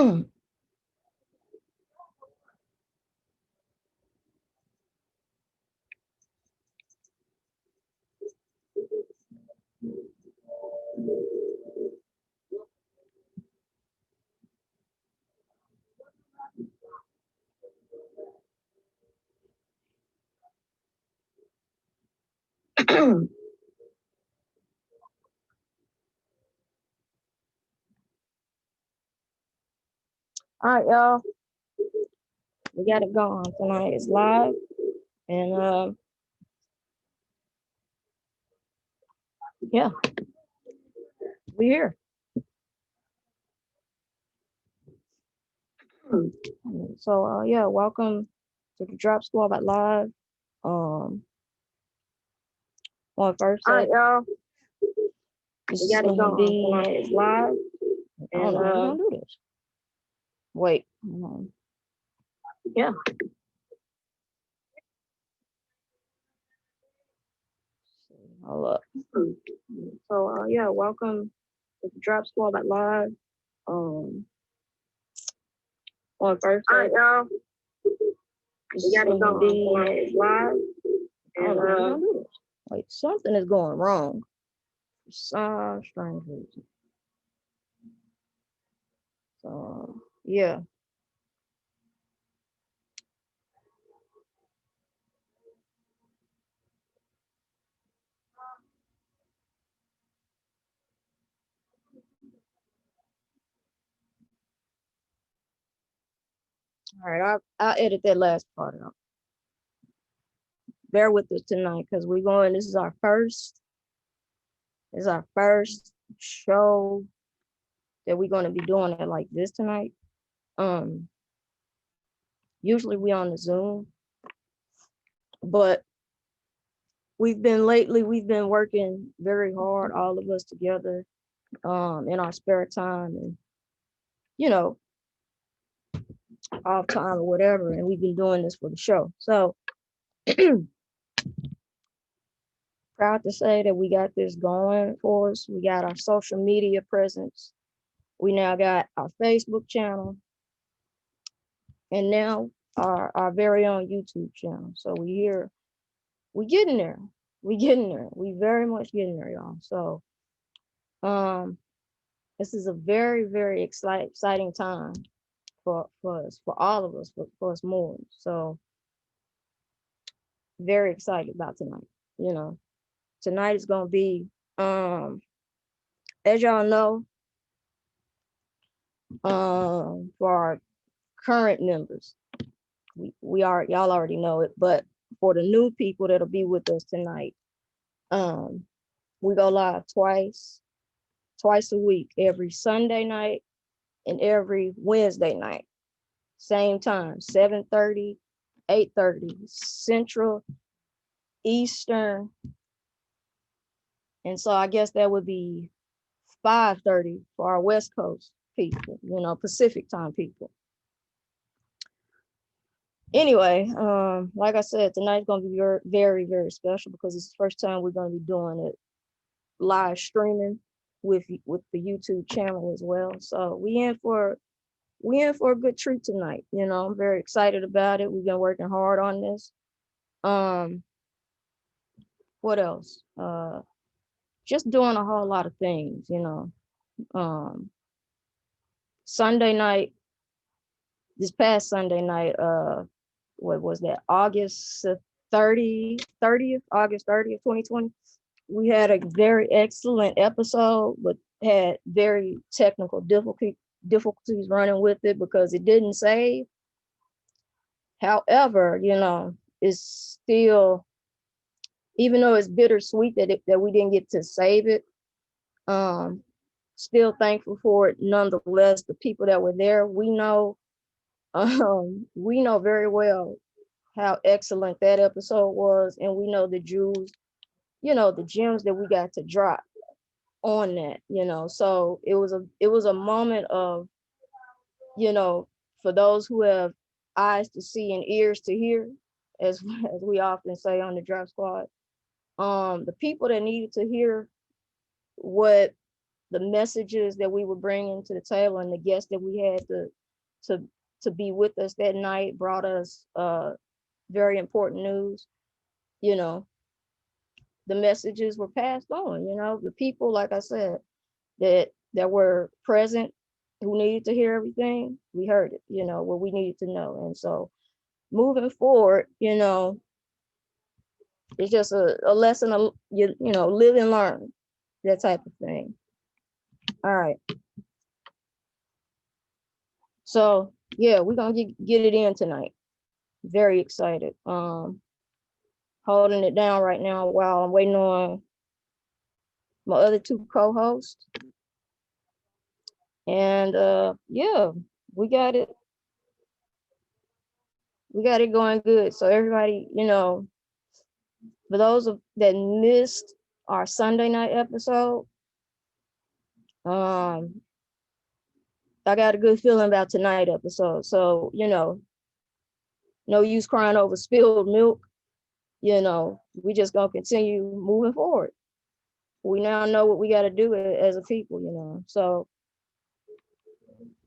All right, y'all. We got it going tonight. It's live, and yeah, we here. So yeah, welcome to the Drop Squad at Live. On first, all right, y'all. We got it going tonight. It's live, and I don't know how we're gonna do this. Wait, yeah. Hold up. So yeah, welcome to the Drop Squad at Live. On first, all right, y'all. We got it going tonight. It's live, and wait, something is going wrong for some strange reason. So yeah. All right, I'll edit that last part out. Bear with us tonight because we're going. This is our first show that we're going to be doing it like this tonight. Usually we on the Zoom, but we've been working very hard, all of us together, in our spare time and off time or whatever, and we've been doing this for the show. So proud to say that we got this going for us. We got our social media presence. We now got our Facebook channel, and now our very own YouTube channel. So we getting there. We very much getting there, y'all. So this is a very, very exciting time for us, for all of us, for us more. So very excited about tonight. Tonight is gonna be as y'all know, for our current members, y'all already know it, but for the new people that'll be with us tonight, we go live twice a week, every Sunday night and every Wednesday night, same time, 7:30, 8:30 Central, Eastern, and so I guess that would be 5:30 for our West Coast people, Pacific time people. Anyway, like I said, tonight's gonna be very, very special because it's the first time we're gonna be doing it live streaming with the YouTube channel as well. So we in for a good treat tonight. I'm very excited about it. We've been working hard on this. What else? Just doing a whole lot of things, Sunday night, this past Sunday night, what was that? August 30th, 2020. We had a very excellent episode, but had very technical difficulties running with it because it didn't save. However, it's still, even though it's bittersweet that we didn't get to save it, still thankful for it nonetheless. The people that were there, we know very well how excellent that episode was, and we know the jewels, the gems that we got to drop on that, so it was a moment of, for those who have eyes to see and ears to hear, as we often say on the Drop Squad, the people that needed to hear what the messages that we were bringing to the table and the guests that we had to to be with us that night brought us very important news. You know, the messages were passed on. You know, the people, like I said, that were present, who needed to hear everything, we heard it. You know, what we needed to know. And so moving forward, you know, it's just a lesson of you know, live and learn, that type of thing. All right. So yeah, we're gonna get it in tonight. Very excited. Holding it down right now while I'm waiting on my other two co-hosts. And yeah, we got it. We got it going good. So everybody, you know, for those that missed our Sunday night episode, I got a good feeling about tonight episode. So, you know, no use crying over spilled milk. You know, we just gonna continue moving forward. We now know what we got to do as a people, you know. So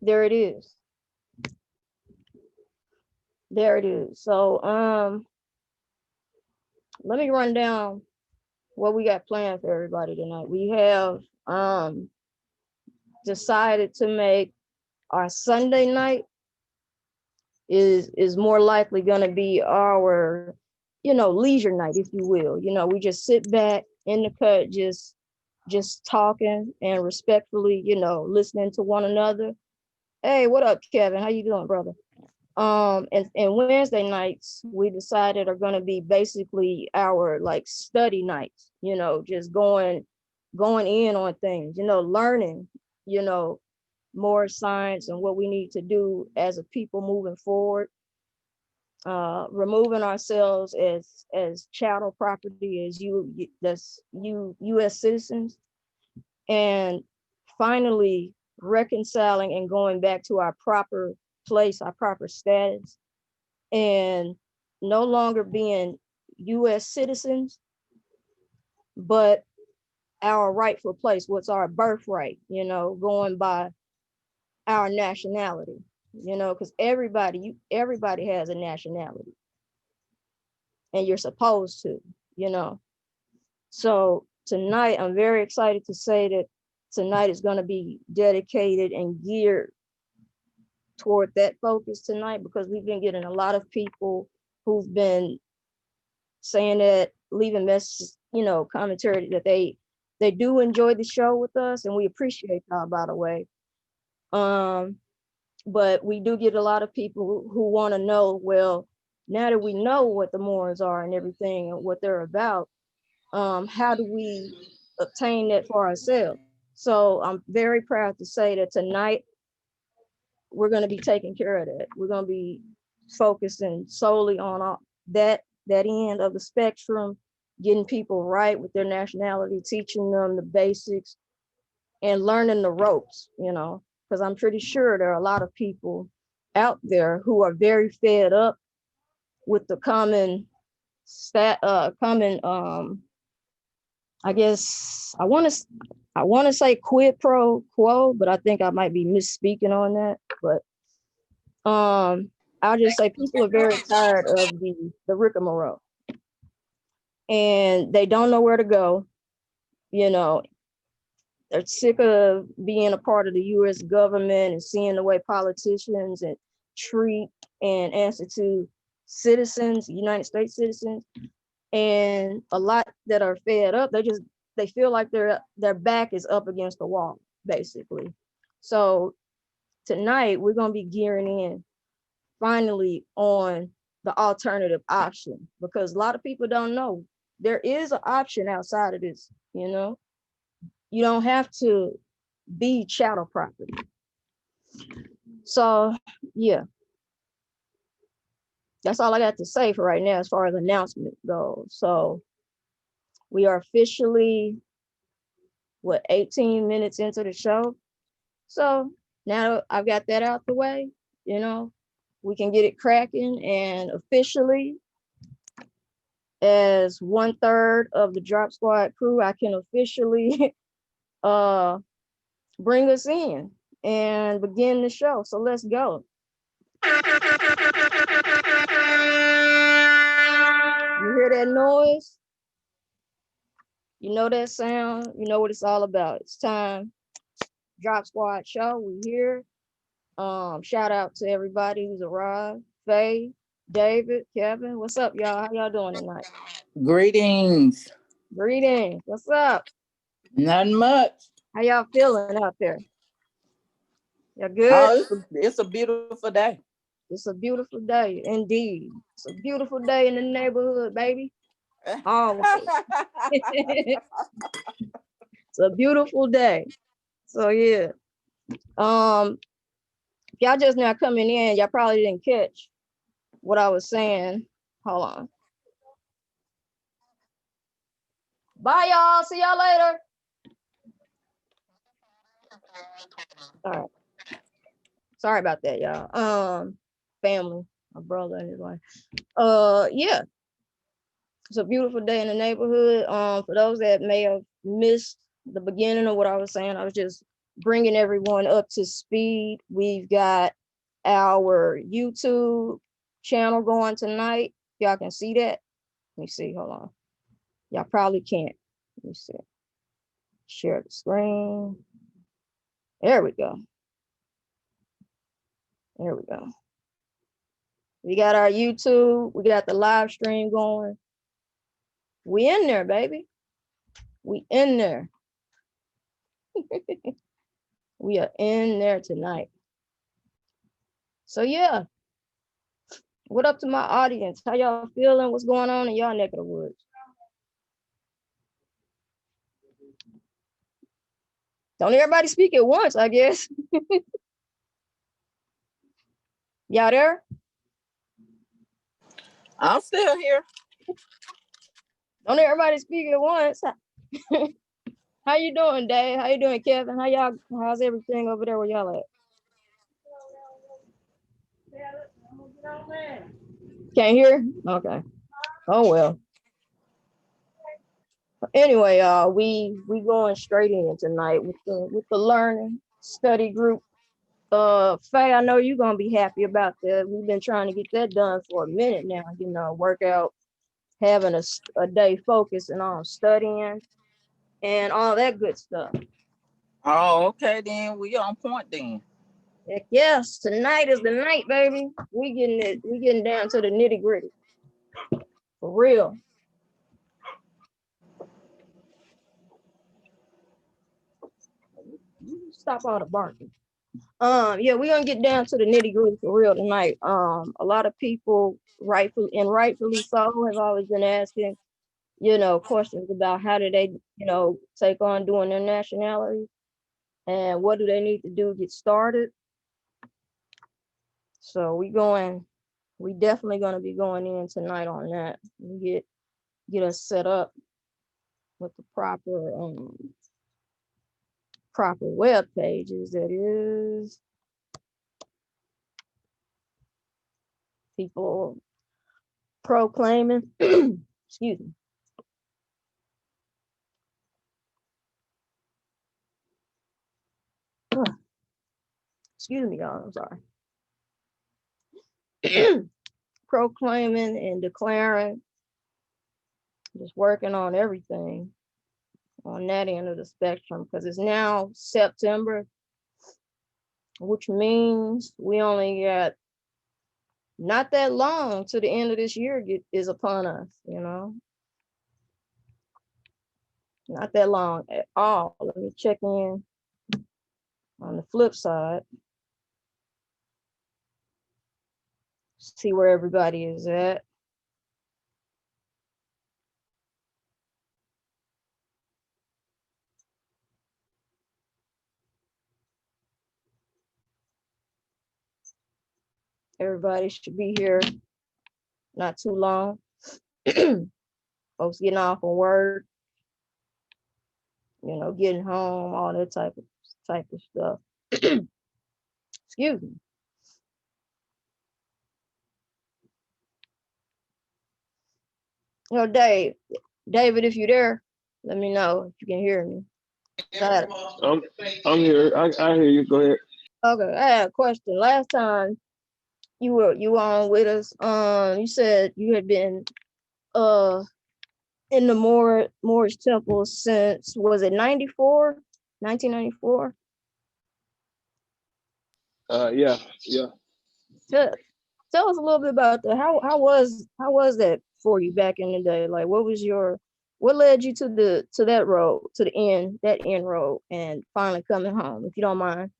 there it is. There it is. So let me run down what we got planned for everybody tonight. We have decided to make our Sunday night is more likely going to be our, you know, leisure night, if you will. You know, we just sit back in the cut, just talking and respectfully, you know, listening to one another. Hey, what up, Kevin? How you doing, brother? And Wednesday nights we decided are going to be basically our like study nights, you know, just going in on things, you know, learning, you know, more science and what we need to do as a people moving forward, removing ourselves as chattel property, as US citizens, and finally reconciling and going back to our proper place, our proper status, and no longer being US citizens, but our rightful place, what's our birthright, you know, going by our nationality, you know, because everybody has a nationality and you're supposed to, you know. So tonight, I'm very excited to say that tonight is going to be dedicated and geared toward that focus tonight, because we've been getting a lot of people who've been saying that, leaving messages, you know, commentary that they do enjoy the show with us, and we appreciate y'all, by the way. But we do get a lot of people who want to know, well, now that we know what the Moors are and everything and what they're about, how do we obtain that for ourselves? So I'm very proud to say that tonight we're going to be taking care of that. We're going to be focusing solely on that end of the spectrum, getting people right with their nationality, teaching them the basics, and learning the ropes, you know, because I'm pretty sure there are a lot of people out there who are very fed up with the common I guess I want to say quid pro quo, but I think I might be misspeaking on that. But I'll just say people are very tired of the rigmarole, and they don't know where to go. You know, they're sick of being a part of the U.S. government and seeing the way politicians and treat and answer to citizens, United States citizens, and a lot that are fed up. They feel like their back is up against the wall, basically. So tonight we're gonna be gearing in finally on the alternative option, because a lot of people don't know there is an option outside of this. You know, you don't have to be chattel property. So yeah, that's all I got to say for right now as far as announcement goes. So we are officially 18 minutes into the show. So now I've got that out the way, you know, we can get it cracking. And officially, as 1/3 of the Drop Squad crew, I can officially bring us in and begin the show. So let's go. You hear that noise? You know that sound? You know what it's all about. It's time. Drop Squad show. We here. Shout out to everybody who's arrived. Faye, David, Kevin. What's up, y'all? How y'all doing tonight? Greetings. Greetings. What's up? Nothing much. How y'all feeling out there? Y'all good? Oh, it's a beautiful day. It's a beautiful day, indeed. It's a beautiful day in the neighborhood, baby. Always. It's a beautiful day. So yeah. If y'all just now coming in, y'all probably didn't catch what I was saying. Hold on. Bye, y'all. See y'all later. All right. Sorry about that, y'all. Family, my brother and his wife. Yeah. It's a beautiful day in the neighborhood. For those that may have missed the beginning of what I was saying, I was just bringing everyone up to speed. We've got our YouTube channel going tonight. Y'all can see that. Let me see. Hold on. Y'all probably can't. Let me see. Share the screen. There we go. There we go. We got our YouTube. We got the live stream going. We in there, baby. We in there. We are in there tonight. So yeah, what up to my audience? How y'all feeling? What's going on in y'all neck of the woods? Don't everybody speak at once, I guess. Y'all there? I'm still here. Don't everybody speak at once. How you doing, Dave? How you doing, Kevin? How's everything over there where y'all at? Can't hear? Okay. Oh well. Anyway, y'all, we going straight in tonight with the learning study group. Faye, I know you're gonna be happy about that. We've been trying to get that done for a minute now, you know, workout, having a day focusing on studying and all that good stuff. Oh, okay then. We on point then. Heck yes, tonight is the night, baby. We getting down to the nitty gritty. For real. Stop all the barking. Yeah, we're gonna get down to the nitty gritty for real tonight. A lot of people rightfully so have always been asking, you know, questions about how do they, you know, take on doing their nationality and what do they need to do to get started. So we definitely gonna be going in tonight on that. We get us set up with the proper web pages, that is. People proclaiming, excuse me. Excuse me, y'all, I'm sorry. Proclaiming and declaring, just working on everything on that end of the spectrum, because it's now September, which means we only got not that long to the end of this year is upon us, you know. Not that long at all. Let me check in on the flip side. See where everybody is at. Everybody should be here not too long. Folks getting off from work, you know, getting home, all that type of stuff. Excuse me. You know, David, if you're there, let me know if you can hear me. Got it. I'm, I'm here. I hear you. Go ahead. Okay, I had a question. Last time you were on with us, you said you had been uh in the Moorish temple since, was it 94? 1994? Yeah, yeah. Tell, tell us a little bit about that. How was that for you back in the day? Like what led you to that road, to the end, that end road, and finally coming home, if you don't mind.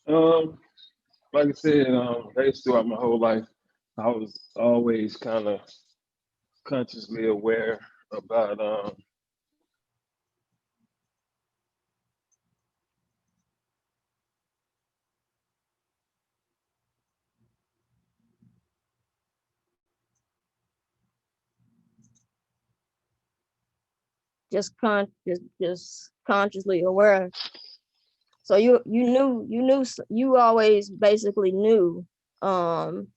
Um, like I said, based throughout my whole life, I was always kind of consciously aware about Just consciously aware. So you always basically knew um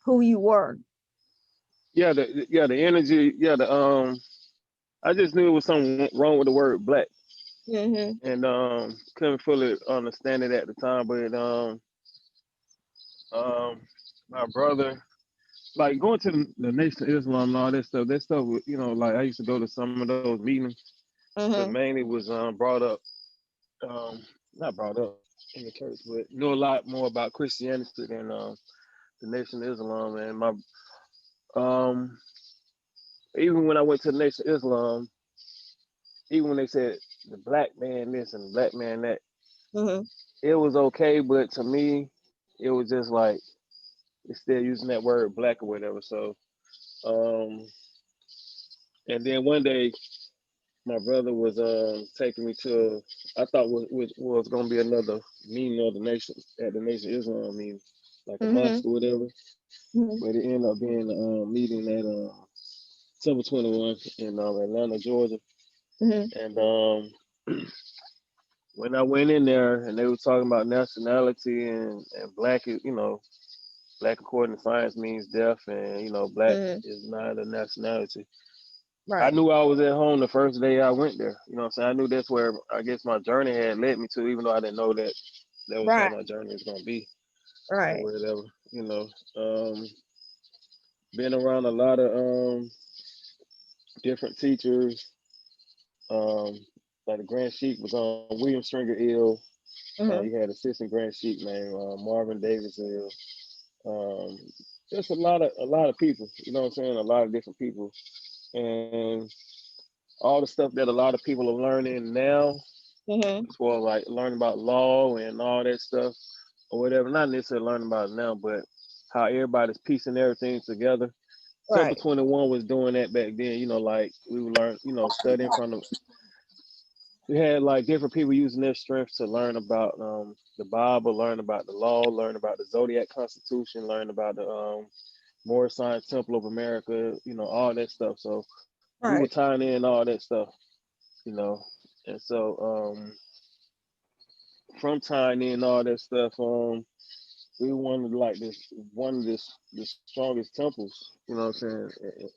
who you were. the energy, I just knew it was something wrong with the word black, Mm-hmm. and couldn't fully understand it at the time. But um, my brother, like going to the Nation of Islam and all that stuff, like I used to go to some of those meetings, but Mm-hmm. mainly was brought up, not brought up in the church, but knew a lot more about Christianity than the Nation of Islam. And my um, even when I went to the Nation of Islam, even when they said the black man this and the black man that, Mm-hmm. it was okay, but to me, it was just like it's still using that word black or whatever. So, um, and then one day my brother was taking me to I thought was going to be another meeting of the nation at the Nation of Islam meeting, like a Mm-hmm. mosque or whatever. Mm-hmm. But it ended up being a meeting at Temple 21 in Atlanta, Georgia. Mm-hmm. And when I went in there and they were talking about nationality and black, black according to science means death, and black Mm-hmm. is not a nationality. I Right. knew I was at home the first day I went there. You know what I'm saying? I knew that's where I guess my journey had led me to, even though I didn't know that that was how Right. my journey was gonna be or Right. whatever. You know, been around a lot of different teachers. Um, like the Grand Sheik was on William Stringer Ill. You Mm-hmm. had assistant Grand Sheik named Marvin Davis Ill. Um, just a lot of people. You know what I'm saying? A lot of different people, and all the stuff that a lot of people are learning now, Mm-hmm. as far as like learning about law and all that stuff or whatever. Not necessarily learning about it now, but how everybody's piecing everything together. Temple Right. 21 was doing that back then. Like we would learn, studying from the. We had like different people using their strengths to learn about the Bible, learn about the law, learn about the Zodiac Constitution, learn about the Moorish Science Temple of America, all that stuff. So we were Right. tying in all that stuff, you know. And so from tying in all that stuff, we wanted like one of the strongest temples, you know what I'm saying,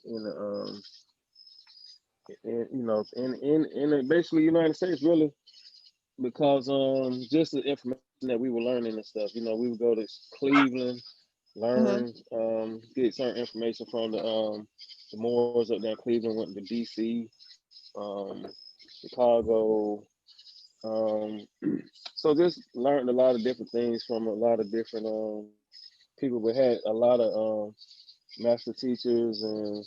in the in basically United States really, because just the information that we were learning and stuff, we would go to Cleveland, Mm-hmm. learn, get certain information from the Moors up there in Cleveland, went to DC, um, Chicago, um, so just learned a lot of different things from a lot of different people. We had a lot of master teachers and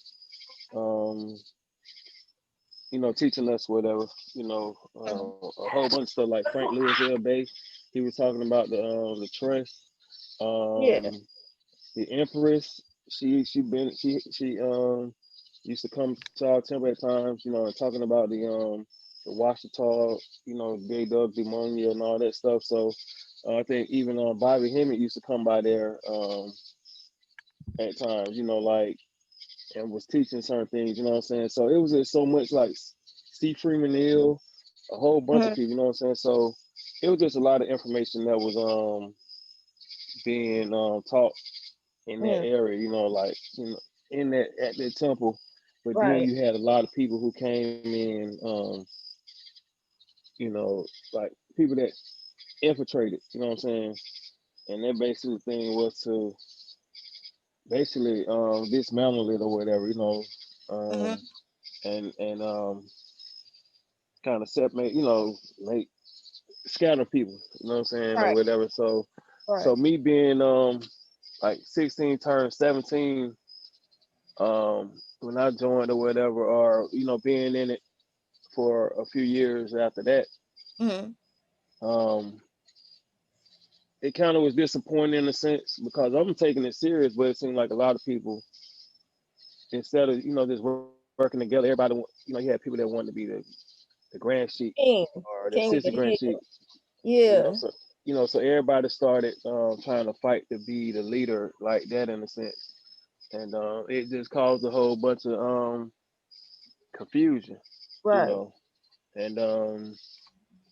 um, teaching us whatever, a whole bunch of stuff like Frank Lewis L. Bay. He was talking about the trust. Yeah. Um, the Empress, she used to come to our temple at times, and talking about the Washita, Gay Dog Demonia and all that stuff. So I think even Bobby Hemmett used to come by there at times, like and was teaching certain things, you know what I'm saying? So it was just so much like C. Freeman Hill, a whole bunch of Mm-hmm. people, you know what I'm saying? So it was just a lot of information that was being taught in that Mm-hmm. area, like in that at that temple. But then Right. you had a lot of people who came in, you know, like people that infiltrated, you know what I'm saying? And their basic thing was to basically dismantle it or whatever, you know, Hmm. um, and kind of separate, you know, make scatter people, you know what I'm saying, or Right. whatever. So Right. me being like 16 turned 17 when I joined or whatever, or you know, being in it for a few years after that, Hmm. um, it kind of was disappointing in a sense because I'm taking it serious, but it seemed like a lot of people, instead of you know just working together, everybody you know you had people that wanted to be the grand sheik King. or the King of assistant grand the sheik, hill. you know. Yeah. So everybody started trying to fight to be the leader like that in a sense, and it just caused a whole bunch of confusion, you Right. know. And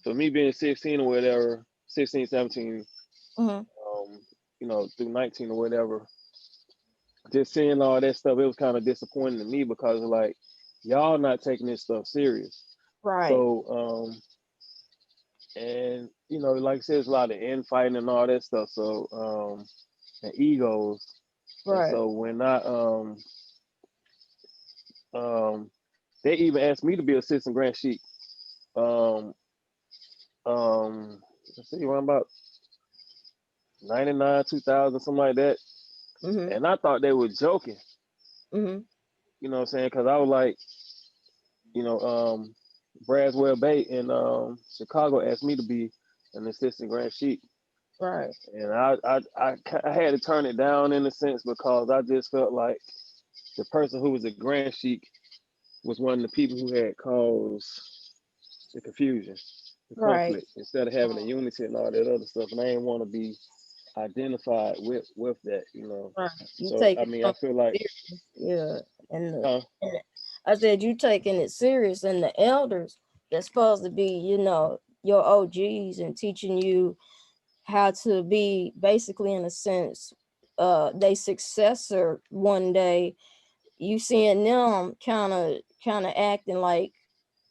for me being 16 or whatever, 16, 17, Hmm. you know, through 19 or whatever, just seeing all that stuff, it was kind of disappointing to me because like y'all not taking this stuff serious. Right. So and you know, like I said, there's a lot of infighting and all that stuff. So and egos. And Right. so when I they even asked me to be assistant grand sheik. Um let's see, around about 99, 2000, something like that. Hmm. And I thought they were joking, Hmm. you know what I'm saying? Because I was like, you know, Braswell Bay in Chicago asked me to be an assistant grand sheik. Right. And I had to turn it down in a sense because I just felt like the person who was a grand sheik was one of the people who had caused the confusion, the Right. conflict, instead of having a unity and all that other stuff. And I didn't want to be identified with that, you know. Right. You So I taking mean, I something feel like, serious. Yeah. And huh? I said you taking it serious, and the elders that's supposed to be, your OGs and teaching you how to be basically in a sense, they successor one day. You seeing them kind of acting like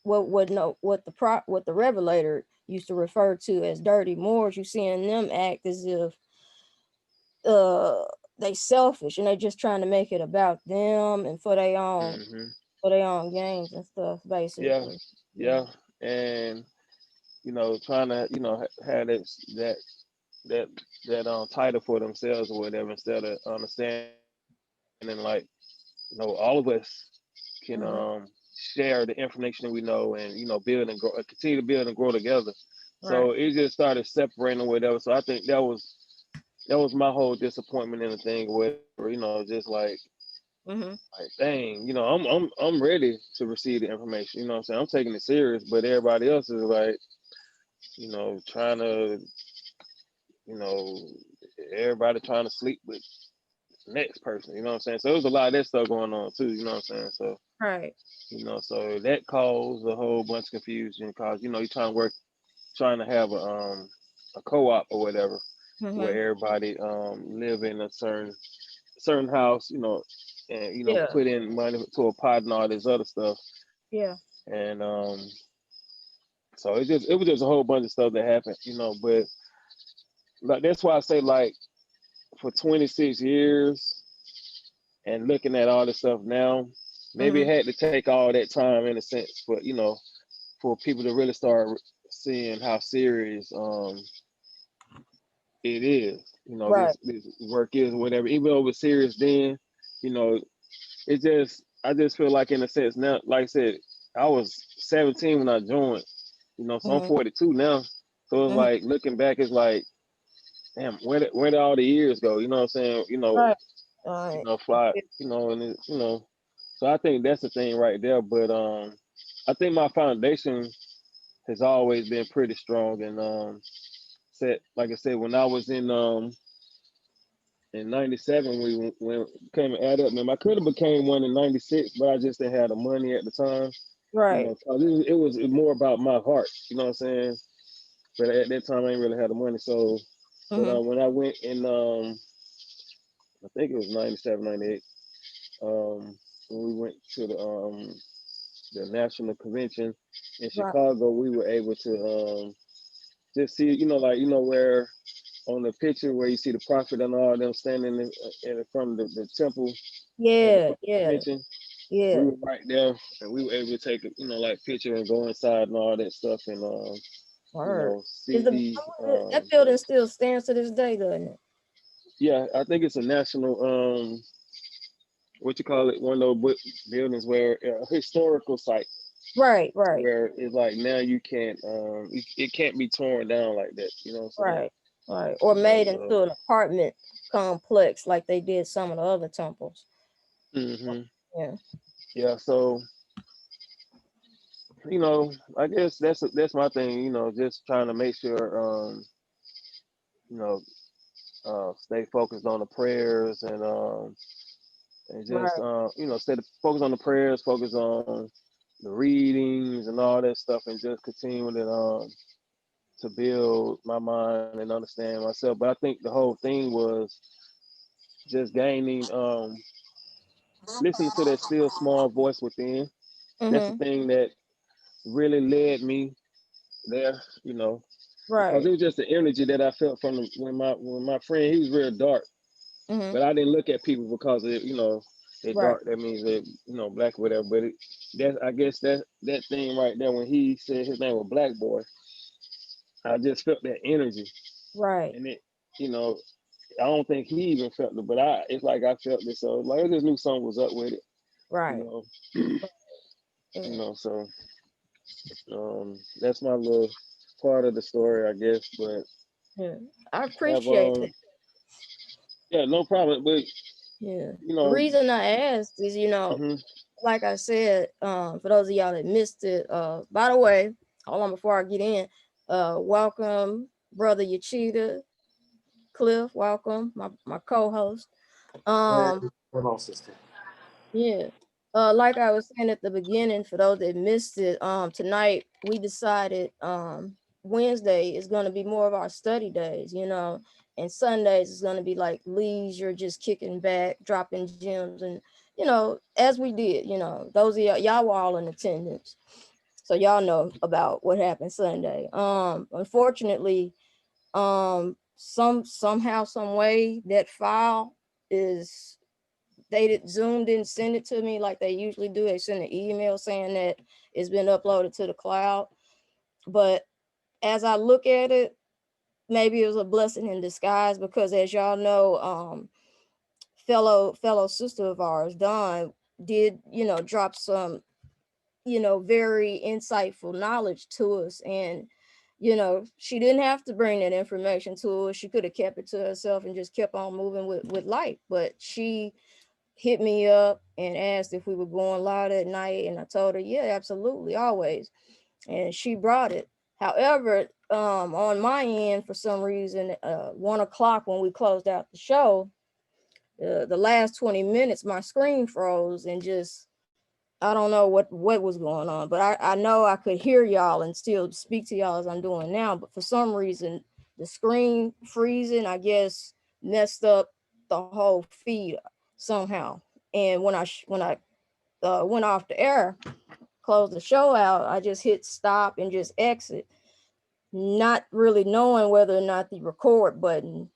what the revelator used to refer to as dirty Moors. You seeing them act as if uh they selfish and they just trying to make it about them and Hmm. for their own gains and stuff, Yeah, basically. Yeah. yeah, and you know, trying to have that that title for themselves or whatever, instead of understanding like all of us can Hmm. share the information that we know and build and grow, continue to build and grow together. So Right. it just started separating or whatever. So I think that was my whole disappointment in the thing or whatever. Just Hmm. like dang, I'm ready to receive the information. You know what I'm saying? I'm taking it serious, but everybody else is like trying to you know everybody trying to sleep with the next person. You know what I'm saying? So there was a lot of that stuff going on too. You know what I'm saying? So Right. so that caused a whole bunch of confusion because you're trying to have a co-op or whatever Hmm. where everybody live in a certain house, and Yeah. put in money to a pot and all this other stuff. Yeah. And so it was just a whole bunch of stuff that happened, but like that's why I say like for 26 years and looking at all this stuff now, maybe it Hmm. had to take all that time in a sense for for people to really start seeing how serious it is. Right. This work is whatever. Even though it was serious then, you know, I just feel like in a sense now, like I said, I was 17 when I joined. So I'm Hmm. 42 now. So it's Hmm. like looking back, it's like, damn, where did all the years go? You know what I'm saying? Right. Right. Fly. And so I think that's the thing right there. But I think my foundation has always been pretty strong and set. Like I said, when I was in '97, we when came and add up. Man, I could have became one in '96, but I just didn't have the money at the time. Right. 'Cause it was more about my heart. You know what I'm saying? But at that time, I didn't really have the money. So, but Hmm. when I went in, I think it was '97, '98. Um, when we went to the national convention in Right. Chicago, we were able to just see, like where on the picture where you see the prophet and all them standing in front of the temple at the Yeah, yeah, convention. We yeah. were right there, and we were able to take a like picture and go inside and all that stuff, and Word. Is the see. that building still stands to this day, doesn't it? Yeah, I think it's a national what you call it, one of those buildings where historical site Right, right, where it's like now you can't it can't be torn down like that. You know what I'm saying? right, right. Or made into an apartment complex like they did some of the other temples. hmm Yeah. Yeah, so I guess that's my thing. Just trying to make sure you know stay focused on the prayers and just Right, stay focused on the prayers, focus on the readings and all that stuff, and just continue to build my mind and understand myself. But I think the whole thing was just gaining listening to that still small voice within. That's the mm-hmm. thing that really led me there, because it Right, was just the energy that I felt from when my friend, he was real dark, mm-hmm. but I didn't look at people because of they're Right, dark. That means they're black or whatever. But I guess that thing right there when he said his name was Black Boy, I just felt that energy, right, and you know I don't think he even felt it, but it's like I felt it. So like I just knew something was up with it, you right. know. Yeah. So that's my little part of the story, I guess. But Yeah. I have appreciate that. yeah, no problem. But Yeah. you The know, reason I asked is, hmm like I said, for those of y'all that missed it, by the way, hold on before I get in, welcome, brother Yachida, Cliff, welcome, my co-host. Hey, Um, hello, sister. yeah. Like I was saying at the beginning, for those that missed it, tonight we decided Wednesday is gonna be more of our study days, and Sundays is gonna be like leisure, just kicking back, dropping gems, and as we did, those of y'all were all in attendance. So y'all know about what happened Sunday. Unfortunately, somehow, some way that file is Zoom didn't send it to me like they usually do. They send an email saying that it's been uploaded to the cloud. But as I look at it, maybe it was a blessing in disguise because, as y'all know, fellow sister of ours, Dawn, did drop some very insightful knowledge to us. And she didn't have to bring that information to us. She could have kept it to herself and just kept on moving with life. But she hit me up and asked if we were going live at night, and I told her, yeah, absolutely, always. And she brought it. However, on my end, for some reason, 1 o'clock when we closed out the show, the last 20 minutes, my screen froze and just, I don't know what was going on, but I know I could hear y'all and still speak to y'all as I'm doing now. But for some reason, the screen freezing, I guess, messed up the whole feed somehow. And when I went off the air, closed the show out, I just hit stop and just exit, not really knowing whether or not the record button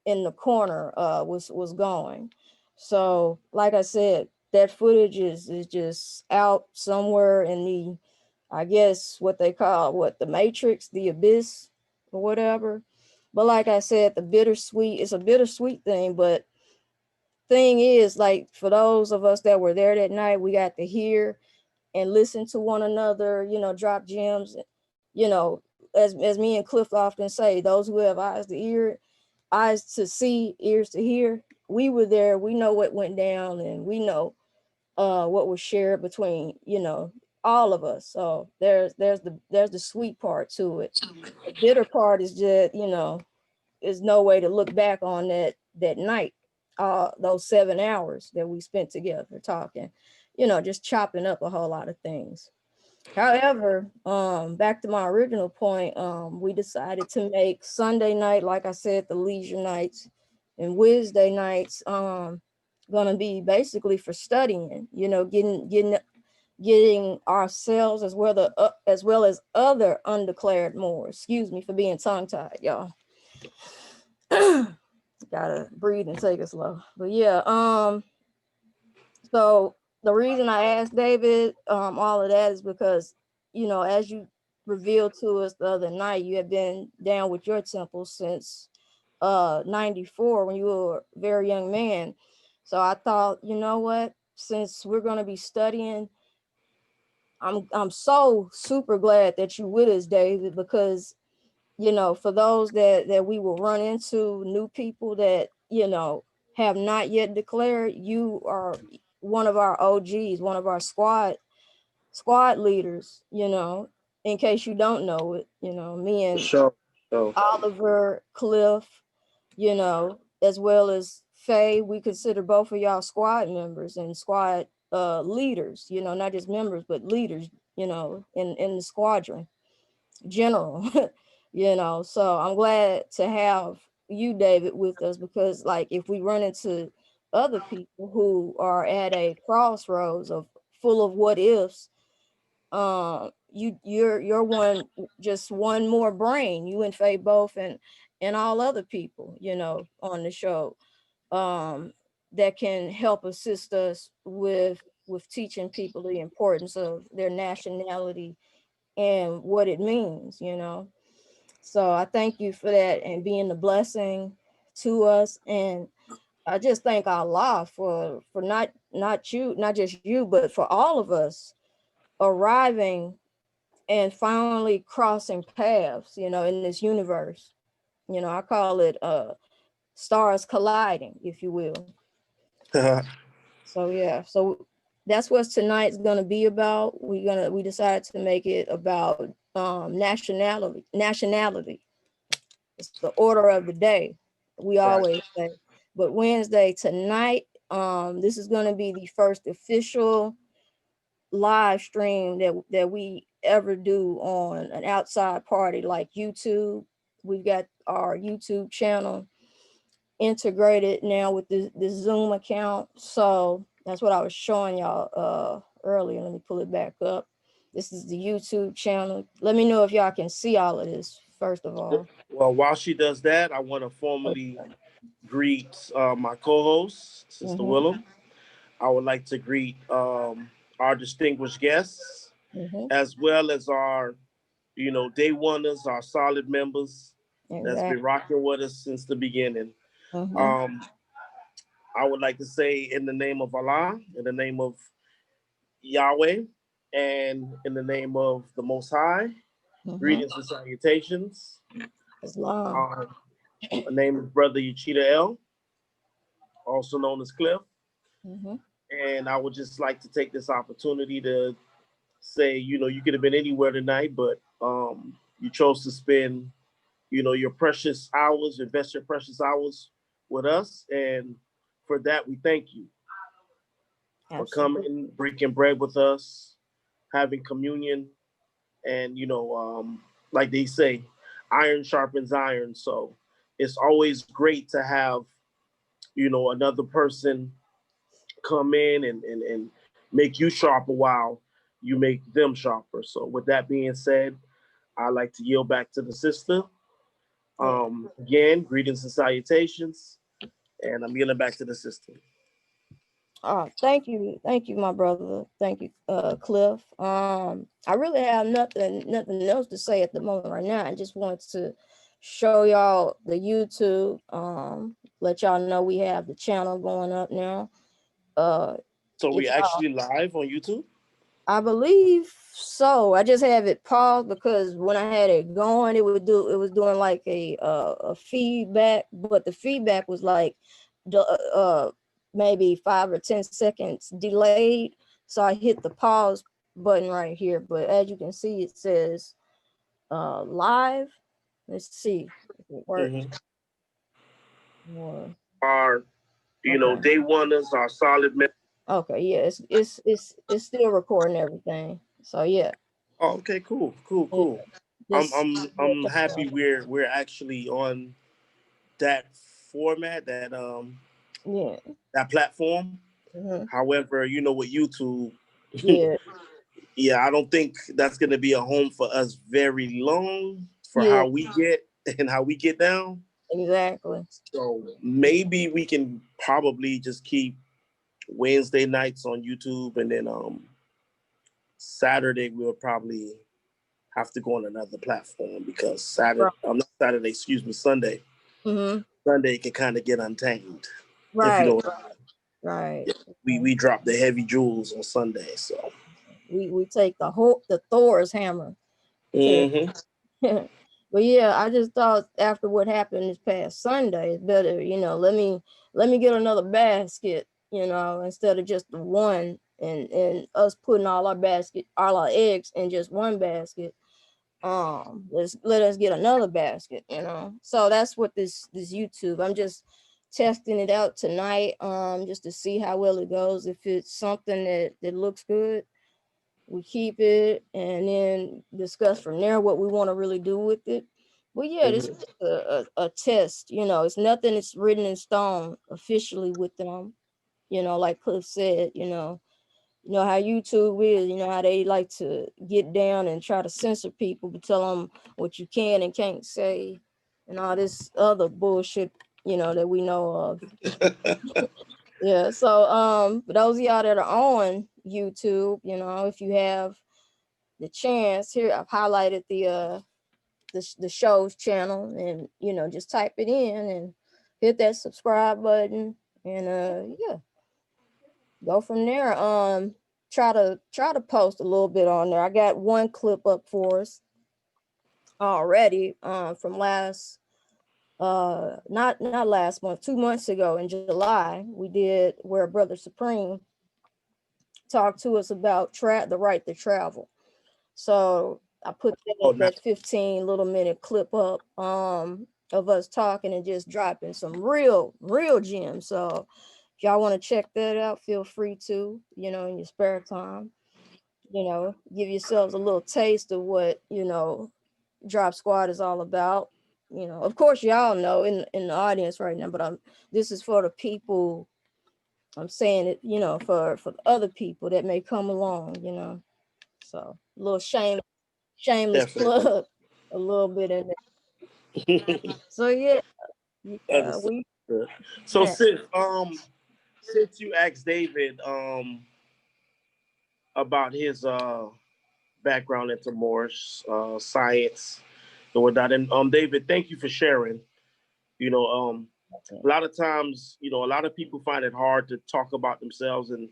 in the corner was going. So like I said, that footage is just out somewhere in the, I guess what they call the matrix, the abyss or whatever. But like I said, it's a bittersweet thing. But thing is, like, for those of us that were there that night, we got to hear and listen to one another, drop gems, as me and Cliff often say, those who have eyes to see, ears to hear. We were there. We know what went down, and we know what was shared between all of us. So there's the sweet part to it. The bitter part is just is no way to look back on that night, those 7 hours that we spent together talking, just chopping up a whole lot of things. However, back to my original point, we decided to make Sunday night, like I said, the leisure nights, and Wednesday nights, gonna be basically for studying, you know, getting ourselves as well as other undeclared Moors. Excuse me for being tongue tied, y'all. Gotta breathe and take it slow. But yeah, so the reason I asked David all of that is because, you know, as you revealed to us the other night, you have been down with your temple since 94 when you were a very young man. So I thought, you know what, since we're going to be studying, I'm so super glad that you with us, David, because, you know, for those that we will run into, new people that, you know, have not yet declared, you are one of our OGs, one of our squad leaders, you know, in case you don't know it, you know, me For and sure. So Oliver, Cliff, you know, as well as Faye, we consider both of y'all squad members and squad leaders, you know, not just members, but leaders, you know, in the squadron, general, you know. So I'm glad to have you, David, with us, because like if we run into other people who are at a crossroads of full of what ifs, you're one, just one more brain, you and Faye both, and all other people, you know, on the show, that can help assist us with teaching people the importance of their nationality and what it means, you know. So I thank you for that and being a blessing to us. And I just thank Allah for not just you, but for all of us arriving and finally crossing paths, you know, in this universe. You know, I call it stars colliding, if you will. So yeah, so that's what tonight's gonna be about. We decided to make it about nationality. It's the order of the day, we right. always say. But Wednesday tonight, this is gonna be the first official live stream that we ever do on an outside party like YouTube. We've got our YouTube channel integrated now with the Zoom account. So that's what I was showing y'all earlier. Let me pull it back up. This is the YouTube channel. Let me know if y'all can see all of this, first of all. Well, while she does that, I want to formally greet my co-host, Sister Mm-hmm, Willem. I would like to greet our distinguished guests, mm-hmm, as well as our, day oneers, our solid members that's been exactly. rocking with us since the beginning. Mm-hmm, Um, I would like to say, in the name of Allah, in the name of Yahweh, and in the name of the Most High, mm-hmm. greetings and salutations. Islam. My name is Brother Uchida L, also known as Cliff. Mm-hmm. And I would just like to take this opportunity to say, you could have been anywhere tonight, but you chose to spend, your precious hours, invest your precious hours with us. And for that, we thank you for Absolutely. coming, breaking bread with us, having communion. And, like they say, iron sharpens iron. So it's always great to have, another person come in and make you sharper while you make them sharper. So with that being said, I'd like to yield back to the sister. Yeah. Again, greetings and salutations. And I'm yielding back to the sister. Thank you, my brother. Thank you, Cliff. I really have nothing else to say at the moment right now. I just want to show y'all the YouTube. Let y'all know we have the channel going up now. Uh, So we if y'all, actually live on YouTube? I believe so. I just have it paused because when I had it going, it was doing like a feedback, but the feedback was like the maybe 5 or 10 seconds delayed. So I hit the pause button right here. But as you can see, it says live. Let's see if it works. Mm-hmm. Or Our, okay. day oneers, our solid members. Okay, yeah, it's still recording everything. So yeah. Oh, okay, Yeah. cool. I'm Just I'm I'm happy we're actually on that format, that Yeah. that platform. Mhm. However, you know, with YouTube, Yeah. yeah, I don't think that's gonna be a home for us very long for Yeah. how we get and how we get down. Exactly. So maybe we can probably just keep Wednesday nights on YouTube, and then Saturday we'll probably have to go on another platform because Saturday, Right. not Saturday, excuse me, Sunday. Mm-hmm. Sunday can kind of get untamed, if you Right. know. Right. We drop the heavy jewels on Sunday, so We take the Thor's hammer to. mm-hmm. But yeah, I just thought after what happened this past Sunday, it's better, let me get another basket, instead of just the one, and us putting all our eggs in just one basket. Let us get another basket, So that's what this YouTube. I'm just testing it out tonight, just to see how well it goes. If it's something that looks good, we keep it and then discuss from there what we want to really do with it. But yeah, this is a test, it's nothing that's written in stone officially with them, like Cliff said, how YouTube is, how they like to get down and try to censor people, but tell them what you can and can't say and all this other bullshit, that we know of. Yeah, so for those of y'all that are on YouTube, if you have the chance, here I've highlighted the show's channel, and just type it in and hit that subscribe button, and yeah, go from there. Try to post a little bit on there. I got one clip up for us already, from last not last month, 2 months ago in July. We did where Brother Supreme talked to us about the right to travel. So I put that 15 little minute clip up of us talking and just dropping some real gems. So if y'all want to check that out, feel free to, in your spare time, give yourselves a little taste of what, Drop Squad is all about. Of course y'all know in the audience right now, but this is for the people. I'm saying it, for the other people that may come along, So a little shameless plug, a little bit in there. So yeah, we. So since you asked David about his background into Moorish science and whatnot, and David, thank you for sharing. A lot of times, a lot of people find it hard to talk about themselves, and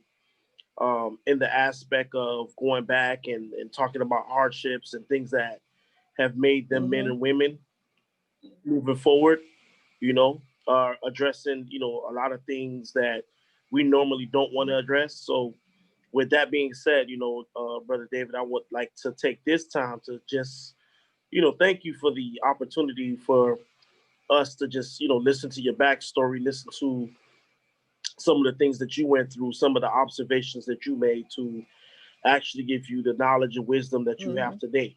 in the aspect of going back and talking about hardships and things that have made them men and women moving forward, addressing, a lot of things that we normally don't want to address. So with that being said, Brother David, I would like to take this time to just, thank you for the opportunity for us to just, listen to your backstory, listen to some of the things that you went through, some of the observations that you made to actually give you the knowledge and wisdom that you have today.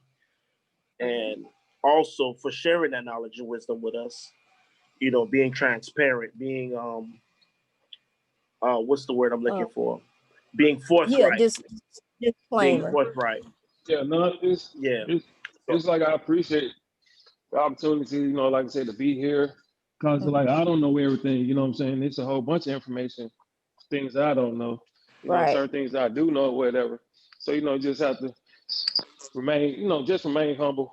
And also for sharing that knowledge and wisdom with us, being transparent, being what's the word I'm looking for? Being forthright. Yeah, disclaimer. Being forthright. Yeah, no, it's like I appreciate the opportunity, like I said, to be here. Cause like I don't know everything, you know what I'm saying? It's a whole bunch of information, things I don't know. Certain things I do know, whatever. So, just have to remain humble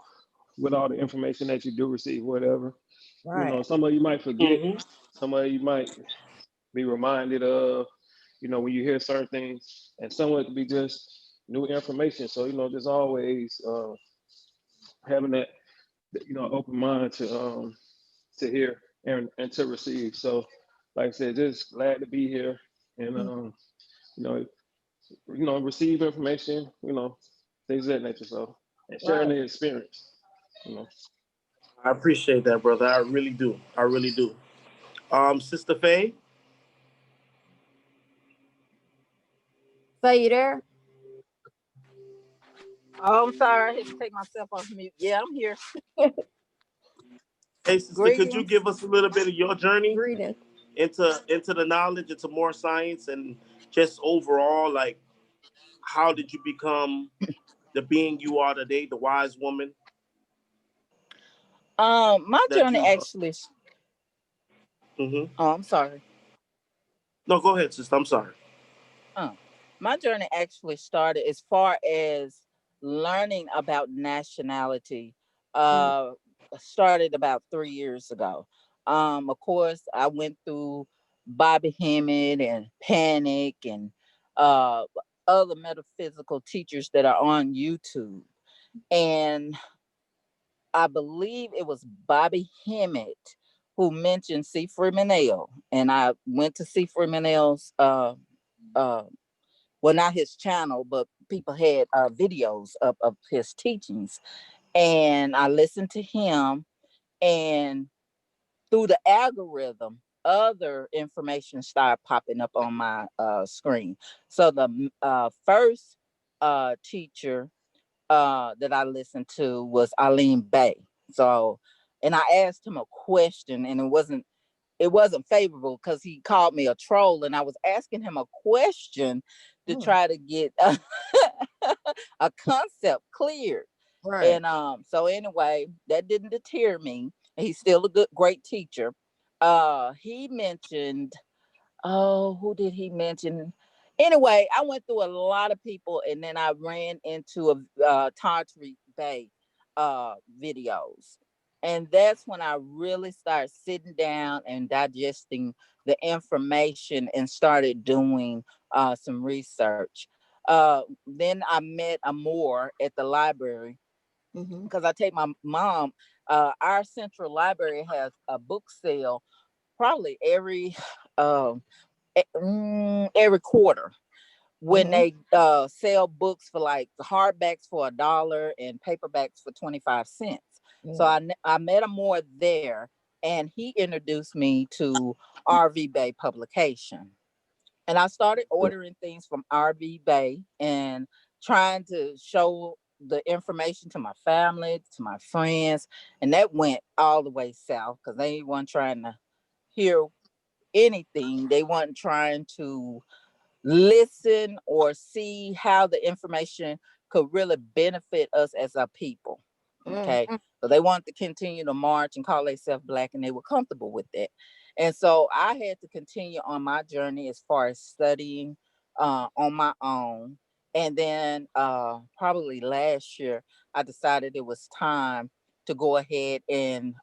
with all the information that you do receive, whatever. Right. Some of you might forget, some of you might be reminded of, when you hear certain things, and some of it could be just new information. So, just always having that, open mind to hear and to receive. So, like I said, just glad to be here and receive information, things of that nature. So, and sharing the experience, I appreciate that, brother. I really do. I really do. Sister Faye. Faye, you there? Oh, I'm sorry. I had to take myself off mute. Yeah, I'm here. Hey, sister, could you give us a little bit of your journey? Greetings. into the knowledge, into more science, and just overall, like, how did you become the being you are today, the wise woman My that journey you? actually. Hmm. Oh, I'm sorry. No, go ahead, sister. I'm sorry. Uh, my journey actually started as far as learning about nationality. Mm, Uh, Started about 3 years ago. Of course, I went through Bobby Hemmett and Panic and uh, other metaphysical teachers that are on YouTube, and I believe it was Bobby Hemmett who mentioned C. Freeman, and I went to C. Freeman uh, well, not his channel, but people had videos of his teachings. And I listened to him, and through the algorithm, other information started popping up on my screen. So the first teacher that I listened to was Aline Bay. So, and I asked him a question, and it wasn't favorable because he called me a troll, and I was asking him a question to mm, try to get a concept cleared. right. And so anyway, that didn't deter me. He's still a great teacher. He mentioned, oh, who did he mention? Anyway, I went through a lot of people, and then I ran into a Tawdry Bay videos, and that's when I really started sitting down and digesting the information and started doing some research. Then I met a Moor at the library Mm-hmm. because I take my mom. Our central library has a book sale probably um, every quarter when Mm-hmm. they sell books for like hardbacks for $1 and paperbacks for 25 cents. So Yeah. I met him more there, and he introduced me to RV Bay publication, and I started ordering things from RV Bay and trying to show the information to my family, to my friends, and that went all the way south because they weren't trying to hear anything. They weren't trying to listen or see how the information could really benefit us as a people. Okay. Mm-hmm. So they wanted to continue to march and call themselves black, and they were comfortable with that. And so I had to continue on my journey as far as studying on my own. And then probably last year, I decided it was time to go ahead and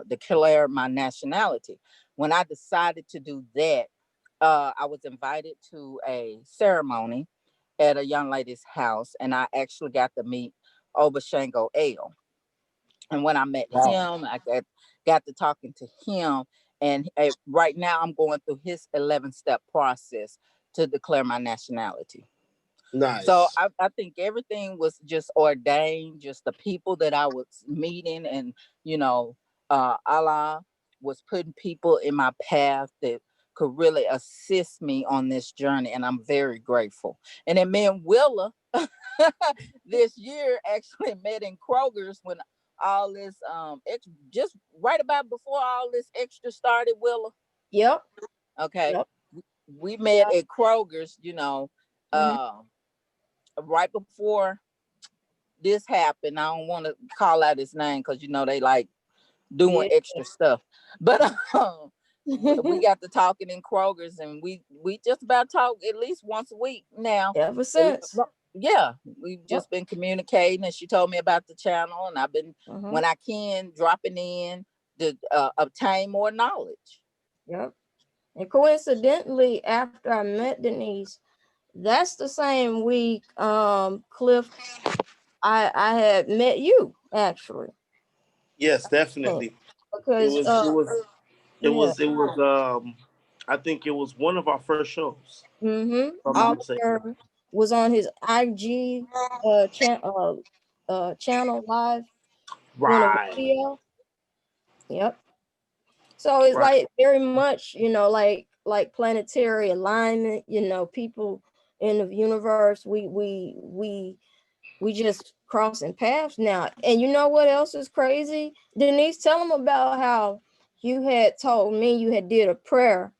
declare my nationality. When I decided to do that, I was invited to a ceremony at a young lady's house, and I actually got to meet Obashango Ale. And when I met Wow. him, I got to talking to him. And right now, I'm going through his 11-step process to declare my nationality. So Nice. I think everything was just ordained, just the people that I was meeting, and you know, Allah was putting people in my path that could really assist me on this journey, and I'm very grateful. And then me and Willa this year actually met in Kroger's when all this just right about before all this extra started, Willa. Yep. Okay. Yep. We met at Kroger's, Mm-hmm. uh right before this happened. I don't want to call out his name because they like doing Yeah. extra stuff. But we got to talking in Kroger's, and we just about talk at least once a week now. Ever At least- since. Yeah, we've Yep. just been communicating, and she told me about the channel, and I've been Uh-huh. when I can dropping in to obtain more knowledge. Yep. And coincidentally, after I met Denise, that's the same week, Cliff, I had met you actually. Yes, Hmm. definitely. It Because was. It was. It yeah. was. It was. I think it was one of our first shows, Mm-hmm. if I'm not mistaken. Oliver was on his IG channel live doing a Right. video. Yep. So it's Right. like very much, like planetary alignment, people in the universe, we just crossing paths now. And you know what else is crazy? Denise, tell them about how you had told me you had did a prayer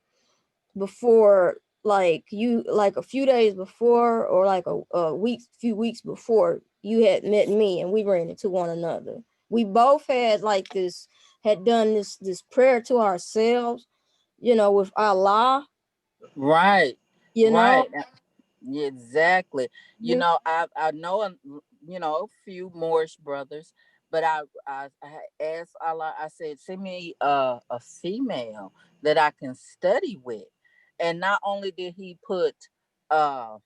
before, like you, like a few days before, or like a few weeks before you had met me, and we ran into one another. We both had like this, had done this prayer to ourselves, with Allah, Right, you know. right. Yeah, exactly. You Mhm. know, I know a few Moorish brothers, but I asked Allah. I said, send me a female that I can study with, and not only did He put uh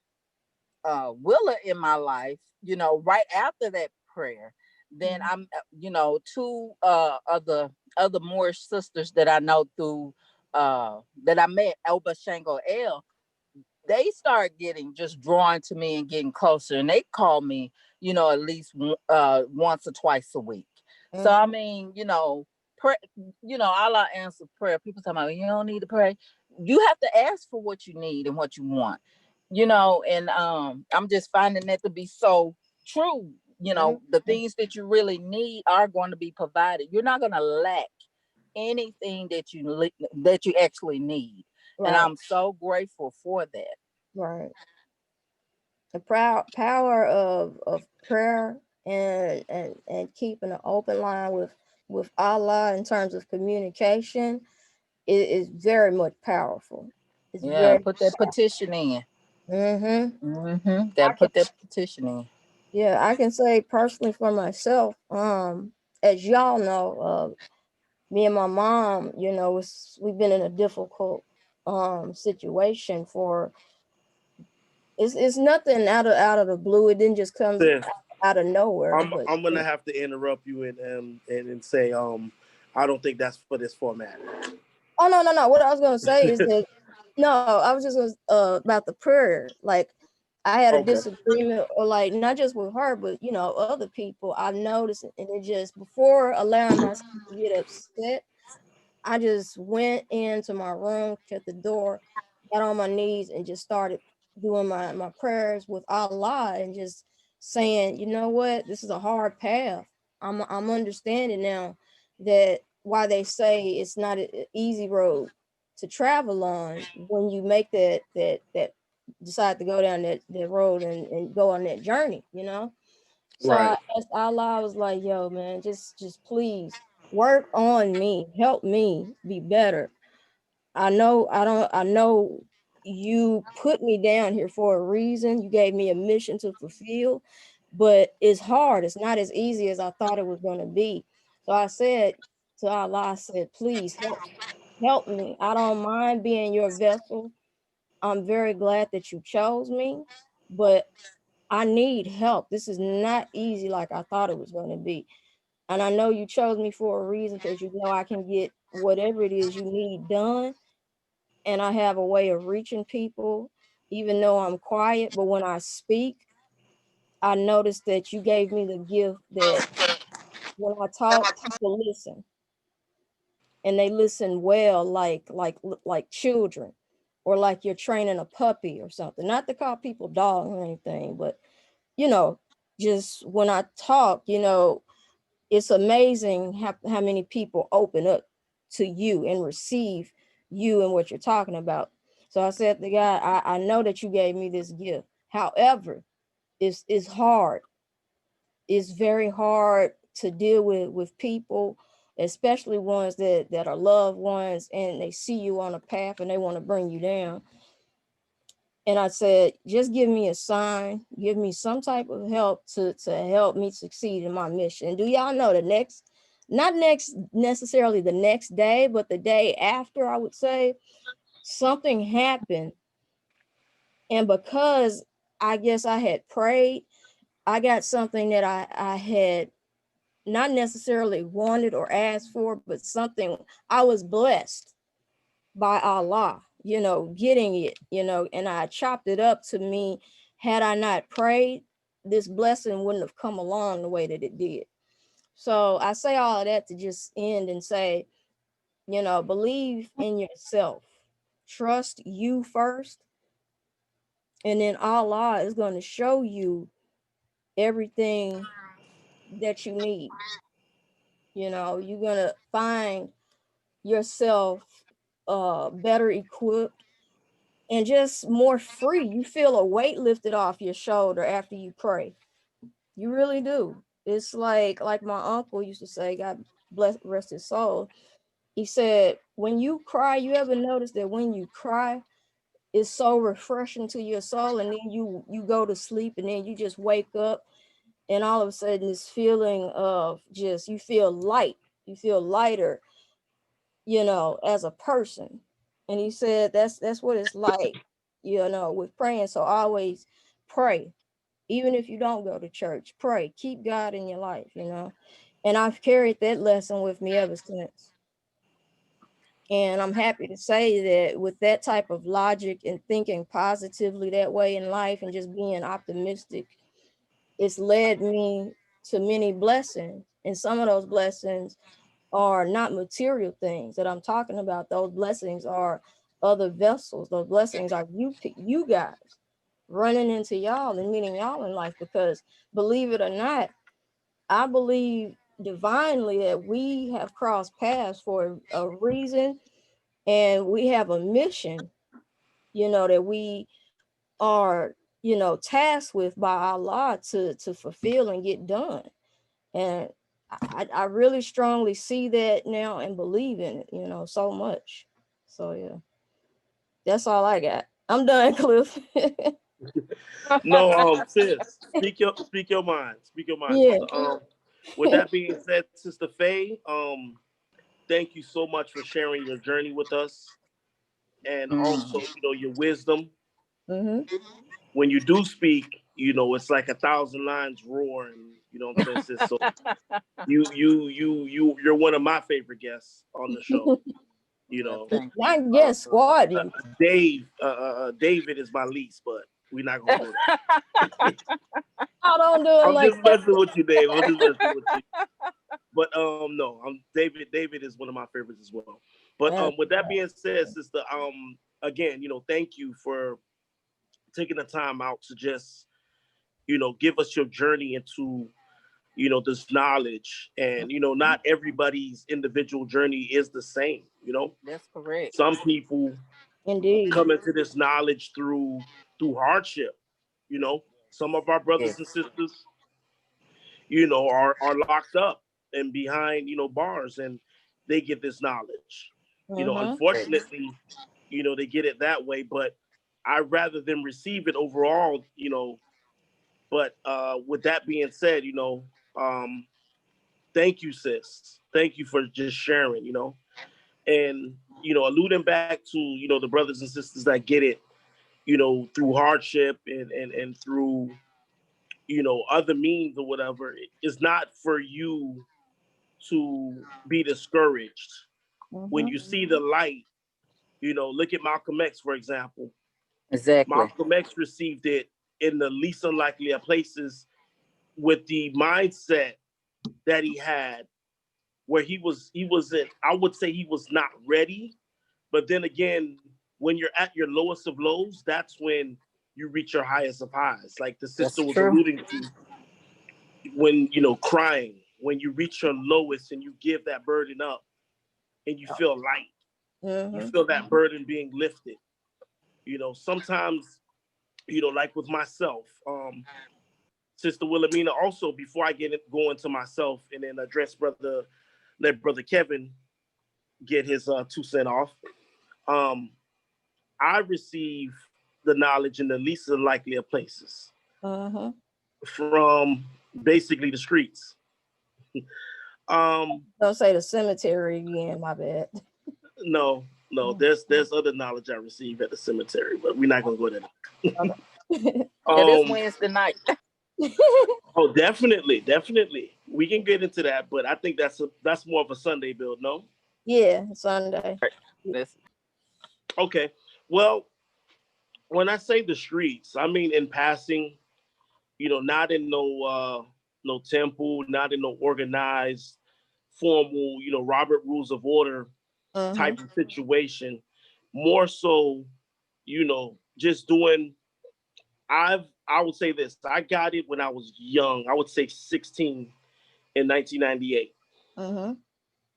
Willa in my life, right after that prayer, then I'm two other Moorish sisters that I know through that I met Elba Shango El, they start getting just drawn to me and getting closer, and they call me at least once or twice a week. So I Mhm. mean, pray, Allah answer prayer. People talking about you don't need to pray. You have to ask for what you need and what you want, and I'm just finding that to be so true. The Mhm. things that you really need are going to be provided. You're not going to lack anything that you actually need, and Right, I'm so grateful for that. right. The proud power of prayer, and keeping an open line with Allah in terms of communication is very much powerful. It's Yeah, very put that petition in. mm-hmm. I Gotta can put that petition in. Yeah, I can say personally for myself, as y'all know, me and my mom, we've been in a difficult situation for, it's nothing out of the blue. It didn't just come Sis, out of nowhere, I'm but I'm gonna have to interrupt you and say I don't think that's for this format. oh, no, no, no. What I was gonna say is that, no, I was just gonna, about the prayer. Like, I had a Okay. disagreement, or like not just with her, but other people. I noticed, and it just, before allowing myself to get upset, I just went into my room, shut the door, got on my knees, and just started doing my prayers with Allah, and just saying, you know what, this is a hard path. I'm understanding now that why they say it's not an easy road to travel on when you make that decide to go down that road, and go on that journey. So Right. I asked Allah, I was like, yo, man, just please work on me, help me be better. I know you put me down here for a reason. You gave me a mission to fulfill, but it's hard. It's not as easy as I thought it was going to be. So I said to Allah, I said, please help me. I don't mind being your vessel. I'm very glad that you chose me, but I need help. This is not easy like I thought it was going to be. And I know you chose me for a reason, because you know I can get whatever it is you need done. And I have a way of reaching people, even though I'm quiet. But when I speak, I notice that you gave me the gift that when I talk, people listen, and they listen well, like children, or like you're training a puppy or something. Not to call people dogs or anything, but you know, just when I talk, it's amazing how many people open up to you and receive you and what you're talking about. So I said to God, I know that you gave me this gift. However, it's hard. It's very hard to deal with people, especially ones that are loved ones, and they see you on a path and they want to bring you down. And I said, just give me a sign, give me some type of help to help me succeed in my mission. And do y'all know not next necessarily the next day, but the day after, I would say, something happened. And because I guess I had prayed, I got something that I had not necessarily wanted or asked for, but something I was blessed by Allah, getting it, and I chopped it up to me. Had I not prayed, this blessing wouldn't have come along the way that it did. So I say all of that to just end and say, believe in yourself, trust you first, and then Allah is going to show you everything that you need. You're going to find yourself better equipped and just more free. You feel a weight lifted off your shoulder after you pray. You really do. It's like my uncle used to say, God bless rest his soul. He said, when you cry, you ever notice that when you cry, it's so refreshing to your soul, and then you go to sleep, and then you just wake up, and all of a sudden this feeling of just, you feel light, you feel lighter, as a person. And he said that's what it's like, with praying. So always pray. Even if you don't go to church, pray. Keep God in your life. And I've carried that lesson with me ever since. And I'm happy to say that with that type of logic and thinking positively that way in life and just being optimistic, it's led me to many blessings. And some of those blessings are not material things that I'm talking about. Those blessings are other vessels. Those blessings are you guys running into y'all and meeting y'all in life. Because believe it or not, I believe divinely that we have crossed paths for a reason, and we have a mission, that we are, tasked with by Allah to fulfill and get done. And I really strongly see that now and believe in it, so much. So yeah, that's all I got. I'm done, Cliff. No, sis, speak your mind. Speak your mind, Yeah. sister. With that being said, Sister Faye, thank you so much for sharing your journey with us, and also, your wisdom. Mm-hmm. When you do speak, it's like 1,000 lines roaring. You know what I'm saying, sis? So you're one of my favorite guests on the show. You Well, know, thank you. Not guess squad me. David is my least, but we're not gonna go there. I don't do it I'm like just that. messing with you, Dave. I'm just messing with you. But no, David. David is one of my favorites as well. But with that being said, sister, again, thank you for taking the time out to just, give us your journey into, this knowledge. And, not everybody's individual journey is the same. That's correct. Some people Indeed. come into this knowledge through hardship. Some of our brothers Yes. and sisters, are locked up and behind, bars, and they get this knowledge. Mm-hmm. Unfortunately, they get it that way, but I'd rather them receive it overall, But with that being said, um, thank you, sis. Thank you for just sharing, and, alluding back to, the brothers and sisters that get it, through hardship and through, other means or whatever. It's not for you to be discouraged. When Mm-hmm. you see the light, look at Malcolm X, for example. Exactly. Malcolm X received it in the least unlikely of places with the mindset that he had, where he wasn't, I would say he was not ready. But then again, when you're at your lowest of lows, that's when you reach your highest of highs. Like the sister That's was true. alluding to, when, crying, when you reach your lowest and you give that burden up and you feel light, you Mm-hmm. feel that burden being lifted. Sometimes, like with myself, Sister Wilhelmina, also, before I go into myself and then let Brother Kevin get his 2 cent off. Um, I receive the knowledge in the least unlikely of places, Mm-hmm. from basically the streets. Um, Don't say the cemetery again, my bad. no, no, there's other knowledge I receive at the cemetery, but we're not gonna go there. Okay. Yeah, this um, Wednesday night. oh, definitely, definitely, we can get into that, but I think that's more of a Sunday build. No, Yeah, Sunday. This okay, well, when I say the streets, I mean in passing. Not in no temple, not in no organized, formal, Robert Rules of Order Mm-hmm. type of situation. More so, just doing. I would say this. I got it when I was young. I would say 16 in 1998. Mm-hmm.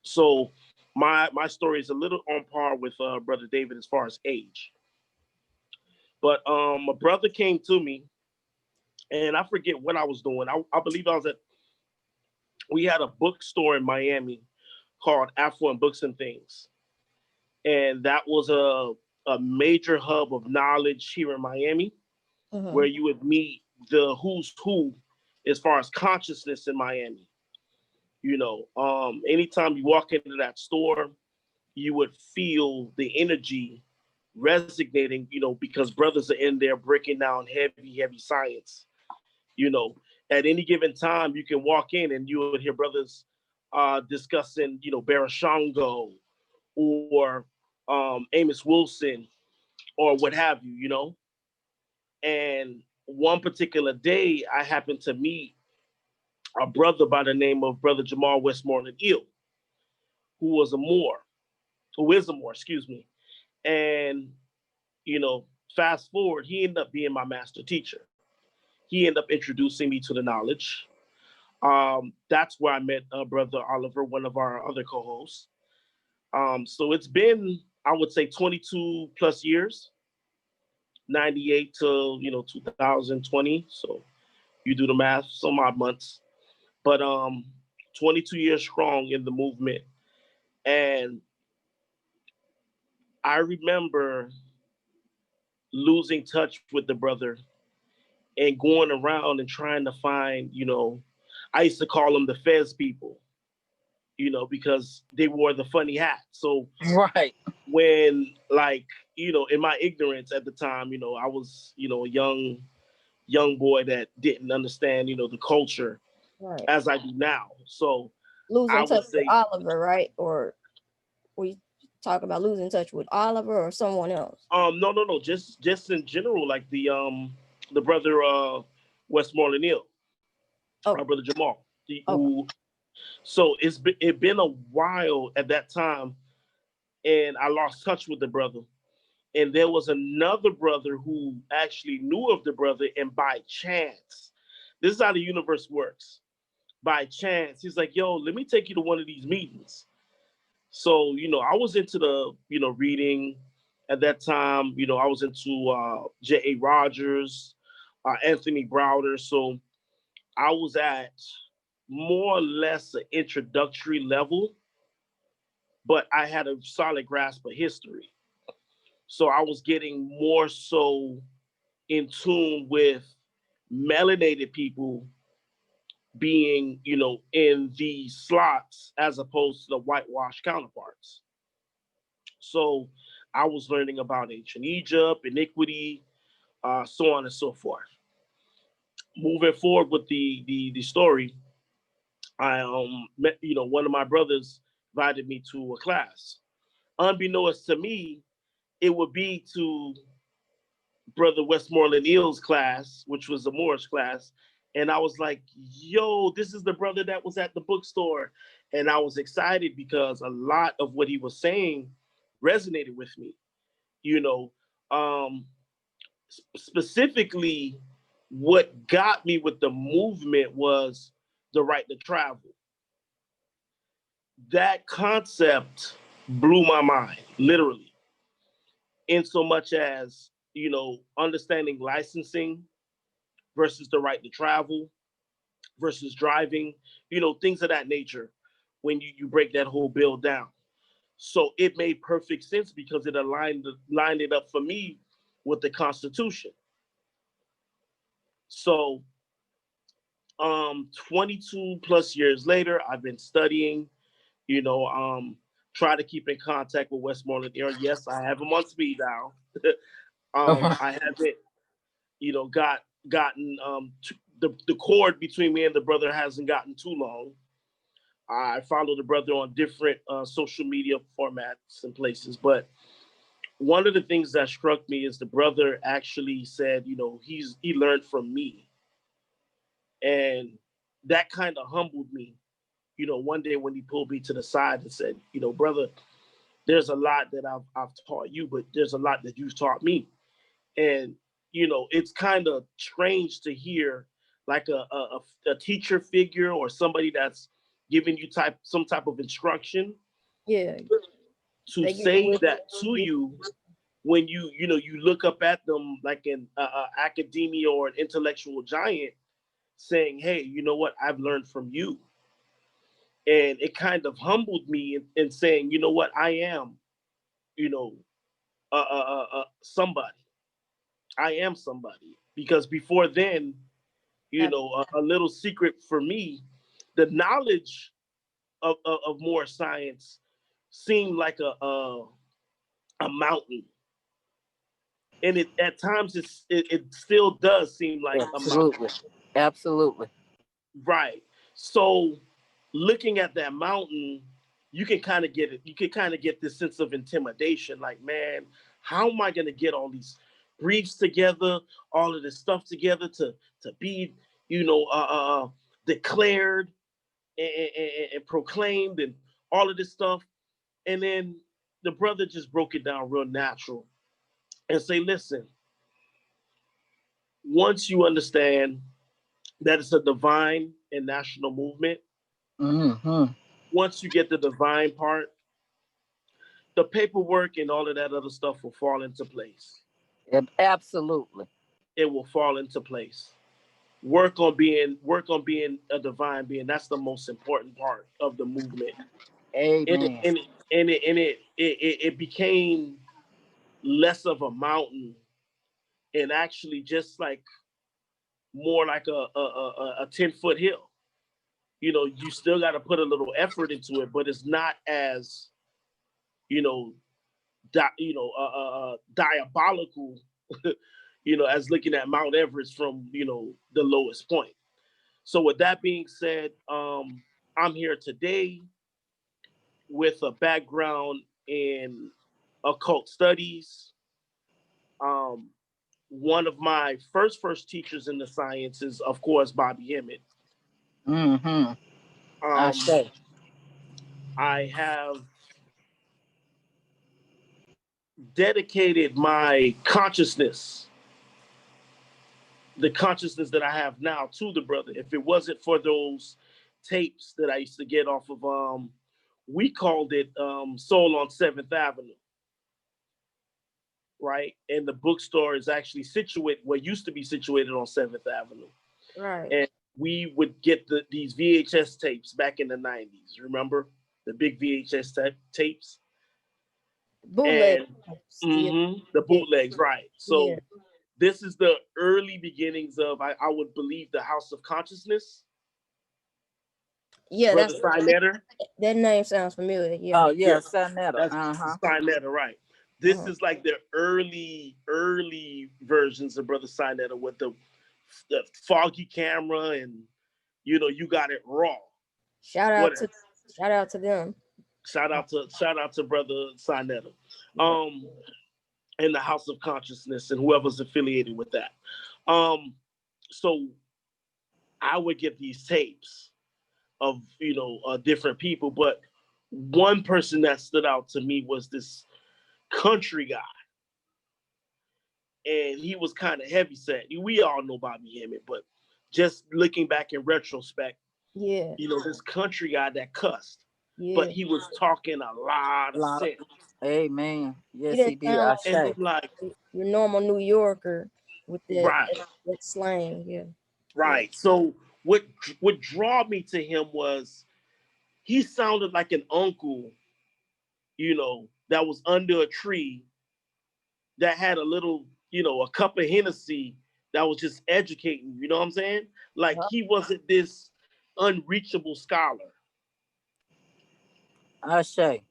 So my story is a little on par with Brother David as far as age. But a brother came to me, and I forget what I was doing. I believe I was at. We had a bookstore in Miami called Affluent Books and Things, and that was a major hub of knowledge here in Miami, where Mm-hmm. you would meet the who's who as far as consciousness in Miami. Anytime you walk into that store, you would feel the energy resonating, because brothers are in there breaking down heavy, heavy science. You know, at any given time, you can walk in and you would hear brothers discussing, Barashango or Amos Wilson or what have you, And one particular day, I happened to meet a brother by the name of Brother Jamal Westmoreland Eel, who was a Moor, who is a Moor, excuse me. And, fast forward, he ended up being my master teacher. He ended up introducing me to the knowledge. That's where I met Brother Oliver, one of our other co-hosts. So it's been, I would say, 22 plus years, 98 to 2020. So you do the math, some odd months, but 22 years strong in the movement. And I remember losing touch with the brother and going around and trying to find, I used to call them the Fez people, because they wore the funny hat. So Right. when, like, in my ignorance at the time, I was, a young boy that didn't understand, the culture Right. as I do now. So I Losing would touch with say, Oliver, right? Or we talk about losing touch with Oliver or someone else? no, just in general, like the brother Westmoreland Hill, our Oh, brother Jamal, okay. who. So it been a while at that time, and I lost touch with the brother. And there was another brother who actually knew of the brother, and by chance, this is how the universe works. By chance, he's like, "Yo, let me take you to one of these meetings." So I was into the reading at that time. I was into J.A. Rogers, Anthony Browder. So I was at more or less an introductory level, but I had a solid grasp of history. So I was getting more so in tune with melanated people being, in these slots as opposed to the whitewashed counterparts. So I was learning about ancient Egypt, iniquity, so on and so forth. Moving forward with the story, I met, one of my brothers invited me to a class. Unbeknownst to me, it would be to Brother Westmoreland Eel's class, which was the Moorish class. And I was like, yo, this is the brother that was at the bookstore. And I was excited because a lot of what he was saying resonated with me. You know, um, Specifically, what got me with the movement was the right to travel. That concept blew my mind, literally, in so much as, understanding licensing versus the right to travel versus driving, things of that nature when you break that whole bill down. So it made perfect sense because it lined it up for me with the Constitution. So 22 plus years later, I've been studying, you know, um, try to keep in contact with Westmoreland area. Yes, I have him on speed dial. I haven't, gotten the cord between me and the brother hasn't gotten too long. I follow the brother on different social media formats and places, but one of the things that struck me is the brother actually said, he learned from me, and that kind of humbled me. One day when he pulled me to the side and said, brother, there's a lot that I've taught you, but there's a lot that you've taught me. And it's kind of strange to hear like a teacher figure or somebody that's giving you some type of instruction Yeah. to They get say with that to you when you look up at them like an academia or an intellectual giant, saying, "Hey, you know what? I've learned from you," and it kind of humbled me in saying, "You know what? I am, you know, somebody. I am somebody." Because before then, a little secret for me, the knowledge of more science seemed like a mountain, and it at times it still does seem like a mountain. Absolutely. Absolutely. Right. So looking at that mountain, you can kind of get it. You can kind of get this sense of intimidation. Like, man, how am I going to get all these briefs together, all of this stuff together to be, declared and proclaimed and all of this stuff. And then the brother just broke it down real natural and say, listen, once you understand that it's a divine and national movement, Mm-hmm. once you get the divine part, the paperwork and all of that other stuff will fall into place. Absolutely. It will fall into place. Work on being a divine being. That's the most important part of the movement. And it Amen. and it and it, and it became less of a mountain and actually just like more like a 10-foot hill. You still got to put a little effort into it, but it's not as you know diabolical, as looking at Mount Everest from the lowest point. So with that being said, I'm here today with a background in occult studies. Um, One of my first teachers in the sciences, of course, Bobby Emmett. Mm-hmm. I Um, say. I have dedicated my consciousness, the consciousness that I have now, to the brother. If it wasn't for those tapes that I used to get off of, we called it Soul on 7th Avenue, right? And the bookstore is actually situated, what used to be situated on 7th Avenue. right. And we would get these VHS tapes back in the 90s. Remember the big VHS tapes? Bootleg. And Yeah. the Yeah. bootlegs, right? Yeah. So this is the early beginnings of, I would believe, the House of Consciousness, Yeah, Brother Sinetter. that name sounds familiar. Yeah. Oh Yeah, yeah, Sonetta. that's Uh-huh. Sinetter, right? This Uh-huh. is like the early versions of Brother Sinetter with the foggy camera, and you got it raw. Shout out Whatever. to shout out to them. Shout out to Brother Sinetter. Yeah. Um, in the House of Consciousness and whoever's affiliated with that. So I would get these tapes of different people, but one person that stood out to me was this country guy, and he was kind of heavy set. We all know Bobby Emmett, but just looking back in retrospect, Yeah. this country guy that cussed, but Yeah. he was talking a lot of Lot of, sense, amen. He Yes, didn't he did. sound I and say. I'm like, like your normal New Yorker with right, that slang. Yeah. Yeah. right. So what drew me to him was he sounded like an uncle, that was under a tree that had a little, a cup of Hennessy that was just educating. You know what I'm saying? Like Uh-huh. he wasn't this unreachable scholar, I say.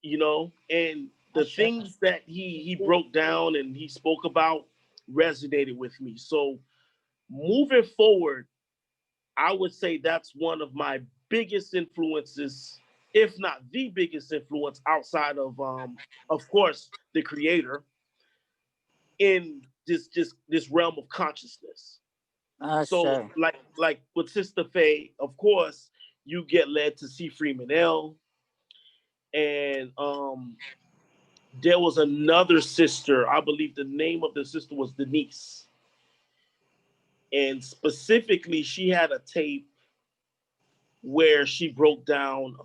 and I the sure. things that he broke down and he spoke about resonated with me. So moving forward, I would say that's one of my biggest influences, if not the biggest influence outside of course, the creator in this realm of consciousness. I So say. like with Sister Faye, of course, you get led to see Freeman L. And there was another sister. I believe the name of the sister was Denise. And specifically, she had a tape where she broke down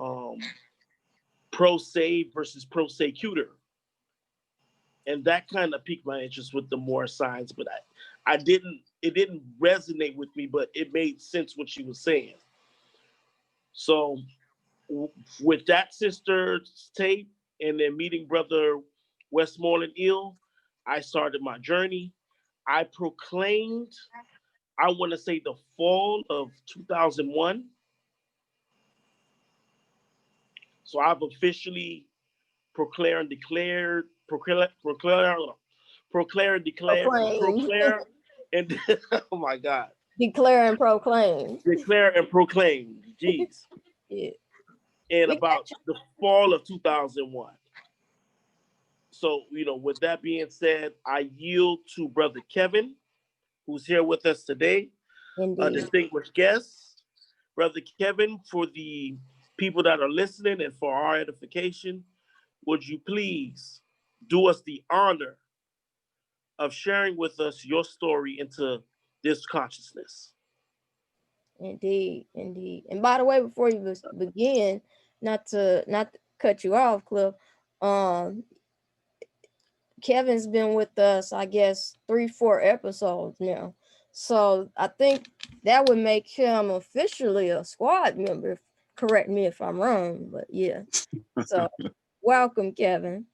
pro se versus prosecutor. And that kind of piqued my interest with the Moorish signs, but it didn't resonate with me, but it made sense what she was saying. So with that sister's tape and then meeting brother Westmoreland Ill, I started my journey. I proclaimed, I want to say the fall of 2001. So I've officially Proclaim. and oh my God, Declare and proclaim. declare and proclaim. Jeez. Yeah. In We about the fall of 2001. So, with that being said, I yield to Brother Kevin, who's here with us today, a indeed. distinguished guest. Brother Kevin, for the people that are listening and for our edification, would you please do us the honor of sharing with us your story into this consciousness? Indeed, indeed. And by the way, before you begin, not to cut you off, Cliff, Kevin's been with us, I guess, 3-4 episodes now. So I think that would make him officially a squad member. Correct me if I'm wrong, but yeah. So welcome, Kevin.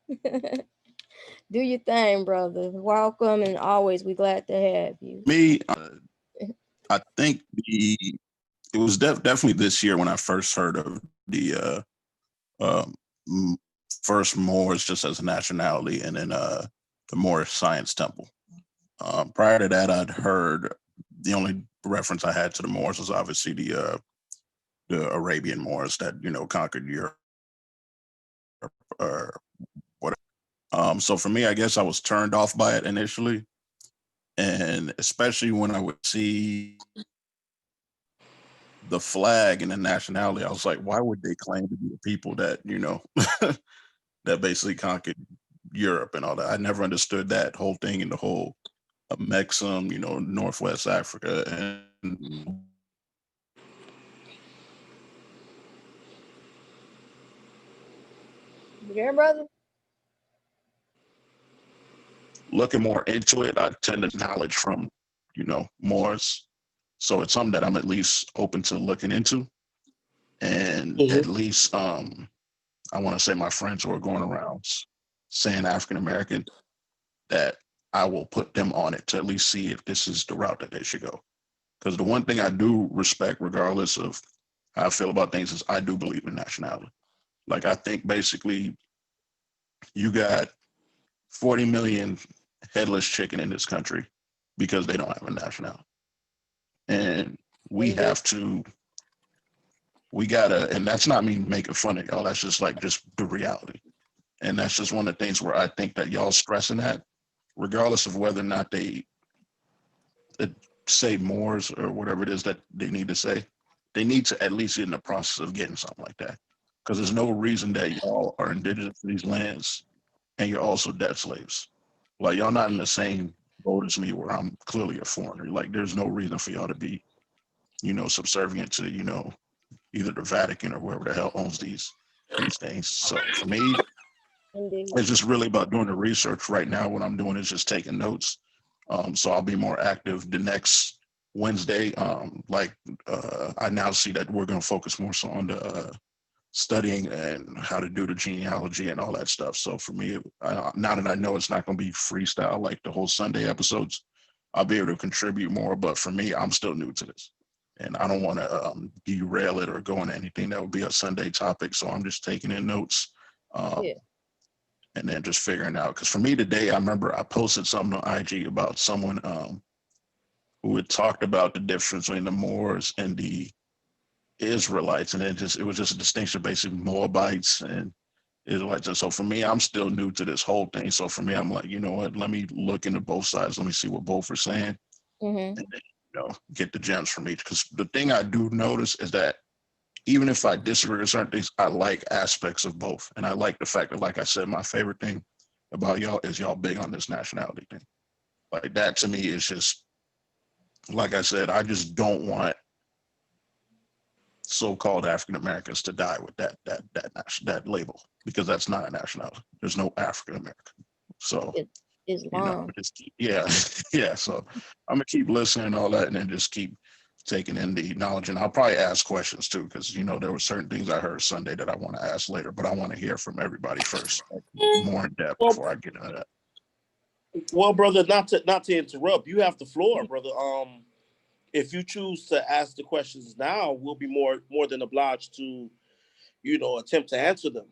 Do your thing, brother. Welcome, and always we glad to have you. Me, I think it was definitely this year when I first heard of the first Moors just as a nationality, and then the Moorish Science Temple. Prior to that, I'd heard the only reference I had to the Moors was obviously the Arabian Moors that conquered Europe or whatever. So for me, I guess I was turned off by it initially, and especially when I would see the flag and the nationality, I was like, why would they claim to be the people that that basically conquered Europe and all that? I never understood that whole thing and the whole Mexum, Northwest Africa, and You there, brother? looking more into it, I tend to knowledge from, Moors. So it's something that I'm at least open to looking into. And at least I want to say my friends who are going around saying African American, that I will put them on it to at least see if this is the route that they should go. Because the one thing I do respect, regardless of how I feel about things, is I do believe in nationality. Like, I think basically you got 40 million headless chicken in this country because they don't have a nationality. And we gotta, and that's not me making fun of y'all, that's just the reality. And that's just one of the things where I think that y'all stressing that, regardless of whether or not they say Moors or whatever it is that they need to say, they need to at least get in the process of getting something like that. Because there's no reason that y'all are indigenous to these lands and you're also debt slaves. Like, y'all not in the same boat as me where I'm clearly a foreigner. Like, there's no reason for y'all to be, subservient to, either the Vatican or whoever the hell owns these things. So for me, Indeed. it's just really about doing the research. Right now, what I'm doing is just taking notes. So I'll be more active the next Wednesday. I now see that we're going to focus more so on the studying and how to do the genealogy and all that stuff. So for me, now that I know it's not going to be freestyle like the whole Sunday episodes, I'll be able to contribute more. But for me, I'm still new to this, and I don't want to derail it or go into anything that would be a Sunday topic. So I'm just taking in notes. And then just figuring out, because for me today, I remember I posted something on IG about someone who had talked about the difference between the Moors and the Israelites, and it was just a distinction, basically Moabites and Israelites. And so for me, I'm still new to this whole thing. So for me, I'm like, you know what? Let me look into both sides. Let me see what both are saying, and then, get the gems from each. Because the thing I do notice is that even if I disagree with certain things, I like aspects of both. And I like the fact that, like I said, my favorite thing about y'all is y'all big on this nationality thing. Like, that to me is just, like I said, I just don't want so-called African Americans to die with that label, because that's not a nationality. There's no African American. So Islam. just keep, yeah, yeah. So I'm gonna keep listening and all that, and then just keep taking in the knowledge. And I'll probably ask questions too, because there were certain things I heard Sunday that I want to ask later, but I want to hear from everybody first, like, more in depth Well, before I get into that. well, brother, not to interrupt, you have the floor, brother. If you choose to ask the questions now, we'll be more than obliged to, attempt to answer them.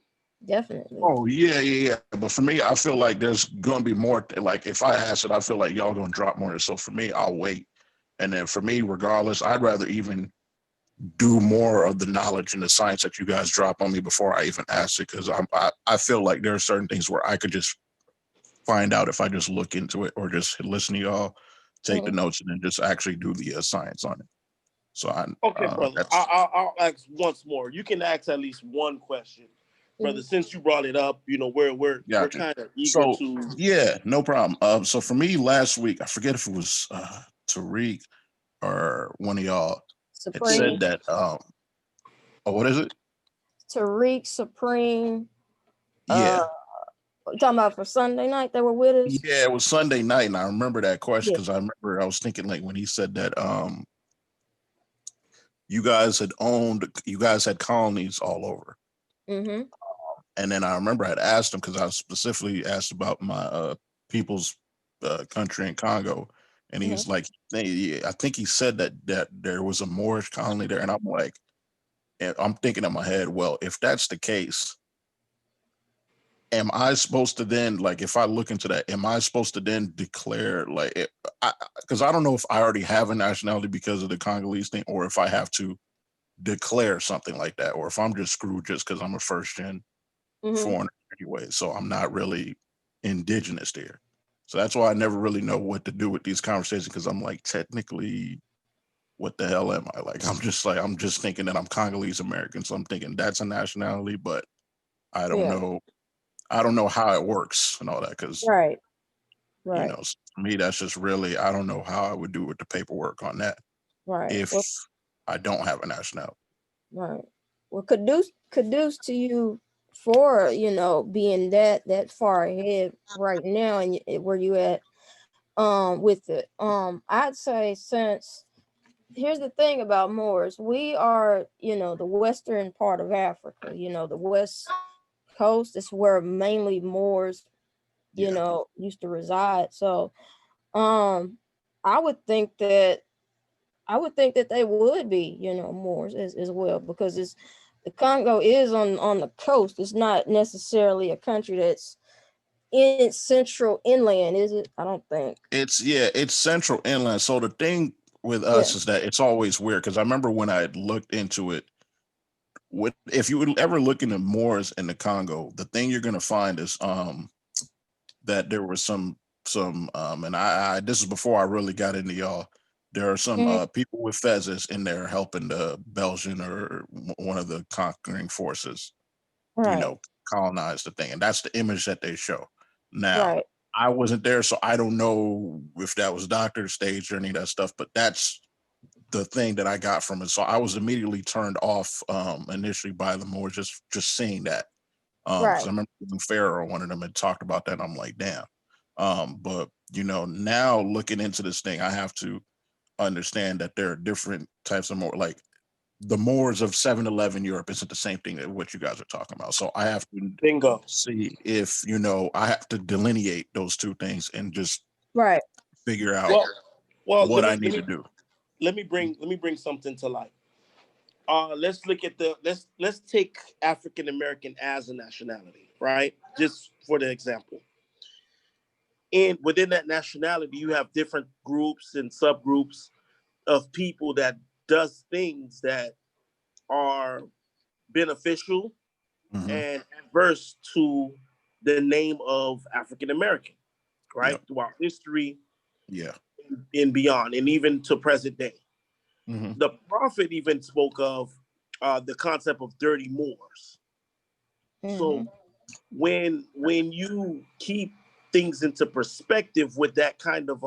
Definitely. Oh yeah. But for me, I feel like there's gonna be more. Like if I ask it, I feel like y'all gonna drop more. So for me, I'll wait. And then for me, regardless, I'd rather even do more of the knowledge and the science that you guys drop on me before I even ask it, because I feel like there are certain things where I could just find out if I just look into it or just listen to y'all, take the notes, and then just actually do the science on it. So Okay, brother. that's I'll ask once more. You can ask at least one question, brother. Since you brought it up, we're gotcha. kind of eager So to. yeah, no problem. So for me, last week, I forget if it was Tariq or one of y'all had said Supreme. that. Oh, what is it? Tariq, Supreme. Yeah. Talking about for Sunday night they were with us. Yeah, it was Sunday night, and I remember that question Yeah. because I remember I was thinking, like, when he said that you guys had colonies all over. Mm-hmm. And then I remember I had asked him, because I specifically asked about my people's country in Congo, and he was like, I think he said that there was a Moorish colony there, and I'm like, and I'm thinking in my head, well, if that's the case, am I supposed to then, like, if I look into that, am I supposed to then declare, like, because I don't know if I already have a nationality because of the Congolese thing, or if I have to declare something like that, or if I'm just screwed just because I'm a first gen foreigner anyway. So I'm not really indigenous there. So that's why I never really know what to do with these conversations, because I'm like, technically, what the hell am I? Like, I'm just thinking that I'm Congolese American. So I'm thinking that's a nationality, but I don't Yeah. know. I don't know how it works and all that, because Right. for me, that's just really, I don't know how I would do with the paperwork on that Right. if Well, I don't have a nationality. right. Well, kudos to you for being that far ahead right now, and where you at with it. I'd say, since here's the thing about Moors, we are the western part of Africa. The west coast is where mainly Moors used to reside. So I would think that they would be, Moors as well, because the Congo is on the coast. It's not necessarily a country that's in its central inland, is it? I don't think. It's central inland. So the thing with Yeah. us is that it's always weird, because I remember when I had looked into it, if you would ever look into Moors in the Congo, the thing you're gonna find is that there was some and I this is before I really got into y'all. There are some people with fezzes in there helping the Belgian or one of the conquering forces, Right. colonize the thing, and that's the image that they show. Now, Right. I wasn't there, so I don't know if that was doctored, staged, or any of that stuff. But that's the thing that I got from it. So I was immediately turned off initially by the Moors, just seeing that. Because I Right. remember Pharaoh, one of them, had talked about that, and I'm like, damn. But now looking into this thing, I have to understand that there are different types of Moor. Like, the Moors of 7-Eleven Europe isn't the same thing that what you guys are talking about. So I have to Bingo. see if I have to delineate those two things and just Right. figure out Well, what I need to do. let me bring something to light. Let's look at let's take African American as a nationality, right? Just for the example. And within that nationality, you have different groups and subgroups of people that does things that are beneficial Mm-hmm. and adverse to the name of African American, right? Yep. Throughout history Yeah. and beyond, and even to present day. Mm-hmm. The prophet even spoke of the concept of dirty Moors. So when you keep things into perspective with that kind of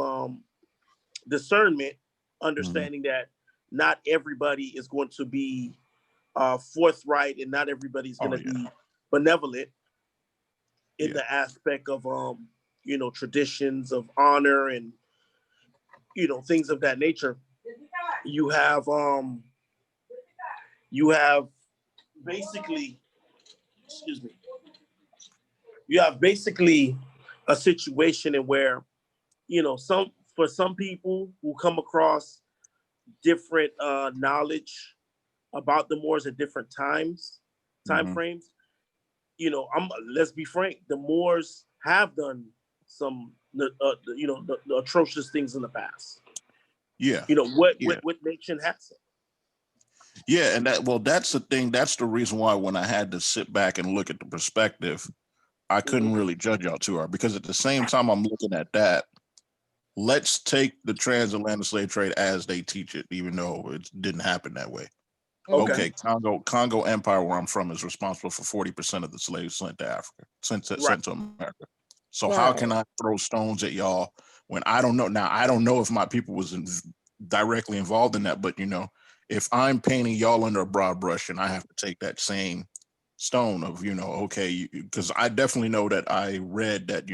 discernment, Mm-hmm. understanding that not everybody is going to be forthright, and not everybody's going to be benevolent in the aspect of traditions of honor and things of that nature. You have basically, excuse me, you have basically a situation in where for some people who come across different knowledge about the Moors at different time frames. Let's be frank, the Moors have done some the atrocious things in the past. Yeah. What nation hasn't? Yeah, and that's the thing. That's the reason why when I had to sit back and look at the perspective, I couldn't really judge y'all too hard, because at the same time I'm looking at that. Let's take the transatlantic slave trade as they teach it, even though it didn't happen that way. Okay, Congo Empire, where I'm from, is responsible for 40% of the slaves sent to Africa, sent to America. So how can I throw stones at y'all when I don't know? Now, I don't know if my people was directly involved in that, but if I'm painting y'all under a broad brush and I have to take that same stone of, okay, because I definitely know that I read that,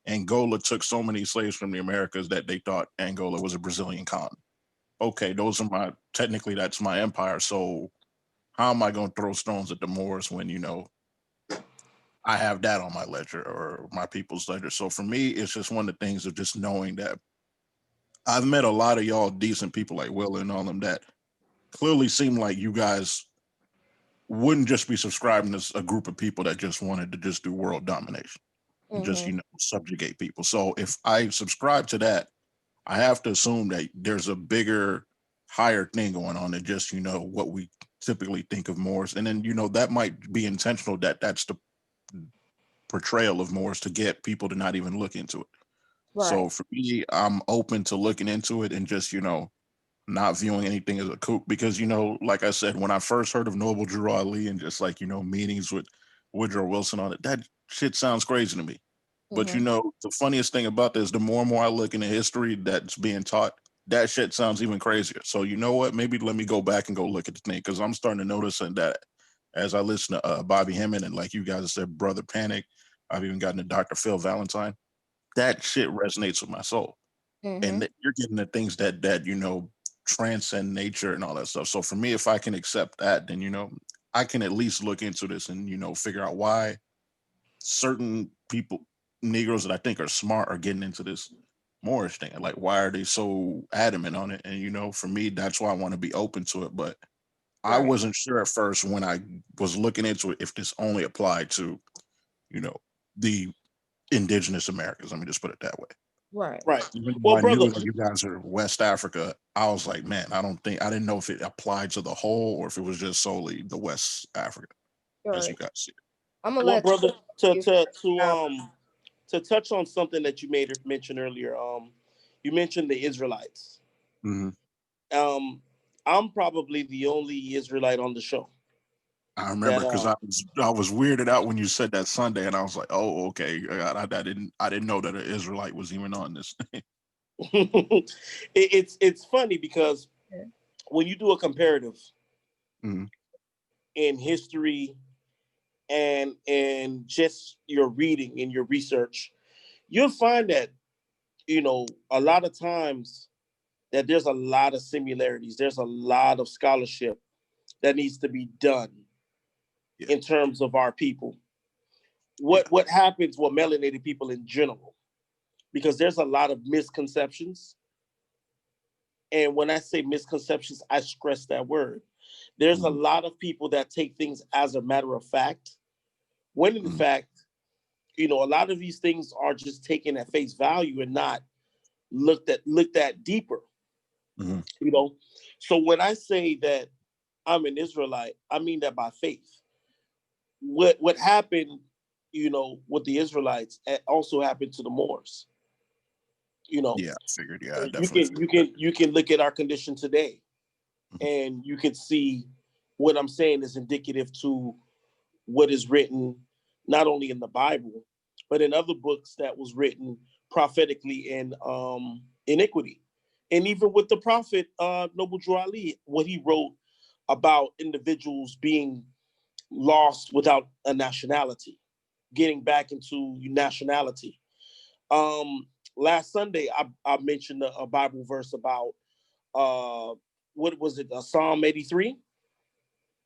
Angola took so many slaves from the Americas that they thought Angola was a Brazilian colony. Okay, technically that's my empire. So how am I going to throw stones at the Moors when, I have that on my ledger or my people's ledger? So for me, it's just one of the things of just knowing that I've met a lot of y'all decent people like Will and all them that clearly seem like you guys wouldn't just be subscribing as a group of people that just wanted to just do world domination and just, subjugate people. So if I subscribe to that, I have to assume that there's a bigger, higher thing going on than just, what we typically think of Moors. And then, that might be intentional, that's the portrayal of Moors to get people to not even look into it. Right. So for me, I'm open to looking into it and just, not viewing anything as a coup, because, like I said, when I first heard of Noble Drew Ali and just like, meetings with Woodrow Wilson on it, that shit sounds crazy to me. But the funniest thing about this, the more and more I look into history that's being taught, that shit sounds even crazier. So you know what? Maybe let me go back and go look at the thing, because I'm starting to notice that as I listen to Bobby Hemming and like you guys said, Brother Panic, I've even gotten to Dr. Phil Valentine. That shit resonates with my soul. And that you're getting the things that transcend nature and all that stuff. So for me, if I can accept that, then I can at least look into this and figure out why certain people, Negroes that I think are smart, are getting into this Moorish thing. Like, why are they so adamant on it? And for me, that's why I want to be open to it. But I wasn't sure at first when I was looking into it if this only applied to, the indigenous Americans. Let me just put it that way. Right. Even though Well, I brother, knew that you guys are West Africa, I was like, man, I didn't know if it applied to the whole or if it was just solely the West Africa, as you guys see it. I'm gonna well, let brother, you. to touch on something that you mention earlier. You mentioned the Israelites. I'm probably the only Israelite on the show. I remember because I was weirded out when you said that Sunday, and I was like, "Oh, okay." I didn't know that an Israelite was even on this. It's funny because when you do a comparative in history and just your reading and your research, you'll find that a lot of times that there's a lot of similarities. There's a lot of scholarship that needs to be done in terms of our people. What happens with melanated people in general? Because there's a lot of misconceptions. And when I say misconceptions, I stress that word. There's a lot of people that take things as a matter of fact, when in fact, a lot of these things are just taken at face value and not looked at deeper. So when I say that I'm an Israelite, I mean that by faith. What happened, with the Israelites also happened to the Moors. Yeah, I figured. Yeah, definitely. You can look at our condition today, and you can see what I'm saying is indicative to what is written not only in the Bible, but in other books that was written prophetically in iniquity. And even with the prophet Noble Drew Ali, what he wrote about individuals being lost without a nationality, getting back into nationality. Last Sunday, I mentioned a Bible verse about what was it? Psalm 83.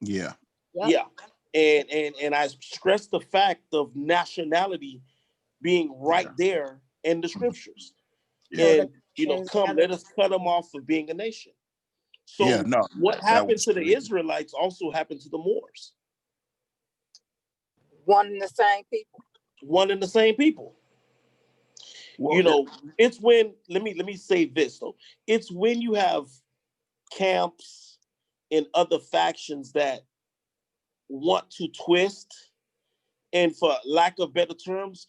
Yeah. Yep. Yeah, and I stressed the fact of nationality being right there in the scriptures. Yeah. And come, let us cut them off of being a nation. So Yeah, no, what that happened was to the great. Israelites also happened to the Moors. One and the same people. One and the same people. Well, It's when let me say this though. It's when you have camps and other factions that want to twist, and for lack of better terms,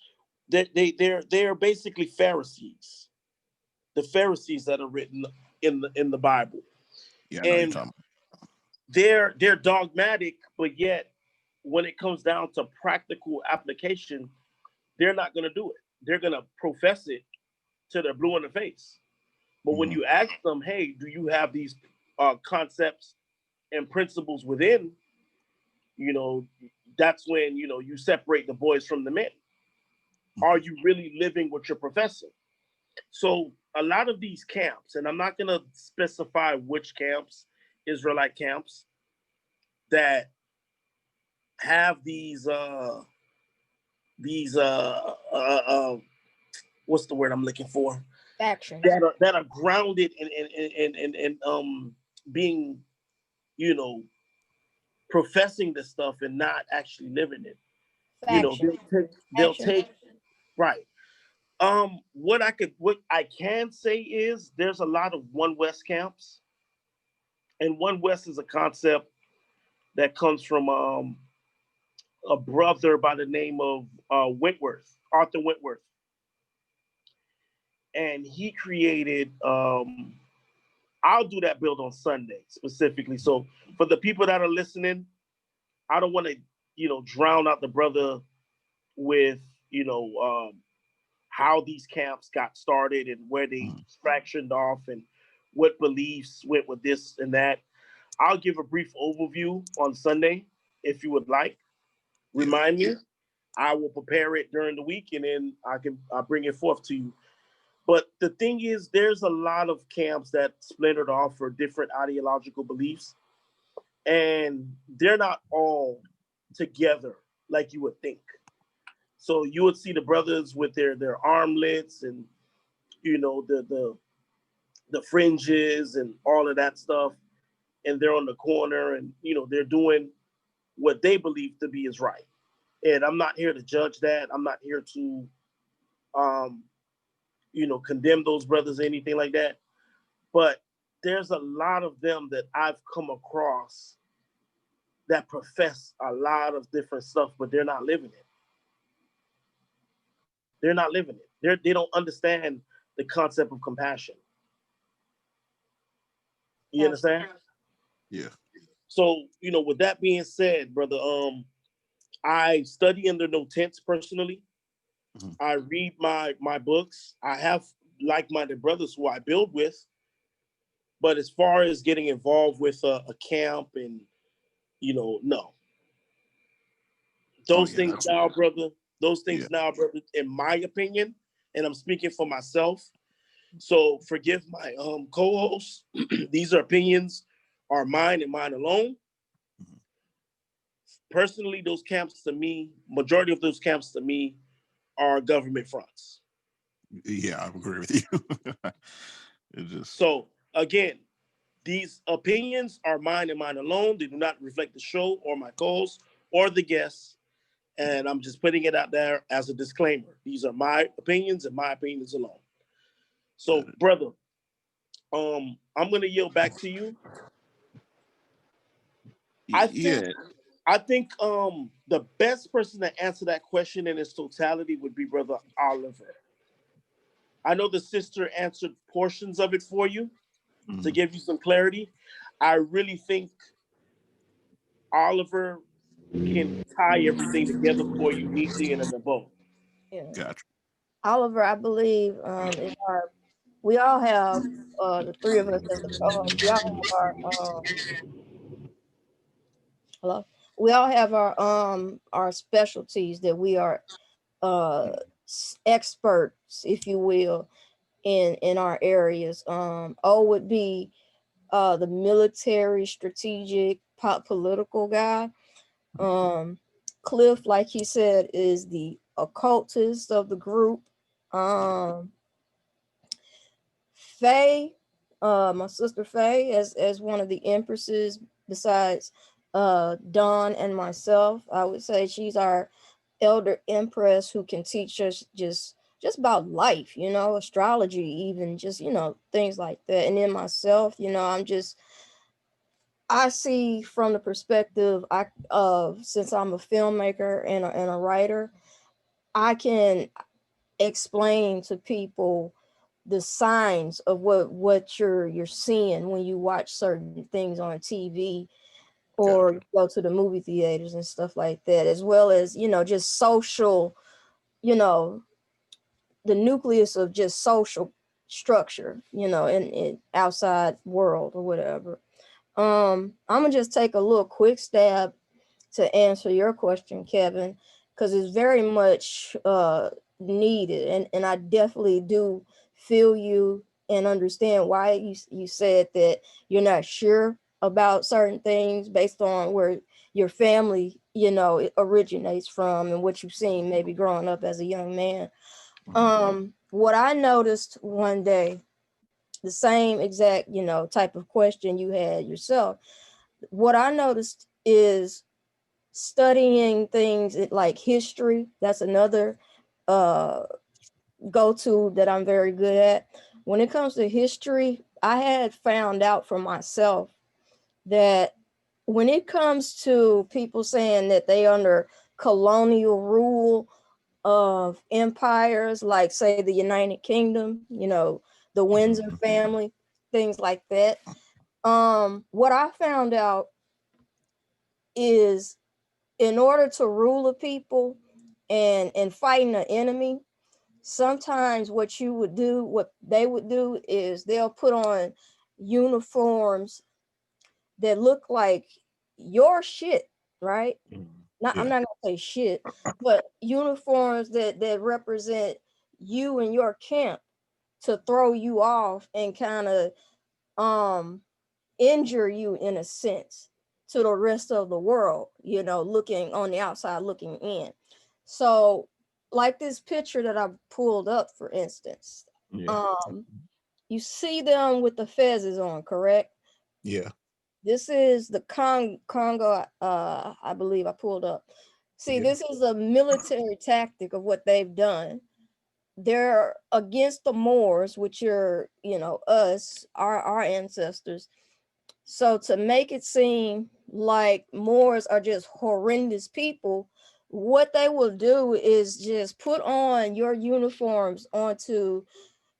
they're basically Pharisees. The Pharisees that are written in the Bible. yeah, I know you're And talking. they're dogmatic, but yet when it comes down to practical application, they're not going to do it. They're going to profess it till they're blue in the face. But when you ask them, hey, do you have these concepts and principles within, that's when, you separate the boys from the men. Are you really living what you're professing? So a lot of these camps, and I'm not going to specify which camps, Israelite camps, that have these what's the word I'm looking for? Factions. That are grounded in being, professing this stuff and not actually living it. Factions. They'll take right. What I can say is there's a lot of One West camps, and One West is a concept that comes from a brother by the name of Arthur Wentworth, and he created. I'll do that build on Sunday specifically. So for the people that are listening, I don't want to, drown out the brother with, how these camps got started and where they fractioned off and what beliefs went with this and that. I'll give a brief overview on Sunday if you would like. Remind me. I will prepare it during the week and then I'll bring it forth to you. But the thing is, there's a lot of camps that splintered off for different ideological beliefs, and they're not all together like you would think. So you would see the brothers with their armlets and the fringes and all of that stuff, and they're on the corner and they're doing what they believe to be is right. And I'm not here to judge that. I'm not here to condemn those brothers or anything like that. But there's a lot of them that I've come across that profess a lot of different stuff, but they're not living it. They're not living it. They don't understand the concept of compassion. You understand? Yeah. So, with that being said, brother, I study under no tents personally. I read my books. I have like-minded brothers who I build with. But as far as getting involved with a camp and, no. Those things now, brother, in my opinion, and I'm speaking for myself. So forgive my co-hosts. These are opinions are mine and mine alone. Personally, those camps to me, majority of those camps to me are government fronts. Yeah, I agree with you. So again, these opinions are mine and mine alone. They do not reflect the show or my co-hosts or the guests. And I'm just putting it out there as a disclaimer. These are my opinions and my opinions alone. So, brother, I'm gonna yield back to you. I think the best person to answer that question in its totality would be Brother Oliver. I know the sister answered portions of it for you to give you some clarity. I really think Oliver can tie everything together for you neatly and in a bow. Yeah. Gotcha. Oliver, I believe, we all have the three of us as we all have our Hello. We all have our specialties that we are uh experts, if you will, in our areas. O would be the military, strategic, political guy. Um, Cliff, like he said, is the occultist of the group. Um, Faye, my sister Faye, as one of the empresses, besides Dawn and myself, I would say she's our elder empress who can teach us just about life, astrology, even just things like that. And then myself, I see from the perspective I of since I'm a filmmaker and a writer, I can explain to people the signs of what you're seeing when you watch certain things on TV or Gotcha. go to the movie theaters and stuff like that, as well as just social, you know the nucleus of just social structure, in outside world or whatever. I'm gonna just take a little quick stab to answer your question, Kevin, because it's very much needed, and I definitely do feel you and understand why you said that you're not sure about certain things based on where your family, it originates from and what you've seen maybe growing up as a young man. Mhm. What I noticed one day, the same exact, type of question you had yourself. What I noticed is studying things like history. That's another uh go-to that I'm very good at. When it comes to history, I had found out for myself that when it comes to people saying that they under colonial rule of empires, like say the United Kingdom, the Windsor Mhm. family, things like that. What I found out is in order to rule a people and fighting an enemy, sometimes what they would do is they'll put on uniforms that look like your shit, right? Mhm. Not I'm Yeah. not gonna say shit, but uniforms that represent you and your camp to throw you off and kind of um injure you in a sense to the rest of the world, looking on the outside looking in. So, like this picture that I pulled up, for instance, Yeah. um, you see them with the fezzes on, correct? Yeah. This is the Congo, I believe I pulled up. See, Yeah. this is a military tactic of what they've done. They're against the Moors, which are, us, our ancestors. So to make it seem like Moors are just horrendous people, what they will do is just put on your uniforms onto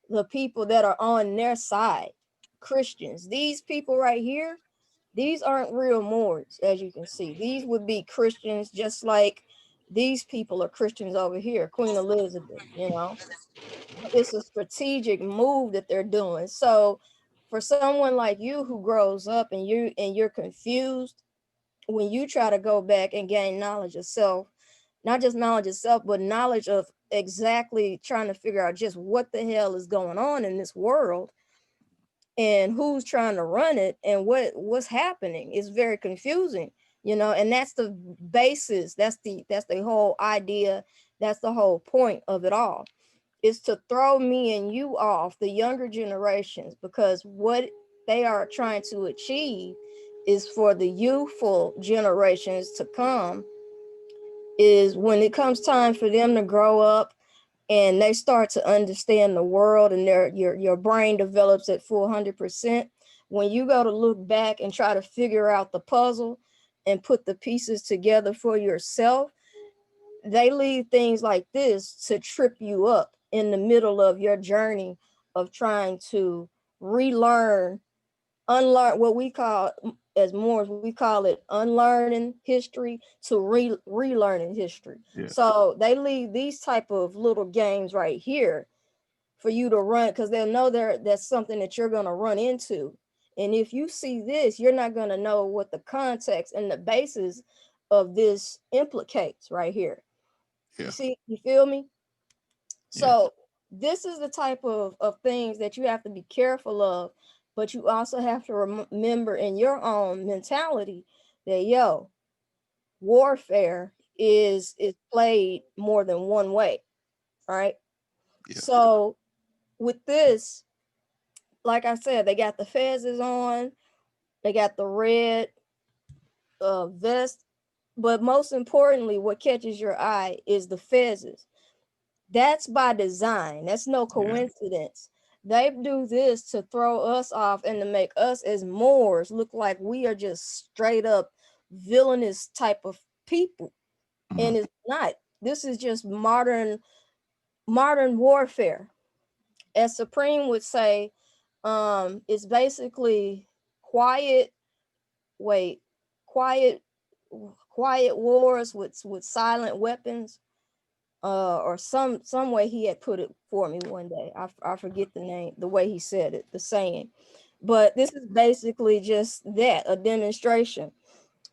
the people that are on their side, Christians. These people right here, these aren't real Moors, as you can see. These would be Christians, just like these people are Christians over here, Queen Elizabeth, It's a strategic move that they're doing. So for someone like you who grows up and you're confused, when you try to go back and gain knowledge of self, not just knowledge of self, but knowledge of exactly trying to figure out just what the hell is going on in this world and who's trying to run it and what's happening, is very confusing, and that's the basis, that's the whole idea, that's the whole point of it all, is to throw me and you off, the younger generations, because what they are trying to achieve is for the youthful generations to come, is when it comes time for them to grow up and they start to understand the world and your brain develops at full 100%. When you go to look back and try to figure out the puzzle and put the pieces together for yourself, they leave things like this to trip you up in the middle of your journey of trying to relearn, unlearn what we call, as Moors, we call it unlearning history to relearning history. Yeah. So they leave these type of little games right here for you to run, because they'll know that's something that you're going to run into. And if you see this, you're not going to know what the context and the basis of this implicates right here. Yeah. You see, you feel me? Yeah. So this is the type of things that you have to be careful of, but you also have to remember in your own mentality that, yo, warfare is played more than one way, right? Yeah. So with this, like I said, they got the fezzes on, they got the red vest, but most importantly, what catches your eye is the fezzes. That's by design. That's no coincidence. They do this to throw us off and to make us as Moors look like we are just straight up villainous type of people. And it's not. This is just modern warfare. As Supreme would say, it's basically quiet, wait, quiet quiet wars with silent weapons, or some way he had put it for me one day. I forget the name, the way he said it, the saying. But this is basically just that, a demonstration.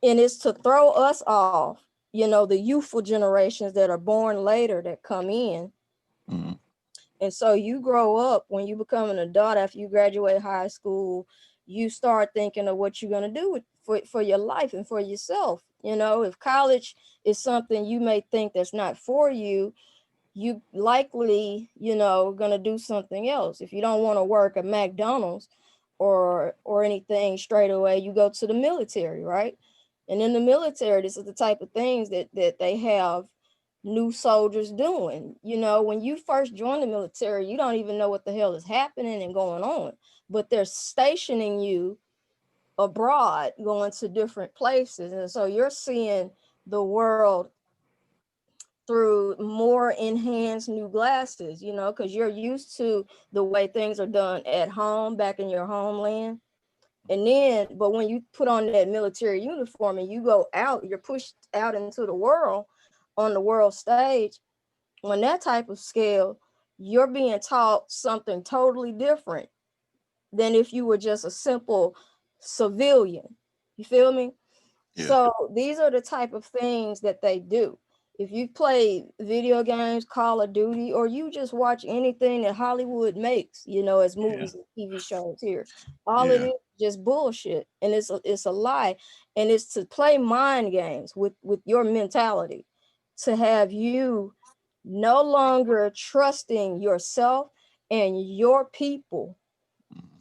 And it's to throw us off, the youthful generations that are born later that come in. And so you grow up, when you become an adult after you graduate high school, you start thinking of what you're going to do for your life and for yourself. If college is something you may think that's not for you, you likely, going to do something else. If you don't want to work at McDonald's or anything straight away, you go to the military, right? And in the military, this is the type of things that they have new soldiers doing. When you first join the military, you don't even know what the hell is happening and going on, but they're stationing you abroad, going to different places. And so you're seeing the world through more enhanced new glasses, because you're used to the way things are done at home, back in your homeland. But when you put on that military uniform and you go out, you're pushed out into the world, on the world stage. On that type of scale, you're being taught something totally different than if you were just a simple civilian. You feel me? Yeah. So these are the type of things that they do. If you play video games, Call of Duty, or you just watch anything that Hollywood makes, as movies and TV shows here, all it Yeah. is just bullshit, and it's a lie, and it's to play mind games with your mentality, to have you no longer trusting yourself and your people.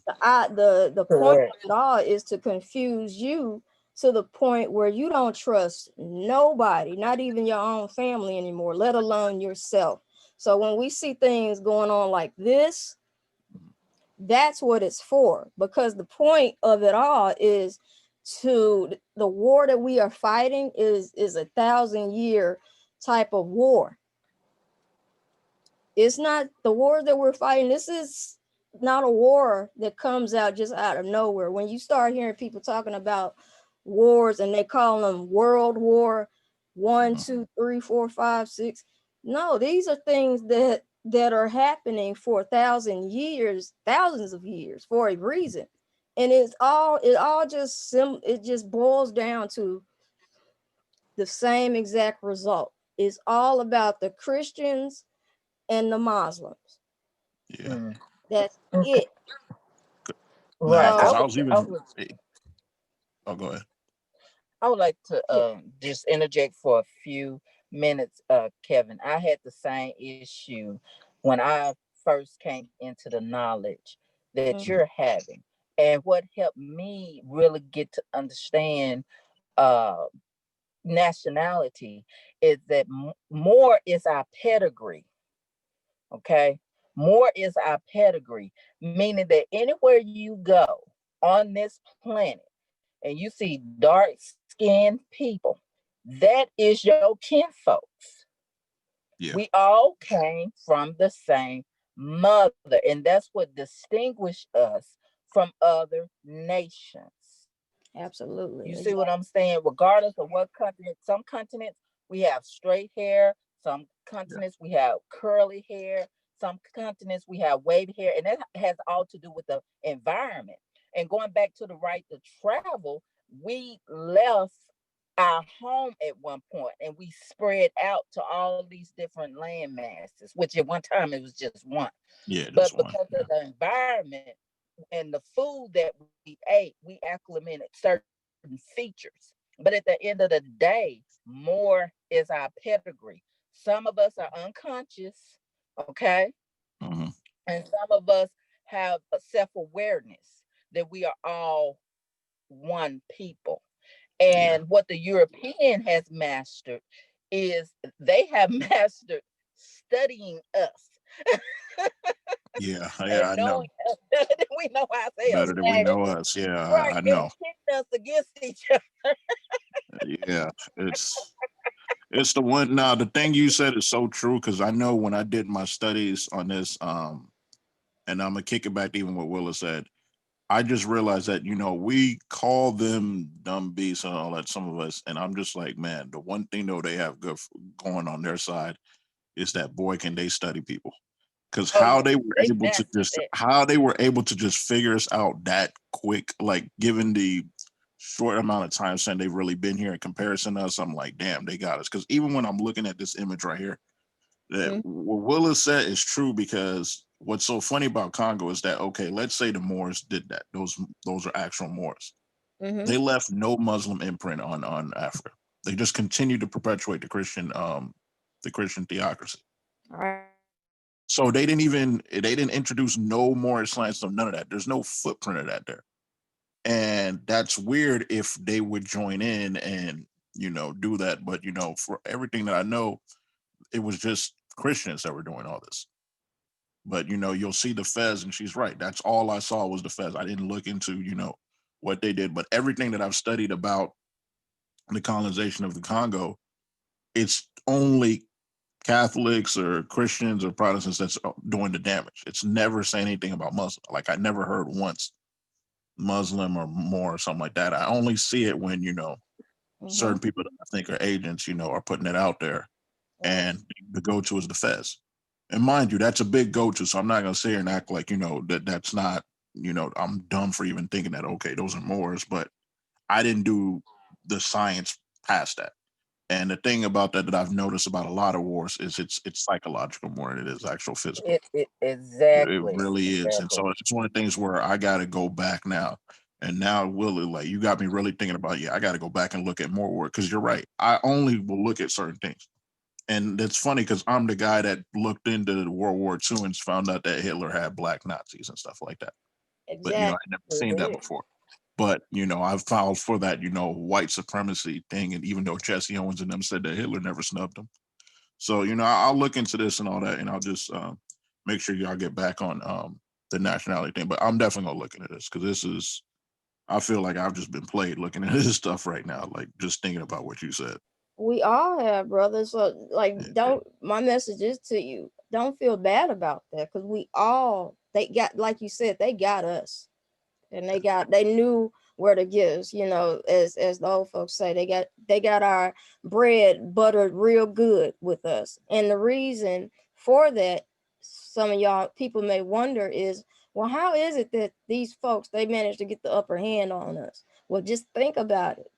The point Correct. of it all is to confuse you to the point where you don't trust nobody, not even your own family anymore, let alone yourself. So when we see things going on like this, that's what it's for, because the point of it all is to the war that we are fighting is 1,000-year type of war. It's not the war that we're fighting. This is not a war that comes out just out of nowhere. When you start hearing people talking about wars and they call them World War 1, 2, 3, 4, 5, 6, no, these are things that are happening for 1,000 years, thousands of years, for a reason. And it just boils down to the same exact result. It's all about the Christians and the Muslims. Yeah. Mm. That's Okay. it. Nah, Right. because So I was even. Oh, go ahead. I would like to yeah. just interject for a few minutes, Kevin. I had the same issue when I first came into the knowledge that Mm, you're having. And what helped me really get to understand nationality is that more is our pedigree. Okay. More is our pedigree, meaning that anywhere you go on this planet and you see dark skinned people, that is your kinfolks. Yeah. We all came from the same mother, and that's what distinguished us from other nations. You absolutely. see what Exactly. I'm saying? Regardless of what continent, some continents we have straight hair, some Yeah. continents we have curly hair, some continents we have wavy hair, and that has all to do with the environment. And going back to the right to travel, we left our home at one point and we spread out to all these different land masses, which at one time it was just one. Yeah, But just one. because Yeah. of the environment and the food that we ate, we acclimated certain features. But at the end of the day, more is our pedigree. Some of us are unconscious, okay? Hmm. And some of us have a self-awareness that we are all one people. Yeah. And what the European has mastered is they have mastered studying us Yeah. Yeah. and I know knowing us better than we know ourselves. better than we know Exactly. us. Yeah, Right. I And know. pitting us against each other. Yeah, it's the one. Now, the thing you said is so true because I know when I did my studies on this, and I'm gonna kick it back to even what Willa said. I just realized that we call them dumb beasts and all that. Some of us, and I'm just like, man, the one thing though they have good going on their side is that boy can they study people because Oh yeah, they mastered that. how they were able to just figure us out that quick, like given the short amount of time since they've really been here in comparison to us. I'm like, damn, they got us. Because even when I'm looking at this image right here, that Mm-hmm. what Willa said is true because what's so funny about Congo is that okay, let's say the Moors did that. Those are actual Moors. Mm-hmm. They left no Muslim imprint on Africa. They just continued to perpetuate the Christian theocracy. All right. So they didn't introduce no Moorish science, so none of that. There's no footprint of that there. And that's weird if they would join in and do that. But for everything that I know, it was just Christians that were doing all this. But you'll see the Fez, and she's right. That's all I saw was the Fez. I didn't look into what they did, but everything that I've studied about the colonization of the Congo, it's only Catholics or Christians or Protestants that's doing the damage. It's never saying anything about Muslim. Like I never heard once Muslim or more or something like that. I only see it when Mm-hmm. certain people that I think are agents, are putting it out there, Right. and the go-to is the Fez. And mind you, that's a big go-to. So I'm not gonna sit here and act like that's not. I'm dumb for even thinking that. Okay, those are Moors, but I didn't do the science past that. And the thing about that I've noticed about a lot of wars is it's psychological more than it is actual physical. It It exactly, really is. And exactly. so it's one of the things where I got to go back now. And now, Willie, like you got me really thinking about, yeah, I got to go back and look at more work because you're right. I only will look at certain things. And it's funny because I'm the guy that looked into World War II and found out that Hitler had black Nazis and stuff like that. But, Exactly. I never Sure seen that did. before. But, I've filed for that, white supremacy thing. And even though Jesse Owens and them said that Hitler never snubbed them. So, I'll look into this and all that, and I'll just make sure y'all get back on the nationality thing. But I'm definitely gonna look into this because I feel like I've just been played looking at this stuff right now, like just thinking about what you said. We all have, brothers. So, like, Yeah, don't. My message is to you: don't feel bad about that, because we all they got, like you said, they got us, and they knew where to get us. As the old folks say, they got our bread buttered real good with us, and the reason for that, some of y'all people may wonder is, well, how is it that these folks they managed to get the upper hand on us? Well, just think about it.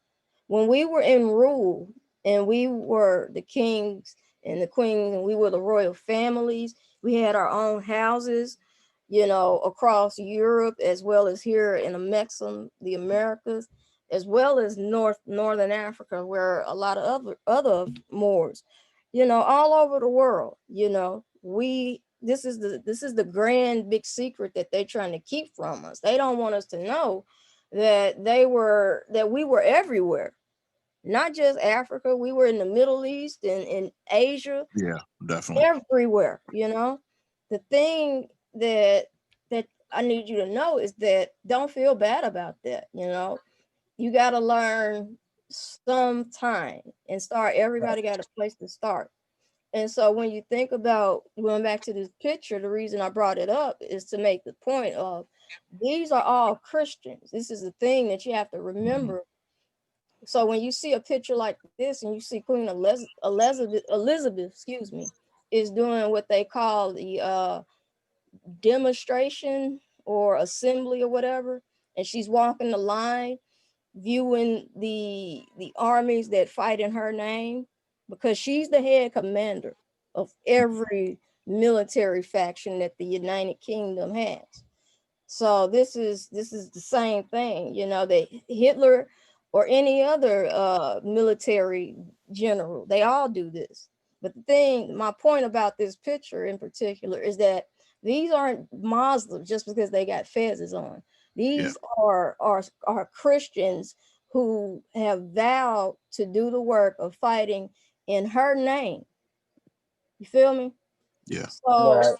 When we were in rule and we were the kings and the queens and we were the royal families, we had our own houses, across Europe as well as here in the Americas, as well as northern Africa, where a lot of other Moors, all over the world. We this is the grand big secret that they're trying to keep from us. They don't want us to know that we were everywhere, not just Africa. We were in the Middle East and in Asia, yeah, definitely. everywhere. The thing that I need you to know is that don't feel bad about that. You got to learn sometime and start. Everybody got a place to start. And so when you think about going back to this picture, the reason I brought it up is to make the point of these are all Christians. This is the thing that you have to Mhm. remember. So when you see a picture like this and you see Queen Elizabeth, excuse me, is doing what they call the demonstration or assembly or whatever, and she's walking the line, viewing the armies that fight in her name, because she's the head commander of every military faction that the United Kingdom has. So this is the same thing, you know, that Hitler or any other military general, they all do this. But the thing, my point about this picture in particular is that these aren't Muslims just because they got fezzes on. These are Christians who have vowed to do the work of fighting in her name. You feel me? Yeah. So Right.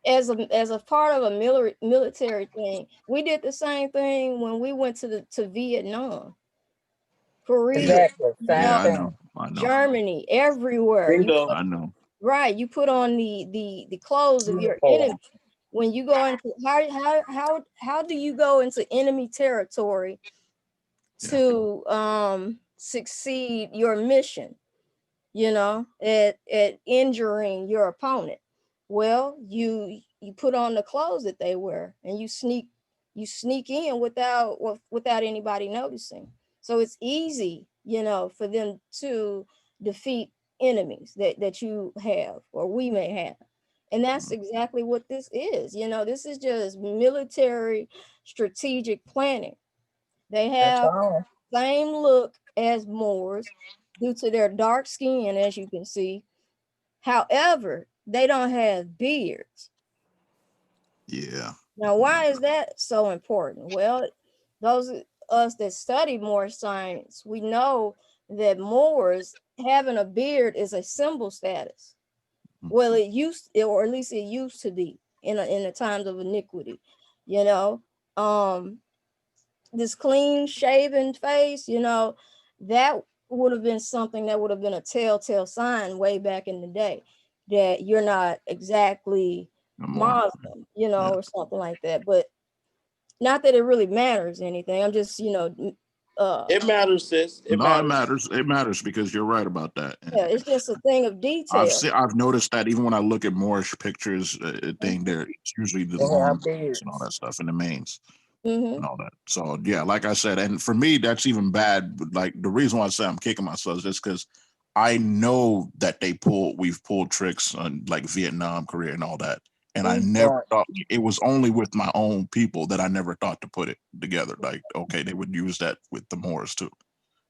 as a part of a military thing, we did the same thing when we went to Vietnam, Yeah. Korea, Exactly. you Same Yeah, know, I know. thing. I know. Germany, everywhere. You Bingo. I know. right, you put on the clothes of your enemy. When you go into how do you go into enemy territory Yeah. to succeed your mission, you know, at injuring your opponent? Well, you put on the clothes that they wear, and you sneak in without anybody noticing. So it's easy, you know, for them to defeat enemies that you have or we may have. And that's exactly what this is. You know, this is just military strategic planning. They That's have all. same look as Moors due to their dark skin, as you can see. However, they don't have beards. Yeah. Now, why is that so important? Well, those of us that study Moorish science, we know that Moors having a beard is a symbol status. Well, it used, or at least it used to be in the times of iniquity, you know. This clean shaven face, you know, that would have been something that would have been a telltale sign way back in the day that you're not exactly No more. Muslim, you know, Yeah. or something like that. But not that it really matters anything. I'm just, you know, It matters, sis. It No, it matters. matters. It matters because you're right about that. yeah, it's just a thing of detail. I've noticed that even when I look at Moorish pictures, thing there, it's usually the They long have beards and all beards. that stuff in the mains Mm-hmm. and all that. So yeah, like I said, and for me, that's even bad. But like the reason why I say I'm kicking myself is just because I know that we've pulled tricks on like Vietnam, Korea, and all that. And I Mm-hmm. never Right. thought it was only with my own people that I never thought to put it together. Like, okay, they would use that with the Moors too.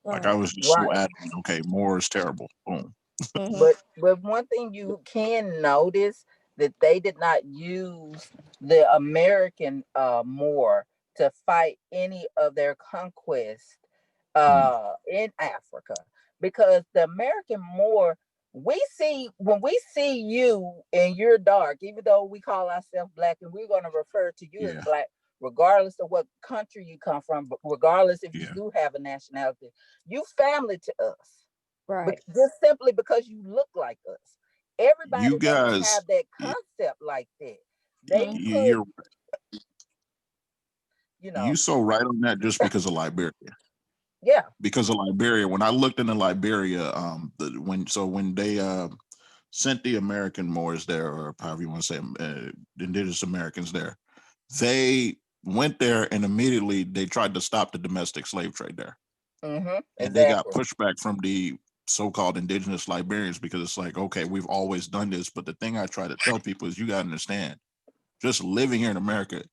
Like I Right. was just so Right. adamant. Okay, Moor is terrible. Boom. Mm-hmm. But one thing you can notice that they did not use the American Moor to fight any of their conquests Mm, in Africa, because the American Moor, we see when we see you and you're dark, even though we call ourselves black, and we're going to refer to you as yeah, black regardless of what country you come from, but regardless if you yeah. do have a nationality, you family to us. Right. Just simply because you look like us. You Everybody doesn't guys, have that concept like that. They Mm-hmm. put, you're you you know, so right on that just because of Liberia. yeah. Because of Liberia, when I looked into Liberia, when they sent the American Moors there, or however you want to say, indigenous Americans there, they went there and immediately they tried to stop the domestic slave trade there, and they got Exactly. pushback from the so-called indigenous Liberians because it's like, okay, we've always done this, but the thing I try to tell people is you got to understand, just living here in America,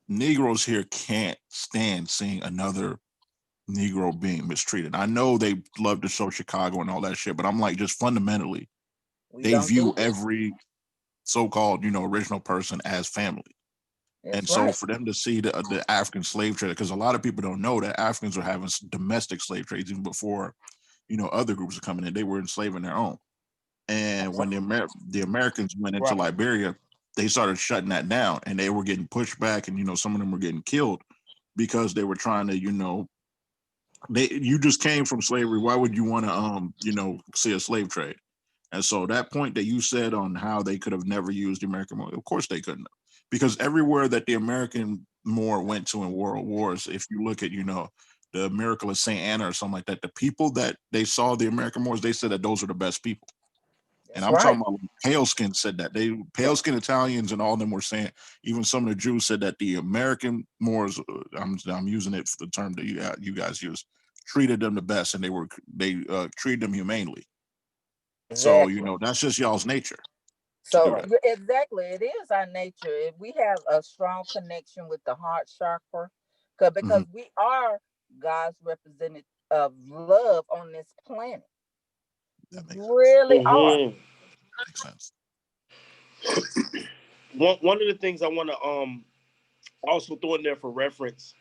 Negroes here can't stand seeing another Negro being mistreated. I know they love to show Chicago and all that shit, but I'm like, just fundamentally, We they don't view do it. every so-called, original person as family. And That's so right. for them to see the African slave trade, because a lot of people don't know that Africans are having domestic slave trades even before, other groups are coming in. They were enslaving their own. And when the Americans went into Right. Liberia, they started shutting that down, and they were getting pushed back, and some of them were getting killed because they were trying to, you just came from slavery. Why would you want to see a slave trade? And so that point that you said on how they could have never used the American Moor, of course they couldn't have. Because everywhere that the American Moor went to in world wars, if you look at, the miracle of St. Anna or something like that, the people that they saw the American Moors, they said that those are the best people. And I'm talking about pale skin said that. Pale skin Italians and all of them were saying, even some of the Jews said that the American Moors, I'm using it for the term that you guys use, treated them the best, and they treated them humanely. So, that's just y'all's nature. So exactly, it is our nature. We have a strong connection with the heart chakra, because we are God's representative of love on this planet. We really are. Makes sense. One of the things I want to also throw in there for reference,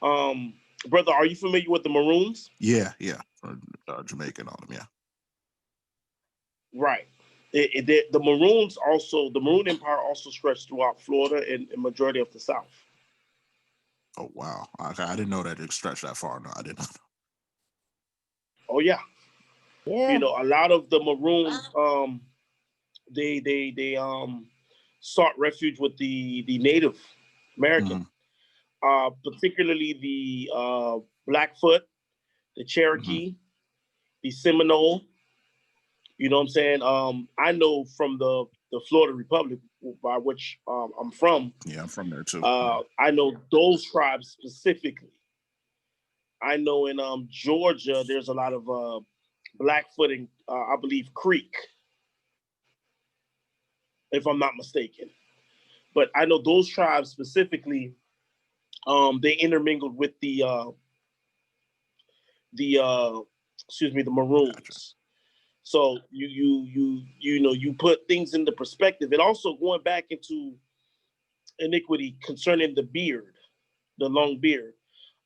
brother, are you familiar with the Maroons? Yeah, Jamaican on them, yeah. Right. The Maroons also, the Maroon Empire also stretched throughout Florida and majority of the South. Oh wow! Okay, I didn't know that it stretched that far. No, I did not. Oh yeah. Yeah. A lot of the Maroons, they sought refuge with the Native American, particularly the Blackfoot, the Cherokee, the Seminole. You know what I'm saying? I know from the Florida Republic, by which I'm from. Yeah, I'm from there too. I know those tribes specifically. I know in Georgia, there's a lot of Blackfoot and I believe Creek, if I'm not mistaken. But I know those tribes specifically, they intermingled with the Maroons. Gotcha. So you put things into perspective, and also going back into iniquity concerning the beard, the long beard.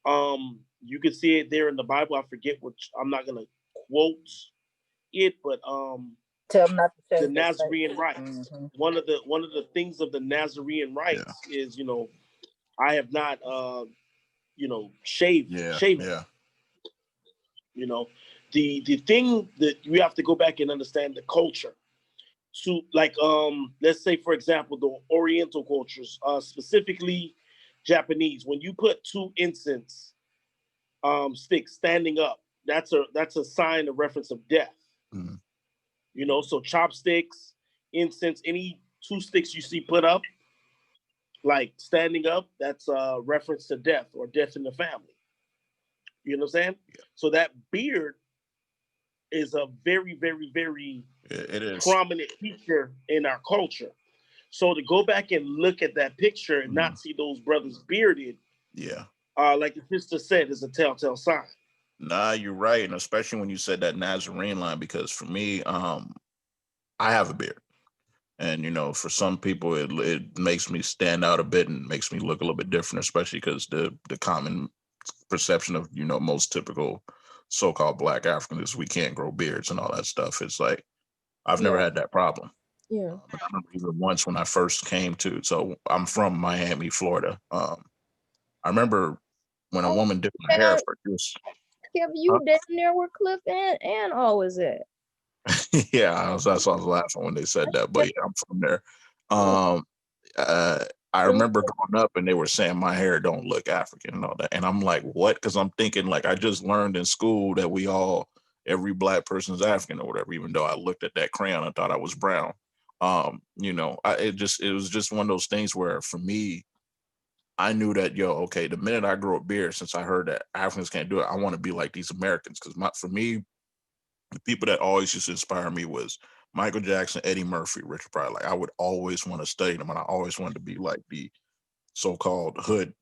You can see it there in the Bible. I forget which. I'm not gonna quote it, but Tell them not to the shave their face. Nazarene rites. One of the things of the Nazarene rites is I have not shaven. Yeah. The thing that you have to go back and understand the culture. So let's say for example the Oriental cultures, specifically Japanese, when you put two incense sticks standing up, that's a sign, a reference of death. So chopsticks, incense, any two sticks you see put up, like standing up, that's a reference to death or death in the family. You know what I'm saying? Yeah. So that beard is a very, very, very prominent feature in our culture. So to go back and look at that picture and not see those brothers bearded, like the sister said, is a telltale sign. Nah, you're right, and especially when you said that Nazarene line, because for me, I have a beard, and for some people, it makes me stand out a bit and makes me look a little bit different, especially because the common perception of most typical so-called Black Africans, we can't grow beards and all that stuff. It's like I've never had that problem. Yeah. But I remember even once when I first came to, so I'm from Miami, Florida. I remember when a woman did my hair for this. Kevin, you down there where Cliff and always at? Yeah, that's why I was laughing when they said that. But yeah, I'm from there. I remember growing up and they were saying my hair don't look African and all that. And I'm like, what? Because I'm thinking like I just learned in school that every Black person's African or whatever, even though I looked at that crayon and thought I was brown. It was just one of those things where for me, I knew that, okay, the minute I grow a beard, since I heard that Africans can't do it, I want to be like these Americans. Because for me, the people that always used to inspire me was Michael Jackson, Eddie Murphy, Richard Pryor. Like I would always want to study them, and I always wanted to be like the so-called hood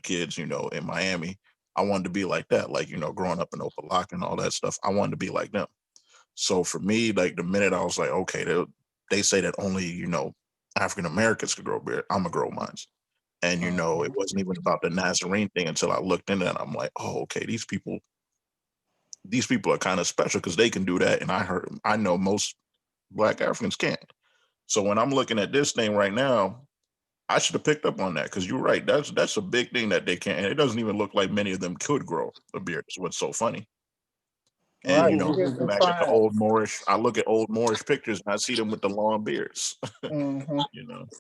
kids, in Miami. I wanted to be like that, like growing up in Opalaka and all that stuff. I wanted to be like them. So for me, like the minute I was like, okay, they say that only African Americans could grow beard, I'm gonna grow mine. And it wasn't even about the Nazarene thing until I looked into it. And I'm like, oh, okay, these people are kind of special because they can do that. And I know most Black Africans can't. So when I'm looking at this thing right now, I should have picked up on that because you're right. That's a big thing that they can't. And it doesn't even look like many of them could grow a beard. That's what's so funny. And back at the old Moorish, I look at old Moorish pictures and I see them with the long beards.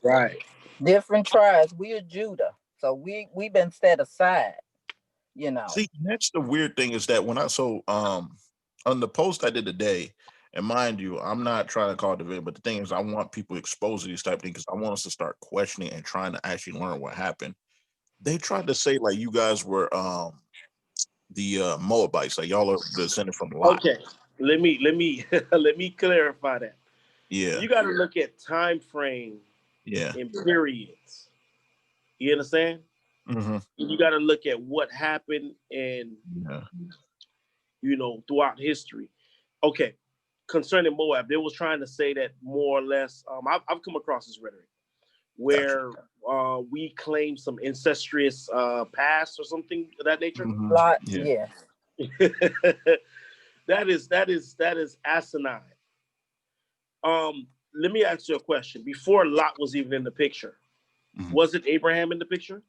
Right. Different tribes. We are Judah, so we've been set aside. See, that's the weird thing is that when on the post I did today, And mind you, I'm not trying to call division, but the thing is, I want people exposed to these type of things because I want us to start questioning and trying to actually learn what happened. They tried to say like you guys were the Moabites, like y'all are descended from Lot. Okay, let me let me clarify that. Yeah, You got to look at time frame yeah, and periods. You understand? hmm You got to look at what happened and yeah. throughout history. Okay, concerning Moab, they was trying to say that more or less. I've come across this rhetoric Gotcha. where we claim some incestuous past or something of that nature. Lot, Yeah. yeah. that is asinine. Let me ask you a question. Before Lot was even in the picture, Mhm. was it Abraham in the picture?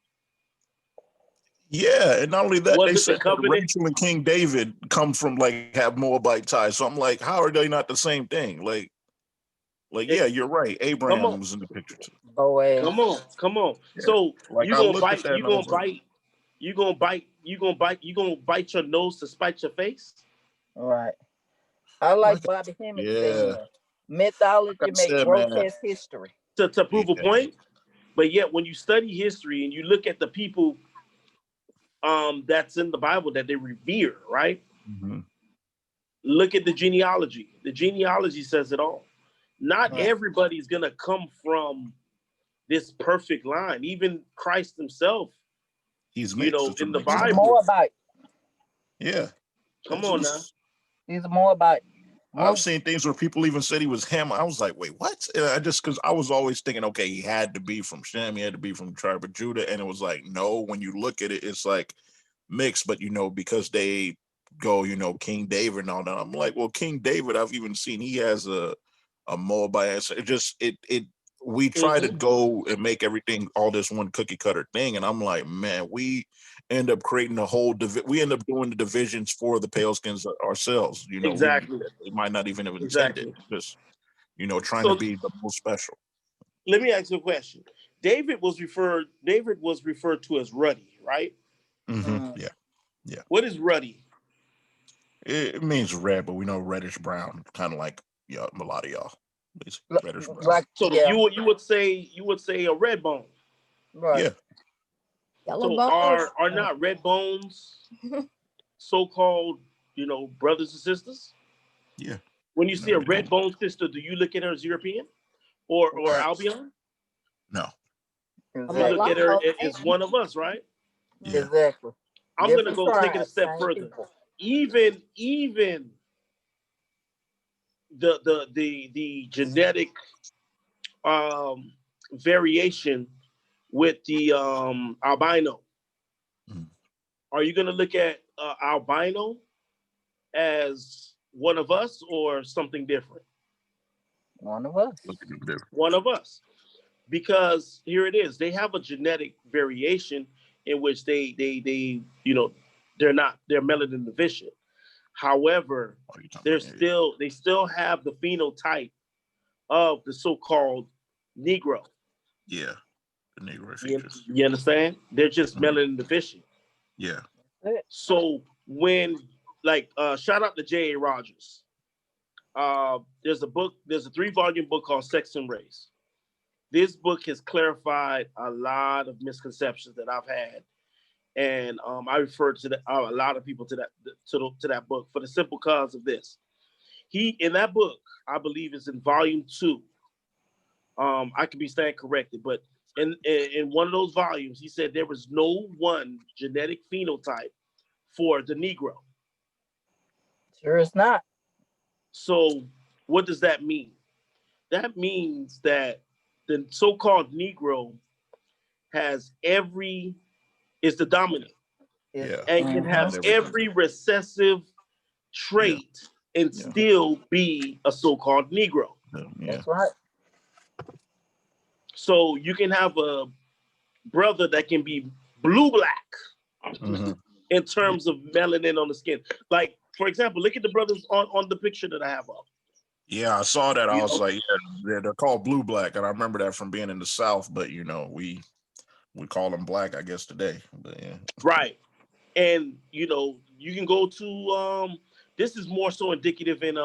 Yeah, and not only that, Was they it the said that covenant? Rachel and King David come from like have Moabite ties. So I'm like, how are they not the same thing? Like It, yeah, you're right. come Abraham on, was in the picture too. Boaz. come on. Yeah. So Like you I gonna looked at bite, that you and I gonna was like, bite, you gonna bite your nose to spite your face. Right. I like like Bobby Hemmett yeah, saying like I mythology make said, man. grotesque history. To prove a Yeah. point. But yet, when you study history and you look at the people that's in the Bible that they revere, right? Mhm. Look at the genealogy. The genealogy says it all. Not Right. everybody's gonna come from this perfect line. Even Christ himself, He's mixed to in some the He's a extent. Bible. Moabite. Yeah. Come It's on now. just He's a Moabite. I've Ruth. seen things where people even said he was him. I was like, wait, what? And I just because I was always thinking, okay, he had to be from Shem, he had to be from the tribe of Judah, and it was like, no. When you look at it, it's like mixed, but because they go, King David and all that. I'm like, well, King David, I've even seen he has a Moabite. It just we try to Mhm. go and make everything all this one cookie cutter thing, and I'm like, man, we end up creating a whole we end up doing the divisions for the paleskins ourselves. Exactly. We might not even have intended, Exactly. just trying to So be the most special. let me ask you a question. David was referred to as ruddy, right? Mm. Yeah, yeah. What is ruddy? It means red, but we know reddish brown, kind of like a lot of y'all. It's reddish brown. Like, So yeah, you would say a red bone. right. Yeah, Yellow So bones. are not red bones so-called, brothers and sisters? yeah. When you see a No, they red don't. bone sister, do you look at her as European or Right. Albion? No. I'm You a Exactly. look at lot her of as one of us, right? Yeah. Exactly. I'm gonna Different go take it a tribes, step same further. people. Even the genetic um, variation with the albino. Mm. Are you gonna look at albino as one of us or something different? One of us. Look at them different. One of us. Because here it is. They have a genetic variation in which they're melanin deficient. However, Oh, you talking about they still have the phenotype of the so-called Negro. yeah, the Negro You, features. you understand? They're just Mhm. melanin deficient. Yeah. So when shout out to J.A. Rogers. There's a 3-volume book called Sex and Race. This book has clarified a lot of misconceptions that I've had, and I refer to a lot of people to that book for the simple cause of this. He in that book, I believe, is in volume 2. I could be stand corrected, but in one of those volumes, he said there was no one genetic phenotype for the Negro. Sure, it's not. So, what does that mean? That means that the so-called Negro is the dominant It's Yeah. and can mm-hmm. have Has everything. every recessive Yeah. trait and Yeah. still be a so-called Negro. Yeah. That's right. So you can have a brother that can be blue black hmm in terms of melanin on the skin. Like, for example, look at the brothers on the picture that I have up. Yeah, I saw that. I You was know, like, yeah, they're called blue black, and I remember that from being in the South. But we call them black, I guess today. But yeah, right. And you can go to this is more so indicative in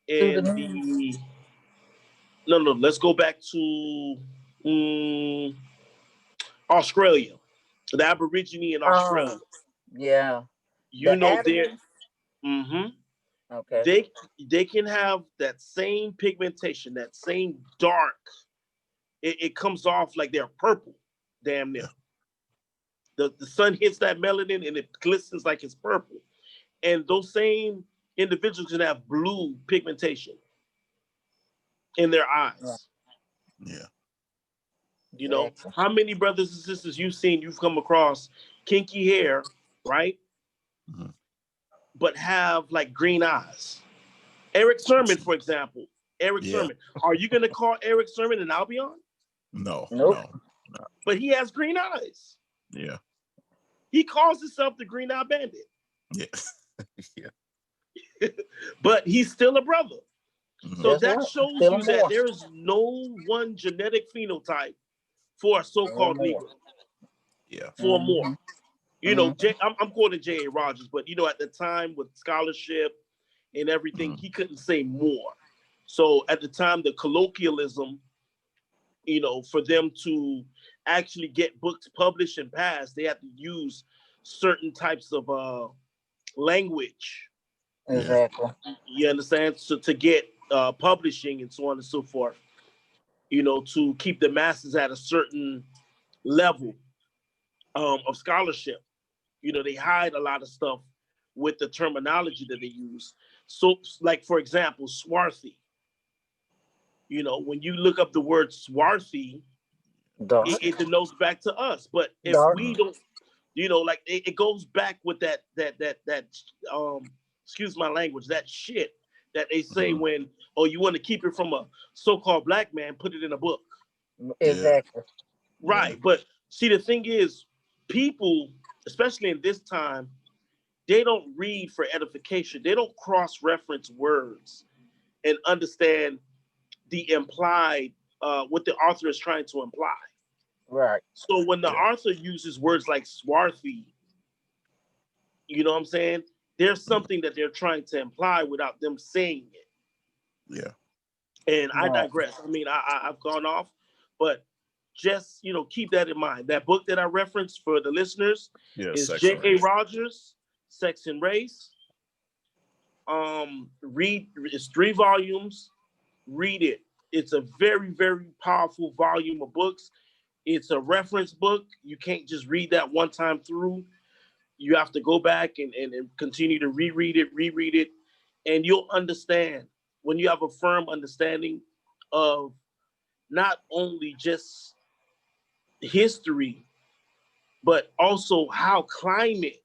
in the no, let's go back to Australia, the Aborigine in Australia. Yeah. You know, they're Animals? Okay. they can have that same pigmentation, that same dark. It comes off like they're purple, damn near. The sun hits that melanin and it glistens like it's purple. And those same individuals can have blue pigmentation in their eyes. Yeah. You know, how many brothers and sisters you've come across kinky hair, right? Mm-hmm. But have like green eyes. Eric Sermon, for example. Eric Sermon. Are you going to call Eric Sermon an Albion? No, nope. No. But he has green eyes. Yeah. He calls himself the Green Eye Bandit. Yeah. Yeah. But he's still a brother. Mm-hmm. So that shows you that there is no one genetic phenotype for a so-called Negro. Yeah. For more. You know, I'm quoting J.A. Rogers, but, you know, at the time with scholarship and everything, he couldn't say more. So at the time, the colloquialism, you know, for them to actually get books published and passed, they had to use certain types of language. Exactly. You understand? So to get publishing and so on and so forth, you know, to keep the masses at a certain level of scholarship. You know, they hide a lot of stuff with the terminology that they use. So, like, for example, swarthy. You know, when you look up the word swarthy, it denotes back to us. But if we don't, you know, like it goes back with that excuse my language, that shit that they say when, oh, you want to keep it from a so-called black man, put it in a book. Exactly. Right. Yeah. But see, the thing is, people, especially in this time, they don't read for edification. They don't cross-reference words and understand the implied, what the author is trying to imply. Right. So when the author uses words like swarthy, you know what I'm saying? There's something that they're trying to imply without them saying it. Yeah. And I digress. I mean, I've gone off, but just, you know, keep that in mind. That book that I referenced for the listeners is J.A. Rogers, Sex and Race. It's 3 volumes. Read it. It's a very, very powerful volume of books. It's a reference book. You can't just read that one time through. You have to go back and continue to reread it, and you'll understand when you have a firm understanding of not only just history, but also how climate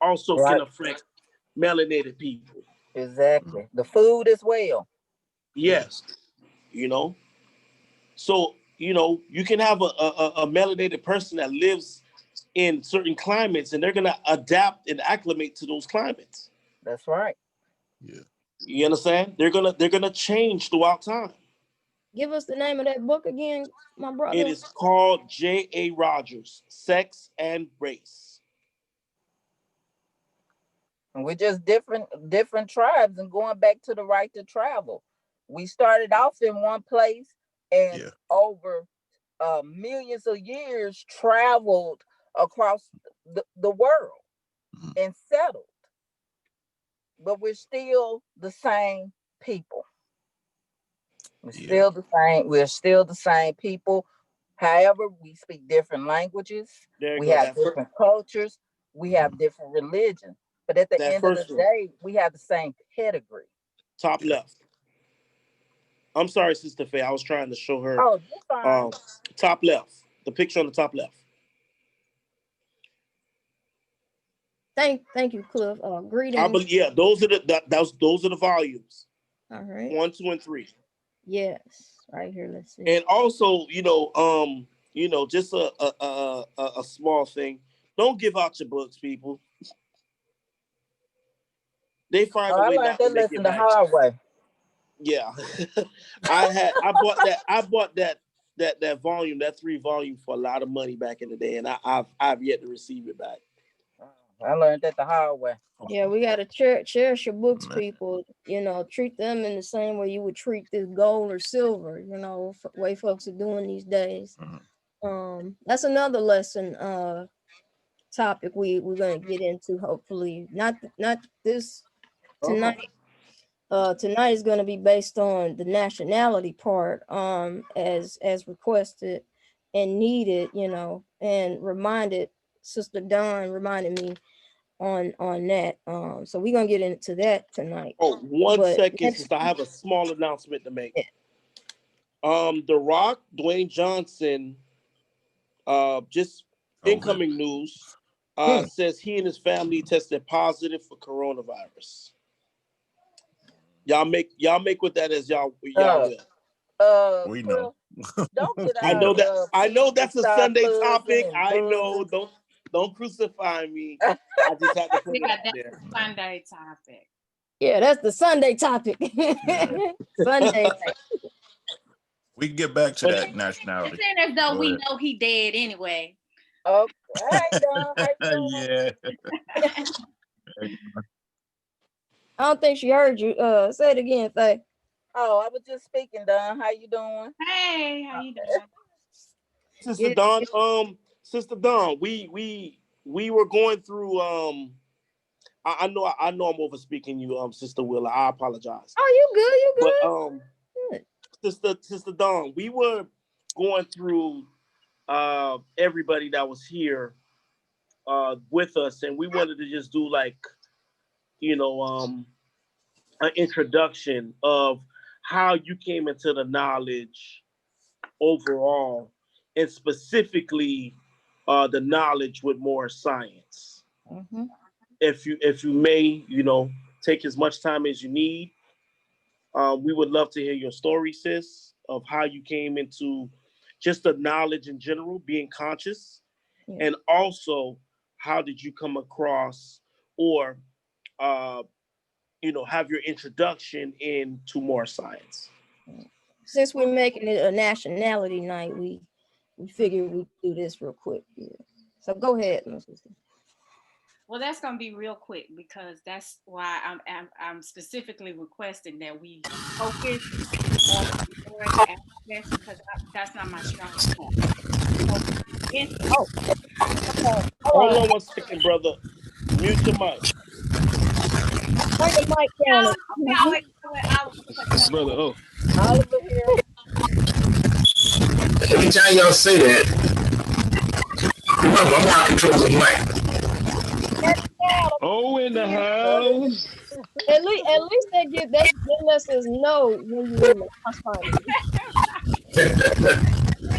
also can affect melanated people. Exactly. The food as well. Yes. You know, so, you know, you can have a melanated person that lives in certain climates and they're going to adapt and acclimate to those climates. That's right. Yeah. You understand? They're going to change throughout time. Give us the name of that book again, my brother. It is called J.A. Rogers, Sex and Race. And we're just different tribes and going back to the right to travel. We started off in one place and over millions of years traveled across the world and settled. But we're still the same people. We're still the same. We're still the same people. However, we speak different languages. We have different cultures. We have different religions. But at the end of the day, we have the same pedigree. Top left. I'm sorry, Sister Faye. I was trying to show her. Oh, you're fine. Top left. The picture on the top left. Thank you, Cliff. Greetings. Those are the volumes. All right. 1, 2, and 3. Yes, right here. Let's see. And also, you know, just a small thing. Don't give out your books, people. They find a way not to make it the back. hard way. Yeah, I bought that volume, that 3 volume for a lot of money back in the day, and I've yet to receive it back. I learned that the hard way. Yeah, we gotta cherish your books, Man. people. You know, treat them in the same way you would treat this gold or silver. You know, way folks are doing these days. That's another lesson. Topic we're gonna get into. Hopefully, not this tonight. Tonight is gonna be based on the nationality part. As requested and needed. You know, and reminded Sister Dawn reminded me on that. So we're gonna get into that tonight. Oh, one But second, next, since I have a small announcement to make. yeah. The Rock, Dwayne Johnson, just Okay. incoming news, Mm. says he and his family tested positive for coronavirus. Y'all make with that as y'all Uh, will. We know. Cliff, don't get I out know that. here I know and that's a start Sunday fuzzing topic. and I know. buzzing. Don't crucify me. I just had to put it Yeah, out that's there. a Sunday topic. Yeah, that's the Sunday topic. Yeah. Sunday. We can get back to But that It's nationality. as though Go we ahead. know he dead anyway. Okay, hey Don, how you doing? Yeah. I don't think she heard you. Say it again, Faye. Oh, I was just speaking, Don. How you doing? Hey, how you doing? Sister Get, Dawn, Sister Dawn, we were going through I know I'm over speaking you, Sister Willa. I apologize. oh, you good? You But good? Sister Dawn, we were going through everybody that was here with us, and we wanted to just do like, you know, an introduction of how you came into the knowledge overall, and specifically the knowledge with more science. Mm-hmm. If you may, take as much time as you need. We would love to hear your story, sis, of how you came into just the knowledge in general, being conscious, Yeah. and also how did you come across or uh, have your introduction into more science. Since we're making it a nationality night, we figured we'd do this real quick. Yeah. So go ahead, my sister. Well, that's gonna be real quick because that's why I'm specifically requesting that we focus on the Moorish aspects because that's not my strong point. So, Oh, hold Hold on. on one second, brother. Mute your mic. Turn the mic down. okay, Brother. Oh, Oliver here. Every time y'all say that, remember, I'm not controlling the mic. oh, in the Brother. house. At least they let us know when you in the house finally.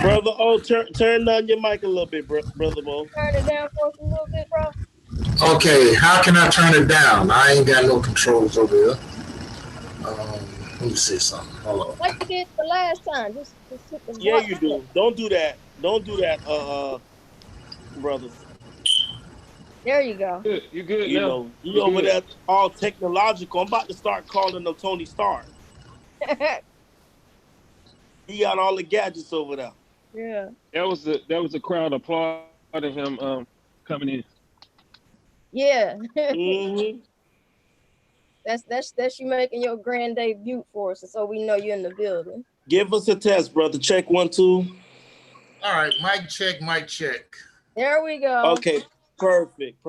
Brother O, turn down your mic a little bit, brother Mo. Turn it down for us a little bit, bro. Okay, how can I turn it down? I ain't got no controls over here. Let me see something. Hold on. Like you did the last time. Just hit the Yeah, button. you do. Don't do that. Don't do that, brother. There you go. Good. You good You now? know, he You over good? there all technological. I'm about to start calling him Tony Stark. He got all the gadgets over there. Yeah. That was a crowd applauding him coming in. Yeah. Hmm. That's you making your grand debut for us, so we know you're in the building. Give us a test, brother. Check 1, 2. All right, mic check, mic check. There we go. Okay, perfect.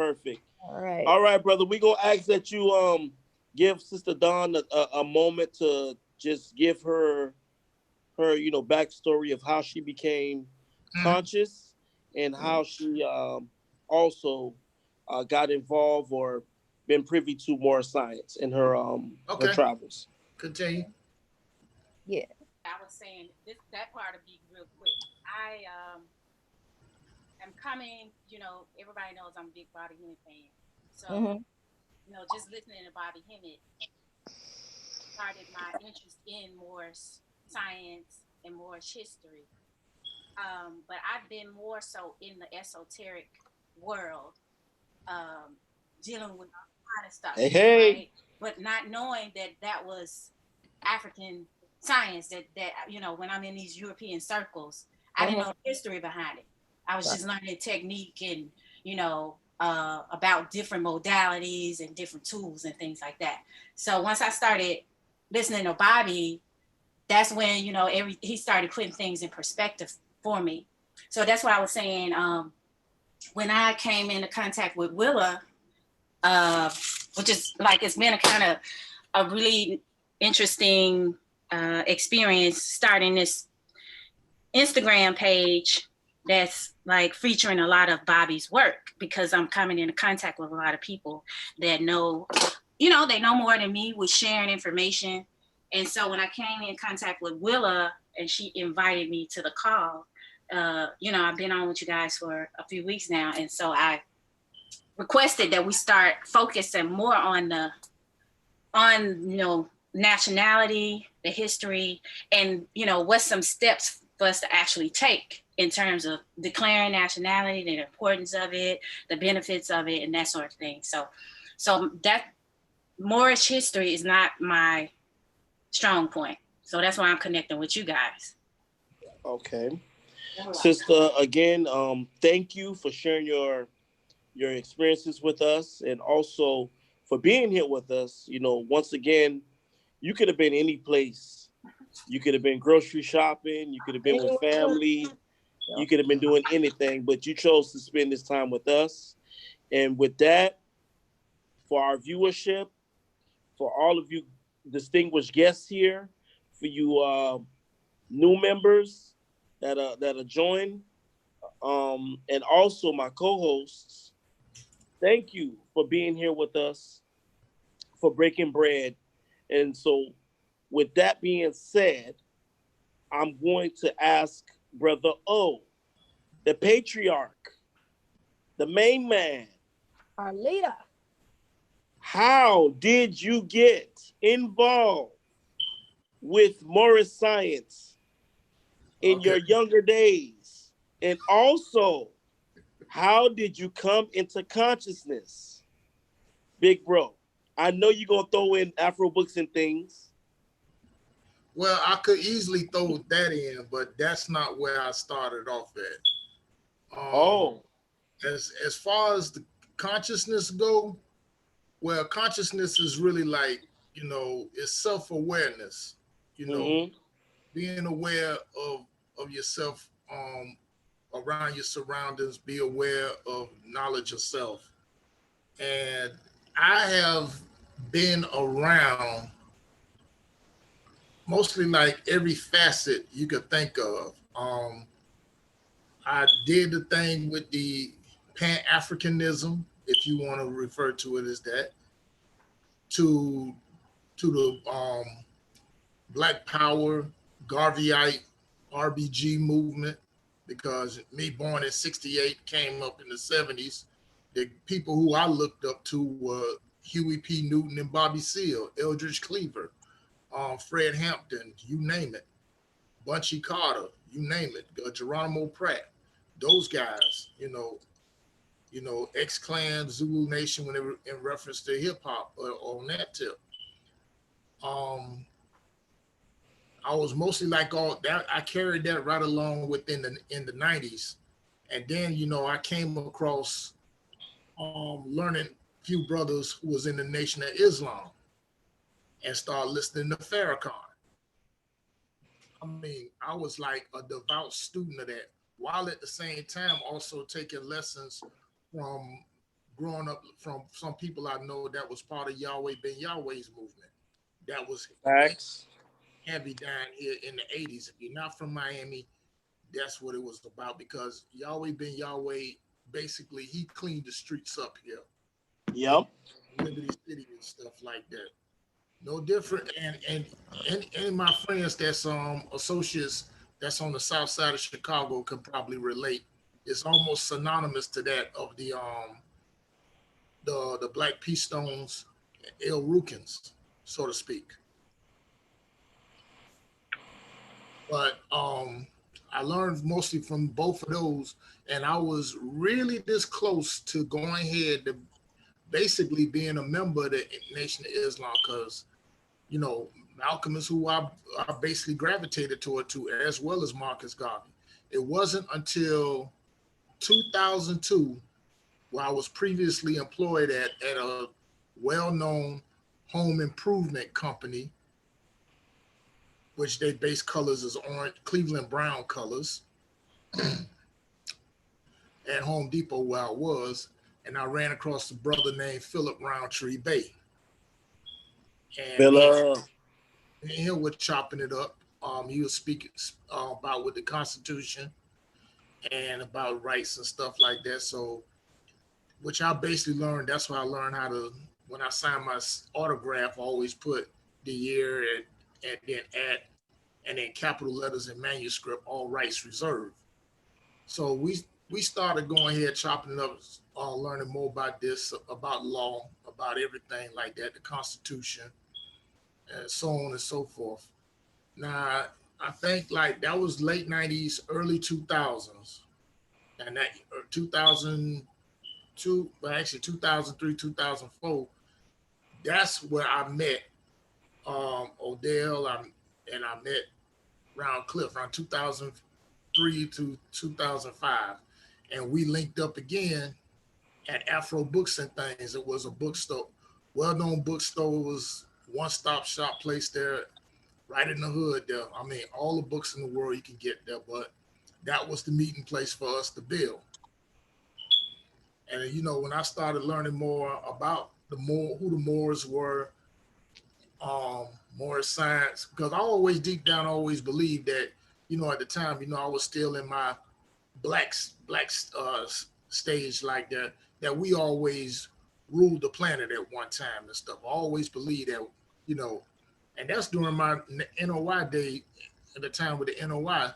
All right. All right, brother. We gonna ask that you give Sister Dawn a moment to just give her backstory of how she became conscious and how she also got involved or been privy to more science in her her travels. Continue. Yeah. I was saying that part will be real quick. I am coming. Everybody knows I'm a big Bobby Hemmett fan, so Mm-hmm. just listening to Bobby Hemmett started my interest in Moorish science and Moorish history. But I've been more so in the esoteric world, dealing with all kind of stuff, Hey. right? But not knowing that was African science. That when I'm in these European circles, I didn't know the history behind it. I was just learning technique and about different modalities and different tools and things like that. So once I started listening to Bobby, that's when, you know, he started putting things in perspective for me. So that's why I was saying, when I came into contact with Willa, which is like, it's been a kind of a really interesting experience starting this Instagram page that's like featuring a lot of Bobby's work, because I'm coming into contact with a lot of people that know, you know, they know more than me with sharing information. And so when I came in contact with Willa and she invited me to the call, you know, I've been on with you guys for a few weeks now. And so I requested that we start focusing more on you know, nationality, the history, and, you know, what's some steps for us to actually take in terms of declaring nationality, the importance of it, the benefits of it, and that sort of thing. So that Moorish history is not my strong point. So that's why I'm connecting with you guys. Okay. Sister, again, thank you for sharing your experiences with us, and also for being here with us. You know, once again, you could have been any place. You could have been grocery shopping. You could have been with family. You could have been doing anything, but you chose to spend this time with us. And with that, for our viewership, for all of you distinguished guests here, for you new members that are joined, and also my co-hosts, thank you for being here with us, for breaking bread. And so, with that being said, I'm going to ask Brother O, the patriarch, the main man, Our leader. how did you get involved with Moorish science in your younger days? And also, how did you come into consciousness, big bro? I know you're going to throw in Afro books and things. Well, I could easily throw that in, but that's not where I started off at. As far as the consciousness go, well, consciousness is really like, you know, it's self-awareness, you know, being aware of yourself, around your surroundings, be aware of knowledge of self. And I have been around mostly like every facet you could think of. I did the thing with the Pan-Africanism, if you want to refer to it as that, to the Black Power, Garveyite, RBG movement, because me born in 68, came up in the 70s. The people who I looked up to were Huey P. Newton and Bobby Seale, Eldridge Cleaver, Fred Hampton, you name it, Bunchy Carter, you name it, Geronimo Pratt, those guys, you know, X-Clan, Zulu Nation, when they were in reference to hip hop, on that tip. I was mostly like all that. I carried that right along within in the 90s. And then, you know, I came across learning a few brothers who was in the Nation of Islam and started listening to Farrakhan. I mean, I was like a devout student of that, while at the same time also taking lessons from growing up from some people I know that was part of Yahweh Ben Yahweh's movement. That was heavy down here in the 80s. If you're not from Miami, that's what it was about, because Yahweh Ben Yahweh, basically, he cleaned the streets up here. Yep. Liberty City and stuff like that. No different. And my friends that's associates that's on the south side of Chicago can probably relate. It's almost synonymous to that of the Black Peace Stones, El Rukins, so to speak. But I learned mostly from both of those, and I was really this close to going ahead to basically being a member of the Nation of Islam, because, you know, Malcolm is who I basically gravitated toward to, as well as Marcus Garvey. It wasn't until 2002 where I was previously employed at a well-known home improvement company, which they base colors as orange, Cleveland brown colors, at Home Depot where I was, and I ran across a brother named Philip Roundtree Bay. And me and him were chopping it up. He was speaking about with the Constitution and about rights and stuff like that. So, which I basically learned. That's why I learned how to. When I sign my autograph, I always put the year and then at and then capital letters in manuscript, all rights reserved. So we started going ahead chopping it up, learning more about this, about law, about everything like that, the Constitution, and so on and so forth. Now, I think like that was late '90s, early 2000s, and that 2002, but actually 2003, 2004. That's where I met Odell, and I met Round Cliff around 2003 to 2005, and we linked up again at Afro Books and Things. It was a bookstore, well-known bookstore. It was one-stop shop place there, right in the hood there. I mean, all the books in the world you can get there, but that was the meeting place for us to build. And when I started learning more about who the Moors were, Moorish science, because I always deep down always believed that, at the time, I was still in my black stage like that, that we always ruled the planet at one time and stuff. I always believed that, and that's during my NOI day at the time with the NOI,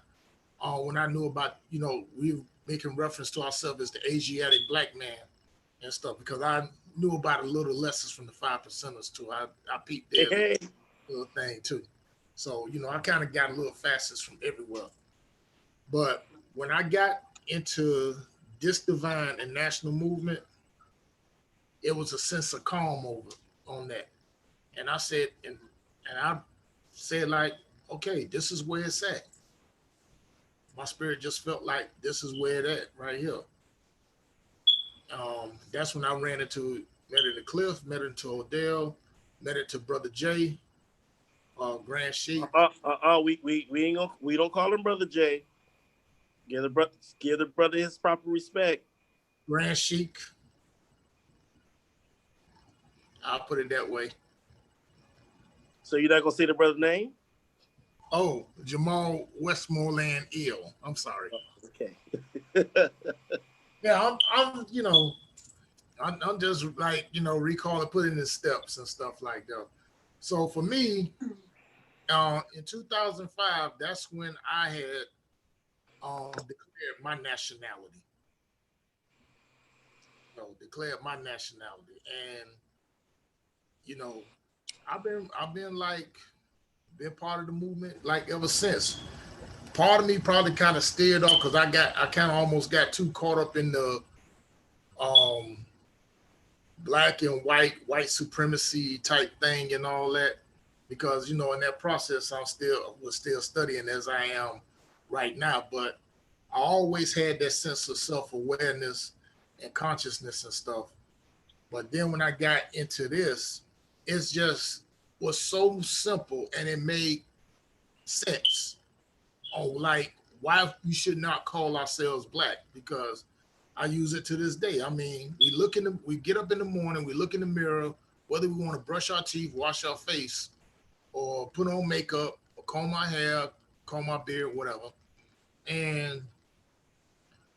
when I knew about, we were making reference to ourselves as the Asiatic black man and stuff, because I knew about a little lessons from the 5%ers too. I peeped their little thing too. So, I kind of got a little facets from everywhere. But when I got into this divine and national movement, it was a sense of calm over on that. And I said, and I said like, okay, this is where it's at. My spirit just felt like this is where it at right here. That's when I met into Cliff, met into Odell, met into Brother Jay, Grand Sheik. We ain't gonna, we don't call him Brother Jay. Give the brother his proper respect. Grand Sheik. I'll put it that way. So you're not gonna say the brother's name? Oh, Jamal Westmoreland Ill. I'm sorry. Oh, okay. Yeah, I'm just like, recall and put in the steps and stuff like that. So for me, in 2005, that's when I had declared my nationality. Declared my nationality, and I've been like been part of the movement like ever since. Part of me probably kind of steered off because I kind of almost got too caught up in the um black and white supremacy type thing and all that, because in that process was still studying as I am right now. But I always had that sense of self-awareness and consciousness and stuff. But then when I got into this, it's just was so simple and it made sense on like why we should not call ourselves black, because I use it to this day. I mean, we get up in the morning, we look in the mirror, whether we want to brush our teeth, wash our face, or put on makeup, or comb my hair, comb my beard, whatever. And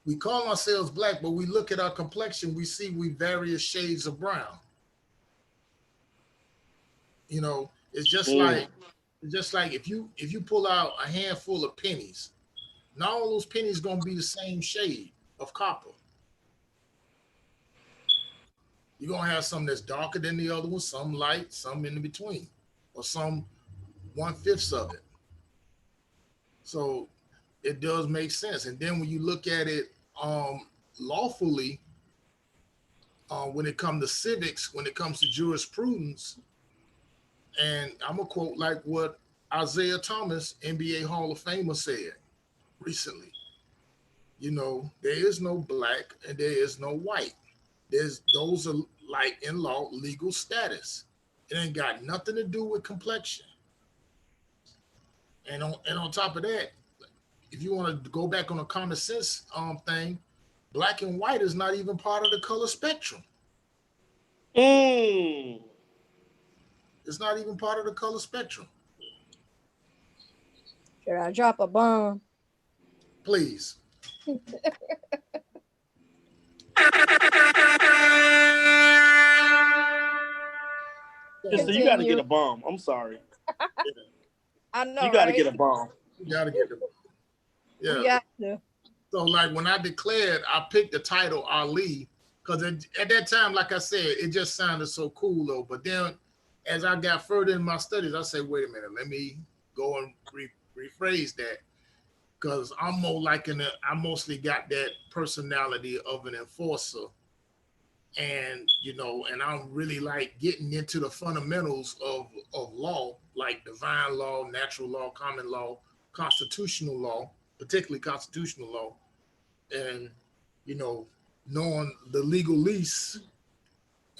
we call ourselves black, but we look at our complexion, we see we various shades of brown. It's just like if you pull out a handful of pennies, not all those pennies gonna be the same shade of copper. You're gonna have some that's darker than the other one, some light, some in between, or some 1/5 of it. So it does make sense. And then when you look at it lawfully, when it comes to civics, when it comes to jurisprudence, and I'm gonna quote like what Isaiah Thomas, NBA Hall of Famer, said recently. There is no black and there is no white. those are like in law legal status. It ain't got nothing to do with complexion. And on top of that, if you want to go back on a common sense thing, black and white is not even part of the color spectrum. Mm. It's not even part of the color spectrum. Should I drop a bomb? Please. Sister, you got to get a bomb. I'm sorry. I know, You got to right? get a bomb. You gotta get the You yeah. got to. So like when I declared, I picked the title Ali because at that time, like I said, it just sounded so cool though. But then as I got further in my studies, I said, wait a minute, let me go and rephrase that because I'm more like I mostly got that personality of an enforcer. And and I'm really like getting into the fundamentals of law, like divine law, natural law, common law, constitutional law, particularly constitutional law, and knowing the legal lease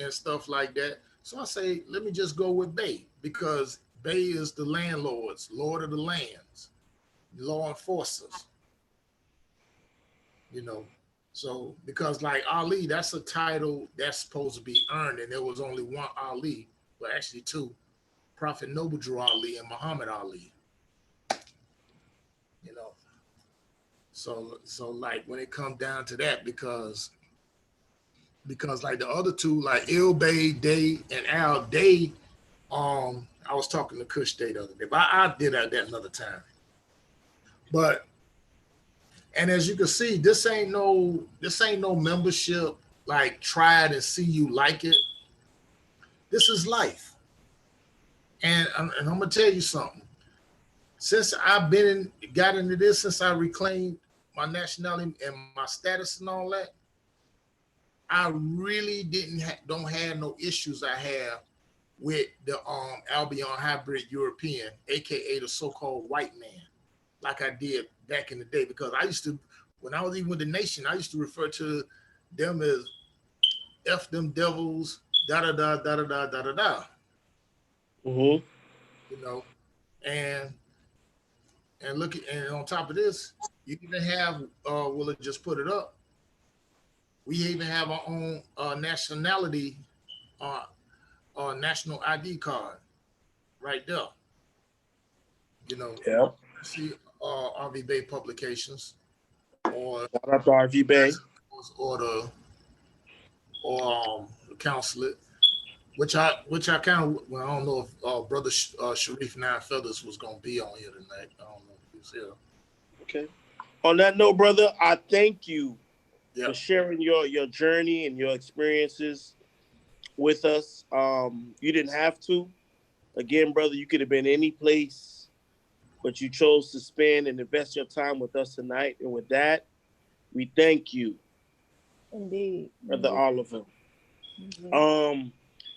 and stuff like that. So I say, let me just go with Bay because Bay is the landlords, lord of the lands, law enforcers. So because like Ali, that's a title that's supposed to be earned, and there was only one Ali, well actually two, Prophet Noble Drew Ali and Muhammad Ali. So like when it comes down to that, because like the other two, like Il Bay Day and Al Day, I was talking to Kush Day the other day, but I did that another time. But and as you can see, this ain't no membership like try to see you like it. This is life. And I'm gonna tell you something. Since I've got into this, since I reclaimed my nationality and my status and all that, I really don't have no issues I have with the Albion hybrid European, aka the so-called white man, like I did back in the day. Because I used to, when I was even with the nation, I used to refer to them as F them devils, da da da da da da da da da. Mm-hmm. And look at, and on top of this, you even have Willa just put it up. We even have our own nationality, national ID card right there. Yeah. See RV Bay Publications or Shout out to RV Bay or the consulate, which I kind of, well, I don't know if brother Sharif Nine Feathers was gonna be on here tonight. I don't know if he was here. Okay. On that note, brother, I thank you Yeah. for sharing your journey and your experiences with us. You didn't have to. Again, brother, you could have been any place, but you chose to spend and invest your time with us tonight. And with that, we thank you. Indeed. Brother Oliver. Mm-hmm.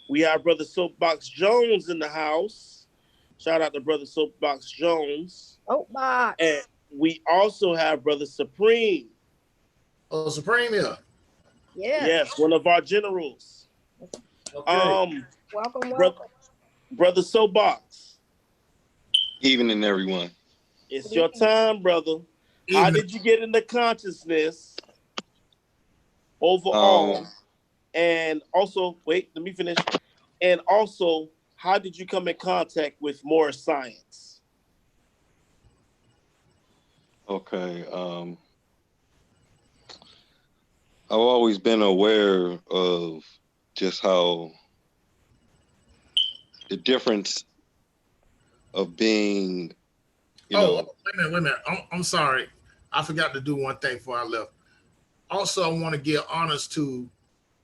We have Brother Soapbox Jones in the house. Shout out to Brother Soapbox Jones. Soapbox. And we also have Brother Supreme. Oh, Supreme here. Yeah. Yes, one of our generals. Okay. Welcome. Brother Soapbox. Evening, everyone. It's your time, brother. How did you get into consciousness overall? And also, wait, let me finish. And also, how did you come in contact with Moorish science? Okay. I've always been aware of just how the difference of being, wait a minute. I'm sorry. I forgot to do one thing before I left. Also, I want to give honors to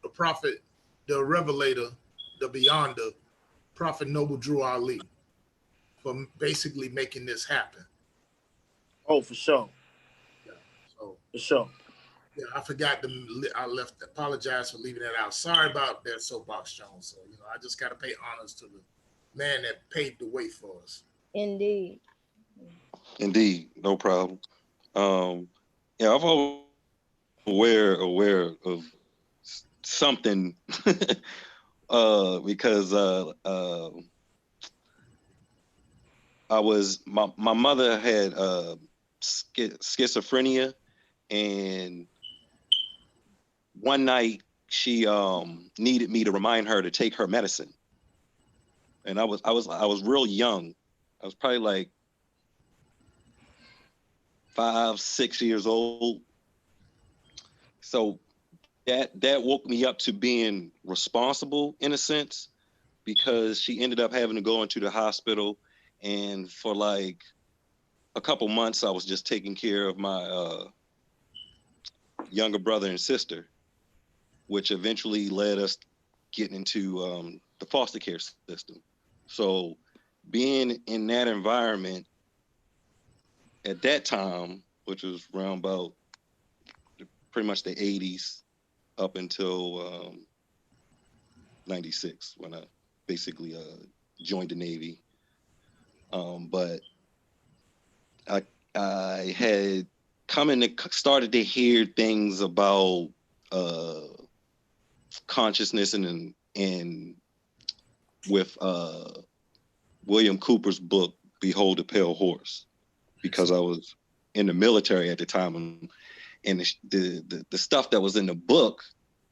the prophet, the revelator, the beyonder, Prophet Noble Drew Ali, for basically making this happen. Oh, for sure. Yeah. So for sure. Yeah, I forgot apologize for leaving that out. Sorry about that, Soapbox Jones. So, I just got to pay honors to the man that paved the way for us. Indeed. No problem. I've always aware of something because my mother had schizophrenia, and one night she needed me to remind her to take her medicine, and I was real young. I was probably like 5, 6 years old. So that woke me up to being responsible in a sense, because she ended up having to go into the hospital, and for like a couple months I was just taking care of my younger brother and sister, which eventually led us getting into the foster care system. So being in that environment at that time, which was around about pretty much the 80s up until 96, when I basically joined the Navy. But I had started to hear things about consciousness and with William Cooper's book, Behold the Pale Horse, because I was in the military at the time, and the stuff that was in the book,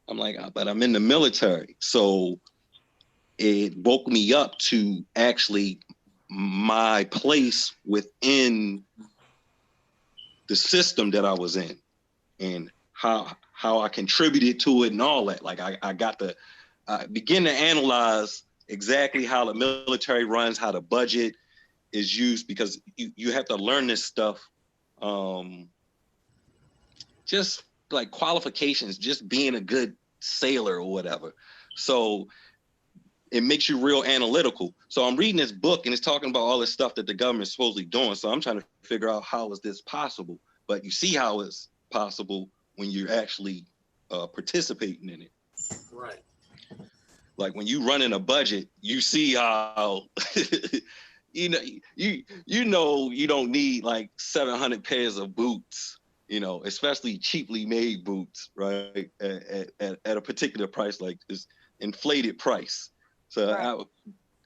I'm like, but I'm in the military. So it woke me up to actually my place within the system that I was in, and how I contributed to it and all that. Like I got to begin to analyze exactly how the military runs, how the budget is used, because you have to learn this stuff. Just like qualifications, just being a good sailor or whatever. So it makes you real analytical. So I'm reading this book and it's talking about all this stuff that the government's supposedly doing. So I'm trying to figure out, how is this possible? But you see how it's possible when you're actually participating in it. Right. Like when you run in a budget, you see how you know you don't need like 700 pairs of boots, especially cheaply made boots, right? At a particular price, like this inflated price. So right.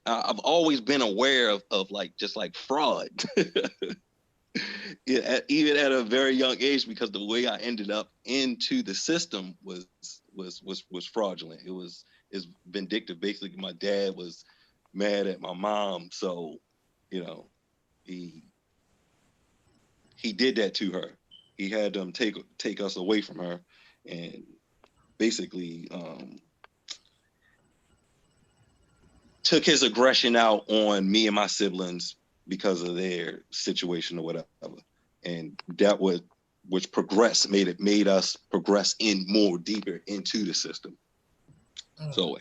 I've always been aware of like just like fraud, even at a very young age, because the way I ended up into the system was fraudulent. It's vindictive. Basically, my dad was mad at my mom, so he did that to her. He had them take us away from her, and basically took his aggression out on me and my siblings because of their situation or whatever. And that which progressed, made us progress in more deeper into the system. So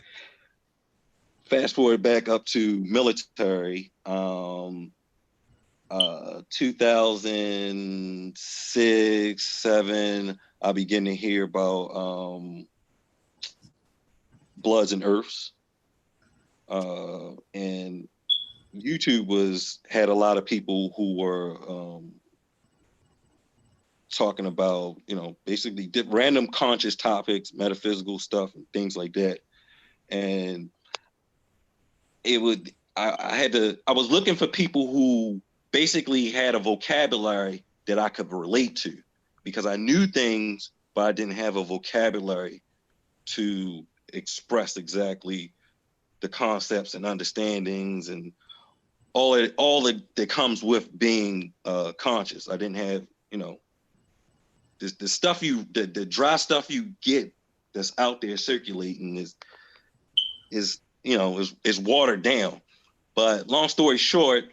fast forward back up to military, 2006, 7, I began to hear about Bloods and Earths. And YouTube had a lot of people who were talking about, basically random conscious topics, metaphysical stuff, and things like that. And I was looking for people who basically had a vocabulary that I could relate to, because I knew things, but I didn't have a vocabulary to express exactly the concepts and understandings and all that comes with being conscious. I didn't have, the stuff the dry stuff you get that's out there circulating is watered down. But long story short,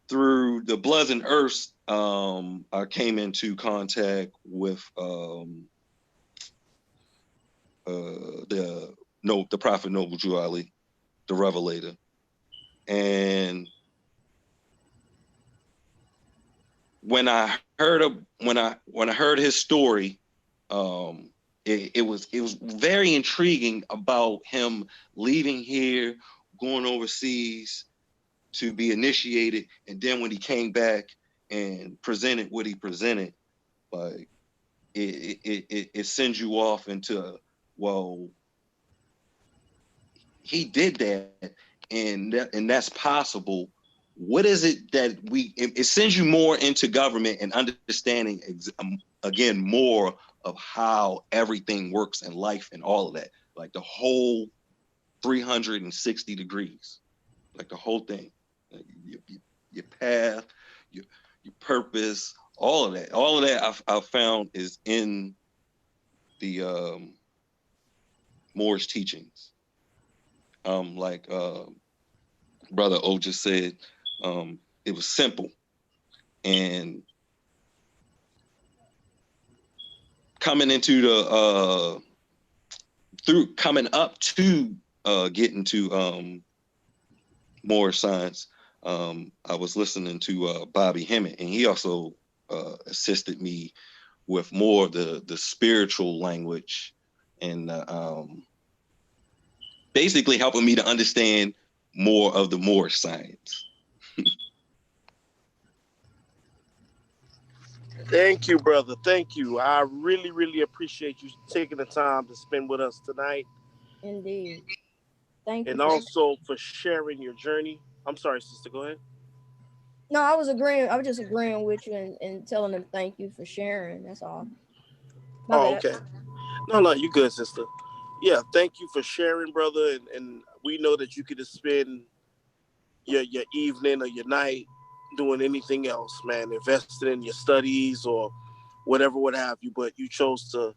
through the Bloods and Earths, I came into contact with the Prophet Noble Drew Ali, the Revelator, and when I heard his story, it was very intriguing about him leaving here, going overseas to be initiated, and then when he came back and presented what he presented, like it sends you off into, well, he did that, and that's possible. What is it that it sends you more into government and understanding again more of how everything works in life and all of that, like the whole 360 degrees, like the whole thing, like your path, your purpose, all of that I've found is in the Moorish teachings. Like Brother O just said, it was simple, and coming into the through coming up to getting to Moorish science, I was listening to Bobby Hemmett, and he also assisted me with more of the spiritual language, and basically helping me to understand more of the Moorish science. Thank you, brother. Thank you. I really, really appreciate you taking the time to spend with us tonight. Indeed. Thank you And for also for sharing your journey. I'm sorry, sister. Go ahead. No, I was agreeing. I was just agreeing with you and telling them thank you for sharing. That's all. My Oh, bad. okay. No, you good, sister. Yeah, thank you for sharing, brother. And we know that you could just spend your evening or your night doing anything else, man, investing in your studies or whatever, what have you. But you chose to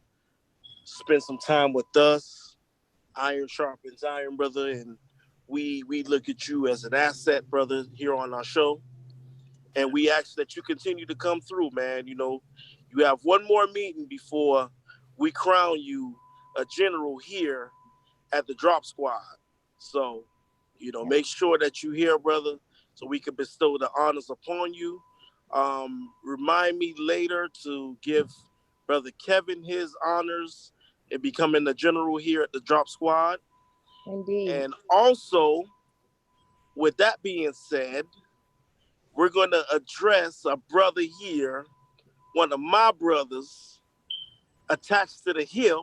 spend some time with us. Iron sharpens iron, brother, and we look at you as an asset, brother, here on our show. And we ask that you continue to come through, man. You have one more meeting before we crown you a general here at the Drop Squad. So, make sure that you here, brother, so we can bestow the honors upon you. Remind me later to give Brother Kevin his honors in becoming the general here at the Drop Squad. Indeed. And also, with that being said, we're going to address a brother here, one of my brothers, attached to the hip,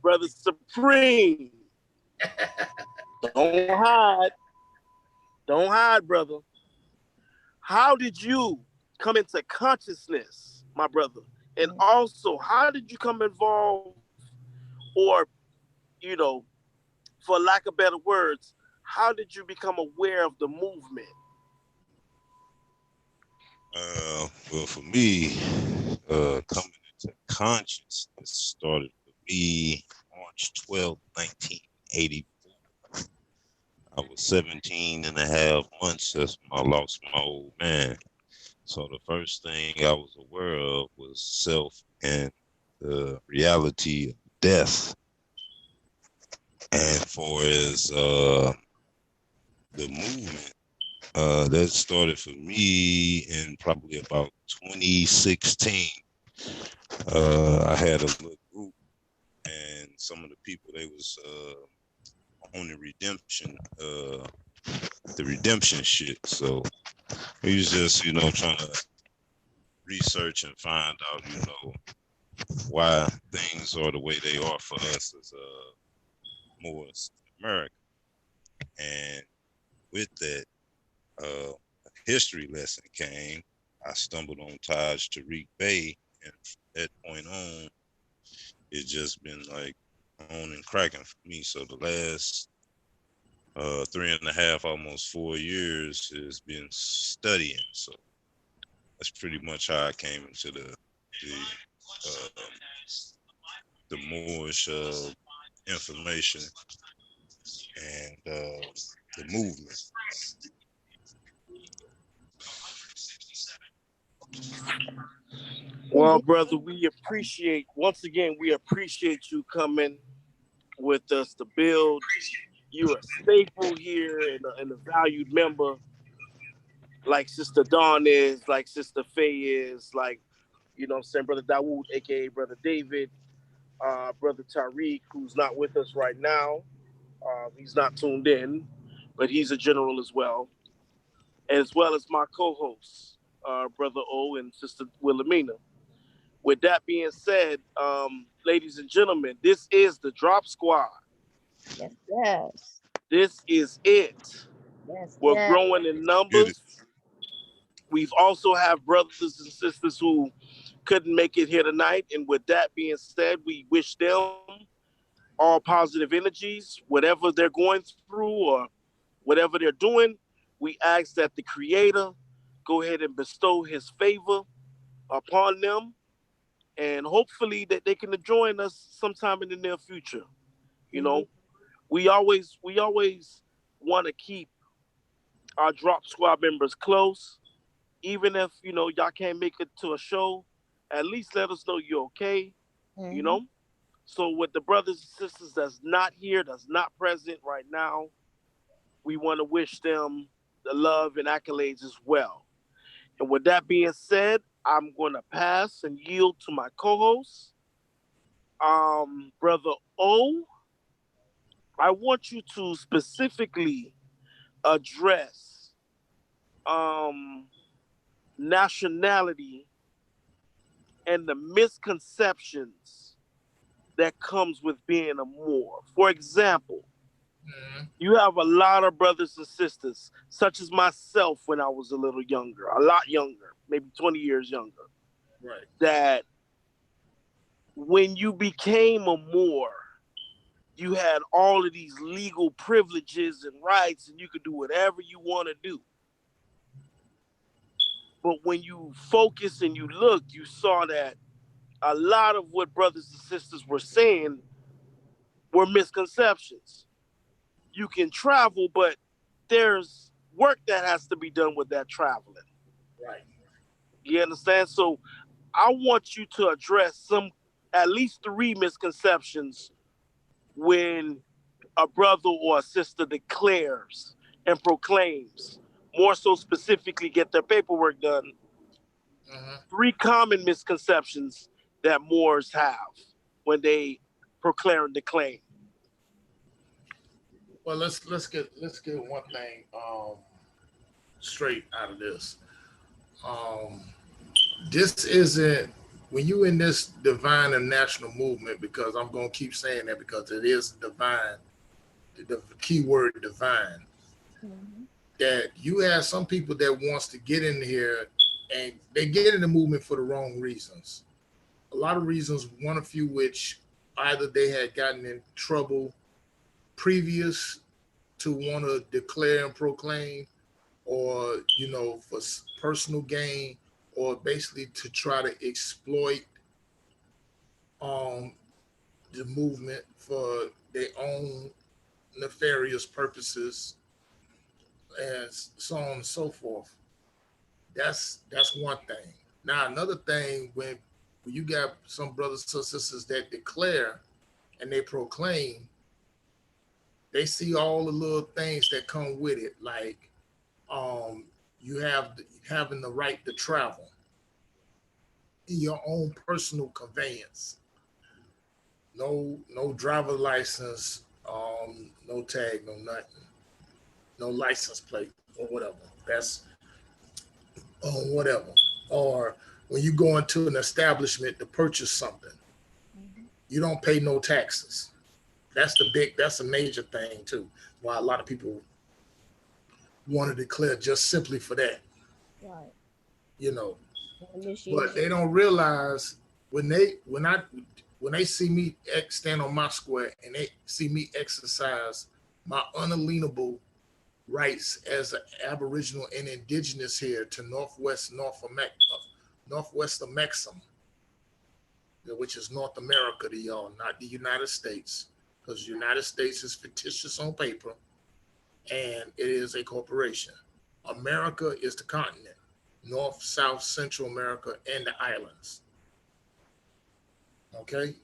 Brother Supreme. Don't hide. Don't hide, brother. How did you come into consciousness, my brother? And also, how did you come involved, or, you know, for lack of better words, how did you become aware of the movement? Well, for me, coming into consciousness started for me March 12th, 1984. I was 17 and a half months. That's when I lost my old man. So the first thing I was aware of was self and the reality of death. And for as the movement, that started for me in probably about 2016. I had a little group, and some of the people they was on the redemption shit. So we was just trying to research and find out why things are the way they are for us as Moors in America. And with that, a history lesson came. I stumbled on Taj Tariq Bey, and from that point on, it's just been like on and cracking for me. So the last 3.5, almost 4 years, has been studying. So that's pretty much how I came into uh, the Moorish information and the movement. Well, brother, we appreciate you coming with us to build. You're a staple here and a valued member, like Sister Dawn is, like Sister Faye is, like, I'm saying, Brother Dawood, aka Brother David, Brother Tariq, who's not with us right now. He's not tuned in, but he's a general as well as my co-hosts, Brother O and Sister Wilhelmina. With that being said, ladies and gentlemen, this is the Drop Squad. Yes, yes, This is it. yes, We're yes. growing in Get it. numbers. We've also have brothers and sisters who couldn't make it here tonight. And with that being said, we wish them all positive energies, whatever they're going through or whatever they're doing. We ask that the Creator go ahead and bestow His favor upon them, and hopefully that they can join us sometime in the near future. You know, Indeed. we always want to keep our drop squad members close, even if y'all can't make it to a show. At least let us know you're okay. You Mm-hmm. know. So with the brothers and sisters that's not here, that's not present right now, we want to wish them the love and accolades as well. And with that being said, I'm going to pass and yield to my co-host, brother O. I want you to specifically address um, nationality and the misconceptions that comes with being a Moor. For example, Mhm. you have a lot of brothers and sisters, such as myself when I was a little younger, a lot younger, maybe 20 years younger, Right. that when you became a Moor, you had all of these legal privileges and rights, and you could do whatever you want to do. But when you focus and you looked, you saw that a lot of what brothers and sisters were saying were misconceptions. You can travel, but there's work that has to be done with that traveling. Right. You understand? So I want you to address at least three misconceptions when a brother or a sister declares and proclaims, more so specifically, get their paperwork done. Uh-huh. Three common misconceptions that Moors have when they proclaim and declaim. Well, let's get one thing straight out of this. Um, this isn't when you in this divine and national movement, because I'm gonna keep saying that because it is divine, the key word divine. Mm-hmm. That you have some people that wants to get in here and they get in the movement for the wrong reasons. A lot of reasons, one of few which either they had gotten in trouble previous to want to declare and proclaim, or for personal gain, or basically to try to exploit um, the movement for their own nefarious purposes, and so on and so forth. That's one thing. Now another thing, when you got some brothers and sisters that declare and they proclaim, they see all the little things that come with it, like um, you have having the right to travel in your own personal conveyance. No driver license, no tag, no nothing, no license plate or whatever. That's whatever. Or when you go into an establishment to purchase something, Mm-hmm. you don't pay no taxes. That's a major thing too. Why a lot of people want to declare just simply for that, Right. you know. But Initiation. they don't realize when they see me stand on my square and they see me exercise my unalienable rights as an Aboriginal and Indigenous here to Northwest of Mexam, which is North America to y'all, not the United States, because the United States is fictitious on paper and it is a corporation. America is the continent, North, South, Central America, and the islands. Okay.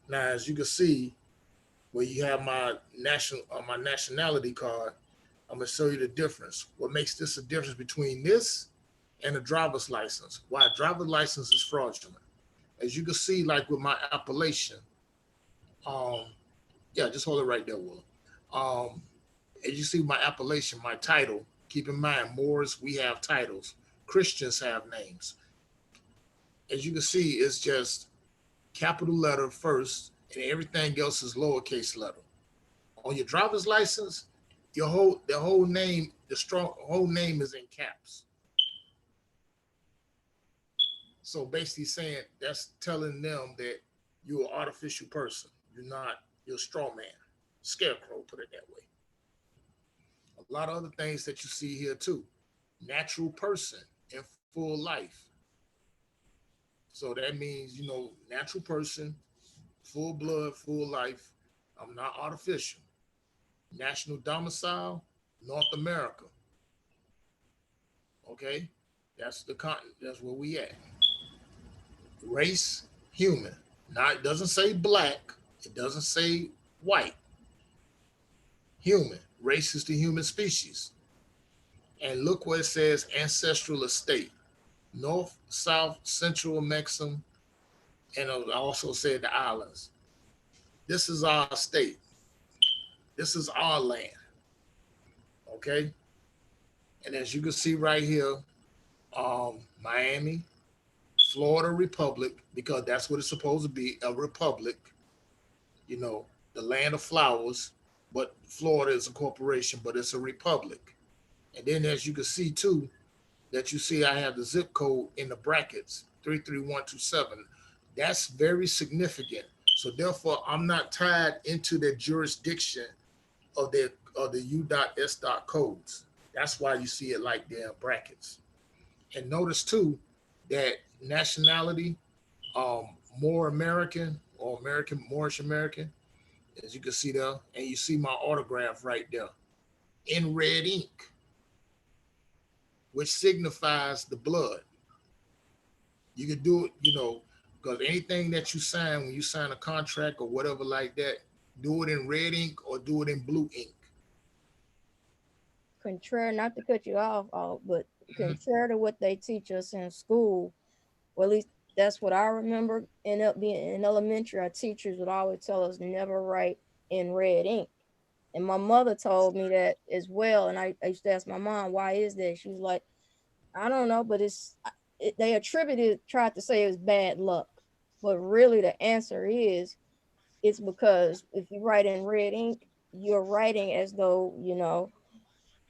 Now, as you can see, where you have my nationality card, I'm gonna show you the difference. What makes this a difference between this and a driver's license? Why a driver's license is fraudulent. As you can see, like with my appellation, um, yeah, just hold it right there, Will. Um, as you see, my appellation, my title. Keep in mind, Moors, we have titles. Christians have names. As you can see, it's just capital letter first, and everything else is lowercase letter. On your driver's license, the whole name, whole name is in caps. So basically saying that's telling them that you're an artificial person. You're a straw man, scarecrow, put it that way. A lot of other things that you see here too. Natural person in full life. So that means, natural person, full blood, full life. I'm not artificial. National domicile, North America. Okay? That's the continent. That's where we at. Race, human. Now it doesn't say black. It doesn't say white. Human. Race is the human species. And look what it says, ancestral estate. North, South, Central, Mexican, and I also said the islands. This is our state. This is our land. Okay? And as you can see right here, Miami, Florida Republic, because that's what it's supposed to be, a republic, the land of flowers, but Florida is a corporation, but it's a republic. And then as you can see too, that you see I have the zip code in the brackets, 33127. That's very significant. So therefore, I'm not tied into the jurisdiction of the U.S. codes. That's why you see it like they're brackets. And notice too that nationality, more American or American, Moorish American, as you can see there, and you see my autograph right there in red ink, which signifies the blood. You can do it, because anything that you sign, when you sign a contract or whatever like that, do it in red ink or do it in blue ink. Contrary, not to cut you off, but contrary to what they teach us in school, or at least that's what I remember being in elementary, our teachers would always tell us never write in red ink. And my mother told me that as well. And I used to ask my mom, why is that? She was like, I don't know, but they tried to say it was bad luck. But really the answer is, it's because if you write in red ink, you're writing as though,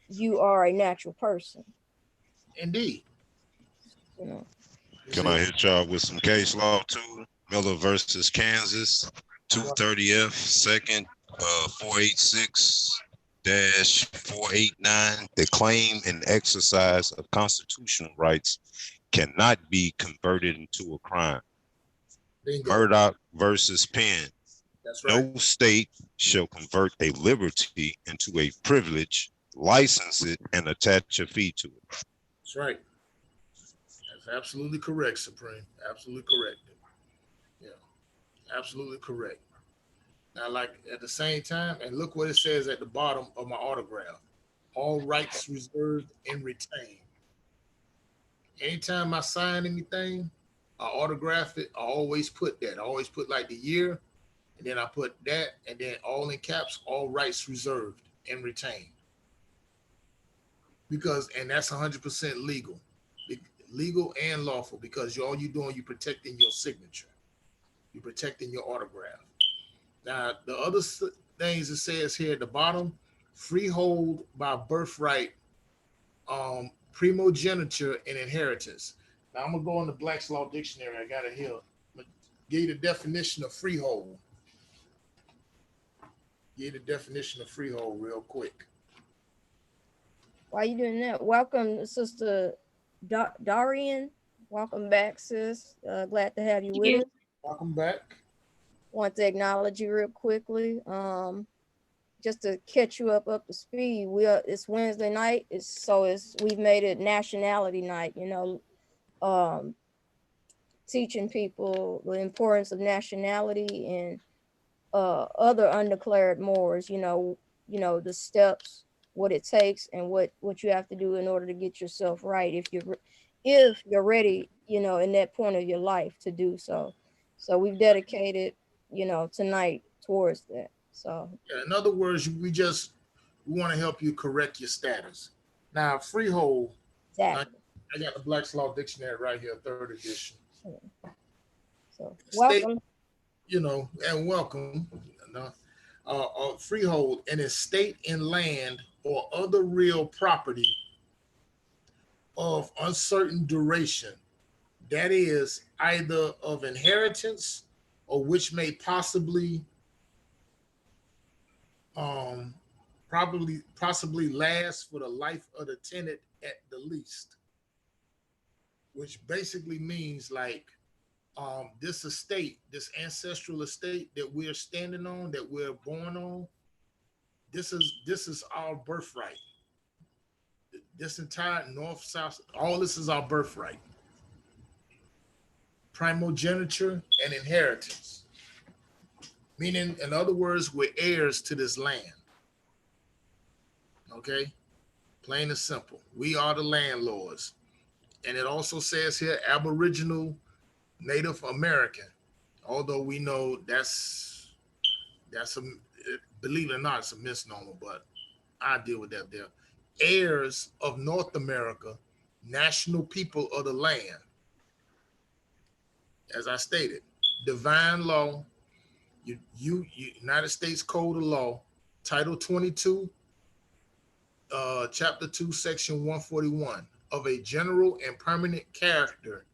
you are a natural person. Indeed. Can I hit y'all with some case law too? Miller versus Kansas, 230F, second, 486-489. The claim and exercise of constitutional rights cannot be converted into a crime. Bingo. Murdoch versus Penn. That's right. No state shall convert a liberty into a privilege, license it, and attach a fee to it. That's right. That's absolutely correct, Supreme. Absolutely correct. Yeah, absolutely correct. Now, like at the same time, and look what it says at the bottom of my autograph. All rights reserved and retained. Anytime I sign anything, I autograph it, I always put that. I always put like the year, and then I put that, and then all in caps, all rights reserved and retained. And that's 100% legal. Legal and lawful, because all you're doing, you're protecting your signature. You're protecting your autograph. Now, the other things it says here at the bottom, freehold by birthright, primogeniture and inheritance. Now, I'm going to go in the Black's Law Dictionary. I got it here. I'm going to give you the definition of freehold. Give you the definition of freehold real quick. While you doing that, welcome, Sister Darian. Welcome back, sis. Glad to have you with us. Welcome back. Want to acknowledge you real quickly. Just to catch you up to speed. It's Wednesday night. We've made it Nationality night. Teaching people the importance of nationality and other undeclared Moors. The steps, what it takes, and what you have to do in order to get yourself right. If you're ready, in that point of your life to do so. So we've dedicated, tonight towards that. So yeah, in other words, we want to help you correct your status. Now, freehold. Exactly. I got the Black's Law Dictionary right here, 3rd edition. So welcome. And welcome. freehold, an estate in land or other real property of uncertain duration, that is either of inheritance or which may um, possibly last for the life of the tenant at the least, which basically means like this estate, this ancestral estate that we're standing on, that we're born on, this is our birthright. This entire north, south, all this is our birthright. Primogeniture and inheritance. Meaning, in other words, we're heirs to this land. Okay? Plain and simple. We are the landlords. And it also says here Aboriginal Native American. Although we know that's a, believe it or not, it's a misnomer, but I deal with that there. Heirs of North America, national people of the land. As I stated, divine law, United States Code of Law, Title 22, Chapter 2, Section 141, of a general and permanent character.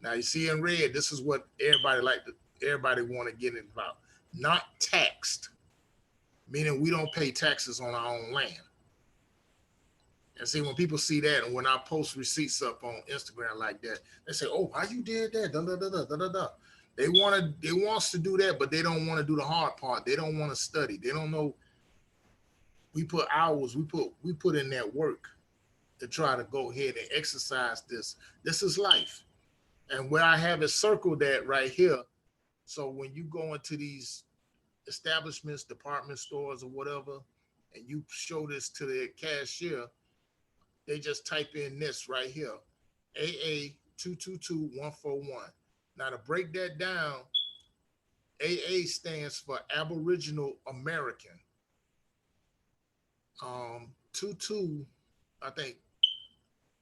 Now you see in red, this is what everybody want to get about. Not taxed, meaning we don't pay taxes on our own land. And see, when people see that, and when I post receipts up on Instagram like that, they say, "Oh, why you did that?" Da, da, da, da, da, da. They wants to do that, but they don't want to do the hard part. They don't want to study. They don't know. We put hours, we put in that work to try to go ahead and exercise this. This is life. And where I have it circled that right here. So when you go into these establishments, department stores or whatever, and you show this to the cashier, they just type in this right here, AA 222141. Now to break that down, AA stands for Aboriginal American. 22, I think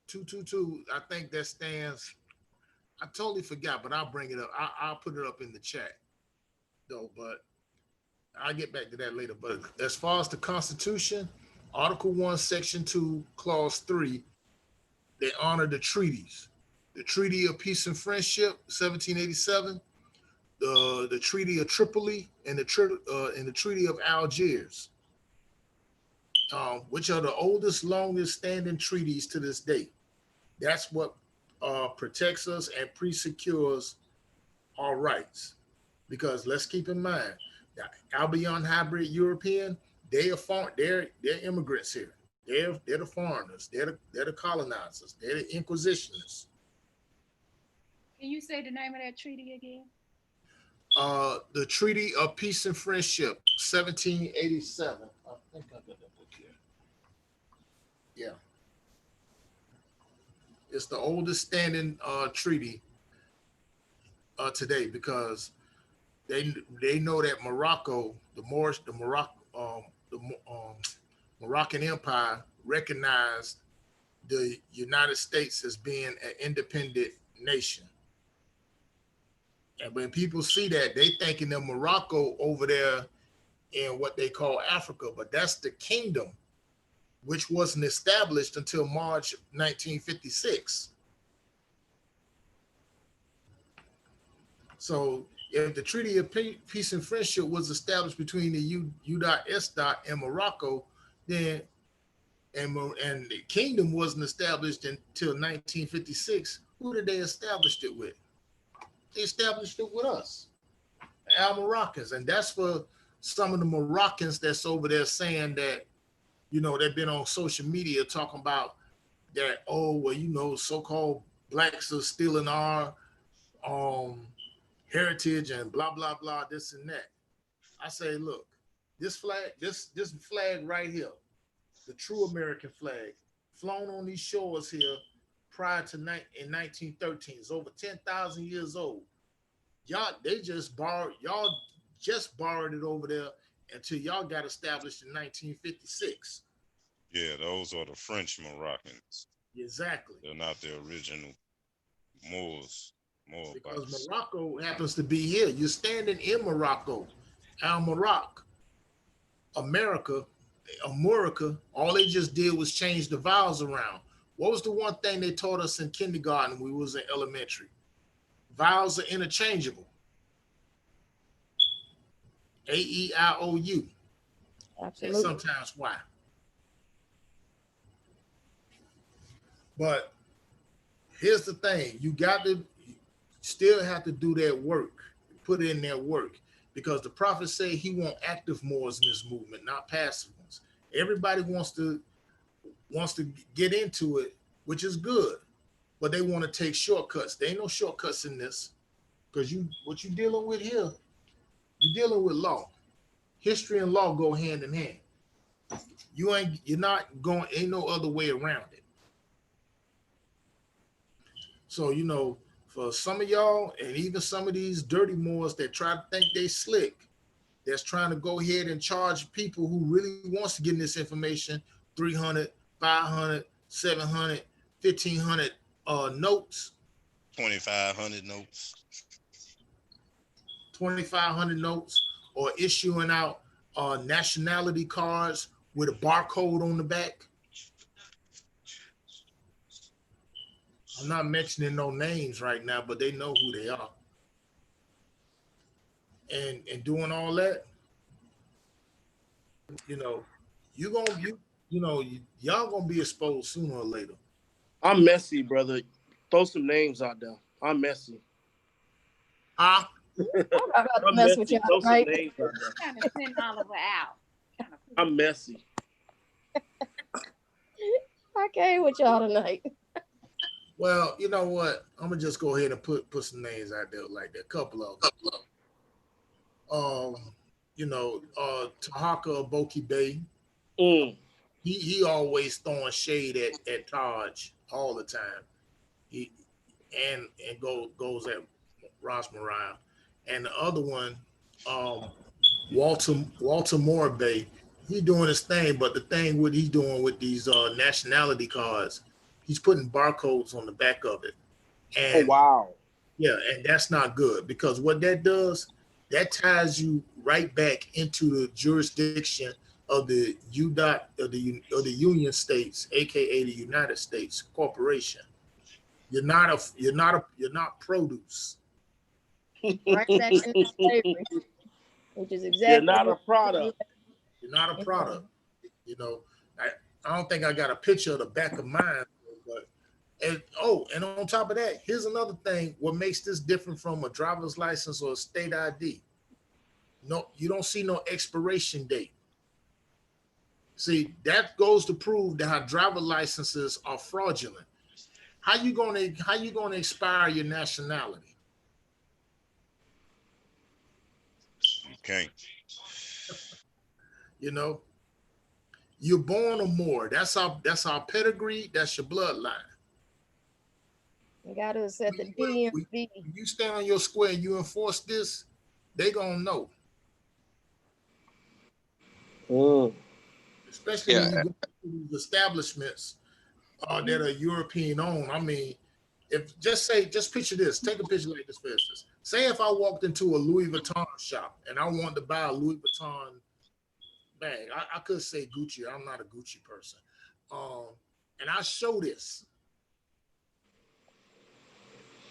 222, I think that stands, I totally forgot, but I'll bring it up. I'll put it up in the chat though, but I'll get back to that later. But as far as the Constitution, Article 1, Section 2, Clause 3, they honor the treaties. The Treaty of Peace and Friendship, 1787, the Treaty of Tripoli, and the Treaty of Algiers, which are the oldest, longest standing treaties to this day. That's what protects us and pre-secures our rights. Because let's keep in mind, the Albion hybrid European, they're immigrants here. They're the foreigners. They're the colonizers. They're the inquisitionists. Can you say the name of that treaty again? The Treaty of Peace and Friendship, 1787. I think I got that book here. Yeah. It's the oldest standing treaty today, because they know that Morocco, the Moroccan Empire recognized the United States as being an independent nation. And when people see that, they thinking of Morocco over there in what they call Africa, but that's the kingdom, which wasn't established until March 1956. So if the Treaty of Peace and Friendship was established between the U.S. and Morocco, then and the kingdom wasn't established until 1956, who did they establish it with? They established it with us, Al Moroccans. And that's for some of the Moroccans that's over there saying that, they've been on social media talking about that, so-called blacks are stealing our heritage and blah, blah, blah, this and that. I say, look, this flag right here, the true American flag, flown on these shores here prior to in 1913. It's over 10,000 years old. Y'all just borrowed it over there until y'all got established in 1956. Yeah, those are the French Moroccans. Exactly. They're not the original Moors. Because Morocco happens to be here. You're standing in Morocco, Al Morocco. America, all they just did was change the vowels around. What was the one thing they taught us in kindergarten when we was in elementary? Vowels are interchangeable. A-E-I-O-U. And Absolutely. sometimes Y. But here's the thing. You still have to do that work. Put in that work. Because the prophet said he want active Moors in this movement, not passive ones. Everybody wants to get into it, which is good, but they want to take shortcuts. There ain't no shortcuts in this, because what you dealing with here, you're dealing with law. History and law go hand in hand. Ain't no other way around it. So, for some of y'all, and even some of these dirty Moors that try to think they slick, that's trying to go ahead and charge people who really wants to get in this information 300, 500, 700, 1,500 notes. 2,500 notes. 2,500 notes, or issuing out nationality cards with a barcode on the back. I'm not mentioning no names right now, but they know who they are. And doing all that, y'all gonna be exposed sooner or later. I'm messy, brother. Throw some names out there. I'm messy. I'm about to I'm mess messy. with y'all Throw some tonight. names out there. Kind of send Oliver out. I'm messy. I came with y'all tonight. Well, you know what? I'm gonna just go ahead and put some names out there like that. A couple of them. Tahaka Aboki Bay. He always throwing shade at Taj all the time. He and goes at Ross Mariah. And the other one, Walter Moore Bay, he doing his thing, but the thing he's doing with these nationality cards, he's putting barcodes on the back of it. And wow. Yeah, and that's not good, because what that does, that ties you right back into the jurisdiction of the Union States, aka the United States Corporation. You're not produce. Right back into slavery, which is exactly. You're not a product. You're not a product. I don't think I got a picture of the back of mine, but and on top of that, here's another thing. What makes this different from a driver's license or a state ID? No, you don't see no expiration date. See, that goes to prove that our driver licenses are fraudulent. How you gonna expire your nationality? Okay. You're born a Moor. That's our pedigree. That's your bloodline. You gotta set the DMV. When you stand on your square and you enforce this, they gonna know. Especially when you go to these establishments that are European owned. I mean, just picture this. Take a picture like this, for instance. Say if I walked into a Louis Vuitton shop and I wanted to buy a Louis Vuitton bag. I could say Gucci. I'm not a Gucci person. And I show this.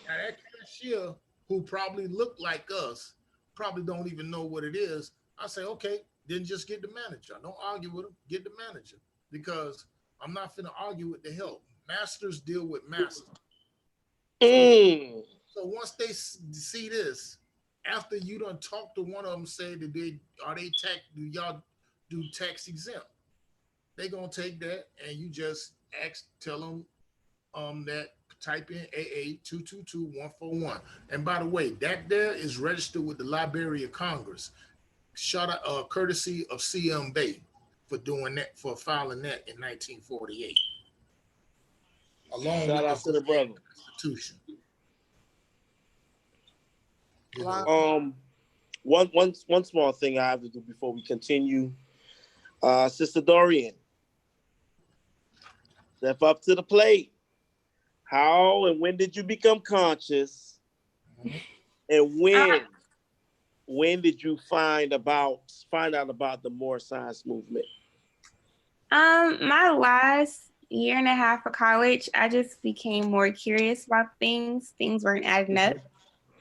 Now that cashier, who probably look like us, probably don't even know what it is. I say, okay, then just get the manager. Don't argue with him. Get the manager, because I'm not finna argue with the help. Masters deal with masters. So once they see this, after you done talk to one of them, say that do y'all do tax exempt? They gonna take that, and you just tell them that type in AA 222-141. And by the way, that there is registered with the Library of Congress. Shout out, courtesy of C.M. Bay for doing that, for filing that in 1948. Along Shout with out to the brother. Constitution. One small thing I have to do before we continue. Sister Dorian, step up to the plate. How and when did you become conscious? And when did you find out about the Moorish science movement? My last year and a half of college, I just became more curious about things. Things weren't adding up.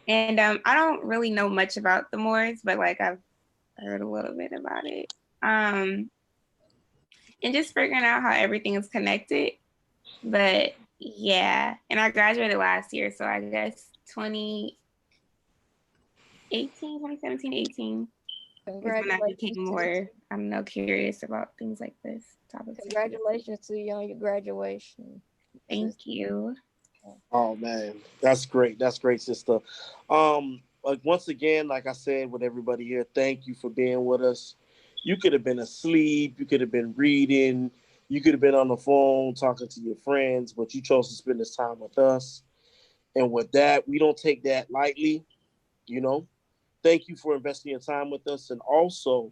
And I don't really know much about the Moors, but like I've heard a little bit about it. And just figuring out how everything is connected. But yeah, and I graduated last year, so I guess 2017, 18 is when I became more, I don't know, curious about things like this. Topics. Congratulations to you on your graduation. Thank you. Oh man, that's great. That's great, sister. Like once again, like I said with everybody here, thank you for being with us. You could have been asleep, you could have been reading, you could have been on the phone talking to your friends, but you chose to spend this time with us. And with that, we don't take that lightly, you know. Thank you for investing your time with us. And also,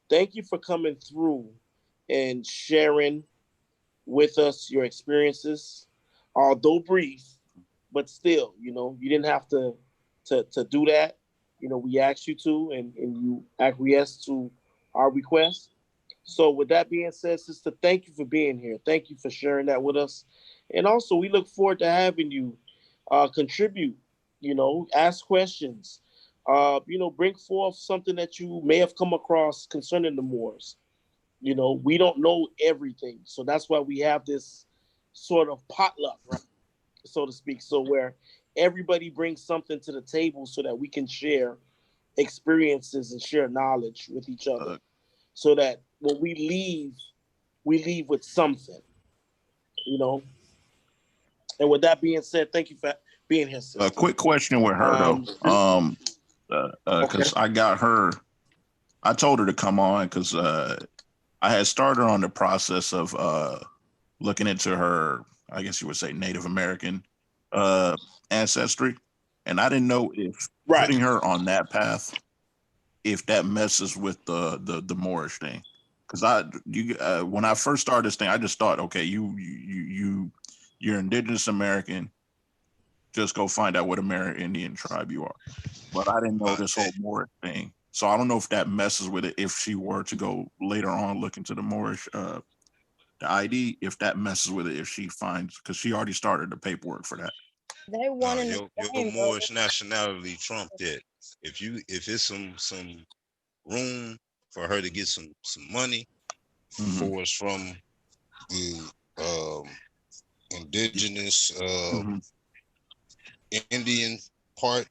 thank you for coming through and sharing with us your experiences, although brief, but still, you know, you didn't have to do that. You know, we asked you to, and you acquiesced to our request. So with that being said, sister, thank you for being here. Thank you for sharing that with us. And also, we look forward to having you contribute, you know, ask questions, you know, bring forth something that you may have come across concerning the Moors. You know, we don't know everything. So that's why we have this sort of potluck, right? So to speak. So where everybody brings something to the table so that we can share experiences and share knowledge with each other. So that when we leave with something, you know. And with that being said, thank you for being here, sister. A quick question with her though. Because I got her, I told her to come on because I had started on the process of looking into her, I guess you would say, Native American ancestry, and I didn't know if putting her on that path, if that messes with the Moorish thing. Because when I first started this thing, I just thought, okay, you're indigenous American, just go find out what American Indian tribe you are. But I didn't know this whole Moorish thing. So I don't know if that messes with it if she were to go later on look into the Moorish the ID, if that messes with it, if she finds, because she already started the paperwork for that. They want your Moorish nationality trump that. If it's some room for her to get some money for us from the indigenous Indian part,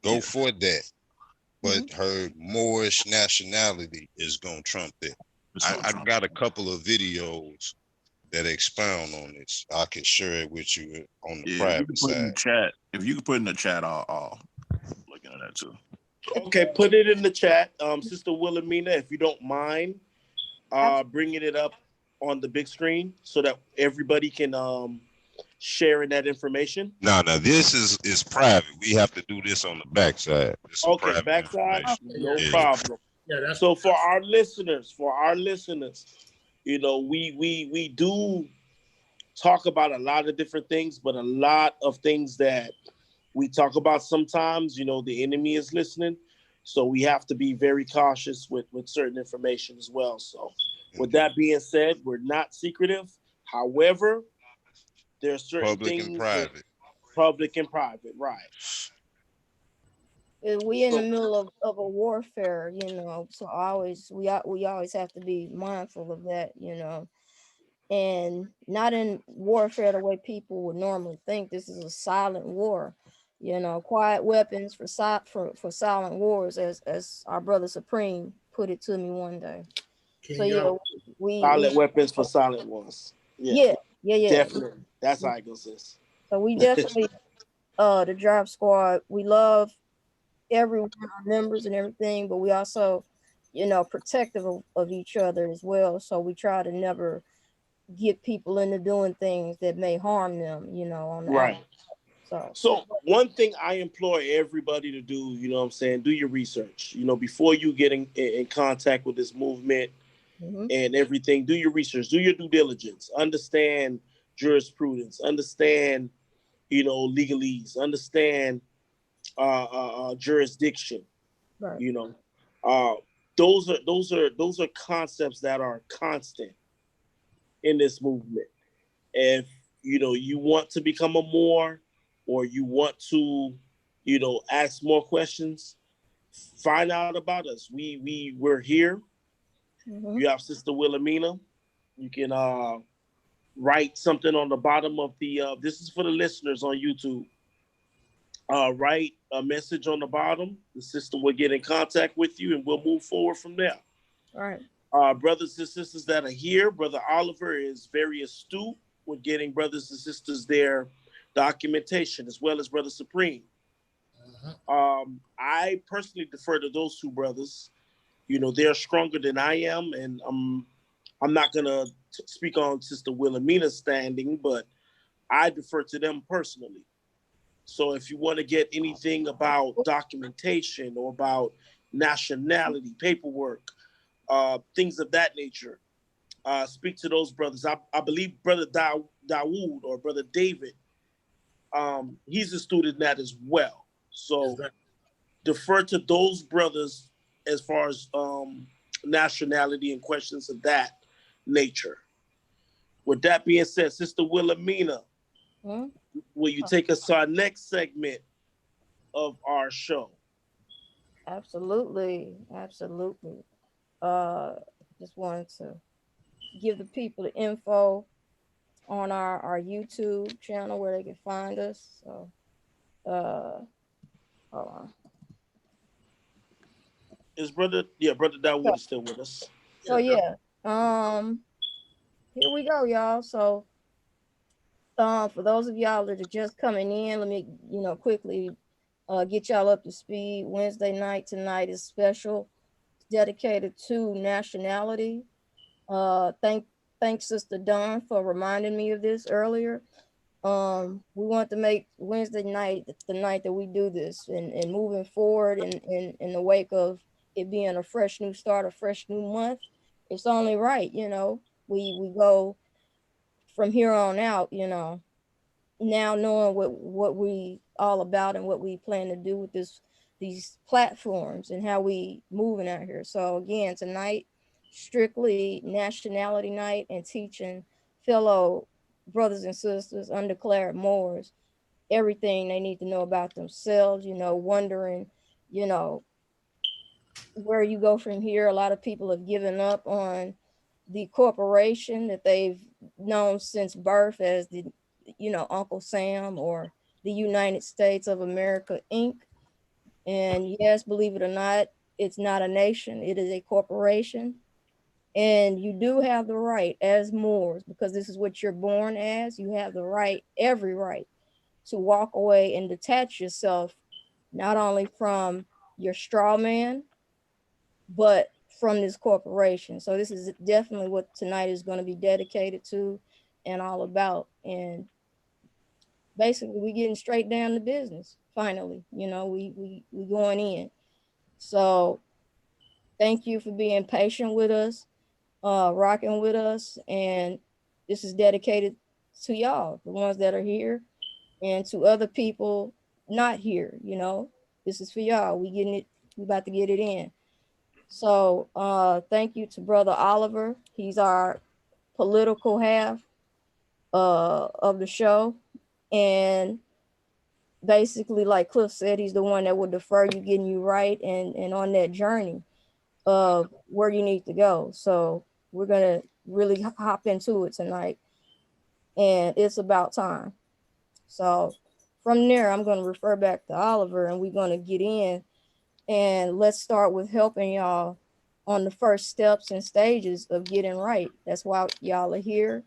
go for that. But her Moorish nationality is gonna trump that. I got a couple of videos that expound on this. I can share it with you on the private side. If you could put in the chat, I'll look into that too. Okay, put it in the chat, Sister Wilhelmina, if you don't mind, bringing it up on the big screen so that everybody can share in that information. No, this is private. We have to do this on the backside. Okay, backside, no problem. Yeah, so for our listeners, you know, we do talk about a lot of different things, but a lot of things that we talk about sometimes, you know, the enemy is listening. So we have to be very cautious with certain information as well. So with that being said, we're not secretive. However, there are certain public things and private. Public and private, right. We in the middle of a warfare, you know, so we always have to be mindful of that, you know, and not in warfare the way people would normally think. This is a silent war, you know, quiet weapons for silent wars, as our brother Supreme put it to me one day. So yeah, silent weapons for silent wars. Yeah. Definitely. That's how it goes, sis. So we definitely the Drive Squad, we love everyone, our members and everything, but we also, you know, protective of each other as well. So we try to never get people into doing things that may harm them, you know, on the right. Outside. So one thing I implore everybody to do, you know what I'm saying, do your research. You know, before you get in contact with this movement and everything, do your research, do your due diligence, understand jurisprudence, understand, you know, legalese, understand jurisdiction. Right. You know, uh, those are concepts that are constant in this movement. If you want to become a Moor, or you want to, ask more questions, find out about us. We're here. Mm-hmm. You have Sister Wilhelmina. You can write something on the bottom of the. This is for the listeners on YouTube. Write a message on the bottom. The sister will get in contact with you, and we'll move forward from there. All right. Brothers and sisters that are here, Brother Oliver is very astute with getting brothers and sisters their documentation, as well as Brother Supreme. I personally defer to those two brothers. They're stronger than I am, and I'm not gonna speak on Sister Wilhelmina's standing, but I defer to them personally. So if you want to get anything about documentation or about nationality, paperwork, things of that nature, speak to those brothers. I believe Brother Dawood or Brother David, he's a student in that as well. So defer to those brothers as far as nationality and questions of that nature. With that being said, Sister Wilhelmina, will you take us to our next segment of our show? Absolutely. Absolutely. Just wanted to give the people the info on our YouTube channel where they can find us. So, hold on. Is Brother Dawood is still with us? So yeah, here we go, y'all. So, for those of y'all that are just coming in, let me, quickly, get y'all up to speed. Wednesday night tonight is special, dedicated to nationality. Thanks Sister Dawn for reminding me of this earlier. We want to make Wednesday night the night that we do this, and moving forward in the wake of it being a fresh new start, a fresh new month. It's only right, we go from here on out, now knowing what we all about and what we plan to do with these platforms and how we moving out here. So again, tonight, strictly nationality night and teaching fellow brothers and sisters, undeclared Moors, everything they need to know about themselves, wondering, where you go from here. A lot of people have given up on the corporation that they've known since birth as the, Uncle Sam or the United States of America, Inc. And yes, believe it or not, it's not a nation, it is a corporation. And you do have the right as Moors, because this is what you're born as, you have the right, every right, to walk away and detach yourself not only from your straw man, but from this corporation. So this is definitely what tonight is going to be dedicated to and all about. And basically we getting straight down to business. Finally, we going in. So thank you for being patient with us, rocking with us. And this is dedicated to y'all, the ones that are here, and to other people not here. This is for y'all. We about to get it in. So thank you to Brother Oliver. He's our political half of the show. And basically, like Cliff said, he's the one that will defer you, getting you right and on that journey of where you need to go. So we're going to really hop into it tonight. And it's about time. So from there, I'm going to refer back to Oliver, and we're going to get in. And let's start with helping y'all on the first steps and stages of getting right. That's why y'all are here,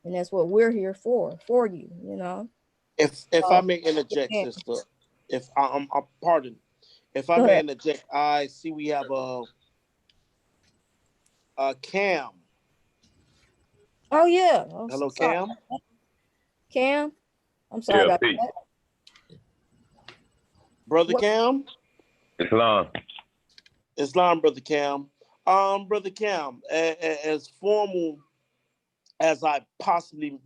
and that's what we're here for you, If I may interject, sister, if I'm pardon, if I may interject, I see we have a Cam. Oh yeah. Hello, Cam. Cam, I'm sorry about that. Brother Cam. Islam, Brother Cam. Brother Cam, as formal as I possibly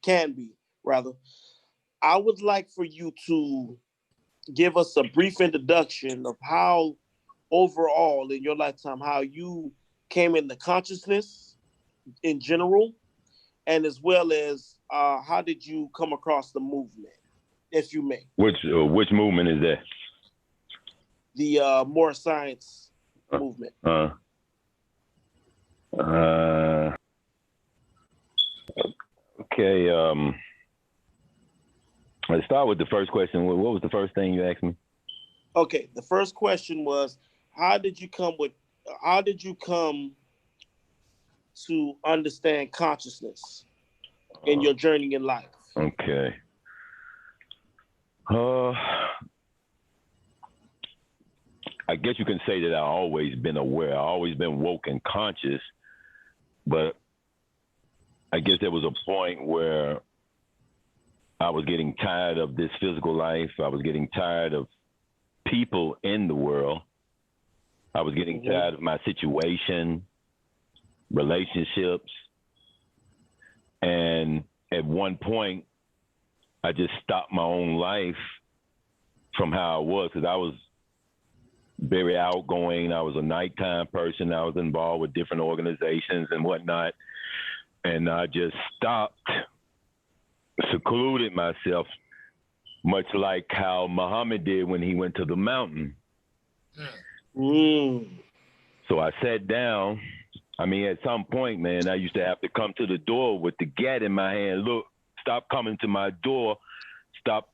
can be, rather, I would like for you to give us a brief introduction of how overall in your lifetime, how you came into consciousness in general, and as well as how did you come across the movement, if you may. Which movement is that? The Moorish Science movement. Okay. Let's start with the first question. What was the first thing you asked me? Okay, the first question was, how did you come to understand consciousness in your journey in life? Okay. I guess you can say that I've always been aware. I've always been woke and conscious, but I guess there was a point where I was getting tired of this physical life. I was getting tired of people in the world. I was getting tired of my situation, relationships. And at one point, I just stopped my own life from how I was, because I was very outgoing. I was a nighttime person. I was involved with different organizations and whatnot. And I just stopped, secluded myself, much like how Muhammad did when he went to the mountain. So I sat down. I mean, at some point, man, I used to have to come to the door with the gat in my hand. Look, stop coming to my door. Stop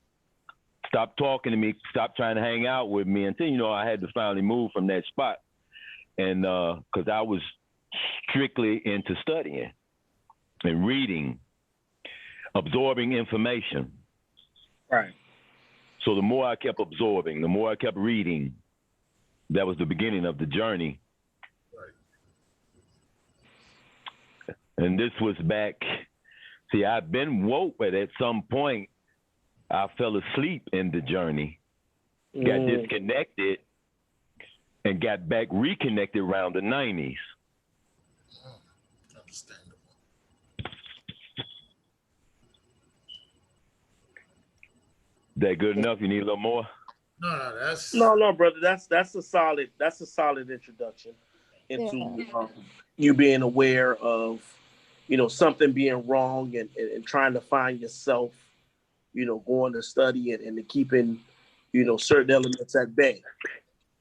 talking to me. Stop trying to hang out with me. Until, you know, I had to finally move from that spot. And because I was strictly into studying and reading, absorbing information. Right. So the more I kept absorbing, the more I kept reading, that was the beginning of the journey. Right. And this was back, see, I've been woke, but at some point, I fell asleep in the journey, got disconnected, and got back reconnected around the 90s. Understandable. That good enough? You need a little more? No, brother. That's a solid introduction into you being aware of, you know, something being wrong and trying to find yourself, you know, going to study and keeping, you know, certain elements at bay.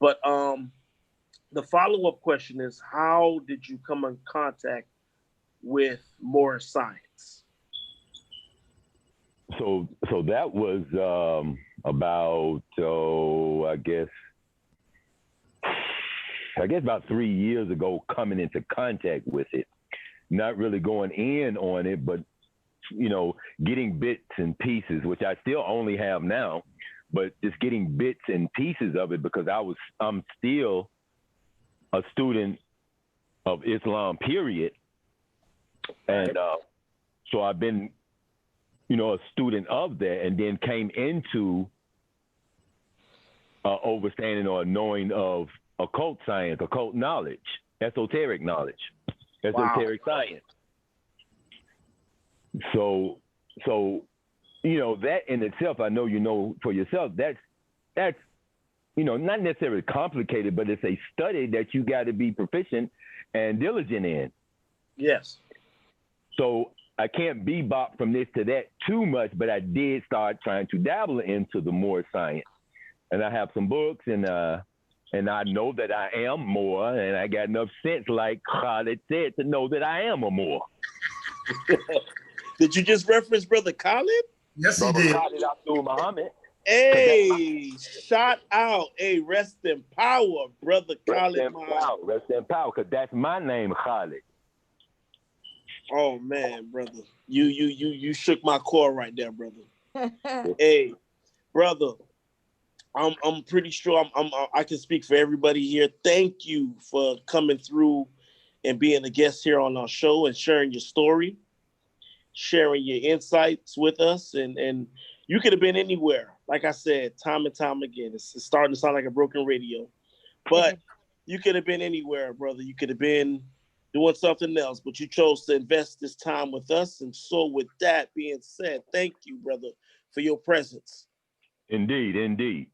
But the follow-up question is, how did you come in contact with Moorish science? So that was about, I guess about 3 years ago, coming into contact with it. Not really going in on it, but, you know, getting bits and pieces, which I still only have now, but just getting bits and pieces of it, because I'm still a student of Islam, period. And so I've been, you know, a student of that, and then came into understanding or knowing of occult science, occult knowledge, esoteric knowledge, esoteric science. So, you know, that in itself, I know you know for yourself, that's, you know, not necessarily complicated, but it's a study that you got to be proficient and diligent in. Yes. So I can't bebop from this to that too much, but I did start trying to dabble into the Moorish science. And I have some books, and I know that I am Moor, and I got enough sense, like Khalid said, to know that I am a Moor. Did you just reference Brother Khalid? Yes, he did. Khalid Abdul Muhammad. Hey, shout out. Hey, rest in power, Brother Khalid. Rest in power, because that's my name, Khalid. Oh man, brother, you shook my core right there, brother. Hey, brother, I'm pretty sure I can speak for everybody here. Thank you for coming through and being a guest here on our show and sharing your story, sharing your insights with us. And you could have been anywhere. Like I said, time and time again, it's starting to sound like a broken radio, but you could have been anywhere, brother. You could have been doing something else, but you chose to invest this time with us. And so with that being said, thank you, brother, for your presence. Indeed.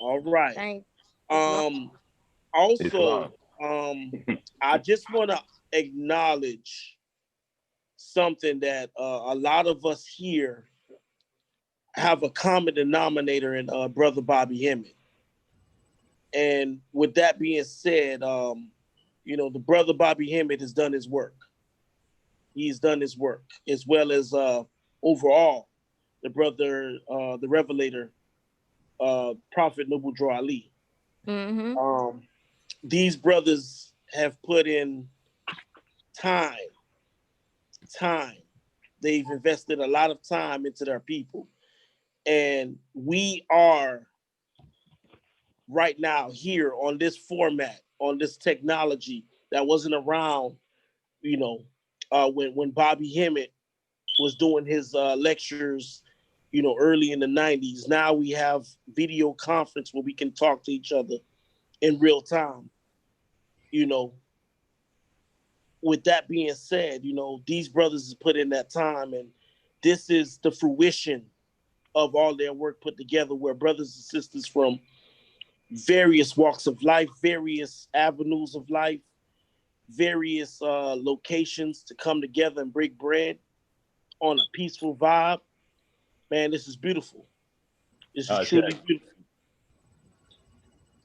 All right. Also, I just want to acknowledge something that a lot of us here have a common denominator in Brother Bobby Hemmett. And with that being said, the Brother Bobby Hemmett has done his work. He's done his work, as well as overall the brother, the Revelator, Prophet Noble Drew Ali. Mm-hmm. These brothers have put in time. They've invested a lot of time into their people. And we are right now here on this format, on this technology that wasn't around, when Bobby Hemmett was doing his lectures, early in the 90s. Now we have video conference where we can talk to each other in real time. With that being said, these brothers has put in that time, and this is the fruition of all their work put together, where brothers and sisters from various walks of life, various avenues of life, various locations to come together and break bread on a peaceful vibe. Man, this is beautiful. This is truly beautiful.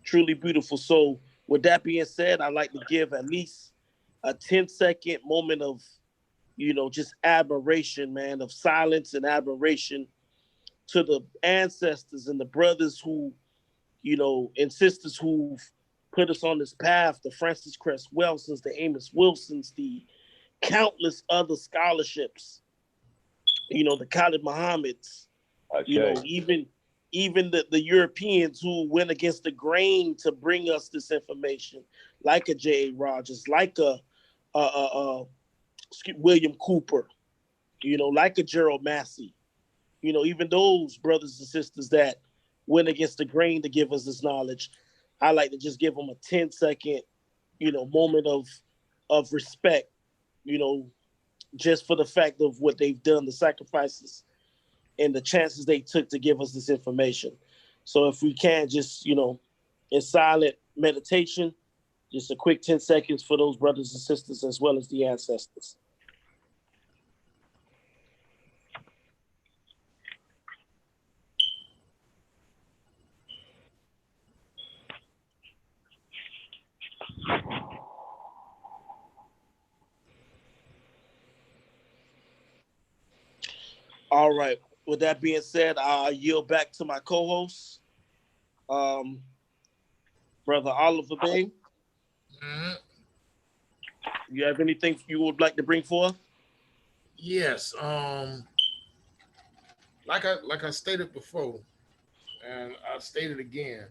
Truly beautiful. So with that being said, I'd like to give at least a 10-second moment of, just admiration, man, of silence and admiration to the ancestors and the brothers who, and sisters who've put us on this path, the Francis Cress Welsons, the Amos Wilsons, the countless other scholarships, the Khalid Muhammad's, even the Europeans who went against the grain to bring us this information, like a J.A. Rogers, like a William Cooper, like a Gerald Massey, even those brothers and sisters that went against the grain to give us this knowledge. I like to just give them a 10-second, moment of respect, just for the fact of what they've done, the sacrifices and the chances they took to give us this information. So if we can just, in silent meditation, just a quick 10 seconds for those brothers and sisters as well as the ancestors. All right. With that being said, I'll yield back to my co-host, Brother Oliver Bay. You have anything you would like to bring forth? Yes. Like I stated before, and I stated again.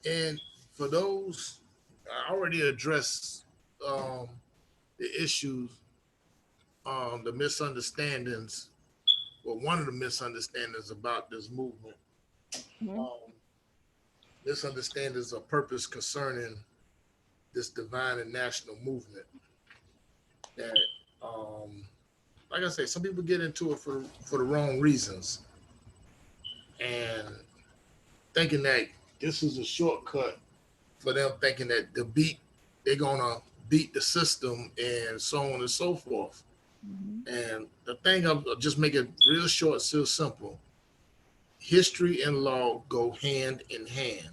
And for those, I already addressed the issues, the misunderstandings. Well, one of the misunderstandings about this movement, misunderstandings of purpose concerning this divine and national movement. That, like I say, some people get into it for the wrong reasons, and thinking that this is a shortcut for them, thinking that they're gonna beat the system and so on and so forth. And the thing, I'll just make it real short, so simple. History and law go hand in hand.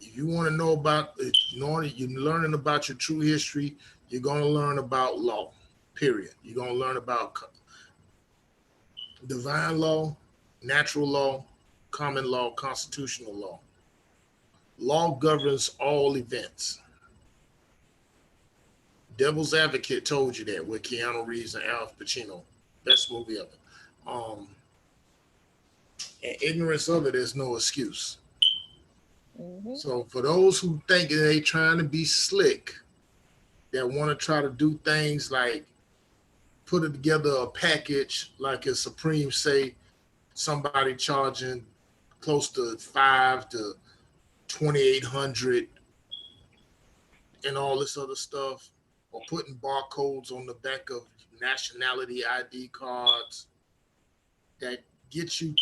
If you want to know about, if you're learning about your true history, you're going to learn about law, period. You're going to learn about divine law, natural law, common law, constitutional law. Law governs all events. Devil's Advocate told you that with Keanu Reeves and Al Pacino. Best movie ever. And ignorance of it is no excuse. So for those who think that they trying to be slick, that want to try to do things like put it together a package, like a Supreme say, somebody charging close to $500 to $2,800 and all this other stuff, or putting barcodes on the back of nationality ID cards that get you,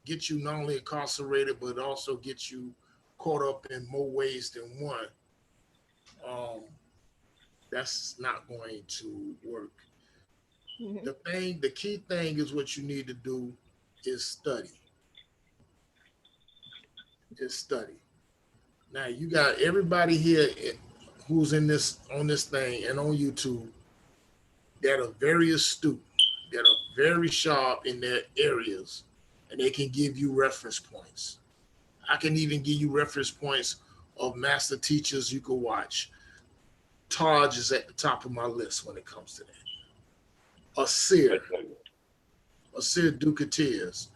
get you not only incarcerated, but also get you caught up in more ways than one. That's not going to work. The key thing is what you need to do is study. Just study. Now you got everybody here who's in this on this thing and on YouTube that are very astute, that are very sharp in their areas, and they can give you reference points. I can even give you reference points of master teachers you can watch. Taj is at the top of my list when it comes to that. Asir Ducateers,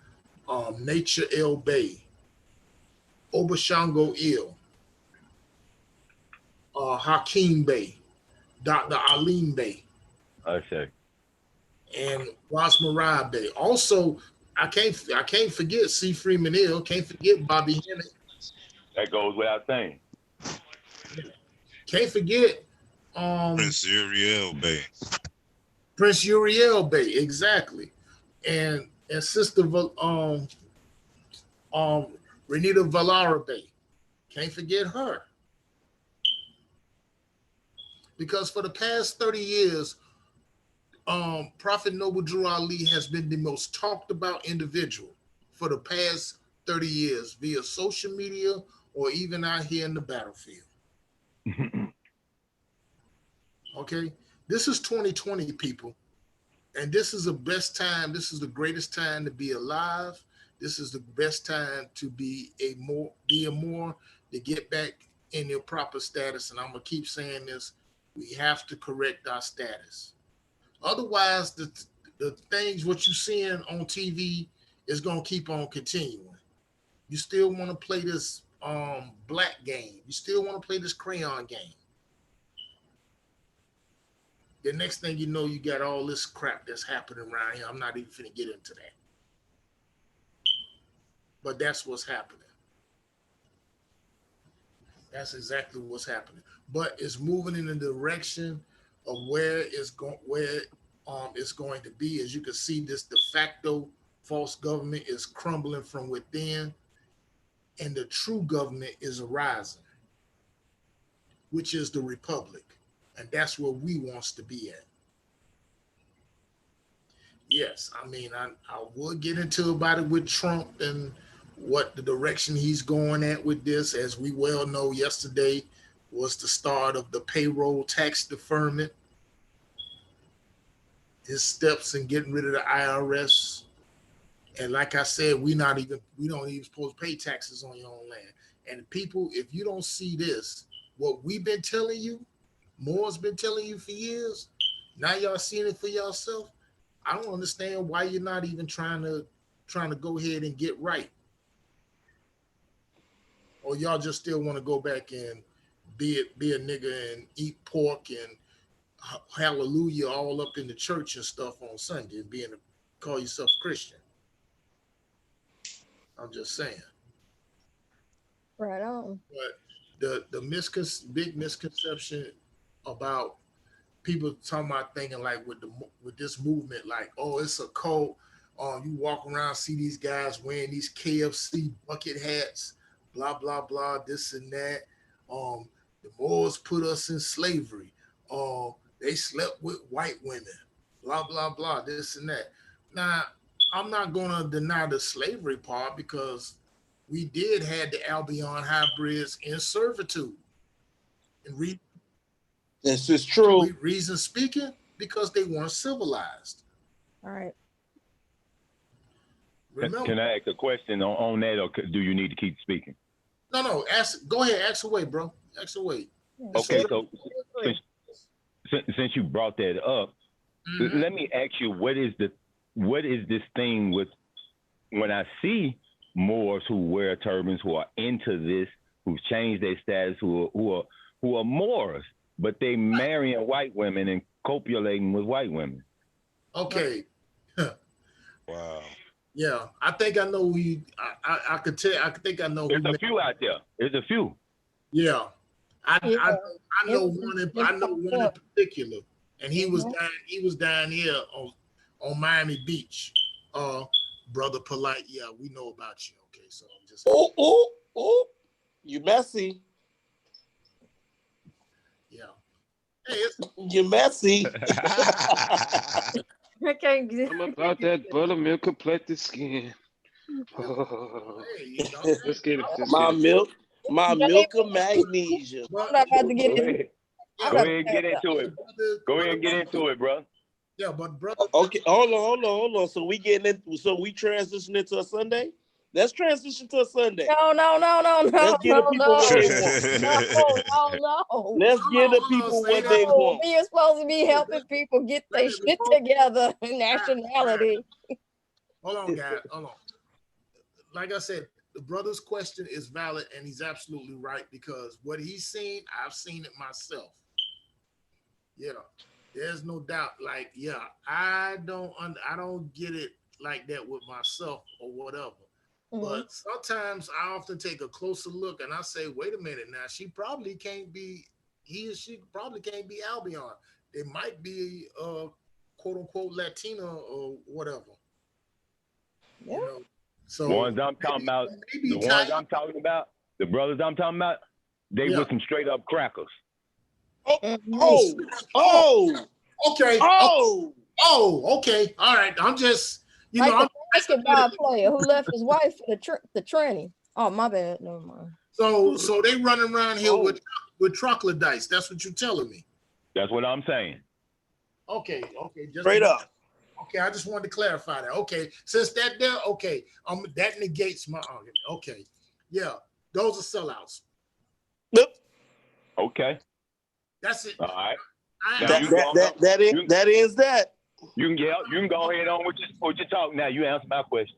Nature El Bay, Obashango Il, Hakeem Bey, Dr. Alim Bey. Okay. And Rosmarai Bey. Also, I can't forget C. Freeman Hill. Can't forget Bobby Hemmett. That goes without saying. Can't forget Prince Uriel Bey. Prince Uriel Bey, exactly. And Sister Renita Valara Bey. Can't forget her. Because for the past 30 years, Prophet Noble Drew Ali has been the most talked about individual for the past 30 years via social media or even out here in the battlefield. Okay, this is 2020, people, and this is the best time. This is the greatest time to be alive. This is the best time to be a more to get back in your proper status. And I'm gonna keep saying this: we have to correct our status. Otherwise, the things what you're seeing on TV is gonna keep on continuing. You still want to play this black game. You still want to play this crayon game. The next thing you know, you got all this crap that's happening around here. I'm not even finna get into that. But that's what's happening. That's exactly what's happening. But it's moving in the direction of where it's going to be. As you can see, this de facto false government is crumbling from within, and the true government is arising, which is the republic. And that's where we wants to be at. Yes, I mean, I would get into about it with Trump and what the direction he's going at with this. As we well know, yesterday was the start of the payroll tax deferment. His steps in getting rid of the IRS. And like I said, we don't even supposed to pay taxes on your own land. And people, if you don't see this, what we've been telling you, Moore's been telling you for years, now y'all seeing it for yourself. I don't understand why you're not even trying to go ahead and get right. Or y'all just still want to go back and be a nigga and eat pork and hallelujah all up in the church and stuff on Sunday and call yourself Christian. I'm just saying. Right on. But the big misconception about people talking about thinking like with this movement, like, oh, it's a cult. You walk around, see these guys wearing these KFC bucket hats, blah, blah, blah, this and that. The Moors put us in slavery. They slept with white women, blah, blah, blah, this and that. Now, I'm not going to deny the slavery part because we did have the Albion hybrids in servitude. And this is true. Reason speaking, because they weren't civilized. All right. Remember, can I ask a question on that, or do you need to keep speaking? No. Go ahead. Ask away, bro. Ask away. Okay, so since you brought that up, let me ask you, what is this thing with when I see Moors who wear turbans, who are into this, who've changed their status, who are Moors, but they marrying white women and copulating with white women? Okay. Wow. Yeah, I think I know who you. I could tell. I think I know. There's a few out there. There's a few. Yeah, I know one in particular, and he was down here on Miami Beach. Brother Polite, yeah, we know about you. Okay, so I'm just. Oh, you messy. Yeah. Hey, it's you messy. I can't get I'm about that buttermilk complected skin. hey, Let's get it. Let's My get it. milk, my milk of magnesia. I'm not about to get Go in. ahead. I'm Go not- ahead and get into it. Go ahead and get into it, bro. Yeah, but brother. Okay, hold on. So we transition into a Sunday? Let's transition to a Sunday. No. Let's give the people what they want. No. Let's give the people what they want. We are supposed to be helping people get their shit together. Nationality. Hold on, guys. Hold on. Like I said, the brother's question is valid, and he's absolutely right because what he's seen, I've seen it myself. Yeah, there's no doubt. Like, yeah, I don't get it like that with myself or whatever. But sometimes I often take a closer look and I say, wait a minute now, she probably can't be, he or she probably can't be Albion. It might be quote unquote Latina or whatever. Yeah. You know? So The ones I'm talking about, the brothers I'm talking about, they were some straight up crackers. Okay. All right. I'm just, you like know, the basketball player who left his wife for the tranny. Oh, my bad. Never mind. So they running around here with troglodytes. That's what you're telling me. That's what I'm saying. Okay. Just straight up. Okay, I just wanted to clarify that. Okay, since that there, okay, that negates my argument. Okay, yeah, those are sellouts. Yep. Okay. That's it. All right. That ends that. You can go ahead on with your talk now. You answer my question.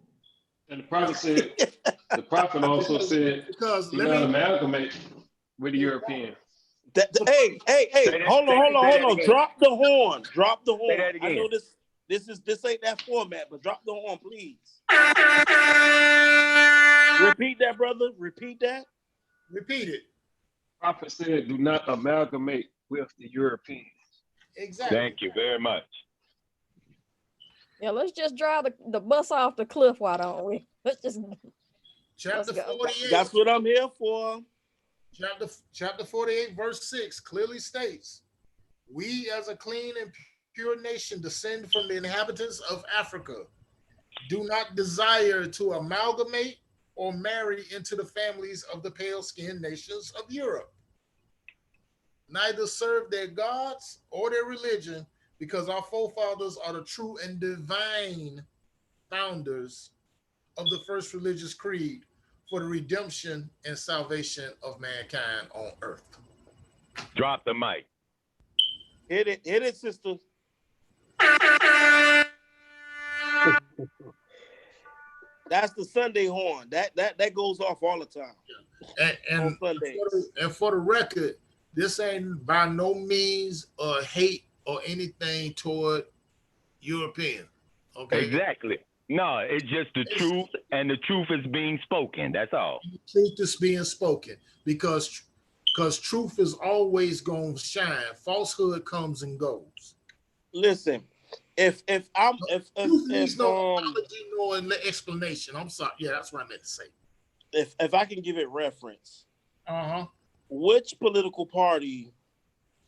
And the prophet also said, because do not amalgamate with the European. Hey, hold on. Drop the horn. I know this ain't that format, but drop the horn, please. Repeat that, brother. Repeat that. Repeat it. Prophet said, do not amalgamate with the Europeans. Exactly. Thank you very much. Yeah, let's just drive the bus off the cliff, why don't we? Let's just chapter 48. That's what I'm here for. Chapter 48, verse 6 clearly states, we as a clean and pure nation descend from the inhabitants of Africa, do not desire to amalgamate or marry into the families of the pale-skinned nations of Europe. Neither serve their gods or their religion, because our forefathers are the true and divine founders of the first religious creed for the redemption and salvation of mankind on earth. Drop the mic. Hit it, sister. That's the Sunday horn. That goes off all the time. And for the record, this ain't by no means a hate or anything toward European. Okay. Exactly. No, it's just the truth, and the truth is being spoken. That's all. The truth is being spoken because truth is always going to shine. Falsehood comes and goes. Listen, if needs no apology nor an explanation. I'm sorry. Yeah, that's what I meant to say. If I can give it reference, uh-huh. Which political party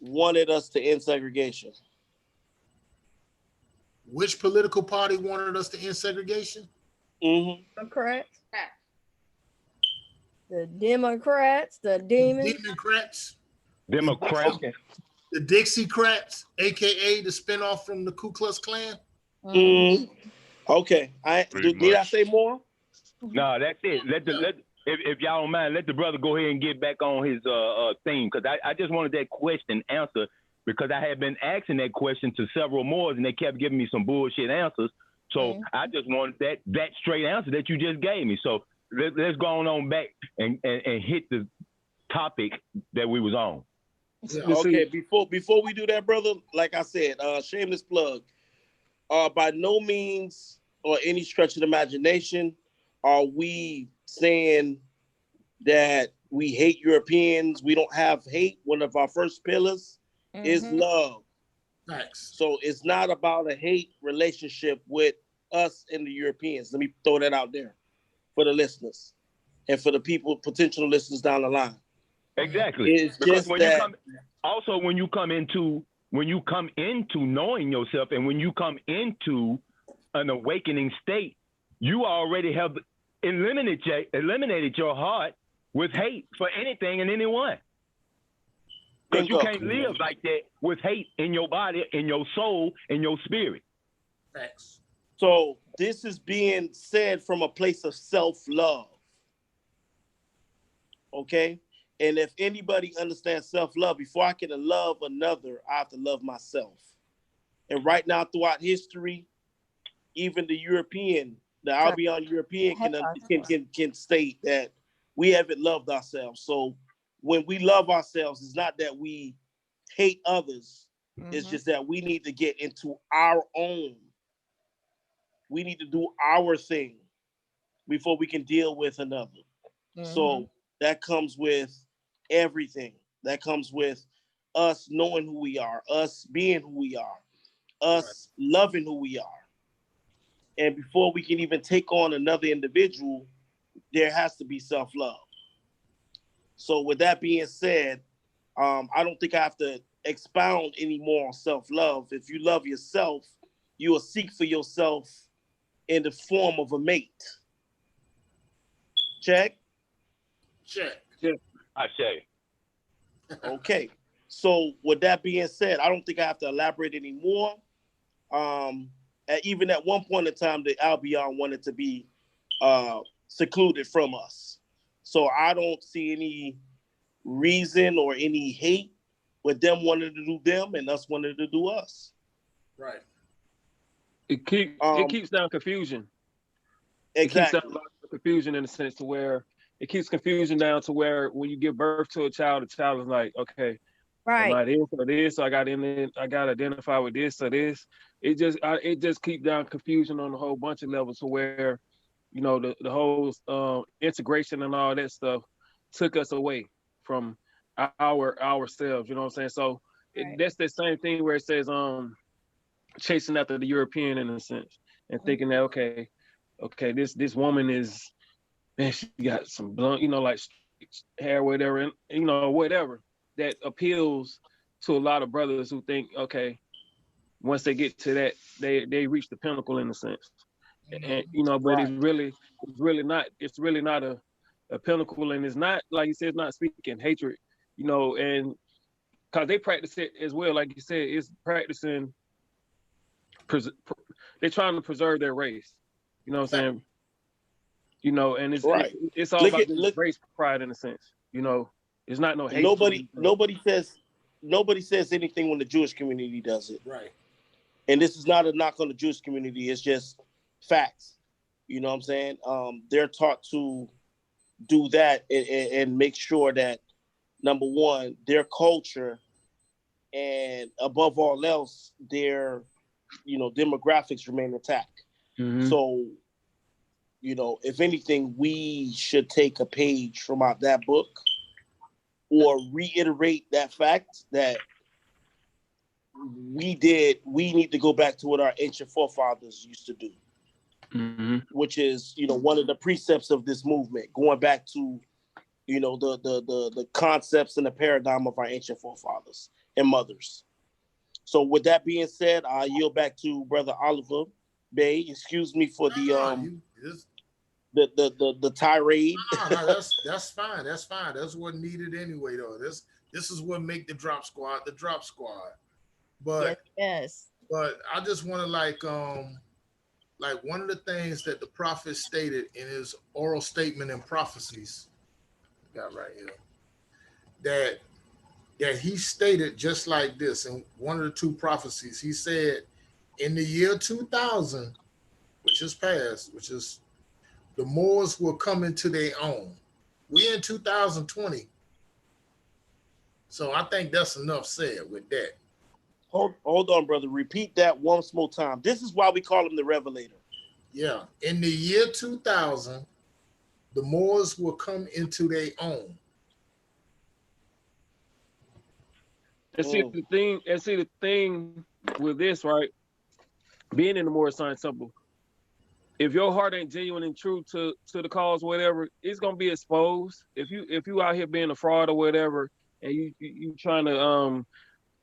wanted us to end segregation? Which political party wanted us to end segregation? Mm-hmm. Correct. The Democrats, the Demons. Democrats. The Dixiecrats, aka the spinoff from the Ku Klux Klan. Mm-hmm. Okay. Need I say more? No, that's it. If y'all don't mind, let the brother go ahead and get back on his theme, because I just wanted that question answered, because I had been asking that question to several more and they kept giving me some bullshit answers. So I just wanted that straight answer that you just gave me. So let's go on back and hit the topic that we was on. Okay, before we do that, brother, like I said, shameless plug. By no means or any stretch of the imagination are we saying that we hate Europeans. We don't have hate. One of our first pillars is love. Thanks. So it's not about a hate relationship with us and the Europeans. Let me throw that out there for the listeners and for the people, potential listeners down the line. Exactly. It's Because just when that, you come, also when you come into knowing yourself, and when you come into an awakening state, you already have eliminated your heart with hate for anything and anyone. Because you can't live like that with hate in your body, in your soul, in your spirit. Facts. So this is being said from a place of self-love. Okay? And if anybody understands self-love, before I can love another, I have to love myself. And right now, throughout history, even the Albion European can state that we haven't loved ourselves. So when we love ourselves, it's not that we hate others. It's just that we need to get into our own. We need to do our thing before we can deal with another. So that comes with everything. That comes with us knowing who we are, us being who we are, us loving who we are. And before we can even take on another individual, there has to be self-love. So with that being said, I don't think I have to expound any more on self-love. If you love yourself, you will seek for yourself in the form of a mate. Check? Check. I say. Okay. So with that being said, I don't think I have to elaborate anymore. Even at one point in time, the Albion wanted to be secluded from us. So I don't see any reason or any hate with them wanting to do them and us wanting to do us. Right. It keeps down confusion. Exactly. It keeps down confusion in a sense to where it keeps confusion down to where when you give birth to a child, the child is like, okay, am I this or this? I got to identify with this or this. It just keeps down confusion on a whole bunch of levels to where, you know, the whole integration and all that stuff took us away from ourselves. You know what I'm saying? So that's the same thing where it says chasing after the European in a sense and thinking that okay, this woman is, man, she got some blunt, you know, like hair, whatever, and you know, whatever that appeals to a lot of brothers who think, okay, once they get to that, they reach the pinnacle in a sense, and you know, but it's really not a pinnacle, and it's not, like you said, it's not speaking hatred, you know, and because they practice it as well, like you said, it's practicing. They're trying to preserve their race, you know what I'm saying? You know, and it's all about race pride in a sense. You know, it's not no hate. Nobody says anything when the Jewish community does it. Right. And this is not a knock on the Jewish community. It's just facts. You know what I'm saying? They're taught to do that and make sure that, number one, their culture and above all else, their, you know, demographics remain intact. Mm-hmm. So, you know, if anything, we should take a page from out that book or reiterate that fact that we need to go back to what our ancient forefathers used to do, which is, you know, one of the precepts of this movement, going back to, you know, the concepts and the paradigm of our ancient forefathers and mothers. So with that being said, I yield back to Brother Oliver Bay. Excuse me for the tirade. No, that's fine. That's fine. That's what needed anyway, though. This is what make the drop squad the drop squad. But yes. But I just want to like one of the things that the prophet stated in his oral statement and prophecies, got right here, that he stated just like this in one of the two prophecies. He said, in the year 2000, which is past, which is the Moors will come into their own. We in 2020. So I think that's enough said with that. Hold on, brother. Repeat that once more time. This is why we call him the Revelator. Yeah. In the year 2000, the Moors will come into their own. And see the thing with this, right? Being in the Moorish Science Temple, if your heart ain't genuine and true to the cause, whatever, it's gonna be exposed. If you out here being a fraud or whatever, and you trying to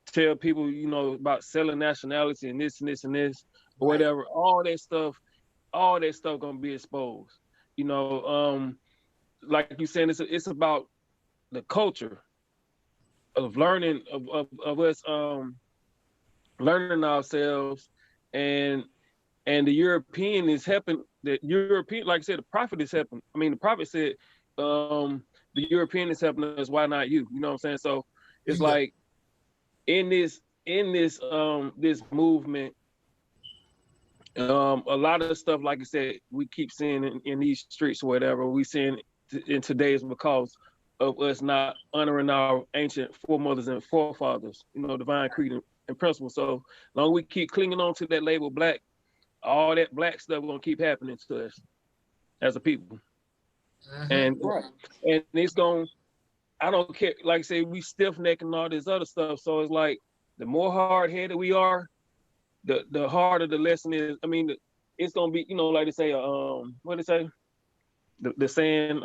tell people, about selling nationality and this and this and this or Right. whatever, all that stuff gonna be exposed. Like you saying, it's about the culture of learning of us learning ourselves, and the European is helping. The European, like I said, the prophet is helping. I mean, the prophet said, the European is helping us. Why not you? You know what I'm saying? So it's Bingo. like in this movement, a lot of stuff, like I said, we keep seeing in these streets or whatever. We seeing in today's because of us not honoring our ancient foremothers and forefathers. Divine creed and principles. So long as we keep clinging on to that label black, all that black stuff gonna keep happening to us as a people. And it's gonna, I don't care, like I say, we stiff neck and all this other stuff. So it's like the more hard headed we are, the harder the lesson is. I mean, it's gonna be, like they say, what they say, the saying,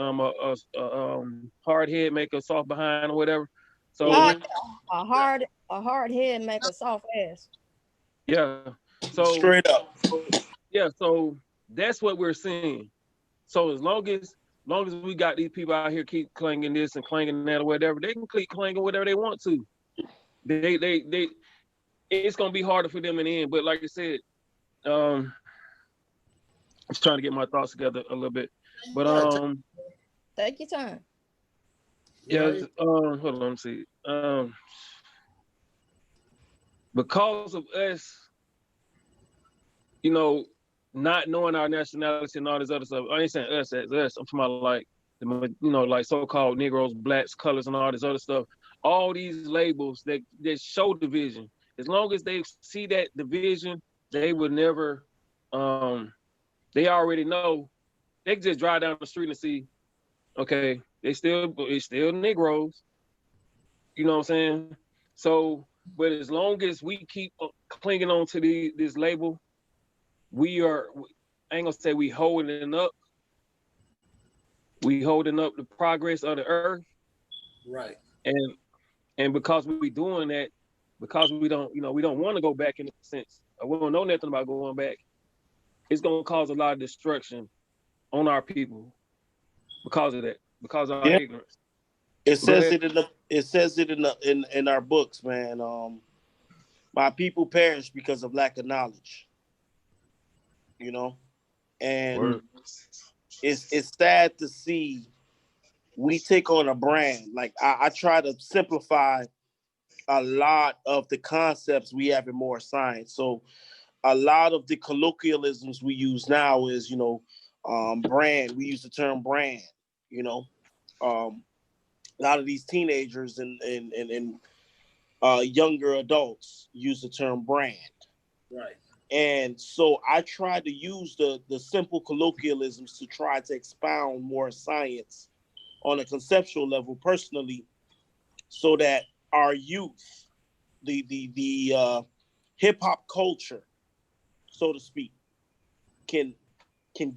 hard head make a soft behind or whatever. So a hard head make a soft ass. Yeah. So straight up. Yeah. So that's what we're seeing. So as long as we got these people out here keep clanging this and clanging that or whatever, they can keep clanging whatever they want to. They it's gonna be harder for them in the end. But like I said, I'm just trying to get my thoughts together a little bit. But take your time. Yeah. Hold on. Let me see. Because of us, not knowing our nationality and all this other stuff. I ain't saying us as us. I'm talking about like like so-called Negroes, blacks, colors, and all this other stuff. All these labels that show division. As long as they see that division, they would never. They already know. They can just drive down the street and see. Okay, it's still Negroes. You know what I'm saying? So, but as long as we keep clinging on to this label, we are. I ain't gonna say we holding it up. We holding up the progress of the earth. Right. And because we doing that, because we don't want to go back in a sense. We don't know nothing about going back. It's gonna cause a lot of destruction on our people because of that, because of our ignorance. It says it in our books, man. My people perish because of lack of knowledge. And Word. it's sad to see we take on a brand. Like I try to simplify a lot of the concepts we have in Moorish science. So a lot of the colloquialisms we use now is, brand. We use the term brand. A lot of these teenagers and younger adults use the term brand. Right. And so I try to use the simple colloquialisms to try to expound more science on a conceptual level personally, so that our youth, the hip hop culture, so to speak, can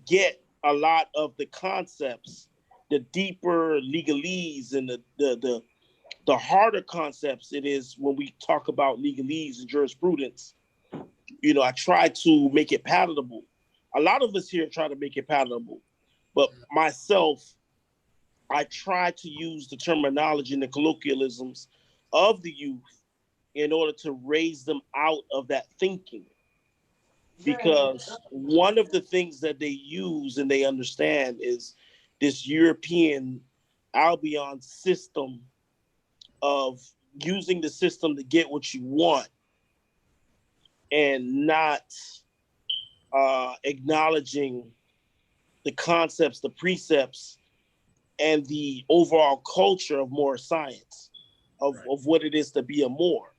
get a lot of the concepts, the deeper legalese and the harder concepts it is when we talk about legalese and jurisprudence. I try to make it palatable. A lot of us here try to make it palatable, but myself, I try to use the terminology and the colloquialisms of the youth in order to raise them out of that thinking. Because one of the things that they use and they understand is this European Albion system of using the system to get what you want and not acknowledging the concepts, the precepts, and the overall culture of Moorish science, of what it is to be a Moor.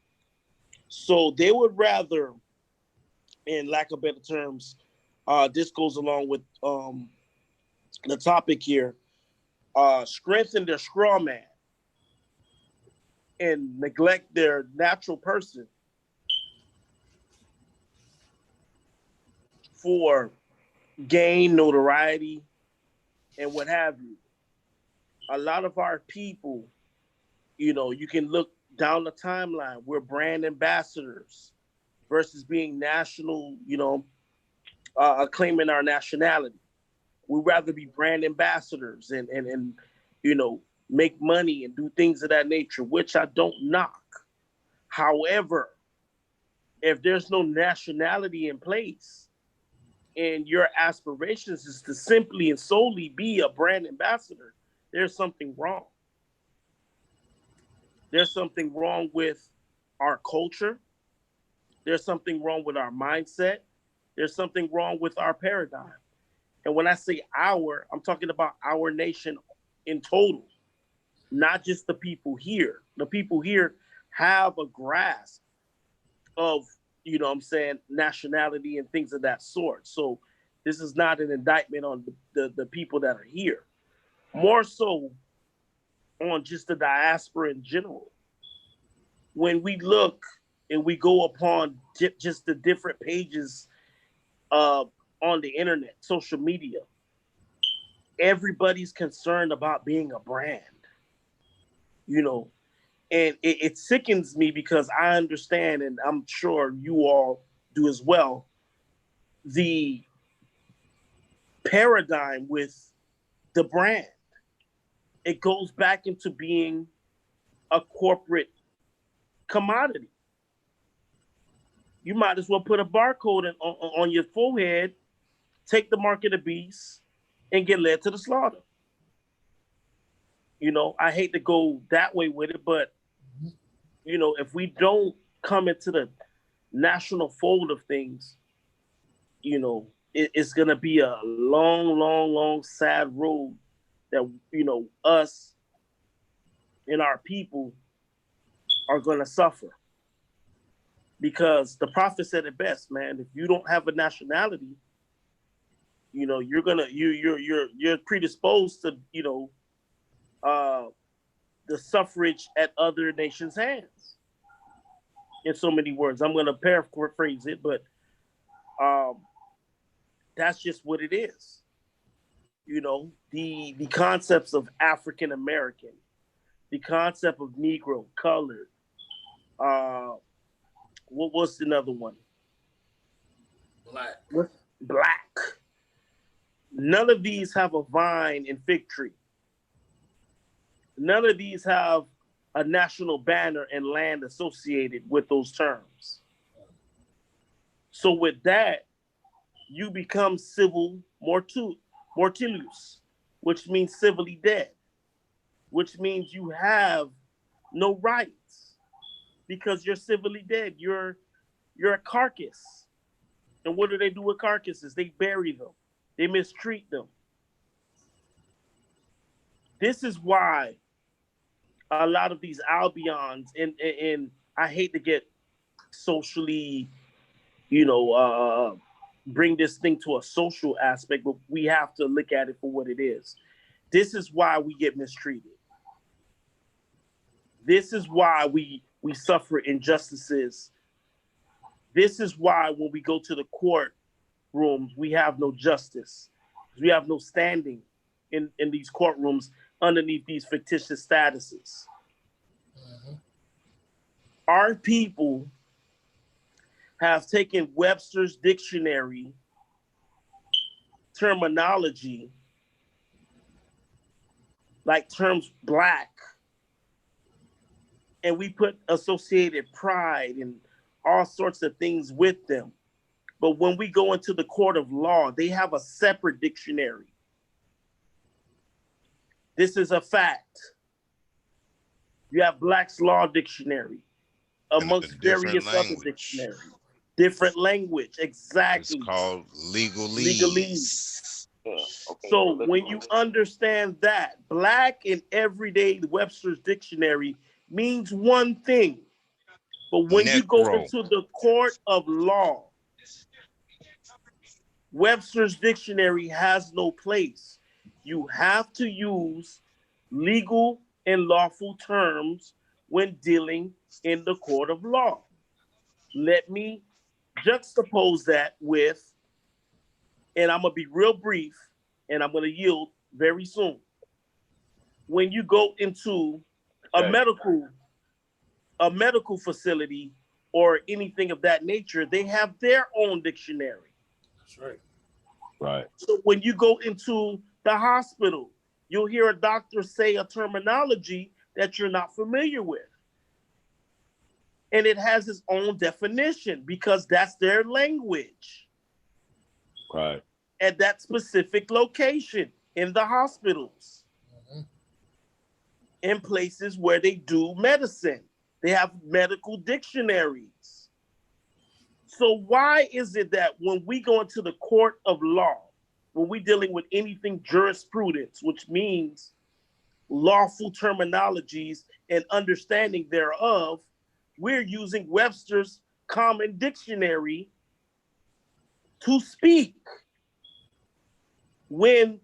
So they would rather, in lack of better terms, this goes along with the topic here, strengthen their straw man and neglect their natural person for gain notoriety and what have you. A lot of our people, you know, you can look down the timeline. We're brand ambassadors versus being national, you know, claiming our nationality. We'd rather be brand ambassadors and you know, make money and do things of that nature, which I don't knock. However, if there's no nationality in place and your aspirations is to simply and solely be a brand ambassador, there's something wrong. There's something wrong with our culture. There's something wrong with our mindset. There's something wrong with our paradigm. And when I say our, I'm talking about our nation in total, not just the people here. The people here have a grasp of, you know what I'm saying, nationality and things of that sort. So this is not an indictment on the people that are here. More so on just the diaspora in general. When we look and we go upon just the different pages on the internet, social media, everybody's concerned about being a brand, you know, and it sickens me because I understand, and I'm sure you all do as well, the paradigm with the brand. It goes back into being a corporate commodity. You might as well put a barcode on your forehead, take the mark of the beast, and get led to the slaughter. You know, I hate to go that way with it, but, you know, if we don't come into the national fold of things, you know, it's going to be a long, long, long, sad road that, you know, us and our people are going to suffer. Because the prophet said it best, man. If you don't have a nationality, you know, you're predisposed to, you know, the suffrage at other nations' hands. In so many words, I'm going to paraphrase it, but that's just what it is. You know, the concepts of African American, the concept of Negro, colored. What's another one? Black. Black. None of these have a vine and fig tree. None of these have a national banner and land associated with those terms. So with that, you become civil mortilius, which means civilly dead, which means you have no rights because you're civilly dead. You're a carcass. And what do they do with carcasses? They bury them. They mistreat them. This is why a lot of these Albions, and I hate to get socially, you know, bring this thing to a social aspect, but we have to look at it for what it is. This is why we get mistreated. This is why we suffer injustices. This is why when we go to the court rooms, we have no justice. We have no standing in these courtrooms underneath these fictitious statuses. Our people have taken Webster's dictionary terminology, like terms black, and we put associated pride and all sorts of things with them. But when we go into the court of law, they have a separate dictionary. This is a fact. You have Black's Law Dictionary amongst various other dictionaries. Different language, exactly. It's called legalese. Legalese. So when you understand that, Black in everyday Webster's dictionary means one thing. But when you go into the court of law, Webster's dictionary has no place. You have to use legal and lawful terms when dealing in the court of law. Let me juxtapose that with and I'm gonna be real brief, and I'm gonna yield very soon. When you go into a medical facility or anything of that nature, they have their own dictionary. That's right. Right. So when you go into the hospital, you'll hear a doctor say a terminology that you're not familiar with. And it has its own definition because that's their language. Right. At that specific location in the hospitals, in places where they do medicine. They have medical dictionaries. So why is it that when we go into the court of law, when we're dealing with anything jurisprudence, which means lawful terminologies and understanding thereof, we're using Webster's Common Dictionary to speak, when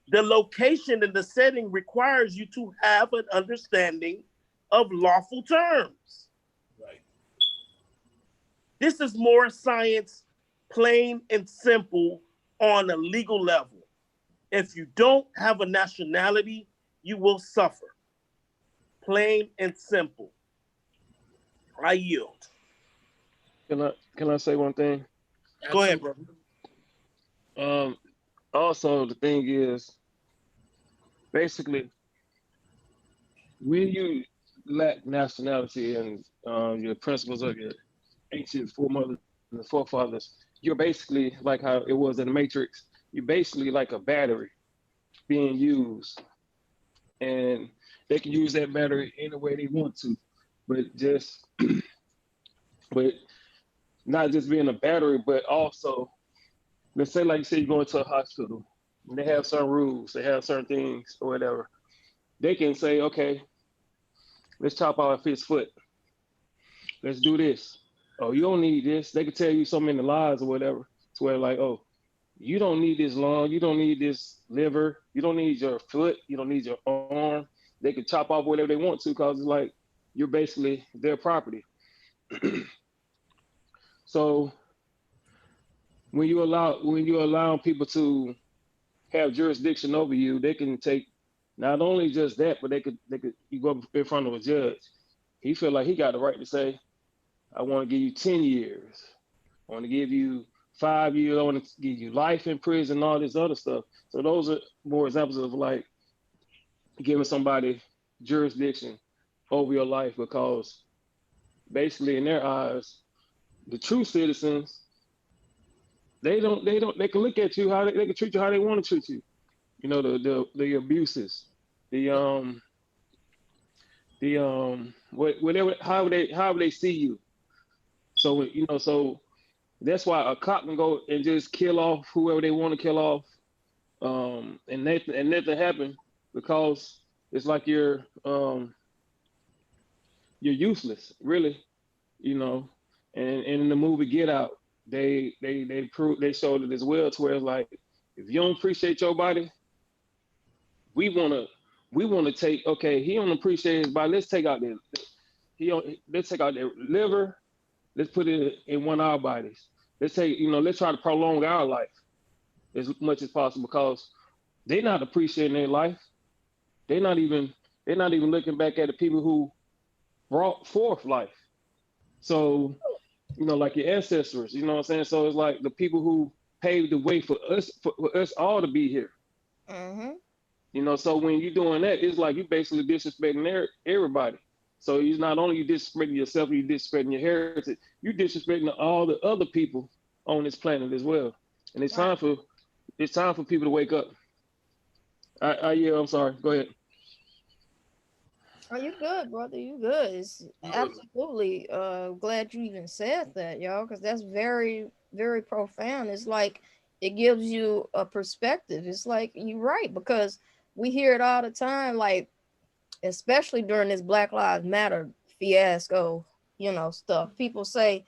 the location and the setting requires you to have an understanding of lawful terms. Right. This is more science, plain and simple, on a legal level. If you don't have a nationality, you will suffer. Plain and simple. I yield. Can I say one thing? Go ahead, brother. Also, the thing is, basically, when you lack nationality and your principles of your ancient foremothers and forefathers, you're basically like how it was in the Matrix. You're basically like a battery being used, and they can use that battery any way they want to, but but not just being a battery, but also, let's say, like you said, you go into a hospital, and they have certain rules, they have certain things or whatever. They can say, okay, let's chop off his foot. Let's do this. Oh, you don't need this. They could tell you so many lies or whatever, to where like, oh, you don't need this lung, you don't need this liver, you don't need your foot, you don't need your arm. They could chop off whatever they want to, because it's like you're basically their property. So when you allow people to have jurisdiction over you, they can take not only just that, but they could you go in front of a judge. He feel like he got the right to say, I want to give you 10 years. I want to give you 5 years. I want to give you life in prison, all this other stuff. So those are more examples of like giving somebody jurisdiction over your life, because basically in their eyes, the true citizens, they can look at you how they can treat you how they want to treat you. You know, the abuses, whatever, however they see you. So so that's why a cop can go and just kill off whoever they want to kill off, and nothing happened, because it's like you're useless, really, you know. And in the movie Get Out, they showed it as well, to where it's like, if you don't appreciate your body, we wanna take, okay, he don't appreciate his body, let's take out their liver, let's put it in one of our bodies. Let's try to prolong our life as much as possible, because they're not appreciating their life. They're not even looking back at the people who brought forth life. So, like your ancestors, you know what I'm saying? So it's like the people who paved the way for us all to be here. So when you're doing that, it's like you basically disrespecting everybody. So it's not only you disrespecting yourself, you disrespecting your heritage, you disrespecting all the other people on this planet as well. And it's time for people to wake up. Yeah, I'm sorry. Go ahead. Oh, you good, brother. You good. It's absolutely glad you even said that, y'all, because that's very, very profound. It's like it gives you a perspective. It's like you're right, because we hear it all the time, like especially during this Black Lives Matter fiasco, stuff. People say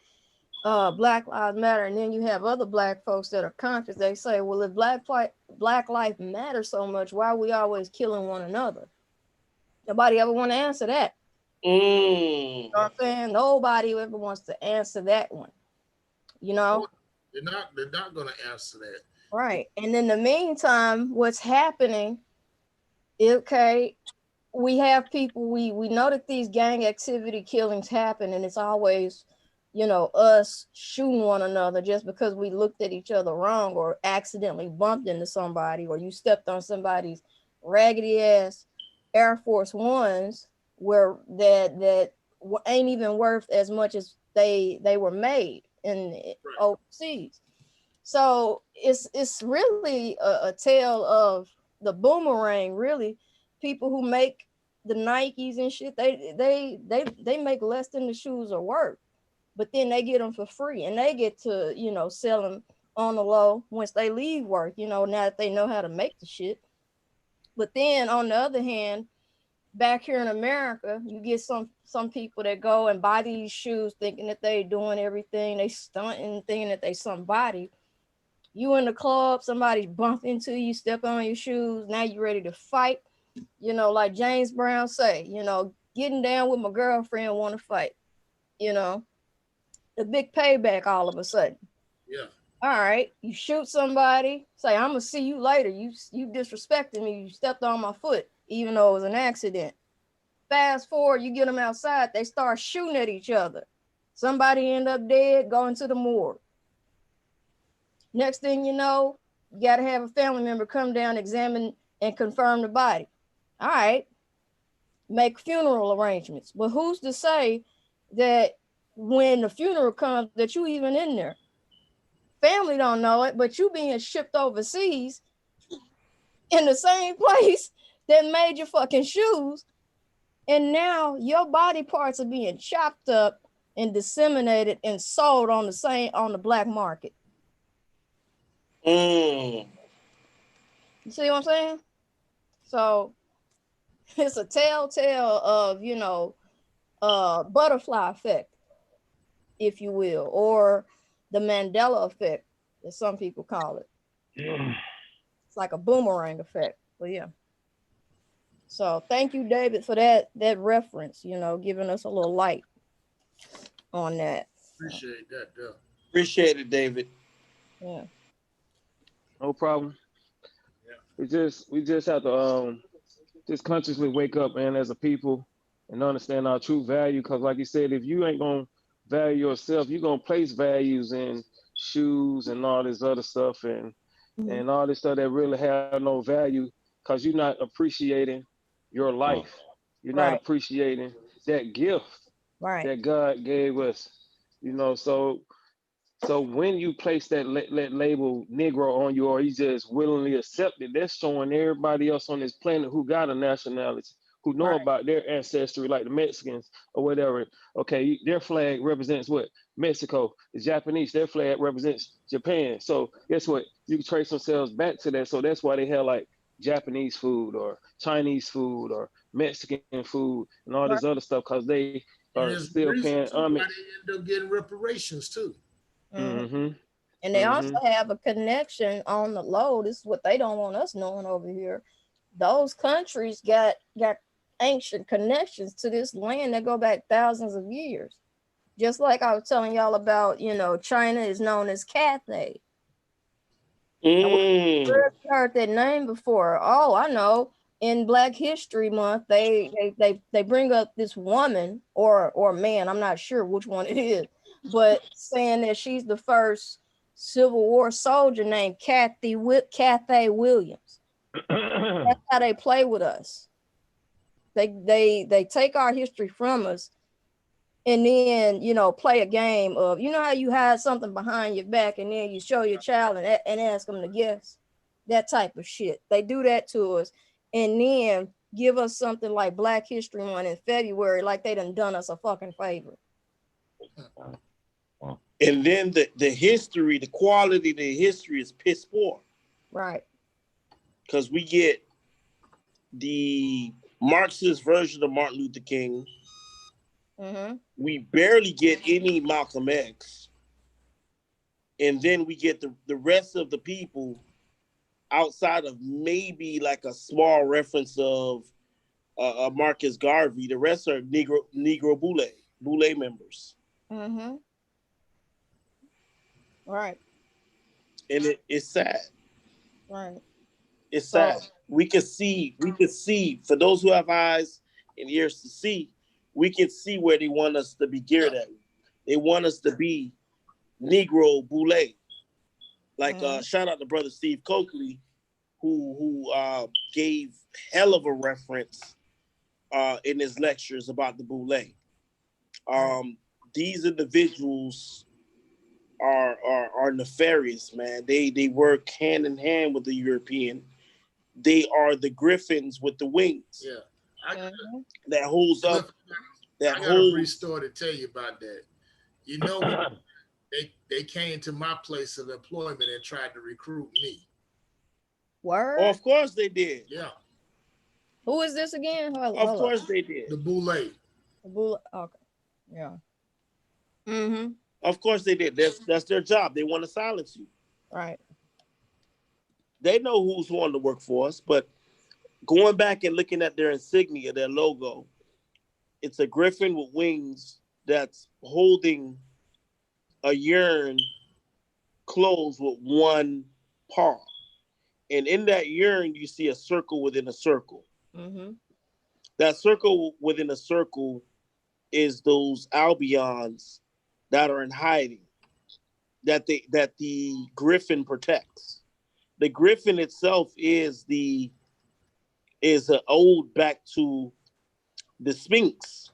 Black Lives Matter, and then you have other Black folks that are conscious. They say, well, if Black life matters so much, why are we always killing one another? Nobody ever want to answer that. You know what I'm saying? Nobody ever wants to answer that one. They're not going to answer that. Right. And in the meantime, what's happening, okay, we have people, we know that these gang activity killings happen, and it's always, us shooting one another just because we looked at each other wrong or accidentally bumped into somebody, or you stepped on somebody's raggedy ass Air Force Ones where that ain't even worth as much as they were made in overseas. So it's really a tale of the boomerang. Really, people who make the Nikes and shit, they make less than the shoes are worth, but then they get them for free, and they get to sell them on the low once they leave work. Now that they know how to make the shit. But then on the other hand, back here in America, you get some people that go and buy these shoes thinking that they doing everything, they stunting, thinking that they somebody. You in the club, somebody bump into you, step on your shoes, now you ready to fight. Like James Brown say, getting down with my girlfriend want to fight. The big payback all of a sudden. Yeah. All right, you shoot somebody, say, I'm gonna see you later. You disrespected me, you stepped on my foot, even though it was an accident. Fast forward, you get them outside, they start shooting at each other. Somebody end up dead, going to the morgue. Next thing you know, you got to have a family member come down, examine, and confirm the body. All right, make funeral arrangements. But who's to say that when the funeral comes that you even in there? Family don't know it, but you being shipped overseas in the same place that made your fucking shoes, and now your body parts are being chopped up and disseminated and sold on the black market. Mm. You see what I'm saying? So it's a telltale of, butterfly effect, if you will, or the Mandela effect, as some people call it. It's like a boomerang effect. But yeah. So thank you, David, for that reference, giving us a little light on that. Appreciate that, yeah. Appreciate it, David. Yeah. No problem. We just have to just consciously wake up, man, as a people, and understand our true value. Because like you said, if you ain't gonna value yourself, you're gonna place values in shoes and all this other stuff, and all this stuff that really have no value, because you're not appreciating your life. You're not appreciating that gift that God gave us. So when you place that label Negro on you, or you just willingly accept it, that's showing everybody else on this planet who got a nationality, who know about their ancestry, like the Mexicans or whatever. Okay, their flag represents what? Mexico. The Japanese, their flag represents Japan. So guess what? You can trace themselves back to that. So that's why they have like Japanese food or Chinese food or Mexican food and all this other stuff, because they are still paying homage. They end up getting reparations too. Mm-hmm. And they also have a connection on the low. This is what they don't want us knowing over here. Those countries got ancient connections to this land that go back thousands of years. Just like I was telling y'all about, China is known as Cathay. I heard that name before. Oh, I know. In Black History Month, they bring up this woman or man, I'm not sure which one it is, but saying that she's the first Civil War soldier named Cathay Williams. That's how they play with us. They take our history from us, and then play a game of, how you hide something behind your back and then you show your child and ask them to guess. That type of shit. They do that to us, and then give us something like Black History Month in February, like they done us a fucking favor. And then the history, the quality of the history is piss poor. Right. Because we get the Marxist version of Martin Luther King. We barely get any Malcolm X. And then we get the rest of the people outside of maybe like a small reference of Marcus Garvey. The rest are Negro Boule members. Right. And it's sad. Right. It's So sad. We can see, for those who have eyes and ears to see, we can see where they want us to be geared at. They want us to be Negro Boule. Like shout out to brother Steve Coakley, who gave hell of a reference in his lectures about the Boule. These individuals are nefarious, man. They work hand in hand with the European. They are the griffins with the wings. Yeah, that holds up. I got a brief story to tell you about that. You know, they came to my place of employment and tried to recruit me. Word. Oh, of course they did. Yeah. Who is this again? Of course they did. The Boule. The Boule. Okay. Yeah. Mm-hmm. Of course they did. That's their job. They want to silence you. Right. They know who's wanting to work for us, but going back and looking at their insignia, their logo, it's a griffin with wings that's holding a urn closed with one paw. And in that urn, you see a circle within a circle. Mm-hmm. That circle within a circle is those Albions that are in hiding, that the griffin protects. The griffin itself is an ode back to the Sphinx.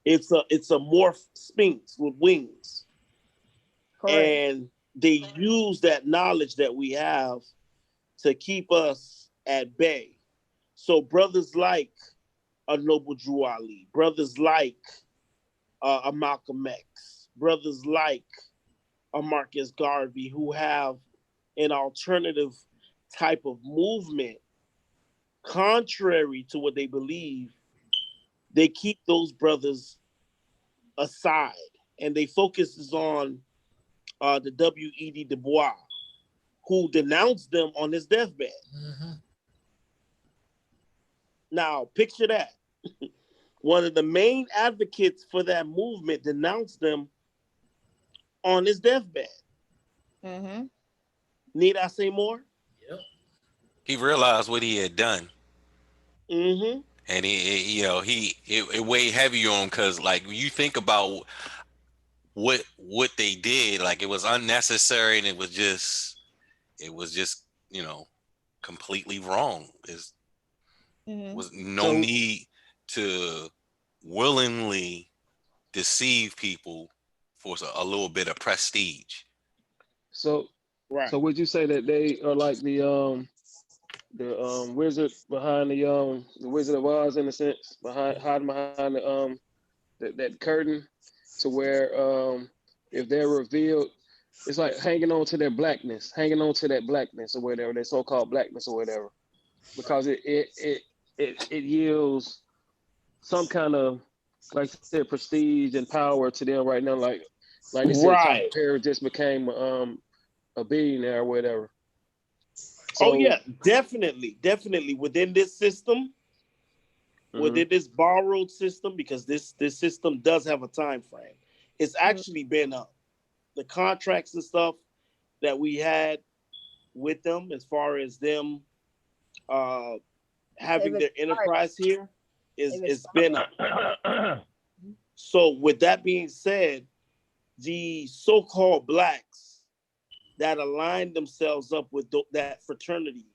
It's a morph Sphinx with wings. Correct. And they use that knowledge that we have to keep us at bay. So brothers like a Noble Drew Ali, brothers like a Malcolm X, brothers like a Marcus Garvey, who have an alternative type of movement contrary to what they believe, they keep those brothers aside and they focuses on the W.E.D. Du Bois, who denounced them on his deathbed. Mm-hmm. Now, picture that. One of the main advocates for that movement denounced them on his deathbed. Mm-hmm. Need I say more? Yep. He realized what he had done. Mm-hmm. And it weighed heavy on him because, like, you think about what they did, like, it was unnecessary and it was just completely wrong. There was no need to willingly deceive people for a little bit of prestige. So, right. So would you say that they are like the wizard behind the Wizard of Oz, in a sense, hiding behind that curtain, to where if they're revealed, it's like hanging on to their blackness, hanging on to that blackness or whatever, their so-called blackness or whatever, because it yields some kind of, like I said, prestige and power to them right now. Like they said, Tyler Perry just became a billionaire or whatever. So, yeah, definitely within this system, within this borrowed system, because this system does have a time frame. It's actually been the contracts and stuff that we had with them, as far as them having their enterprise here, it's been up. So with that being said, the so-called blacks that aligned themselves up with that fraternity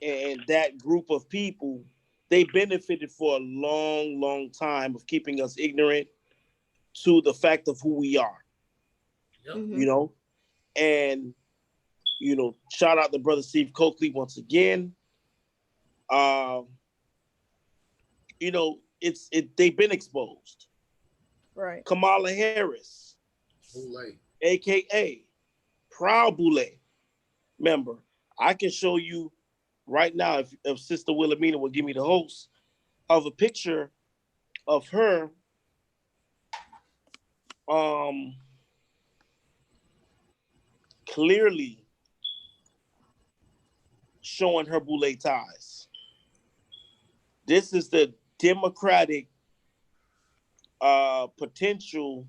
and that group of people, they benefited for a long, long time of keeping us ignorant to the fact of who we are. You know, and shout out to brother Steve Coakley once again. They've been exposed. Right. Kamala Harris, Boule. aka Proud Boule member. I can show you right now, if Sister Wilhelmina will give me the host, of a picture of her clearly showing her Boule ties. This is the Democratic potential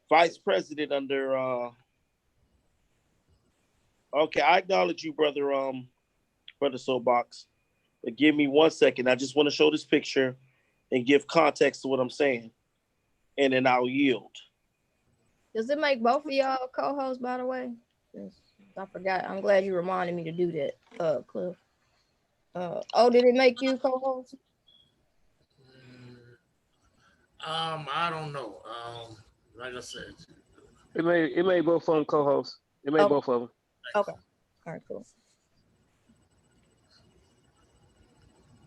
vice president under Okay, I acknowledge you, brother. Brother Soapbox. But give me 1 second. I just want to show this picture and give context to what I'm saying, and then I'll yield. Does it make both of y'all co-hosts, by the way? Yes, I forgot. I'm glad you reminded me to do that, Cliff. Oh, did it make you co-host? I don't know. Like I said, It made both of them co-hosts. It made Okay. both of them. Okay. All right, cool.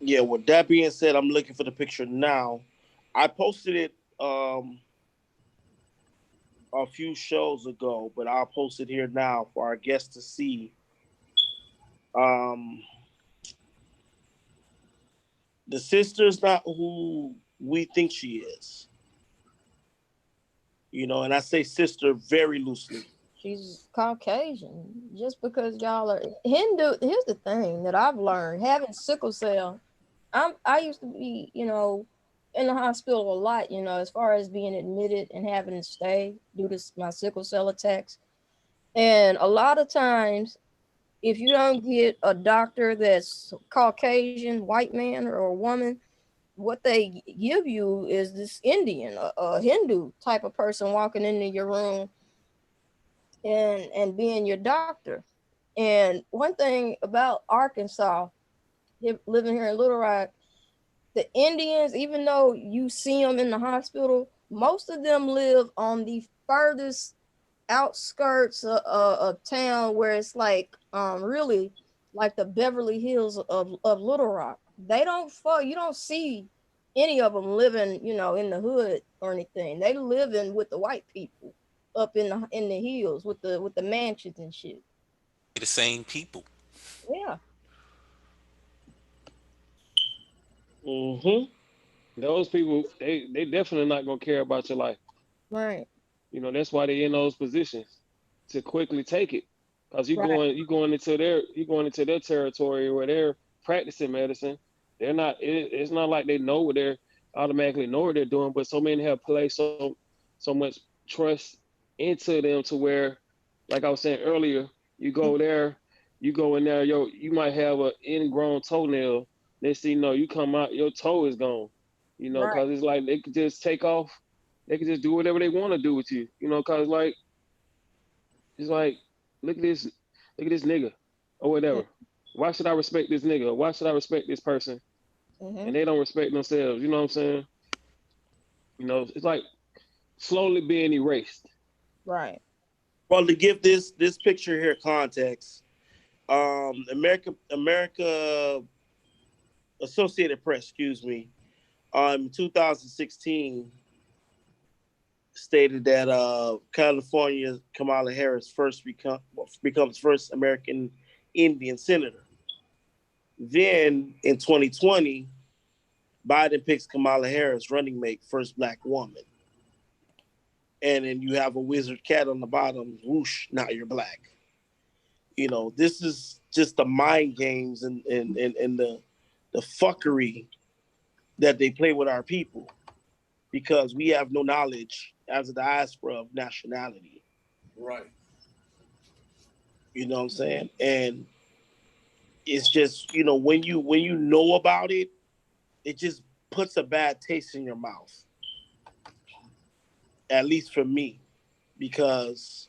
Yeah, with that being said, I'm looking for the picture now. I posted it a few shows ago, but I'll post it here now for our guests to see. Um, the sister's not who we think she is, and I say sister very loosely. She's Caucasian. Just because y'all are Hindu, here's the thing that I've learned: having sickle cell. I used to be, in the hospital a lot, as far as being admitted and having to stay due to my sickle cell attacks. And a lot of times, if you don't get a doctor that's Caucasian, white man or a woman, what they give you is this Indian, a Hindu type of person walking into your room and being your doctor. And one thing about Arkansas, living here in Little Rock, the Indians, even though you see them in the hospital, most of them live on the furthest outskirts of town, where it's like really like the Beverly Hills of Little Rock. They don't fall. You don't see any of them living, in the hood or anything. They live in with the white people up in the hills with the mansions and shit. The same people. Yeah. Mm-hmm. Those people, they definitely not gonna care about your life. Right. That's why they in those positions to quickly take it, because Right. you going into their territory where they're practicing medicine. They're not. It's not like they know what they're automatically know what they're doing, but so many have placed so much trust into them to where, like I was saying earlier, you go there, you go in there, you might have an ingrown toenail. Next thing you know, you come out, your toe is gone. Right. Because it's like they could just take off, they can just do whatever they want to do with you. Because like it's like look at this nigga or whatever. Why should I respect this nigga? Why should I respect this person? Mm-hmm. And they don't respect themselves. You know what I'm saying? It's like slowly being erased. Right. Well, to give this picture here context, America Associated Press, excuse me, 2016 stated that California Kamala Harris becomes first American Indian senator. Then in 2020, Biden picks Kamala Harris running mate, first black woman. And then you have a wizard cat on the bottom, whoosh, now you're black. This is just the mind games and the fuckery that they play with our people, because we have no knowledge as a diaspora of nationality. right. You know what I'm saying? And it's just, when you know about it, it just puts a bad taste in your mouth. At least for me, because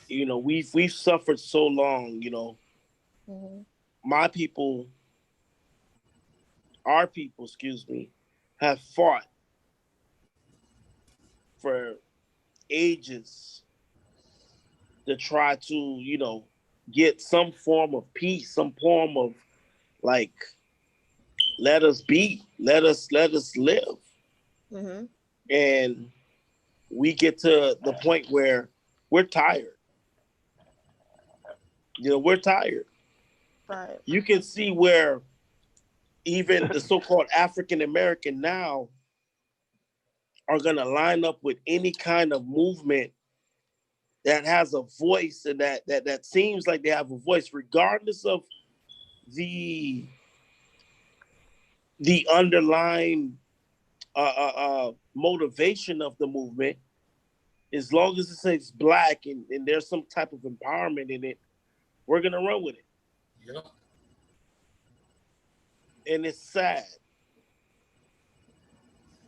we've suffered so long. Mm-hmm. My people, our people, excuse me, have fought for ages to try to, get some form of peace, some form of like, let us be, let us live. Mm-hmm. And we get to the point where we're tired. We're tired. Right. You can see where even the so-called African American now are going to line up with any kind of movement that has a voice, and that seems like they have a voice, regardless of the underlying motivation of the movement. as long as it says black and there's some type of empowerment in it, we're gonna run with it. Yep. And it's sad.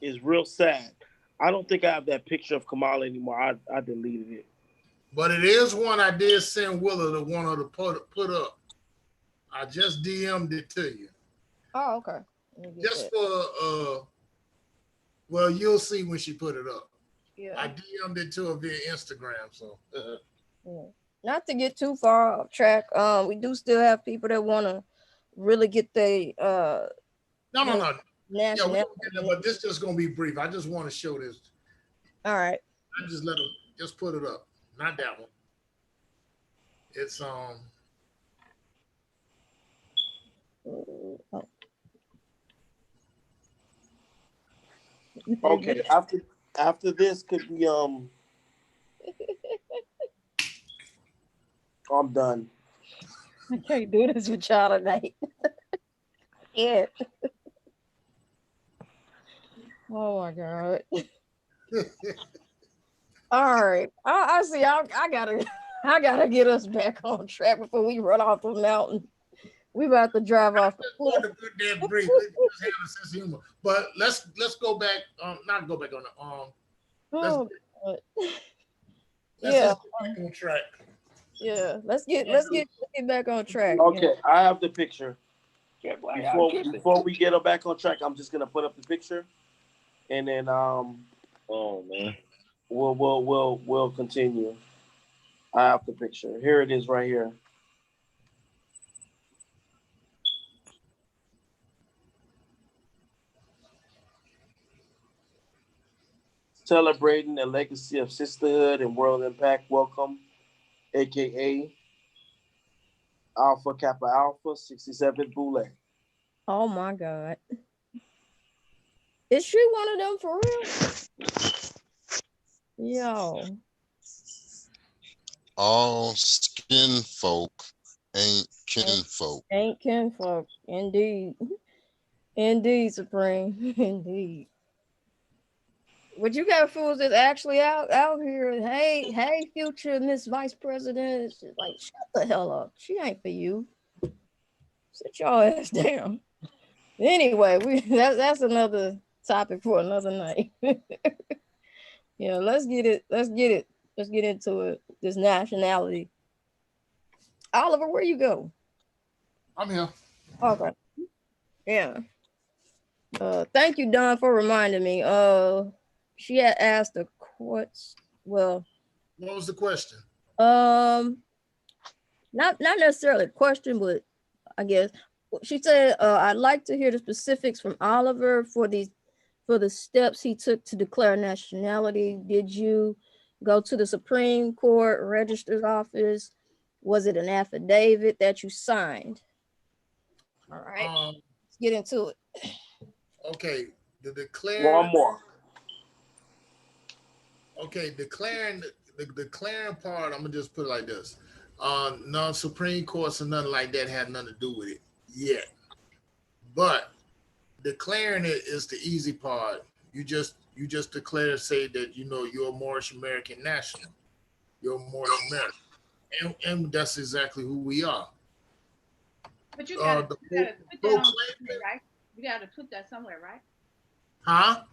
It's real sad. I don't think I have that picture of Kamala anymore. I deleted it. But it is one I did send Willa to want her to put up. I just DM'd it to you. Oh, okay. Just for well, you'll see when she put it up. Yeah. I DM'd it to her via Instagram. So yeah. Not to get too far off track. We do still have people that want to really get the no. Yeah, nationality. but this just gonna be brief. I just want to show this. All right. I just let them just put it up. Not that one. It's Okay, after this could be I'm done. I can't do this with y'all tonight. Yeah. Oh my God. All right. I see. I gotta get us back on track before we run off the mountain. We about to drive off the cliff. But let's go back. Not go back on the let's yeah. just get back on track. Yeah. Let's get back on track. Okay, yeah. I have the picture. Before we get back on track, I'm just gonna put up the picture, and then Oh man. we'll continue. I have the picture. Here it is, right here. Celebrating the legacy of sisterhood and world impact. Welcome, aka Alpha Kappa Alpha 67th Boule. Oh my God. Is she one of them for real? Yo. All skin folk ain't kinfolk. Ain't kinfolk. Indeed. Indeed, Supreme. Indeed. But you got fools that's actually out here. Hey, future Miss Vice President. It's just like, shut the hell up. She ain't for you. Sit your ass down. Anyway, that's another topic for another night. Yeah, let's get into it. This nationality. Oliver, where you go? I'm here. Okay. Yeah. Thank you, Don, for reminding me. She had asked a question. Well, what was the question? Not necessarily a question, but I guess she said, I'd like to hear the specifics from Oliver for the steps he took to declare nationality. Did you go to the Supreme Court Register's office? Was it an affidavit that you signed? All right, let's get into it. Okay, the declare. One more. Okay, declaring the declaring part. I'm gonna just put it like this: no Supreme Courts or nothing like that had nothing to do with it yet. But declaring it is the easy part. You just declare, say that you're a Moorish American national. You're a Moorish American, and that's exactly who we are. But you gotta put that on somewhere, right? You gotta put that somewhere, right? Huh?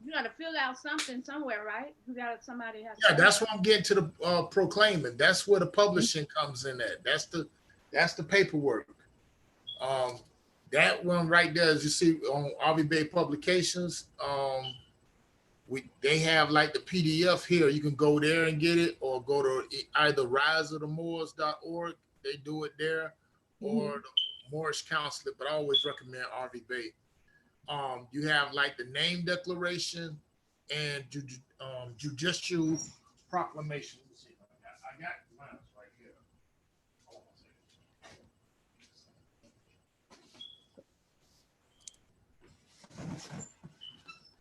You gotta fill out something somewhere, right? Somebody has. Yeah, that's what I'm getting to the proclaiming. That's where the publishing comes in at. That's the paperwork. That one right there, as you see on Arby Bay Publications, they have like the PDF here. You can go there and get it, or go to either riseofthemoors.org. They do it there, or the Moorish Consulate. But I always recommend Arby Bay. You have like the name declaration and judicial proclamation. Let's see, I got mine right here.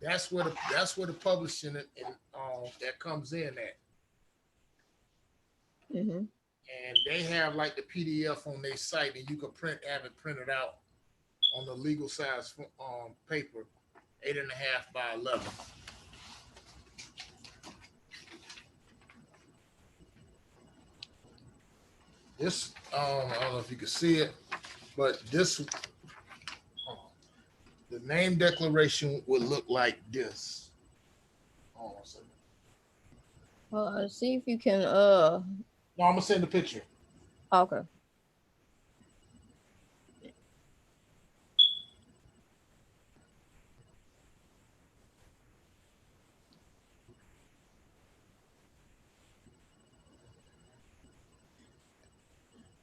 That's where the publishing that comes in at. Mm-hmm. And they have like the PDF on their site, and you can have it printed out on the legal size paper, 8.5 by 11. This, I don't know if you can see it, but this, the name declaration would look like this. Hold on a second. See if you can. No, I'm gonna send the picture. Okay.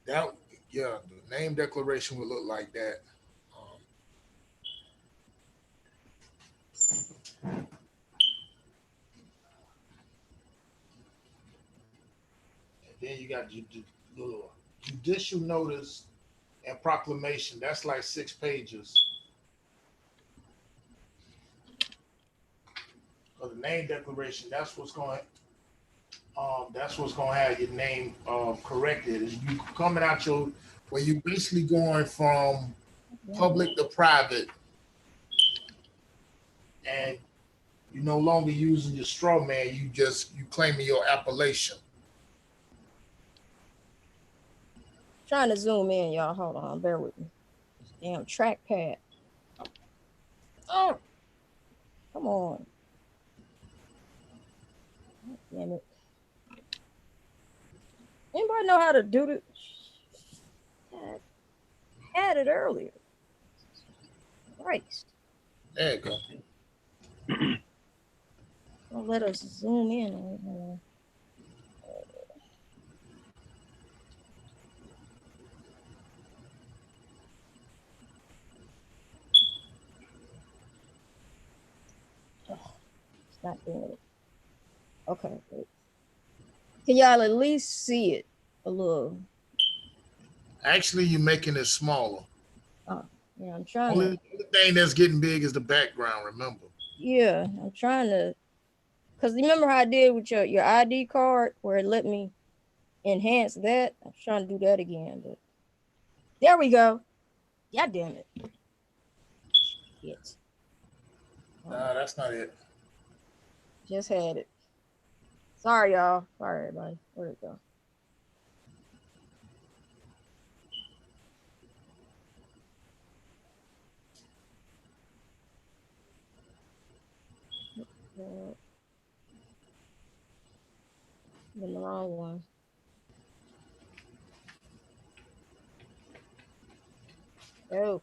That, yeah, the name declaration would look like that. And then you got the judicial notice and proclamation. That's like 6 pages. For the name declaration, that's what's going. That's what's going to have your name corrected. Is you coming out your, where you basically going from public to private, and you're no longer using your straw man. You claiming your appellation. Trying to zoom in, y'all. Hold on, bear with me. Damn trackpad. Oh, come on. Damn it. Anybody know how to do this? I had it earlier. Christ. There you go. Don't let us zoom in. It's not doing it. Okay. Can y'all at least see it a little? Actually, you're making it smaller. Oh, yeah, I'm trying Only thing that's getting big is the background, remember? Yeah, I'm trying to, because remember how I did with your ID card where it let me enhance that? I'm trying to do that again, but there we go. God damn it. Shit. Nah, that's not it. Just had it. Sorry, y'all. Sorry, everybody. Where'd it go? Been the wrong one. Oh.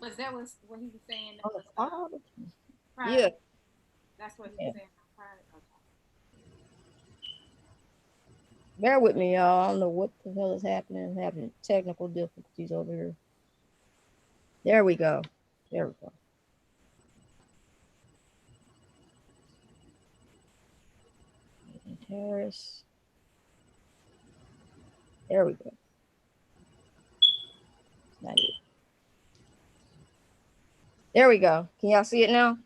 Was that what he was saying? Yeah. That's what he was saying. Private. Okay. Bear with me, y'all. I don't know what the hell is happening. I'm having technical difficulties over here. There we go. There we go. Harris. There we go. Not it. There we go. Can y'all see it now?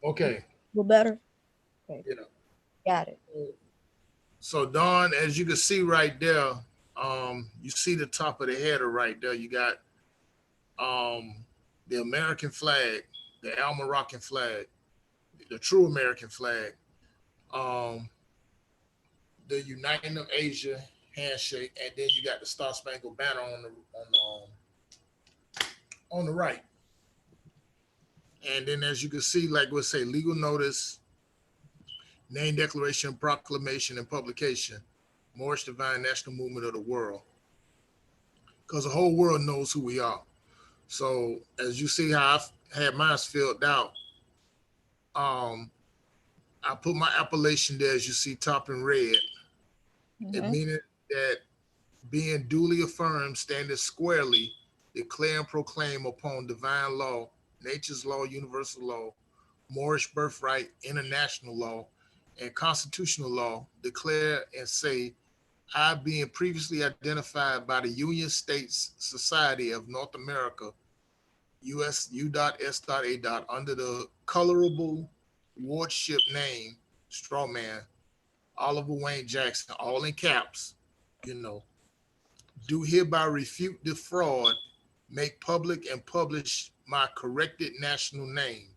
Okay. A little better? Okay. Yeah. Got it. So Don, as you can see right there, you see the top of the header right there. You got the American flag, the Al Moroccan flag, the true American flag, the Uniting of Asia handshake, and then you got the Star Spangled Banner on the right. And then as you can see, like we'll say, legal notice, name declaration, proclamation, and publication, Moorish Divine National Movement of the World. Because the whole world knows who we are. So as you see how I had mine filled out, I put my appellation there, as you see, top in red. It meaning that being duly affirmed, standing squarely, declare and proclaim upon divine law, nature's law, universal law, Moorish birthright, international law, and constitutional law, declare and say, I, being previously identified by the Union States Society of North America, US U.S.A. under the colorable wardship name, Strawman, Oliver Wayne Jackson, all in caps, do hereby refute the fraud, make public and publish my corrected national name,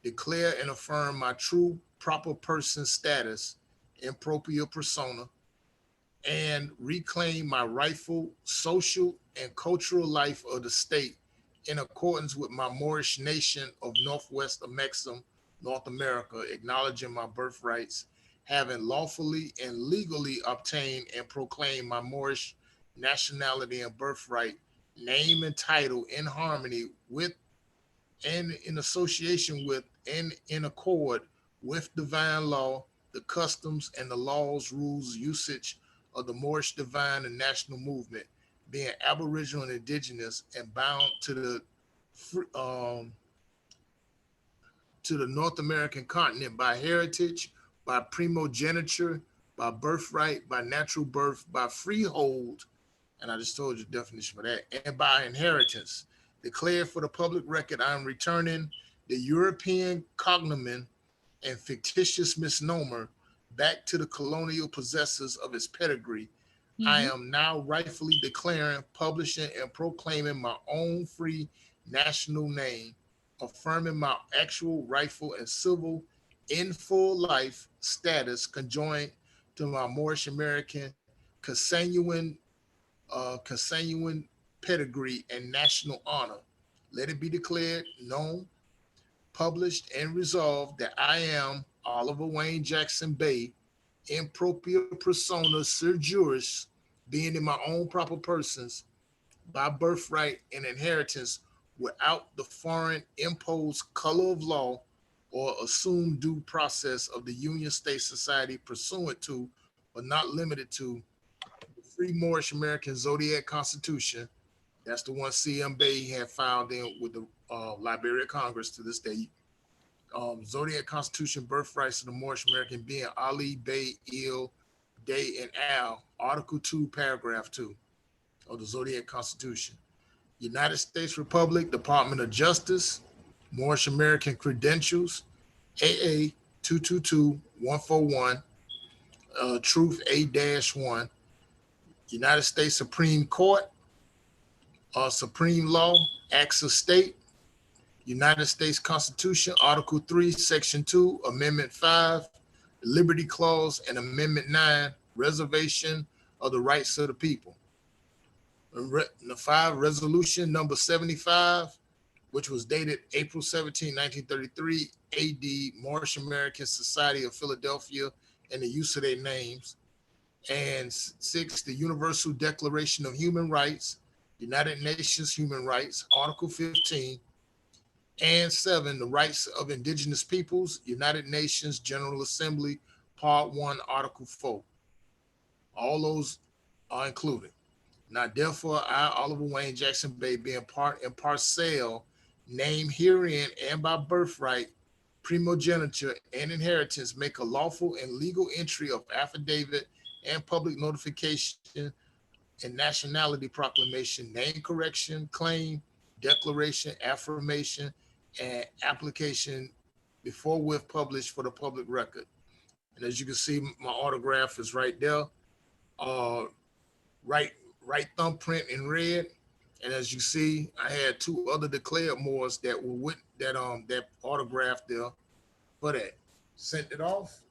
declare and affirm my true proper person status, impropria persona, and reclaim my rightful social and cultural life of the state in accordance with my Moorish nation of Northwest Amexem, North America, acknowledging my birthrights, having lawfully and legally obtained and proclaimed my Moorish nationality and birthright, name and title in harmony with and in association with and in accord with divine law, the customs and the laws, rules, usage of the Moorish divine and national movement, being aboriginal and indigenous and bound to the North American continent by heritage, by primogeniture, by birthright, by natural birth, by freehold, and I just told you the definition for that, and by inheritance. Declared for the public record, I am returning the European cognomen and fictitious misnomer back to the colonial possessors of its pedigree. I am now rightfully declaring, publishing, and proclaiming my own free national name, affirming my actual, rightful, and civil in full life status conjoined to my Moorish American consanguine pedigree and national honor. Let it be declared, known, published, and resolved that I am Oliver Wayne Jackson Bay, impropria persona sur juris, being in my own proper persons, by birthright and inheritance, without the foreign imposed color of law or assumed due process of the Union State Society pursuant to, but not limited to, the Free Moorish American Zodiac Constitution. That's the one C.M. Bay had filed in with the Library of Congress to this day. Zodiac Constitution, birthrights of the Moorish American being Ali, Bay, Il, Day, and Al, Article 2, Paragraph 2 of the Zodiac Constitution. United States Republic, Department of Justice, Moorish American Credentials, AA 222141, Truth A-1, United States Supreme Court, Supreme Law, Acts of State, United States Constitution, Article 3, Section 2, Amendment 5, Liberty Clause, and Amendment 9, Reservation of the Rights of the People. The 5, Resolution number 75, which was dated April 17, 1933, AD, Moorish American Society of Philadelphia, and the use of their names. And 6, the Universal Declaration of Human Rights, United Nations Human Rights, Article 15. And 7, the Rights of Indigenous Peoples, United Nations General Assembly, Part 1, Article 4. All those are included. Now, therefore, I, Oliver Wayne Jackson Bay, being part and parcel, named herein and by birthright, primogeniture, and inheritance, make a lawful and legal entry of affidavit and public notification and nationality proclamation, name correction, claim, declaration, affirmation, and application before with published for the public record. And as you can see, my autograph is right there. Right thumbprint in red. And as you see, I had 2 other declared Moors that were with that autograph there for that. Sent it off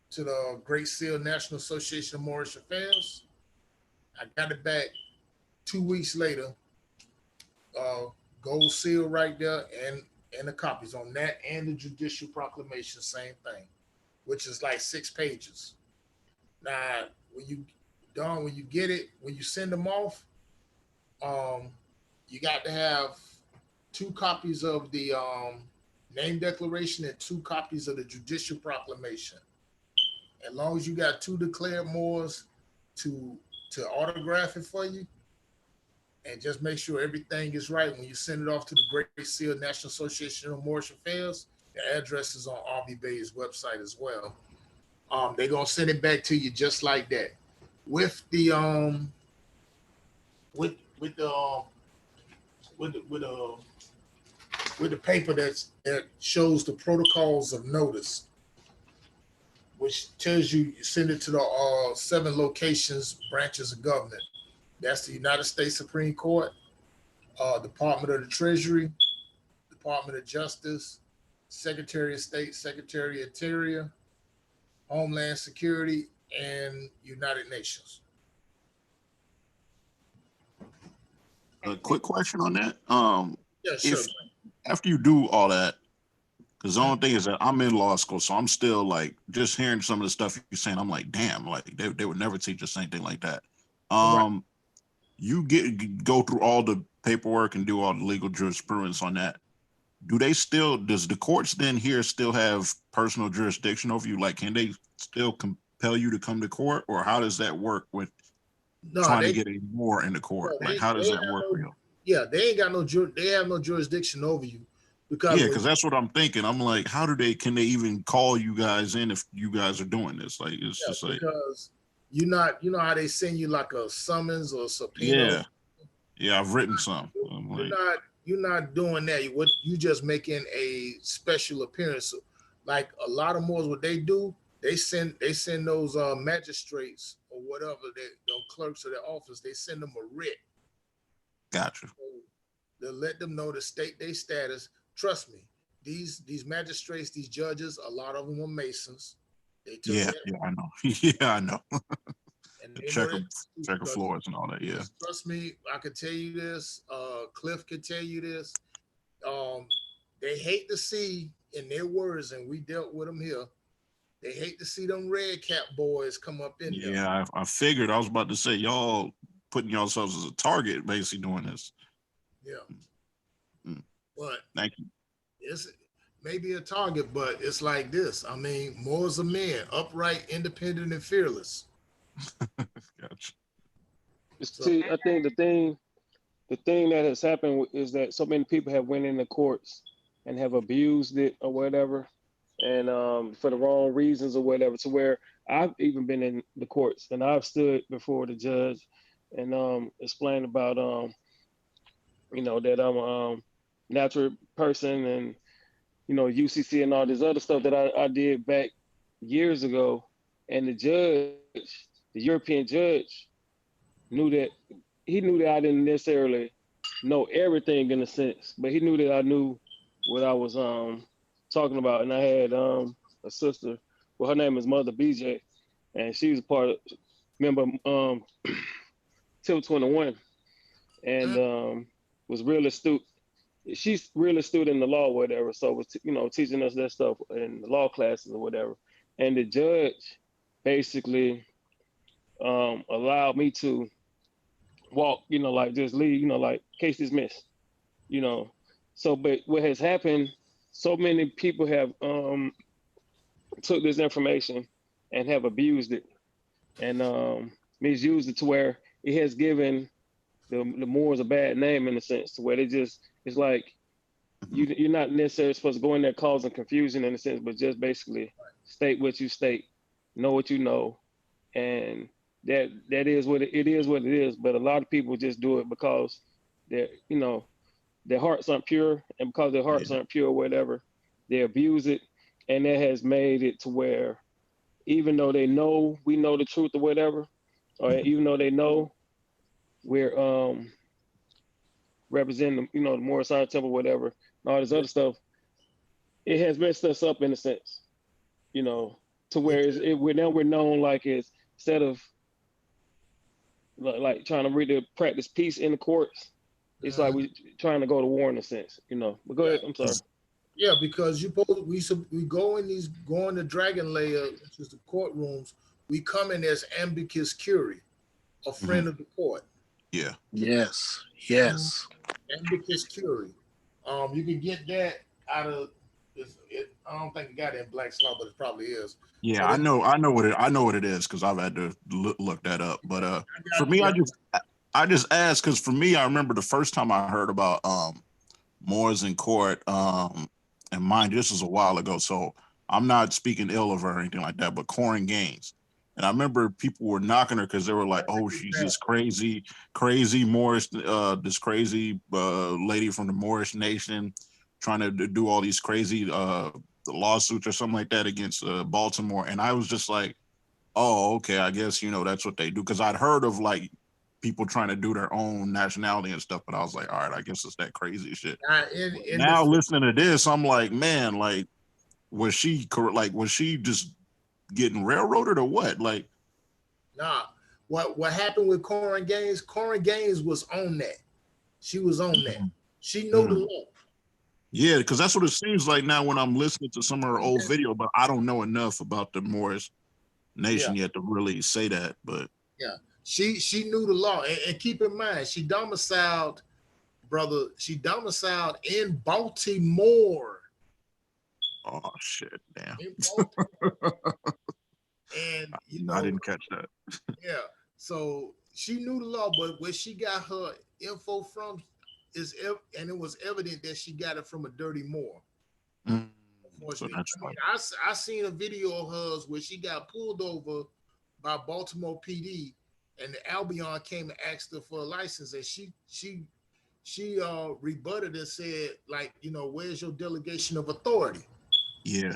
to the Great Seal National Association of Moorish Affairs. I got it back 2 weeks later. Gold seal right there, and the copies on that, and the judicial proclamation, same thing, which is like 6 pages. Now, when you get it, when you send them off, you got to have 2 copies of the name declaration and 2 copies of the judicial proclamation. As long as you got 2 declared Moors to autograph it for you, and just make sure everything is right when you send it off to the Great Seal National Association of Moorish Affairs. The address is on Arby Bay's website as well. They're gonna send it back to you just like that, with the paper that shows the protocols of notice, which tells you send it to the 7 locations, branches of government. That's the United States Supreme Court, Department of the Treasury, Department of Justice, Secretary of State, Secretary of Interior, Homeland Security, and United Nations. A quick question on that. Yeah, sure. If after you do all that, because the only thing is that I'm in law school, so I'm still like just hearing some of the stuff you're saying. I'm like, damn, like they would never teach us anything like that. Right. You go through all the paperwork and do all the legal jurisprudence on that. Does the courts then here still have personal jurisdiction over you? Like, can they still compel you to come to court, or how does that work with trying to get any more in the court? Like, how does that work for you? Yeah, they ain't got they have no jurisdiction over you. Because that's what I'm thinking. I'm like, can they even call you guys in if you guys are doing this? Like, it's just like, because you know how they send you like a summons or a subpoena. Yeah, I've written some. You're not doing that. You just making a special appearance. Like a lot of Moors, what they do, they send those magistrates or whatever, those clerks of their office, they send them a writ. Gotcha. So they'll let them know to state their status. Trust me, these magistrates, these judges, a lot of them are Masons. They took I know. Yeah, I know. And checker floors and all that. Yeah. Trust me, I could tell you this. Cliff could tell you this. They hate to see, in their words, and we dealt with them here, they hate to see them red cap boys come up in there. Yeah, I figured. I was about to say, y'all putting yourselves as a target, basically doing this. Yeah. But thank you. It's maybe a target, but it's like this. I mean, Moors are men, upright, independent, and fearless. Gotcha. See, I think the thing that has happened is that so many people have went into courts and have abused it or whatever, and for the wrong reasons or whatever, to where I've even been in the courts and I've stood before the judge and explained about that I'm a natural person and UCC and all this other stuff that I did back years ago, and the European judge knew that I didn't necessarily know everything in a sense, but he knew that I knew what I was talking about. And I had a sister, well, her name is Mother BJ, and she was member till 21, and was real astute. She's real astute in the law, or whatever. So was teaching us that stuff in the law classes or whatever. And the judge basically allowed me to walk, like just leave, like case dismissed, So, but what has happened, so many people have took this information and have abused it and misused it to where it has given the Moors a bad name in a sense, to where it's like you're not necessarily supposed to go in there causing confusion in a sense, but just basically state what you state, know what you know, and that is what it is. But a lot of people just do it because their hearts aren't pure, and because their hearts aren't pure or whatever, they abuse it, and that has made it to where even though we know the truth or whatever, or even though they know we're representing the Moorish Temple, whatever, and all this other stuff, it has messed us up in a sense, to where we're known like instead of like trying to really practice peace in the courts, it's like we trying to go to war in a sense, But go ahead, I'm sorry. Yeah, because we go in the dragon layer, which is the courtrooms. We come in as amicus curiae, a friend of the court. Yeah. Yes. Amicus curiae. You can get that out of I don't think it got it in Black's Law, but it probably is. Yeah, so I know what it is because I've had to look that up. But for me, I just asked because for me, I remember the first time I heard about Moors in court, and mind, this was a while ago, so I'm not speaking ill of her or anything like that, but Corin Gaines. And I remember people were knocking her because they were like, "Oh, she's this crazy Moorish, this crazy lady from the Moorish nation, trying to do all these crazy lawsuits or something like that against Baltimore." And I was just like, "Oh, okay, I guess that's what they do." Because I'd heard of like people trying to do their own nationality and stuff, but I was like, "All right, I guess it's that crazy shit." Now listening to this, I'm like, man, like, was she just getting railroaded or what? Like, nah. What happened with Corin Gaines? Corin Gaines was on that. She was on that. She know the law. Yeah, because that's what it seems like now when I'm listening to some of her old video, but I don't know enough about the Moorish nation yet to really say that. But yeah, she knew the law. And keep in mind, she domiciled, brother, she domiciled in Baltimore. Oh shit, damn. In Baltimore. And you know, I didn't catch that. yeah. So she knew the law, but where she got her info from and it was evident that she got it from a dirty Moor. So that's I mean, I seen a video of hers where she got pulled over by Baltimore PD, and the Albion came and asked her for a license, and she rebutted and said, like, you know, where's your delegation of authority? Yeah.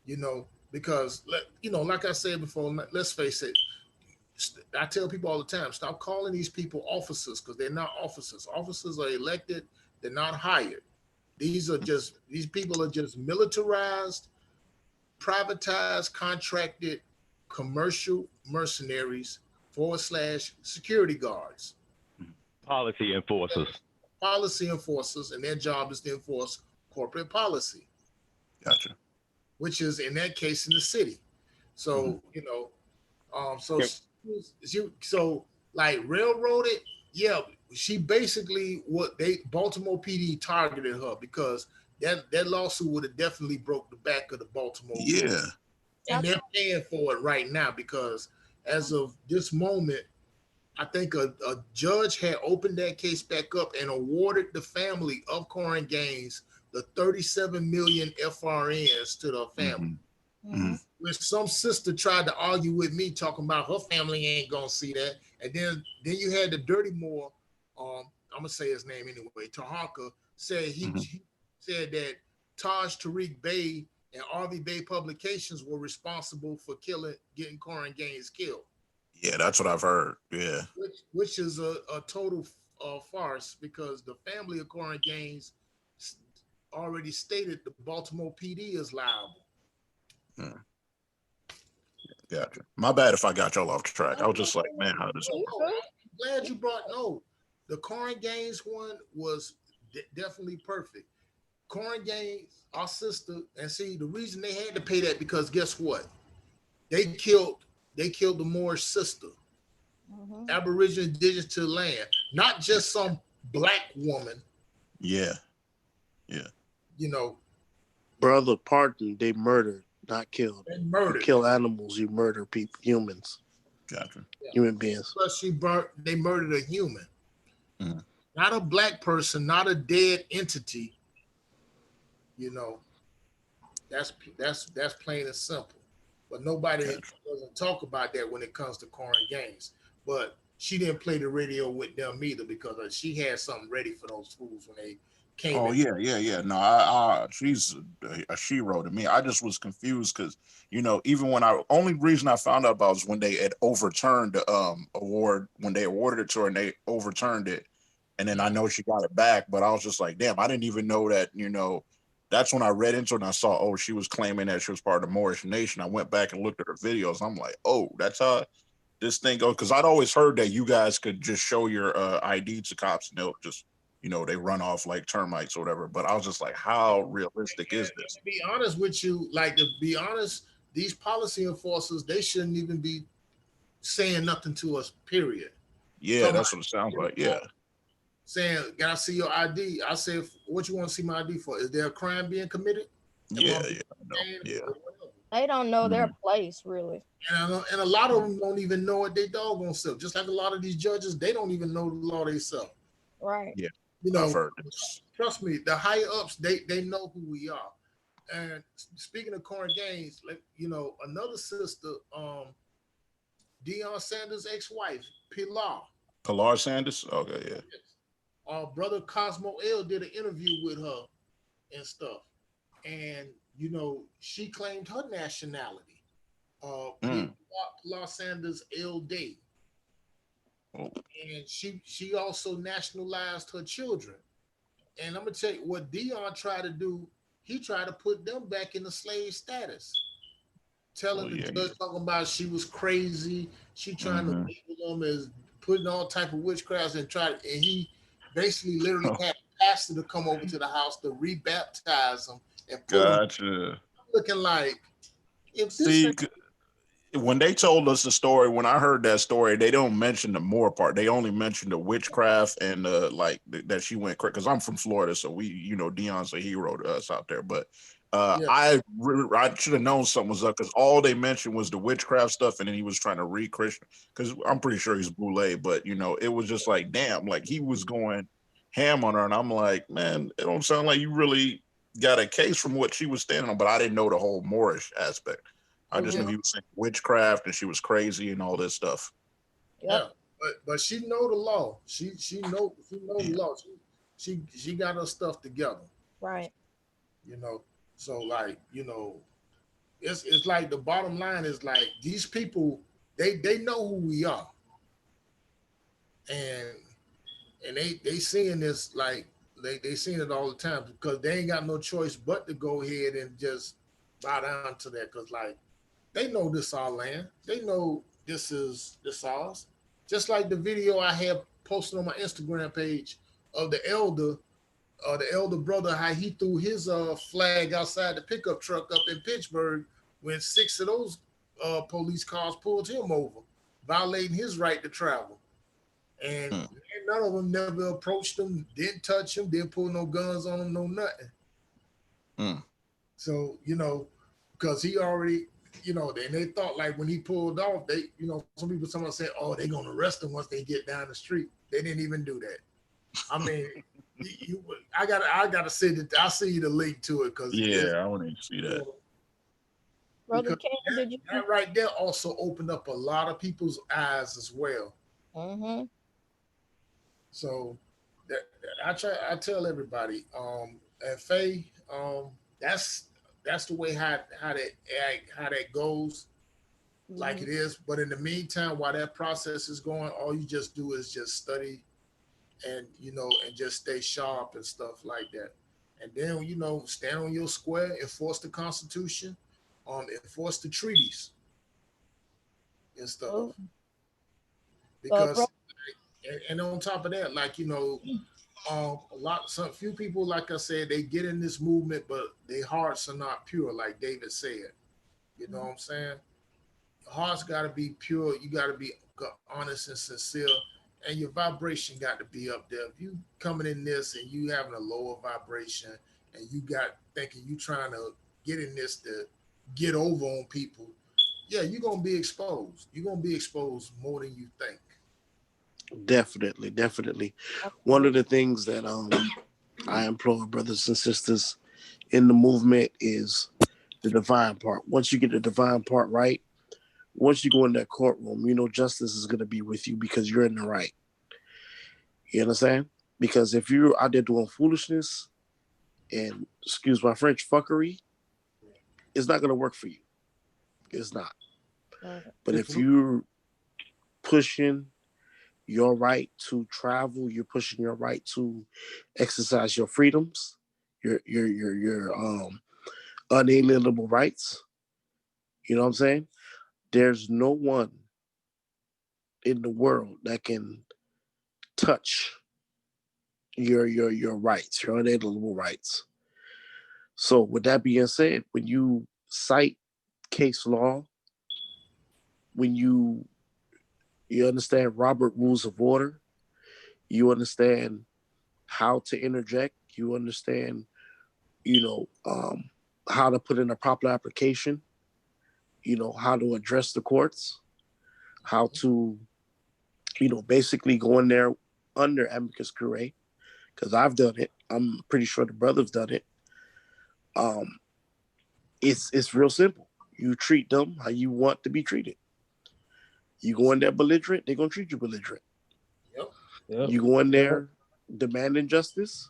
You know, because you know, like I said before, let's face it. I tell people all the time, stop calling these people officers because they're not officers. Officers are elected; they're not hired. These people are just militarized, privatized, contracted, commercial mercenaries / security guards. Policy enforcers. Policy enforcers, and their job is to enforce corporate policy. Gotcha. Which is in that case in the city. So you know, so like railroaded, yeah. She basically Baltimore PD targeted her because that lawsuit would have definitely broke the back of the Baltimore. Yeah. And they're paying for it right now because as of this moment, I think a judge had opened that case back up and awarded the family of Corin Gaines the 37 million FRNs to the family. When some sister tried to argue with me talking about her family ain't gonna see that, and then you had the dirty Moor, I'm gonna say his name anyway, Tahaka, said he said that Taj Tariq Bey and RV Bay Publications were responsible for getting Corin Gaines killed. Yeah, that's what I've heard. Yeah. Which is a total farce because the family of Corin Gaines already stated the Baltimore PD is liable. Gotcha. My bad if I got y'all off track. I was just like, man, how does it work? Glad you brought the Corin Gaines one was definitely perfect. Corin Gaines, our sister, and see the reason they had to pay that because guess what? They killed the Moorish sister, Aboriginal indigenous to the land, not just some black woman. Yeah. Yeah. You know, brother, pardon, they murdered, not killed. They murdered. You kill animals, you murder people, humans. Gotcha. Human beings. Plus, they murdered a human, not a black person, not a dead entity. You know, that's plain and simple. But nobody doesn't talk about that when it comes to Corin Gaines. But she didn't play the radio with them either because she had something ready for those fools when they came. Oh in. yeah. No, she's a shero to me. I just was confused because even when only reason I found out about was when they had overturned the award when they awarded it to her and they overturned it, and then I know she got it back. But I was just like, damn, I didn't even know that. That's when I read into it and I saw, she was claiming that she was part of the Moorish nation. I went back and looked at her videos. I'm like, that's how this thing goes. Because I'd always heard that you guys could just show your ID to cops and they'll just, they run off like termites or whatever. But I was just like, how realistic is this? To be honest with you, these policy enforcers, they shouldn't even be saying nothing to us, period. Yeah, that's what it sounds like. Yeah. Saying, can I see your ID? I said, what you want to see my ID for? Is there a crime being committed? Yeah. They don't know their place, really. And a lot of them don't even know what they doggone self. Just like a lot of these judges, they don't even know the law themselves. Right. Yeah. Trust me, the higher ups, they know who we are. And speaking of Corin Gaines, another sister, Deion Sanders' ex-wife, Pilar Sanders? Okay, yeah. Brother Cosmo L did an interview with her and stuff. And, she claimed her nationality. Pilar Sanders L Day. And she also nationalized her children. And I'm going to tell you what Deion tried to do. He tried to put them back in the slave status. telling the judge, talking about she was crazy. She trying to label them as putting all type of witchcrafts and he basically literally had a pastor to come over to the house to rebaptize them and put them looking like if this See, when they told us the story, when I heard that story, they don't mention the Moor part. They only mentioned the witchcraft and like that she went crazy. Because I'm from Florida, so we, you know, Dion's a hero to us out there. But I should have known something was up because all they mentioned was the witchcraft stuff, and then he was trying to re-Christian. Because I'm pretty sure he's Boule, but you know, it was just like, damn, like he was going ham on her, and I'm like, man, it don't sound like you really got a case from what she was standing on. But I didn't know the whole Moorish aspect. I just knew he was saying witchcraft and she was crazy and all this stuff. Yeah, but she know the law. She know the law. She got her stuff together. Right. You know, so like, you know, it's like the bottom line is like these people, they know who we are. And they seeing this like they seeing it all the time because they ain't got no choice but to go ahead and just bow down to that because like they know this our land. They know this ours. Just like the video I had posted on my Instagram page of the elder brother, how he threw his flag outside the pickup truck up in Pittsburgh when 6 of those police cars pulled him over, violating his right to travel. And none of them never approached him, didn't touch him, didn't pull no guns on him, no nothing. So, you know, because he already, you know, and they thought like when he pulled off, they, you know, some people said, oh, they're gonna arrest him once they get down the street. They didn't even do that. I mean, I gotta say that I'll see you the link to it because I want to see that. Brother Ken, that right there also opened up a lot of people's eyes as well. So I tell everybody, and Faye, that's the way how that goes, like it is. But in the meantime, while that process is going, all you just do is just study, and you know, and just stay sharp and stuff like that. And then you know, stand on your square, enforce the Constitution, enforce the treaties and stuff. Because and on top of that, like you know, some few people, like I said, they get in this movement, but their hearts are not pure, like David said. You know what I'm saying? Your heart's got to be pure. You got to be honest and sincere, and your vibration got to be up there. If you coming in this and you having a lower vibration, and you got thinking you trying to get in this to get over on people, yeah, you're gonna be exposed. You're gonna be exposed more than you think. Definitely. One of the things that I implore brothers and sisters in the movement is the divine part. Once you get the divine part right, once you go in that courtroom, you know justice is going to be with you because you're in the right. You understand? Because if you're out there doing foolishness and, excuse my French, fuckery, it's not going to work for you. It's not. But if you're pushing your right to travel, you're pushing your right to exercise your freedoms, your unalienable rights. You know what I'm saying? There's no one in the world that can touch your rights, your unalienable rights. So with that being said, when you cite case law, when you understand Robert rules of order, you understand how to interject, you understand, you know, how to put in a proper application, you know, how to address the courts, how to, you know, basically go in there under amicus curiae, because I've done it. I'm pretty sure the brothers done it. It's real simple. You treat them how you want to be treated. You go in there belligerent, they're gonna treat you belligerent. Yep. You go in there demanding justice.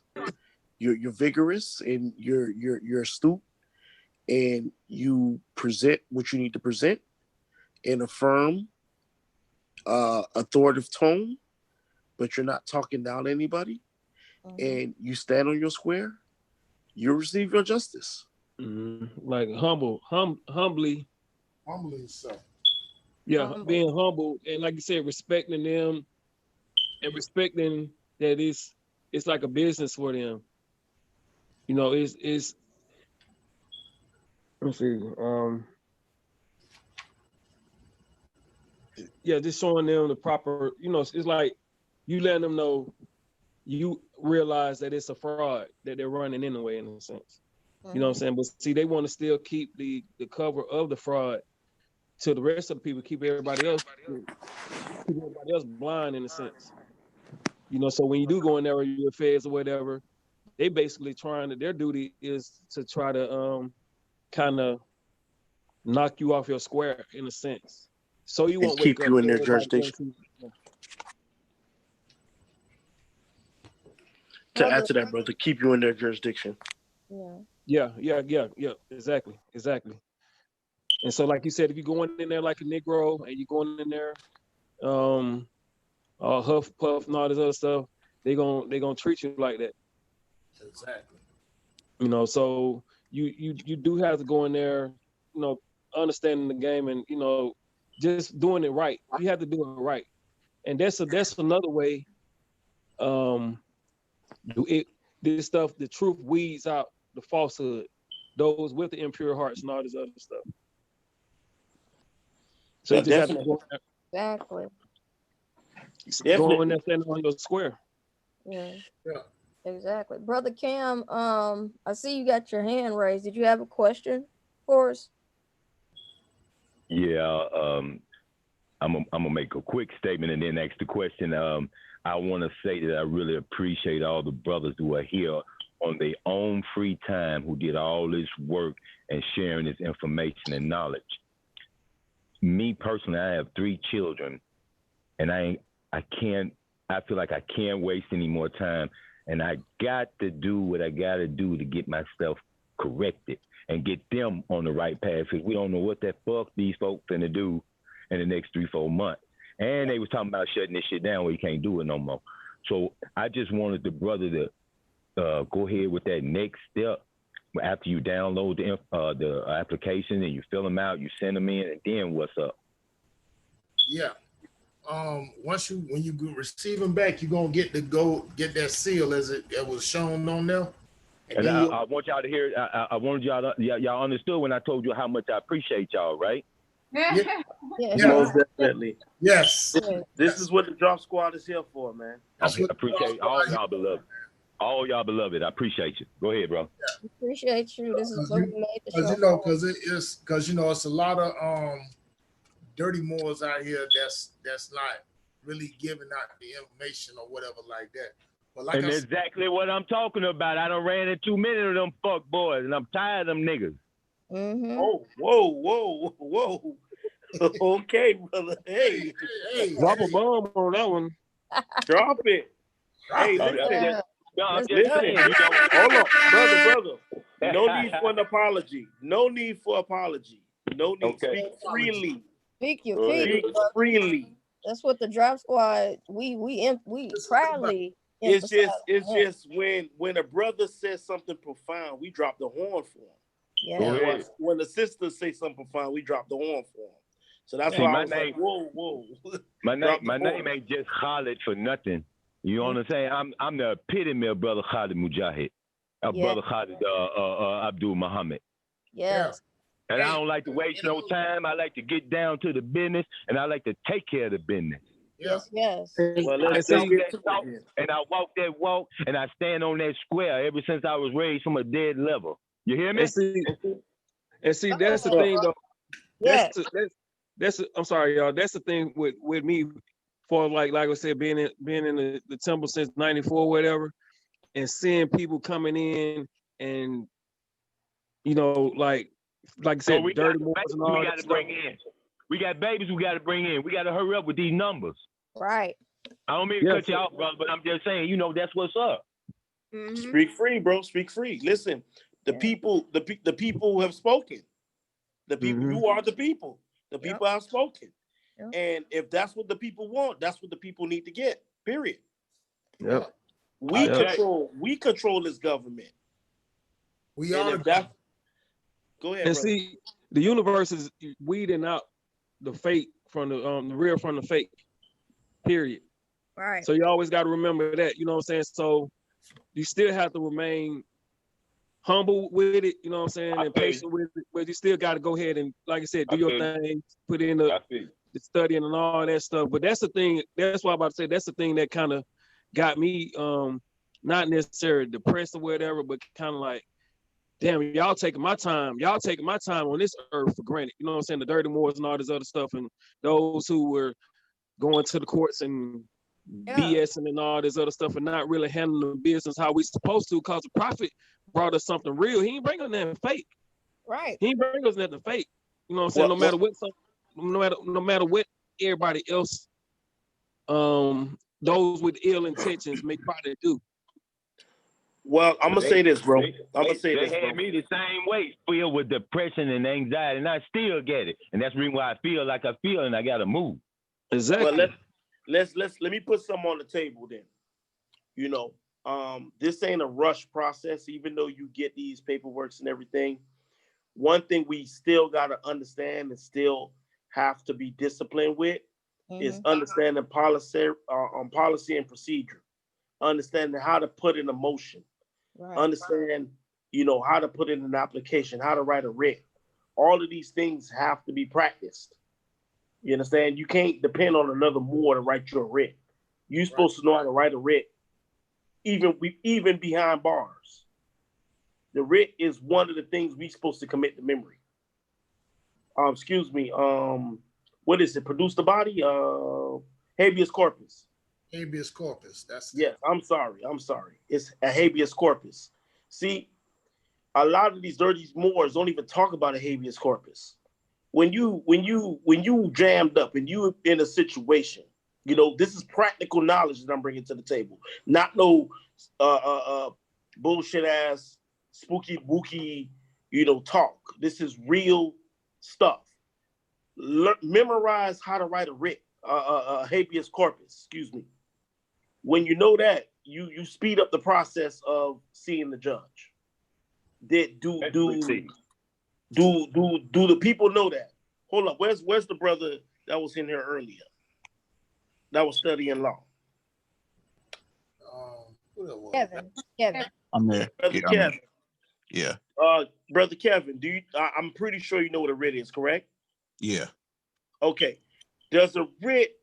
You're vigorous and you're astute, and you present what you need to present in a firm, authoritative tone, but you're not talking down to anybody, and you stand on your square, you receive your justice. Like humbly Humbling yourself. Yeah, being humble and like you said, respecting them and respecting that it's like a business for them. You know, it's let's see, yeah, just showing them the proper, you know, it's like you letting them know you realize that it's a fraud that they're running anyway, in a sense. You know what I'm saying? But see, they want to still keep the cover of the fraud to the rest of the people, keep everybody else blind in a sense. You know, so when you do go in there with your affairs or whatever, they basically trying to, their duty is to try to kind of knock you off your square in a sense. So you And won't keep wake up. you in their jurisdiction. To add to that, brother, keep you in their jurisdiction. Yeah. Exactly. And so, like you said, if you're going in there like a Negro and you're going in there, huff puff and all this other stuff, they gonna treat you like that. Exactly. You know, so you do have to go in there, you know, understanding the game and you know, just doing it right. You have to do it right, and that's another way. This stuff, the truth weeds out the falsehood, those with the impure hearts and all this other stuff. So you just have to go in there. Exactly. Go in there standing on your square. Yeah. Exactly. Brother Cam, I see you got your hand raised. Did you have a question for us? Yeah, I'm gonna make a quick statement and then ask the question. I want to say that I really appreciate all the brothers who are here on their own free time, who did all this work and sharing this information and knowledge. Me personally, I have 3 children, and I feel like I can't waste any more time, and I got to do what I got to do to get myself corrected and get them on the right path, because we don't know what the fuck these folks finna do in the next 3-4 months. And they was talking about shutting this shit down where you can't do it no more. So I just wanted the brother to go ahead with that next step. After you download the application and you fill them out, you send them in, and then what's up? Yeah. When you receive them back, you're gonna get that seal as it was shown on there. And I want y'all to hear. I wanted y'all understood when I told you how much I appreciate y'all, right? Yeah. Most definitely. Yes. This is what the Drop Squad is here for, man. I appreciate all y'all beloved. All y'all beloved. I appreciate you. Go ahead, bro. Appreciate you. This is what we made the show. You know, because it's a lot of dirty Moors out here that's not really giving out the information or whatever like that. But like and exactly what I'm talking about. I done ran into many of them fuck boys, and I'm tired of them niggas. Oh, whoa. Okay, brother. Hey. Drop a bomb on that one. Drop it. Hey, listen. Listen. Hold on, brother. No need for an apology. No need for apology. No need. Okay. Speak freely. Speak freely. That's what the Drop Squad we proudly. It's just when a brother says something profound, we drop the horn for him. Yeah. When the sisters say something profound, we drop the horn for him. So that's why I was like, whoa. My name ain't just Khalid for nothing. You know what I'm saying? I'm the epitome of Brother Khalid Mujahid, Brother Khalid Abdul Muhammad. Yes. And I don't like to waste no time. I like to get down to the business, and I like to take care of the business. Yes. Well, let's get to it. And I walk that walk, and I stand on that square ever since I was raised from a dead level. You hear me? And see, that's the thing, though. Yes. I'm sorry, y'all. That's the thing with me, for like I said, being in the temple since '94, whatever, and seeing people coming in and like I said, so dirty Moors and all we got to bring in. We got babies we got to bring in. We got to hurry up with these numbers. Right. I don't mean to cut you off, brother, but I'm just saying, that's what's up. Speak free, bro. Speak free. Listen, the people who have spoken. The people, you are the people. The people have spoken. Yep. And if that's what the people want, that's what the people need to get. Period. Yep. We control this government. We are. Go ahead. And brother. see, the universe is weeding out the fake from the real from the fake. Period. Right. So you always got to remember that. You know what I'm saying? So you still have to remain humble with it. You know what I'm saying? And patient with it. But you still got to go ahead and, like I said, do your thing. Put in the studying and all that stuff. But that's the thing. That's why I'm about to say that's the thing that kind of got me not necessarily depressed or whatever, but kind of like, damn, y'all taking my time. Y'all taking my time on this earth for granted. You know what I'm saying? The dirty Moors and all this other stuff, and those who were going to the courts and BSing and all this other stuff, and not really handling the business how we supposed to. Because the prophet brought us something real. He ain't bring us nothing fake. Right. He ain't bring us nothing fake. You know what I'm saying? No matter what everybody else, those with ill intentions may try to do. Well, I'm gonna say this, bro. I'm gonna say this, They bro. had me the same way, filled with depression and anxiety, and I still get it. And that's the reason why I feel like I feel, and I gotta move. Exactly. Well, let me put something on the table then. You know, this ain't a rush process, even though you get these paperworks and everything. One thing we still gotta understand and still have to be disciplined with is understanding policy and procedure, understanding how to put in a motion. Right. Understand, how to put in an application, how to write a writ. All of these things have to be practiced. You understand? You can't depend on another Moor to write you a writ. You're supposed to know how to write a writ, even behind bars. The writ is one of the things we're supposed to commit to memory. Excuse me. What is it? Produce the body? Habeas corpus. Habeas corpus. Yes, I'm sorry. It's a habeas corpus. See, a lot of these dirty Moors don't even talk about a habeas corpus. When you jammed up and you in a situation, this is practical knowledge that I'm bringing to the table. Not no bullshit ass spooky wookie, talk. This is real stuff. Memorize how to write a writ, habeas corpus. Excuse me. When you know that, you speed up the process of seeing the judge. Do the people know that? Hold up, where's the brother that was in here earlier? That was studying law. Kevin. I'm there. Brother Kevin. Yeah. Brother Kevin, I'm pretty sure you know what a writ is, correct? Yeah. Okay. Does a writ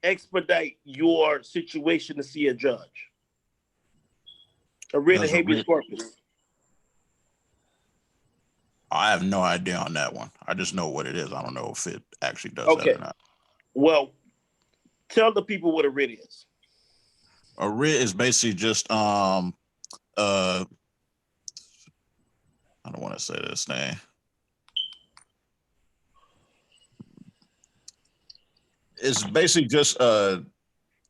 expedite your situation to see a judge? A writ of habeas corpus. I have no idea on that one. I just know what it is. I don't know if it actually does that or not. Well, tell the people what a writ is. A writ is basically just I don't want to say this name. It's basically just a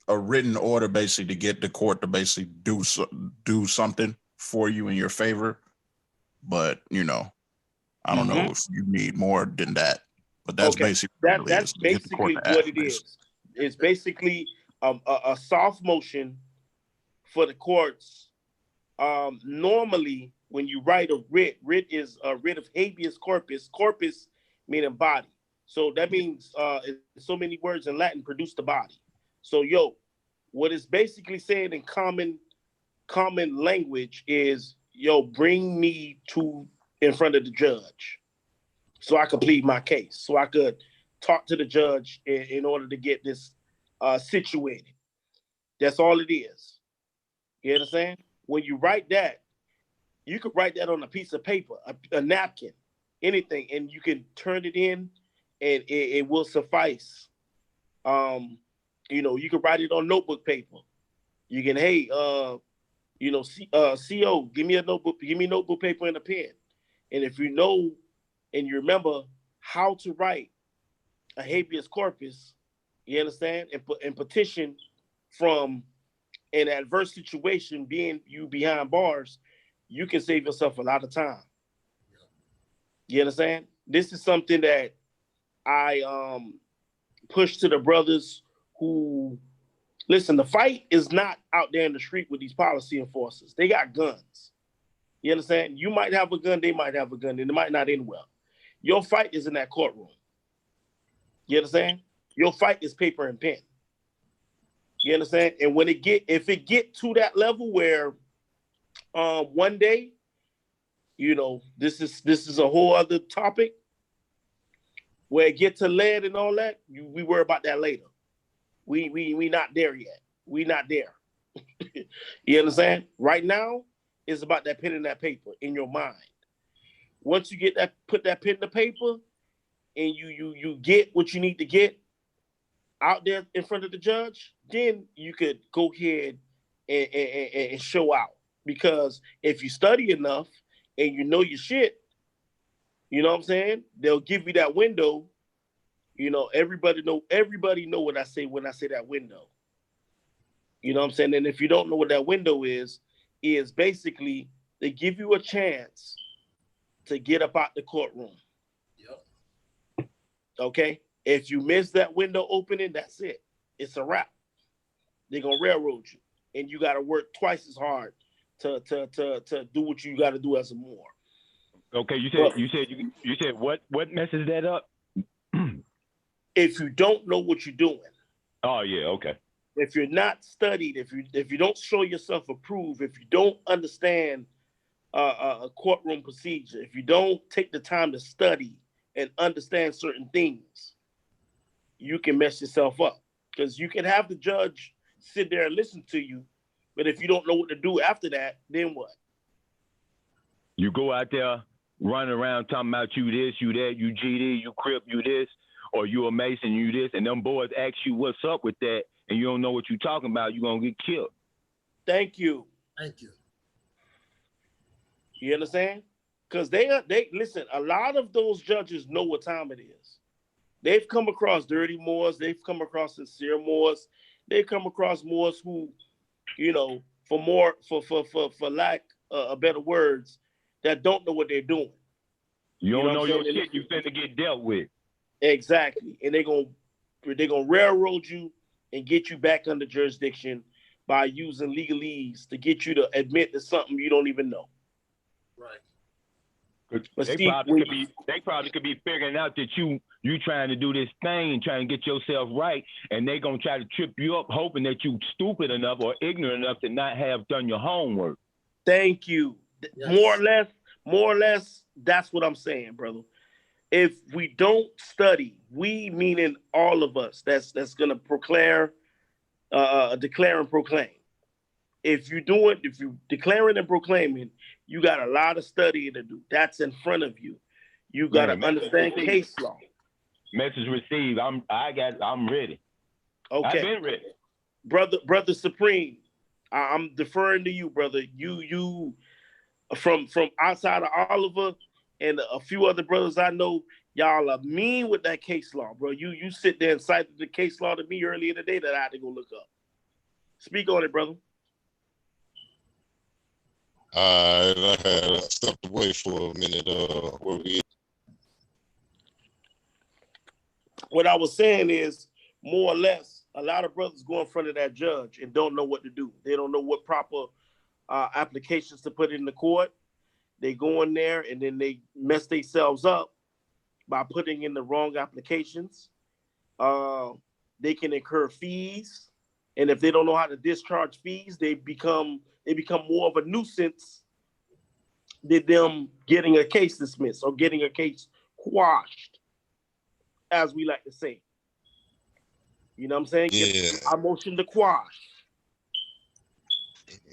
written order, basically, to get the court to basically do something for you in your favor. But I don't know if you need more than that. But that's basically that's basically what it is. It's basically a soft motion for the courts. Normally, when you write a writ is a writ of habeas corpus. Corpus meaning body. So that means so many words in Latin, produce the body. So what it's basically saying in common language is, bring me in front of the judge so I could plead my case, so I could talk to the judge in order to get this situated. That's all it is. You understand? When you write that, you could write that on a piece of paper, a napkin, anything, and you can turn it in and it will suffice. You can write it on notebook paper. You can, hey, CO, give me a notebook, give me notebook paper and a pen. And if you know and you remember how to write a habeas corpus, you understand, and petition from an adverse situation, being you behind bars, you can save yourself a lot of time. You understand? This is something that I push to the brothers who listen. The fight is not out there in the street with these policy enforcers. They got guns. You understand? You might have a gun, they might have a gun, and it might not end well. Your fight is in that courtroom. You understand? Your fight is paper and pen. You understand? And when if it get to that level where one day, you know, this is a whole other topic, where it get to lead and all that, we worry about that later. We not there yet. We not there. You understand? Right now, it's about that pen and that paper in your mind. Once you get that, put that pen to paper, and you get what you need to get out there in front of the judge, then you could go ahead and show out. Because if you study enough and you know your shit, you know what I'm saying? They'll give you that window. You know, everybody know what I say when I say that window. You know what I'm saying? And if you don't know what that window is basically they give you a chance to get up out the courtroom. Yep. Okay? If you miss that window opening, that's it. It's a wrap. They're gonna railroad you. And you gotta work twice as hard to do what you gotta do as a Moor. Okay, you said what messes that up? If you don't know what you're doing. Oh yeah, okay. If you're not studied, if you don't show yourself approved, if you don't understand a courtroom procedure, if you don't take the time to study and understand certain things, you can mess yourself up. Because you can have the judge sit there and listen to you, but if you don't know what to do after that, then what? You go out there running around talking about you this, you that, you GD, you Crip, you this, or you a Mason, you this, and them boys ask you what's up with that, and you don't know what you're talking about, you're going to get killed. Thank you. Thank you. You understand? Because they listen, a lot of those judges know what time it is. They've come across dirty Moors. They've come across sincere Moors. They've come across Moors who, you know, for lack of better words, that don't know what they're doing. You don't know your shit, you finna get dealt with. Exactly. And they're gonna railroad you and get you back under jurisdiction by using legalese to get you to admit to something you don't even know. Right. But they probably could be figuring out that you trying to do this thing, trying to get yourself right, and they gonna try to trip you up, hoping that you stupid enough or ignorant enough to not have done your homework. Thank you. Yes. More or less, that's what I'm saying, brother. If we don't study, we meaning all of us, that's gonna declare and proclaim. If you declaring and proclaiming, you got a lot of studying to do. That's in front of you. You gotta understand case law. Message received. I'm ready. Okay. I've been ready. Brother Supreme, I'm deferring to you, brother. You from outside of Oliver and a few other brothers I know, y'all are mean with that case law, bro. You sit there and cited the case law to me earlier today that I had to go look up. Speak on it, brother. All right, I had stepped away for a minute. What I was saying is, more or less, a lot of brothers go in front of that judge and don't know what to do. They don't know what proper applications to put in the court. They go in there and then they mess themselves up by putting in the wrong applications. They can incur fees, and if they don't know how to discharge fees, they become more of a nuisance than them getting a case dismissed or getting a case quashed, as we like to say. You know what I'm saying? Yeah. I motion to quash.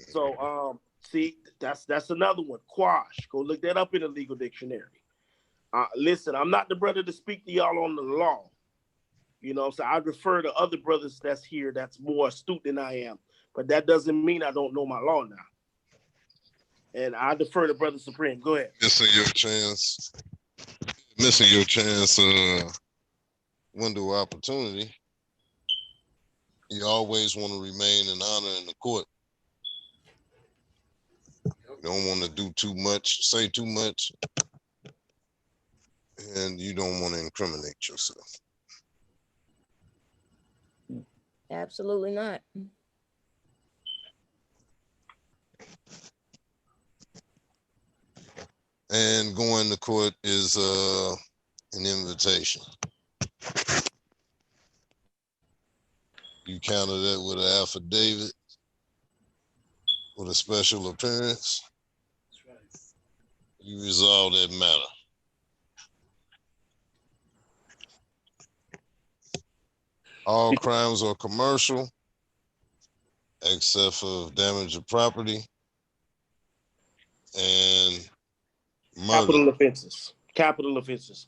So see, that's another one. Quash. Go look that up in the legal dictionary. Listen, I'm not the brother to speak to y'all on the law. You know, so I refer to other brothers that's here that's more astute than I am. But that doesn't mean I don't know my law now. And I defer to Brother Supreme. Go ahead. Missing your chance. Window of opportunity. You always want to remain in honor in the court. You don't want to do too much, say too much, and you don't want to incriminate yourself. Absolutely not. And going to court is an invitation. You counter that with an affidavit with a special appearance. You resolve that matter. All crimes are commercial, except for damage of property and murder. Capital offenses. Capital offenses.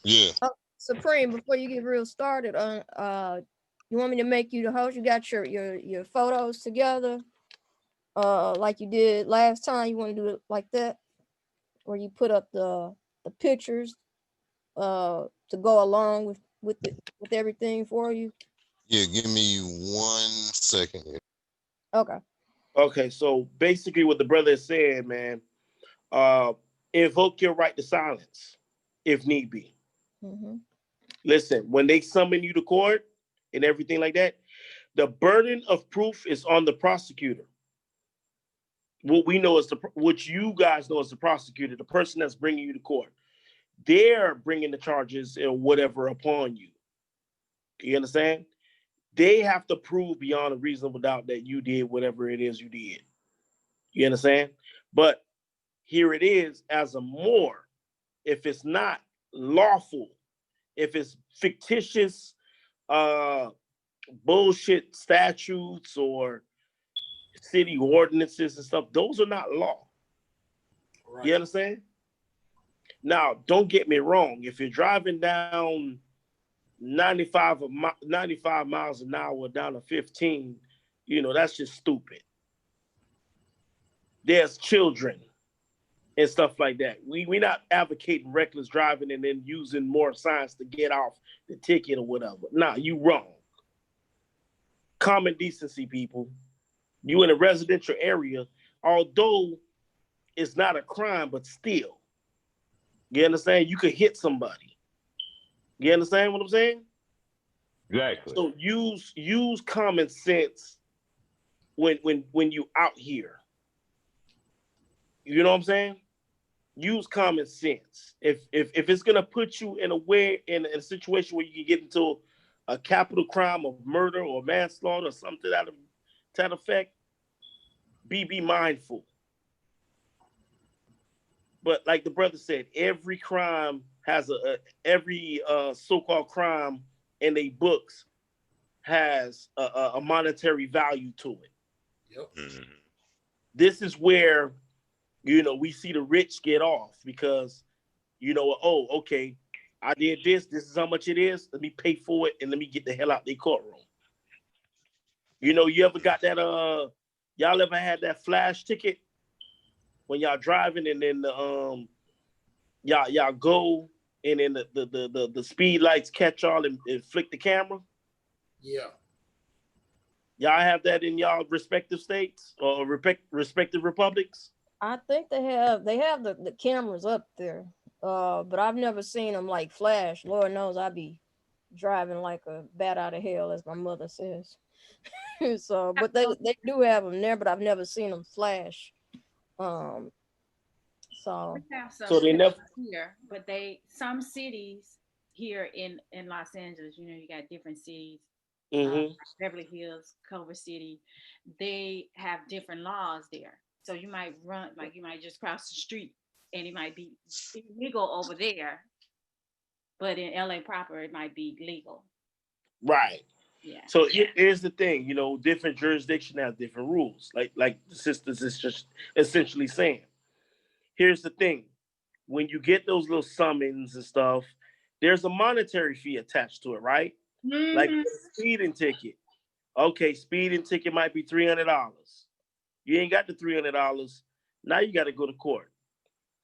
Yeah. Supreme, before you get real started, you want me to make you the host? You got your photos together, like you did last time. You want to do it like that, where you put up the pictures, to go along with everything for you. Yeah, give me 1 second here. Okay. Okay, so basically what the brother is saying, man, invoke your right to silence if need be. Mm-hmm. Listen, when they summon you to court and everything like that, the burden of proof is on the prosecutor. What we know is what you guys know as the prosecutor, the person that's bringing you to court. They're bringing the charges or whatever upon you. You understand? They have to prove beyond a reasonable doubt that you did whatever it is you did. You understand? But here it is as a Moor. If it's not lawful, if it's fictitious bullshit statutes or city ordinances and stuff, those are not law. Right. You understand? Now, don't get me wrong. If you're driving down 95 miles an hour down to 15, that's just stupid. There's children and stuff like that. We're not advocating reckless driving and then using more signs to get off the ticket or whatever. Nah, you wrong. Common decency, people. You in a residential area, although it's not a crime, but still. You understand? You could hit somebody. You understand what I'm saying? Exactly. So use common sense when you out here. You know what I'm saying? Use common sense. If it's gonna put you in a situation where you can get into a capital crime of murder or manslaughter or something to that effect, be mindful. But like the brother said, every crime has every so-called crime in their books has a monetary value to it. Yep. Mm-hmm. This is where we see the rich get off because oh, okay, I did this. This is how much it is. Let me pay for it and let me get the hell out the courtroom. You ever got that? Y'all ever had that flash ticket when y'all driving and then y'all go and then the speed lights catch y'all and flick the camera? Yeah. Y'all have that in y'all respective states or respective republics? I think they have the cameras up there, but I've never seen them like flash. Lord knows I be driving like a bat out of hell, as my mother says. So, but they do have them there, but I've never seen them flash. So We have some so they never here, but some cities here in Los Angeles, you got different cities. Mm-hmm. Beverly Hills, Culver City, they have different laws there. So you might you might just cross the street and it might be illegal over there, but in LA proper, it might be legal. Right. Yeah. So here's the thing, different jurisdiction has different rules. Like the sisters is just essentially saying. Here's the thing. When you get those little summons and stuff, there's a monetary fee attached to it, right? Mm-hmm. Like a speeding ticket. Okay, speeding ticket might be $300. You ain't got the $300. Now you got to go to court.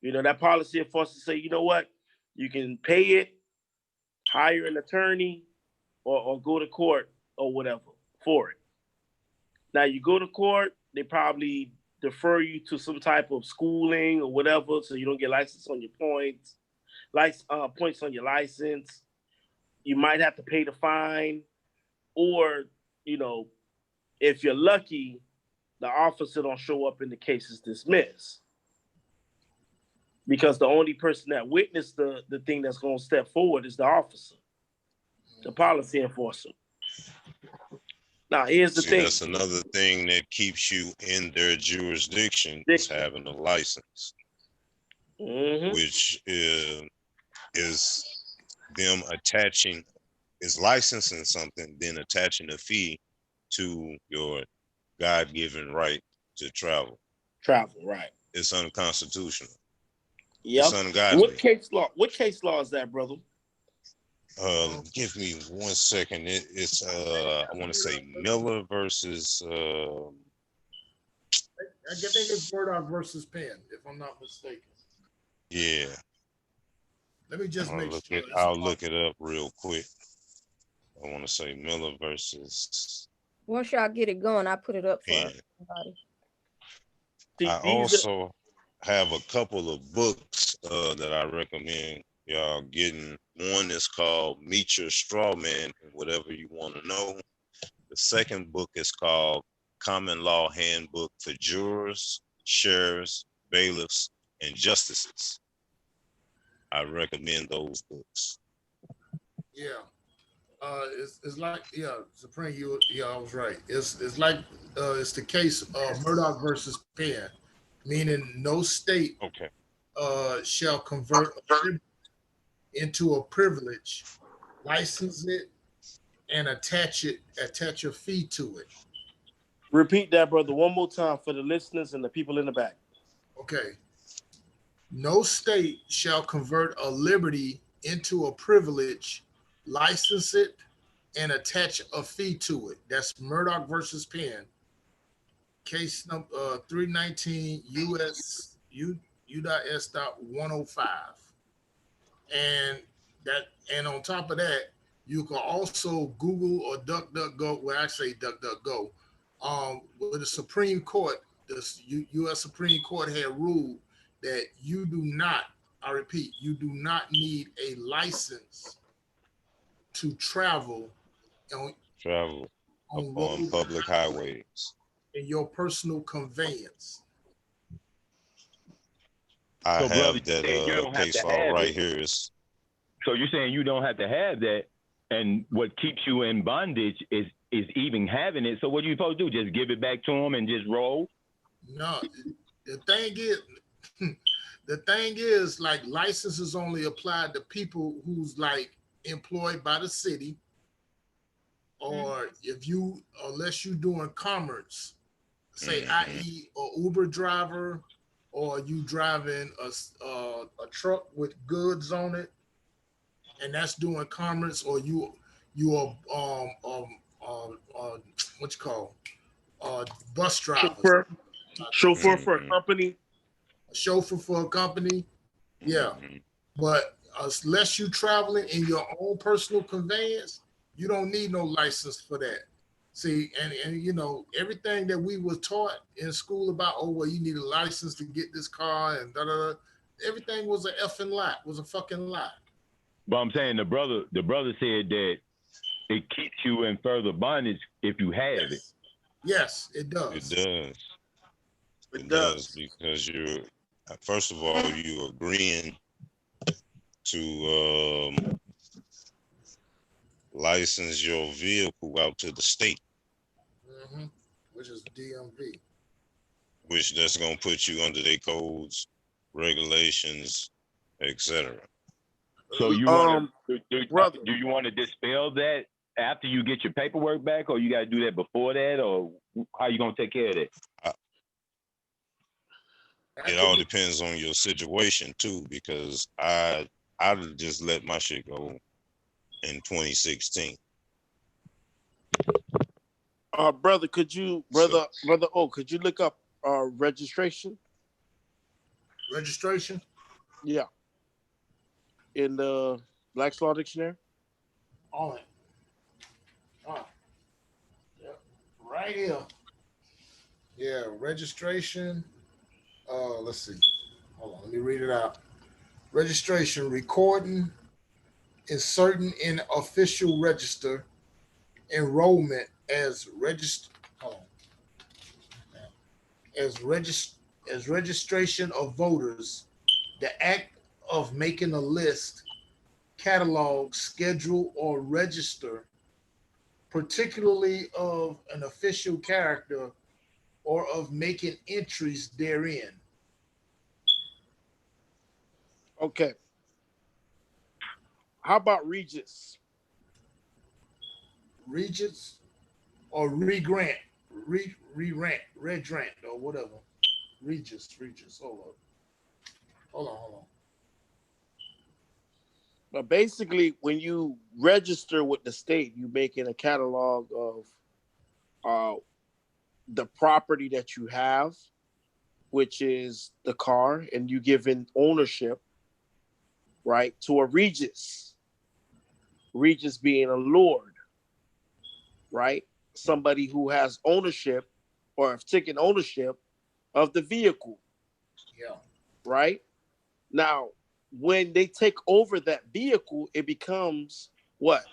That policy enforcer say, you know what? You can pay it, hire an attorney, or go to court or whatever for it. Now you go to court, they probably defer you to some type of schooling or whatever, so you don't get license on your points, points on your license. You might have to pay the fine, or if you're lucky, the officer don't show up and the case is dismissed. because the only person that witnessed the thing that's going to step forward is the officer, the policy enforcer. Now, here's the See, thing. that's another thing that keeps you in their jurisdiction is having a license, which is them attaching, is licensing something, then attaching a fee to your God-given right to travel. Travel, right. It's unconstitutional. Yep. It's ungodly. What case law? What case law is that, brother? Give me 1 second. It's I want to say Miller versus. I think it's Murdoch versus Penn, if I'm not mistaken. Yeah. Let me just make sure. I'll look it up real quick. I want to say Miller versus. Once y'all get it going, I put it up for Penn. everybody. I also have a couple of books that I recommend y'all getting. One is called Meet Your Straw Man, Whatever You Want to Know. The second book is called Common Law Handbook for Jurors, Sheriffs, Bailiffs, and Justices. I recommend those books. Yeah. It's like, Supreme, I was right. It's like it's the case of Murdoch versus Penn, meaning no state shall convert into a privilege, license it, and attach a fee to it. Repeat that, brother, one more time for the listeners and the people in the back. Okay. No state shall convert a liberty into a privilege, license it, and attach a fee to it. That's Murdoch versus Penn. Case number 319 US U.S.105. And on top of that, you can also Google or DuckDuckGo. Well, I say DuckDuckGo. With the Supreme Court, the U.S. Supreme Court had ruled that you do not, I repeat, you do not need a license to travel on public highways in your personal conveyance. I So, have brother, that case file right here. So you're saying you don't have to have that, and what keeps you in bondage is even having it. So what are you supposed to do? Just give it back to them and just roll? No, the thing is, like, licenses only apply to people who's like employed by the city, or unless you're doing commerce, say, i.e., a Uber driver, or you driving a truck with goods on it, and that's doing commerce, or you are what you call bus driver, chauffeur for a company. A chauffeur for a company, yeah. But unless you're traveling in your own personal conveyance, you don't need no license for that. See, and you know, everything that we were taught in school about, oh well, you need a license to get this car and da da da. Everything was a effing lie. Was a fucking lie. But I'm saying the brother said that it keeps you in further bondage if you have it. Yes, it does. It does because you're, first of all, you're agreeing to license your vehicle out to the state, which is DMV, which that's gonna put you under their codes, regulations, etc. So you want to do you want to dispel that after you get your paperwork back, or you got to do that before that, or how you gonna take care of that? It all depends on your situation too, because I just let my shit go in 2016. Brother, could you look up registration? Registration? Yeah. In the Black's Law Dictionary? On it. Yep. Right here. Yeah, registration. Let's see. Hold on, let me read it out. Registration, recording, inserting in official register, enrollment as registration of voters, the act of making a list, catalog, schedule, or register, particularly of an official character or of making entries therein. Okay. How about Regis? Regents or regrant, redrant, or whatever. Regis. Hold on. But basically, when you register with the state, you making a catalog of the property that you have, which is the car, and you giving ownership, right, to a regis. Regis being a lord, right? Somebody who has ownership or have taken ownership of the vehicle. Yeah. Right? Now, when they take over that vehicle, it becomes what?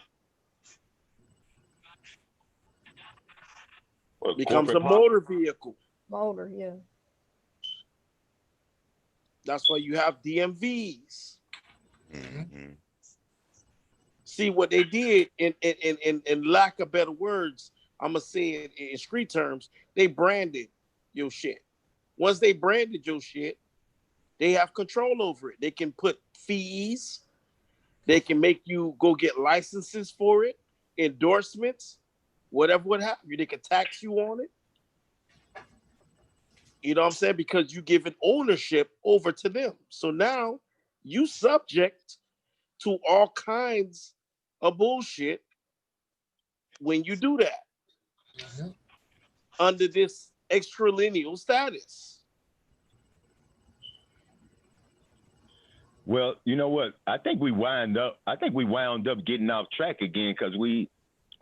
Well, Becomes a corporate motor vehicle. Motor, yeah. That's why you have DMVs. Mm-hmm. See what they did in lack of better words, I'm gonna say it in street terms, they branded your shit. Once they branded your shit, they have control over it. They can put fees, they can make you go get licenses for it, endorsements, whatever would happen. They can tax you on it. You know what I'm saying? Because you give an ownership over to them. So now you subject to all kinds of bullshit when you do that under this extralineal status. Well, you know what? I think we wound up getting off track again because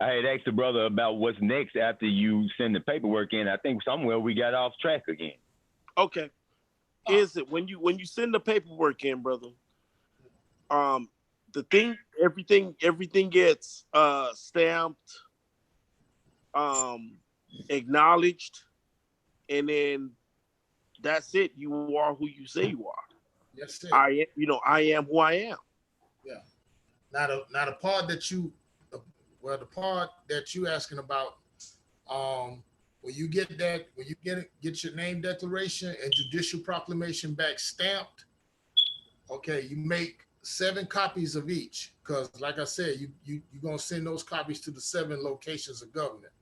I had asked the brother about what's next after you send the paperwork in. I think somewhere we got off track again. Okay. Is it when you send the paperwork in, brother? The thing, everything gets stamped, acknowledged, and then that's it. You are who you say you are. Yes, sir. I am who I am. Yeah. Now the part that you, the part that you asking about, when you get your name declaration and judicial proclamation back stamped, okay, you make 7 copies of each, because like I said, you're gonna send those copies to the 7 locations of government.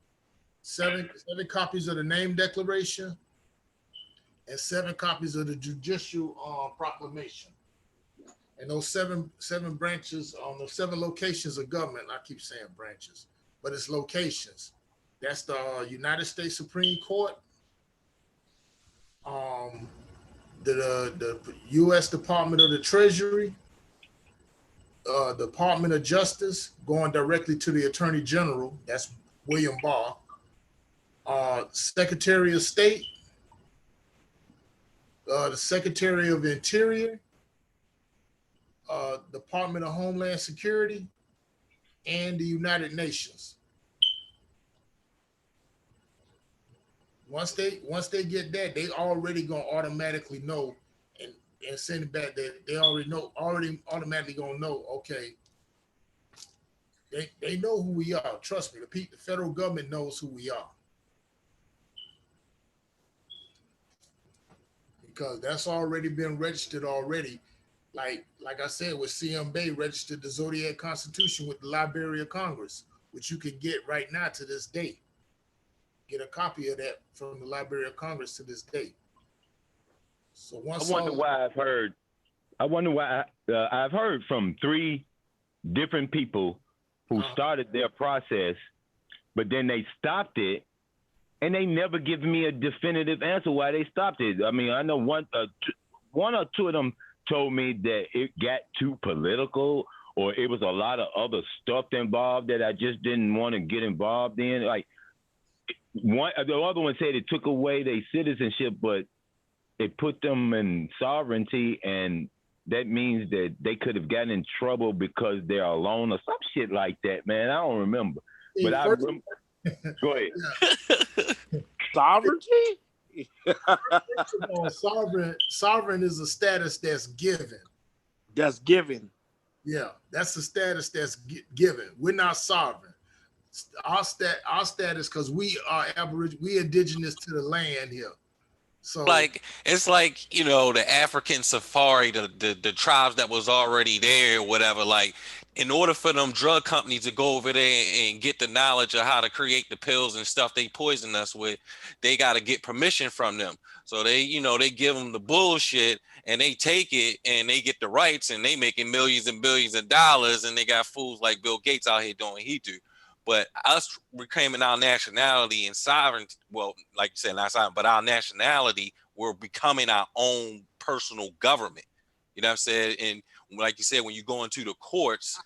Seven copies of the name declaration and 7 copies of the judicial proclamation. And those seven branches on those 7 locations of government, I keep saying branches, but it's locations. That's the United States Supreme Court, the U.S. Department of the Treasury, Department of Justice, going directly to the Attorney General, that's William Barr, Secretary of State, the Secretary of Interior, Department of Homeland Security, and the United Nations. Once they get that, they already gonna automatically know and send it back. That they already automatically gonna know. Okay, they know who we are. Trust me, the federal government knows who we are, because that's already been registered already. Like I said, with CM Bay registered the Zodiac Constitution with the Library of Congress, which you can get right now to this day. Get a copy of that from the Library of Congress to this day. So once I wonder why I've heard from 3 different people who started their process, but then they stopped it, and they never give me a definitive answer why they stopped it. I mean, I know one or two of them told me that it got too political, or it was a lot of other stuff involved that I just didn't want to get involved in. Like the other one said it took away their citizenship, but it put them in sovereignty, and that means that they could have gotten in trouble because they're alone or some shit like that, man. I don't remember. But I remember. Go ahead. Sovereignty? First of all, sovereign is a status that's given. That's given. Yeah, that's the status that's given. We're not sovereign. Our status, because we are Aboriginal, we indigenous to the land here. So like it's like, you know, the African safari, the tribes that was already there or whatever. Like, in order for them drug companies to go over there and get the knowledge of how to create the pills and stuff they poison us with, they got to get permission from them. So they, you know, they give them the bullshit and they take it and they get the rights and they making millions and billions of dollars, and they got fools like Bill Gates out here doing what he do. But us reclaiming our nationality and sovereignty, well, like you said, not sovereign, but our nationality, we're becoming our own personal government. You know what I'm saying? And like you said, when you go into the courts,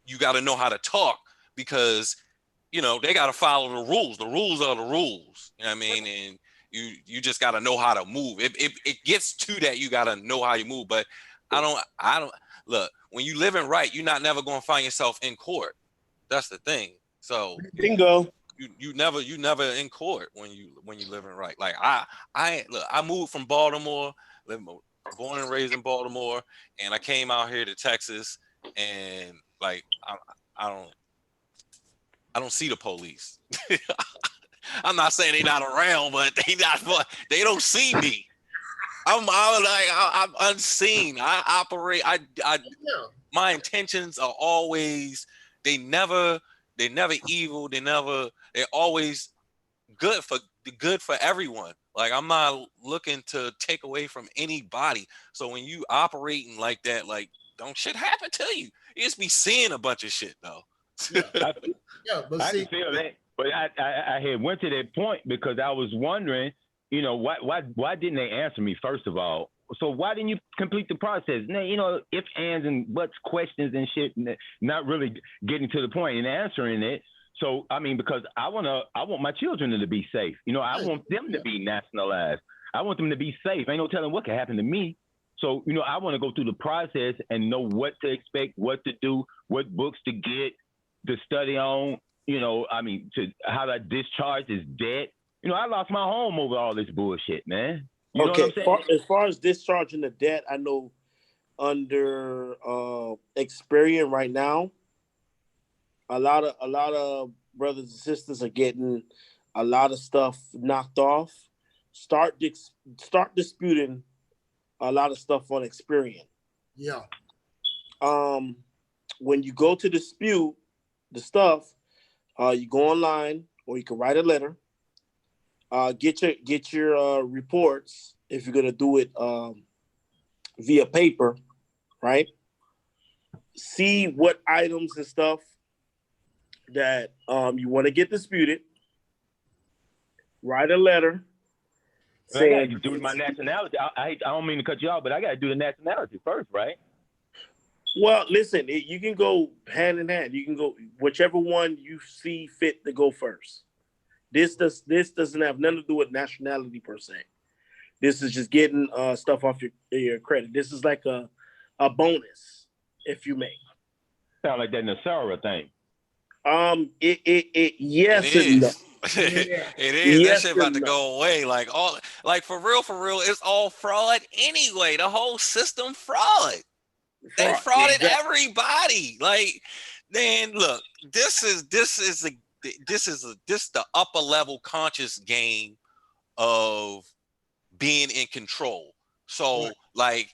you got to know how to talk, because, you know, they got to follow the rules. The rules are the rules. You know what I mean? And you just got to know how to move. It gets to that. You got to know how you move. But I don't look, when you living right, you're not never going to find yourself in court. That's the thing. So bingo. You never in court when you living right. Like I moved from Baltimore, born and raised in Baltimore, and I came out here to Texas, and like I don't see the police. I'm not saying they're not around, but they don't see me. I'm unseen. I operate. My intentions are always. They're never evil. They're always good for everyone. Like, I'm not looking to take away from anybody. So when you operating like that, like, don't shit happen to you. You just be seeing a bunch of shit though. But I can feel that. But I had went to that point because I was wondering, you know, why didn't they answer me first of all? So why didn't you complete the process? Now, you know, ifs, ands, and buts, questions and shit, not really getting to the point and answering it. So, I mean, because I want my children to be safe. You know, I want them to be nationalized. I want them to be safe. Ain't no telling what can happen to me. So, you know, I want to go through the process and know what to expect, what to do, what books to get, to study on, you know, I mean, to how to discharge this debt. You know, I lost my home over all this bullshit, man. You know what I'm saying? As far as discharging the debt, I know under Experian right now, a lot of brothers and sisters are getting a lot of stuff knocked off. Start disputing a lot of stuff on Experian. Yeah. When you go to dispute the stuff, you go online or you can write a letter. Get your reports if you're gonna do it via paper, right? See what items and stuff that you want to get disputed. Write a letter. I got to do my nationality. I don't mean to cut you off, but I got to do the nationality first, right? Well, listen, you can go hand in hand. You can go whichever one you see fit to go first. This doesn't have nothing to do with nationality per se. This is just getting stuff off your credit. This is like a bonus, if you may. Sound like that Nasara thing. Yes it and no. is. It is. Yes That shit about and to no. go away. Like for real, it's all fraud anyway. The whole system fraud. They frauded everybody. Like, man, look, this is the upper level conscious game of being in control. So like,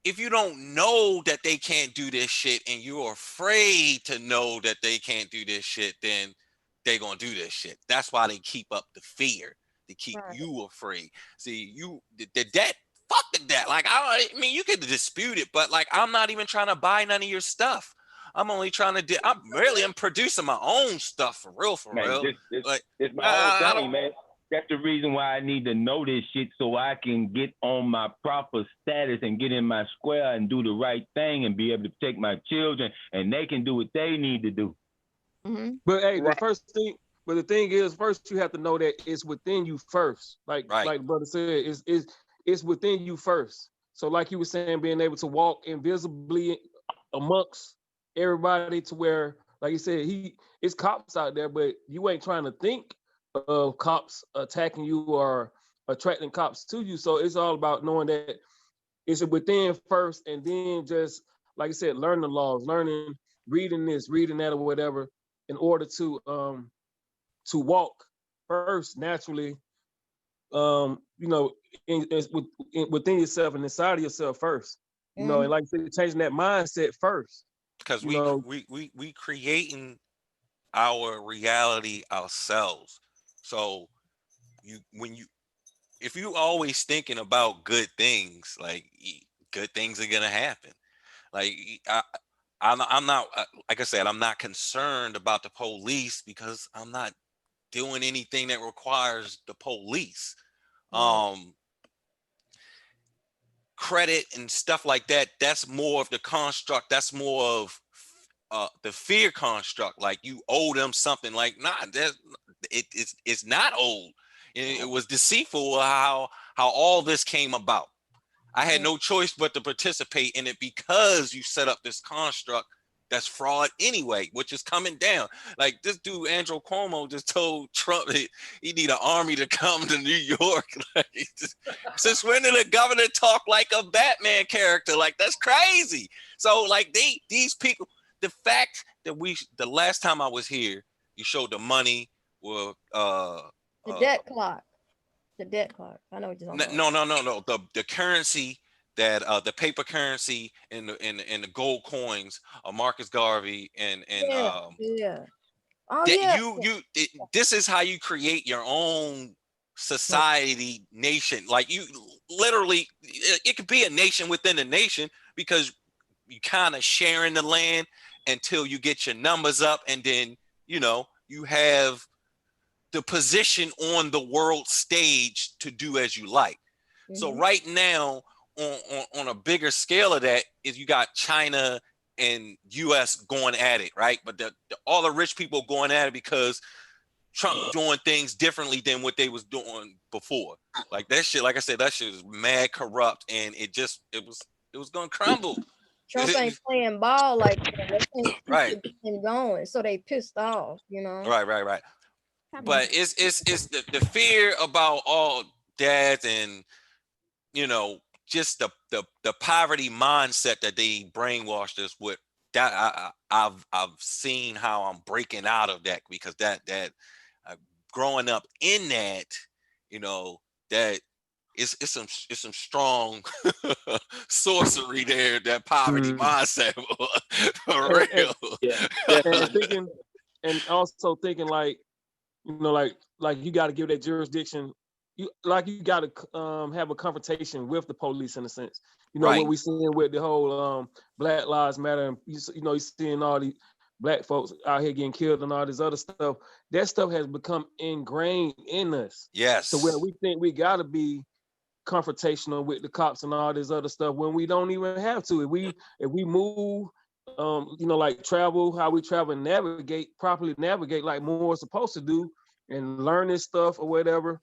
if you don't know that they can't do this shit and you're afraid to know that they can't do this shit, then they're gonna do this shit. That's why they keep up the fear, to keep you afraid. See, the debt, fuck the debt. Like, I mean, you could dispute it, but like, I'm not even trying to buy none of your stuff. I'm only trying to I'm producing my own stuff for real. Man, Like, it's my whole thing, man. That's the reason why I need to know this shit so I can get on my proper status and get in my square and do the right thing and be able to protect my children, and they can do what they need to do. Mm-hmm. But hey, the thing is, first you have to know that it's within you first. Like brother said, it's within you first. So like you were saying, being able to walk invisibly amongst everybody to where, like you said, it's cops out there, but you ain't trying to think of cops attacking you or attracting cops to you. So it's all about knowing that it's within first, and then just like I said, learn the laws, reading this, reading that, or whatever, in order to walk first naturally. You know, within yourself and inside of yourself first. You know, and like I said, changing that mindset first. Because we creating our reality ourselves. So if you always thinking about good things, like good things are gonna happen. Like I'm not like I said, I'm not concerned about the police because I'm not doing anything that requires the police. Credit and stuff like that, that's more of the construct, that's more of the fear construct. Like you owe them something. Like it's not old. It was deceitful how all this came about. I had no choice but to participate in it because you set up this construct that's fraud anyway, which is coming down. Like this dude Andrew Cuomo just told Trump he need an army to come to New York. Like, since when did a governor talk like a Batman character? Like that's crazy. So like these people, the fact that the last time I was here, you showed the money were the debt clock. The debt clock. I know what you're talking about. No. The currency that the paper currency and the gold coins of Marcus Garvey and this is how you create your own society, nation. Like you literally, it could be a nation within a nation because you kind of sharing the land until you get your numbers up, and then you have the position on the world stage to do as you like. So right now, on a bigger scale of that, is you got China and US going at it, right? But all the rich people going at it because Trump doing things differently than what they was doing before. Like that shit, like I said, that shit is mad corrupt, and it was gonna crumble. Trump ain't playing ball like that. They can't keep right. him going, so they pissed off, Right. But it's the fear about all that, and just the poverty mindset that they brainwashed us with. That I've seen how I'm breaking out of that, because that growing up in that, that it's some strong sorcery there. That poverty mindset, for real. And also thinking like, like you got to give that jurisdiction. You got to have a confrontation with the police in a sense. What we seeing with the whole Black Lives Matter, and you're seeing all these Black folks out here getting killed and all this other stuff. That stuff has become ingrained in us. Yes. So where we think we got to be confrontational with the cops and all this other stuff when we don't even have to. If we move, like travel, how we travel and properly navigate like more supposed to do, and learn this stuff or whatever,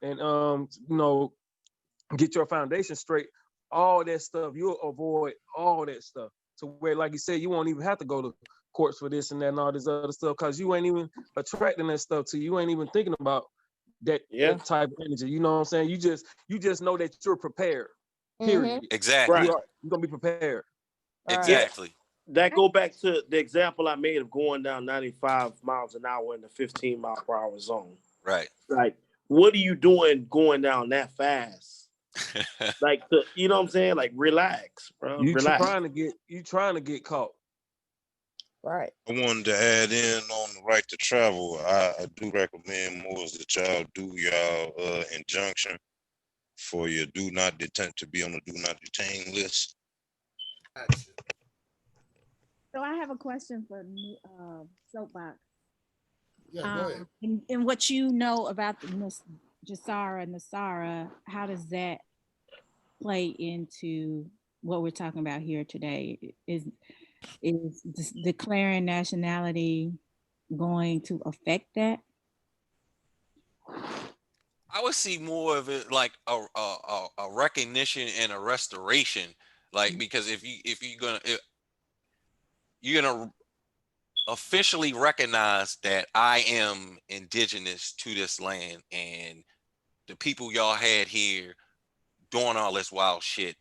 and get your foundation straight, all that stuff, you'll avoid all that stuff. To where, like you said, you won't even have to go to courts for this and that and all this other stuff, because you ain't even attracting that stuff to you. You ain't even thinking about that type of energy. You know what I'm saying? You just know that you're prepared. Period. Exactly. You're gonna be prepared. Exactly. That go back to the example I made of going down 95 miles an hour in the 15 mile per hour zone. Right. Like, what are you doing going down that fast? Like, you know what I'm saying? Like, relax, bro. Relax. You trying to get caught. Right. I wanted to add in on the right to travel. I do recommend more that y'all do y'all injunction for your do not detain, to be on the do not detain list. So I have a question for Soapbox. Yeah, go ahead. And what you know about the Nasara, how does that play into what we're talking about here today? Is declaring nationality going to affect that? I would see more of it like a recognition and a restoration, like, because if you're gonna officially recognize that I am indigenous to this land, and the people y'all had here doing all this wild shit,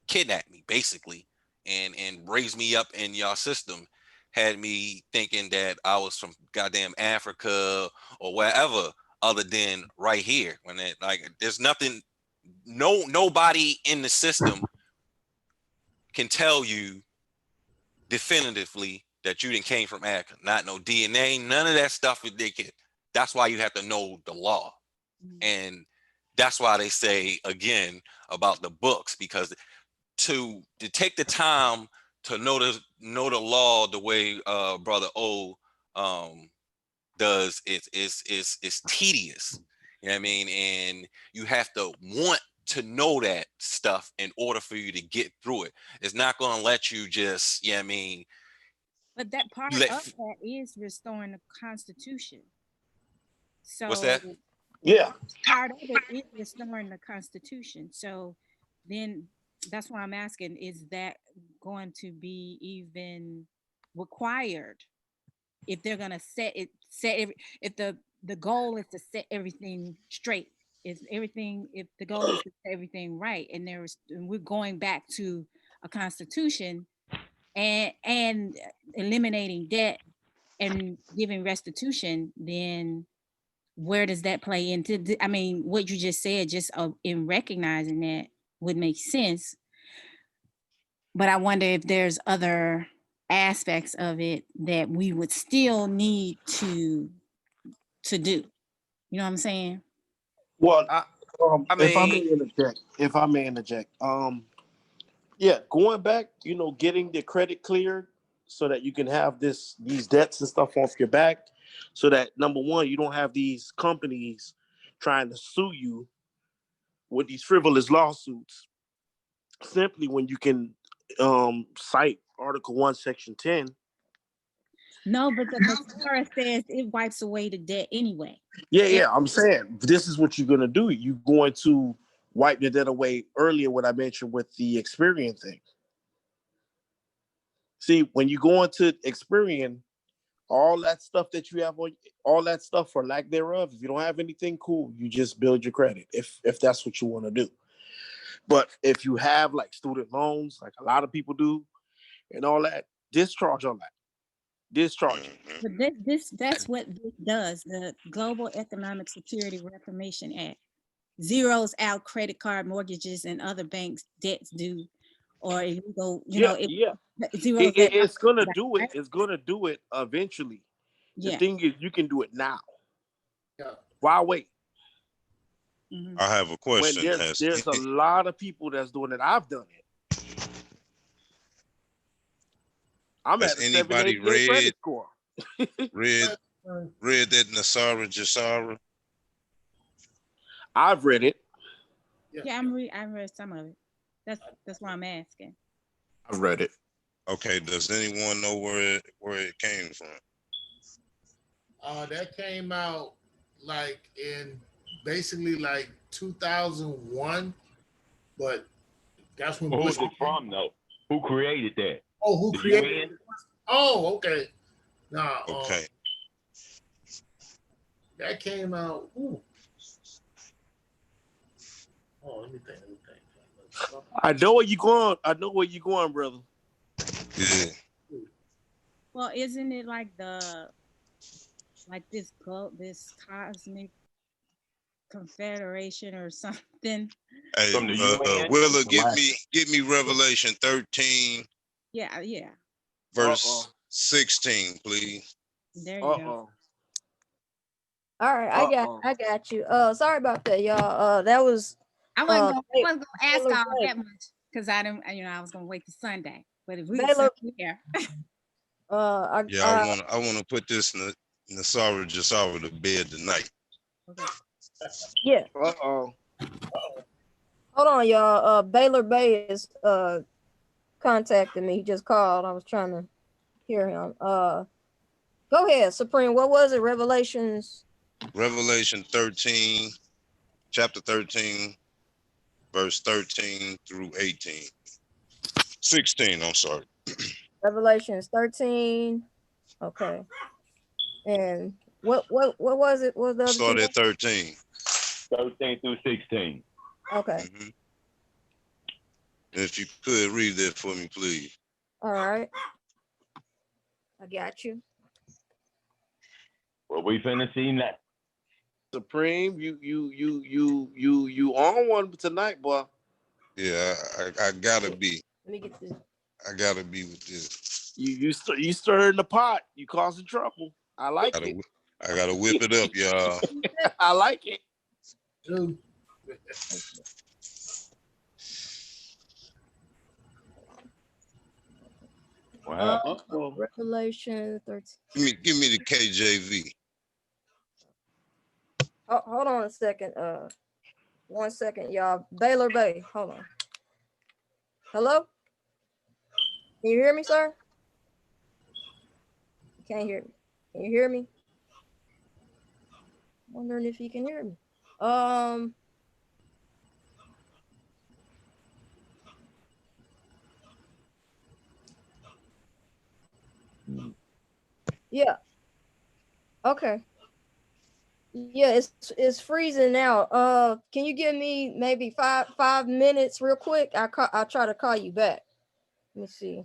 kidnapped me basically, and raised me up in y'all system, had me thinking that I was from goddamn Africa or wherever other than right here. When it, like, there's nothing, nobody in the system can tell you definitively that you didn't came from Africa. Not no DNA, none of that stuff. That's why you have to know the law. And that's why they say again about the books, because to take the time to know the law the way brother O does, it's tedious. You know what I mean? And you have to want to know that stuff in order for you to get through it. It's not going to let you just, you know what I mean? But that part of that is restoring the Constitution. So what's that? Yeah. Part of it is restoring the Constitution. So then that's why I'm asking, is that going to be even required if they're going to if the goal is to set everything straight, if the goal is to set everything right, and we're going back to a constitution and eliminating debt and giving restitution, then where does that play into? I mean, what you just said, just in recognizing that would make sense. But I wonder if there's other aspects of it that we would still need to do. You know what I'm saying? Well, if I may interject, yeah, going back, getting the credit cleared so that you can have these debts and stuff off your back, so that number one, you don't have these companies trying to sue you with these frivolous lawsuits simply when you can cite Article 1, Section 10. No, but the Torah says it wipes away the debt anyway. Yeah, I'm saying this is what you're going to do. You're going to wipe the debt away earlier, what I mentioned with the Experian thing. See, when you go into Experian, all that stuff that you have on, all that stuff for lack thereof, if you don't have anything, cool, you just build your credit if that's what you want to do. But if you have like student loans, like a lot of people do, and all that, discharge on that. Discharge. But that's what this does. The Global Economic Security Reformation Act zeroes out credit card mortgages and other banks' debts due or illegal, it's gonna do it. It's gonna do it eventually. The thing is, you can do it now. Yeah. Why wait? I have a question. When there's a lot of people that's doing it. I've done it. I'm at a 788 credit score. read that Nasara Jasara? I've read it. Yeah, I read some of it. That's why I'm asking. I've read it. Okay, does anyone know where it came from? That came out like in basically like 2001, but that's when Who's it from though? Who created that? Oh, who created it? Oh, okay. Nah. Okay. That came out. Ooh. Oh, let me think. I know where you're going, brother. Yeah. Well, isn't it like this cosmic confederation or something? Hey, Willa, give me Revelation 13. Yeah. Verse 16, please. There you go. All right, I got you. Sorry about that, y'all. That was I wasn't gonna ask all that much because I was gonna wait till Sunday. But if we here. I want to put this in the Nasara Jasara to bed tonight. Okay. Yeah. Hold on, y'all. Baylor Bay is contacting me. He just called. I was trying to hear him. Go ahead, Supreme. What was it? Revelation 13, chapter 13, verse 13 through 18. 16, I'm sorry. Revelations 13. Okay. And what was it? What was the other Start two? at 13. 13 through 16. Okay. Mhm. If you could read that for me, please. All right. I got you. Well, we finna see that. Supreme, you on one tonight, boy. Yeah, I gotta be. Let me get this. I gotta be with this. You stirring the pot. You causing trouble. I like it. I gotta whip it up, y'all. I like it. Dude. Wow. Revelation 13. Give me the KJV. Oh, hold on a second. 1 second, y'all. Baylor Bay. Hold on. Hello? Can you hear me, sir? You can't hear me. Can you hear me? Wondering if you can hear me. Yeah. Okay. Yeah, it's freezing now. Can you give me maybe five minutes real quick? I'll try to call you back. Let me see.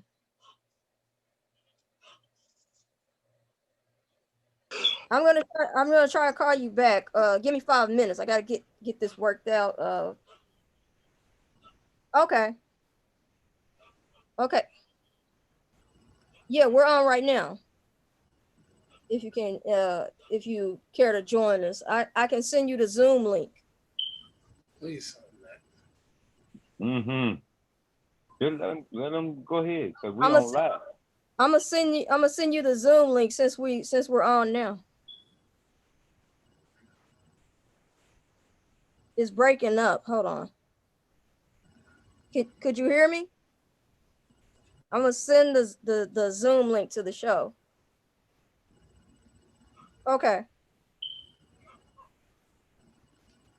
I'm gonna try to call you back. Give me 5 minutes. I gotta get this worked out. Okay. Okay. Yeah, we're on right now. If you can, if you care to join us, I can send you the Zoom link. Please. Mm-hmm. Let them go ahead, because we I'm don't lie. gonna send you the Zoom link since we're on now. It's breaking up. Hold on. Could you hear me? I'm gonna send the Zoom link to the show. Okay.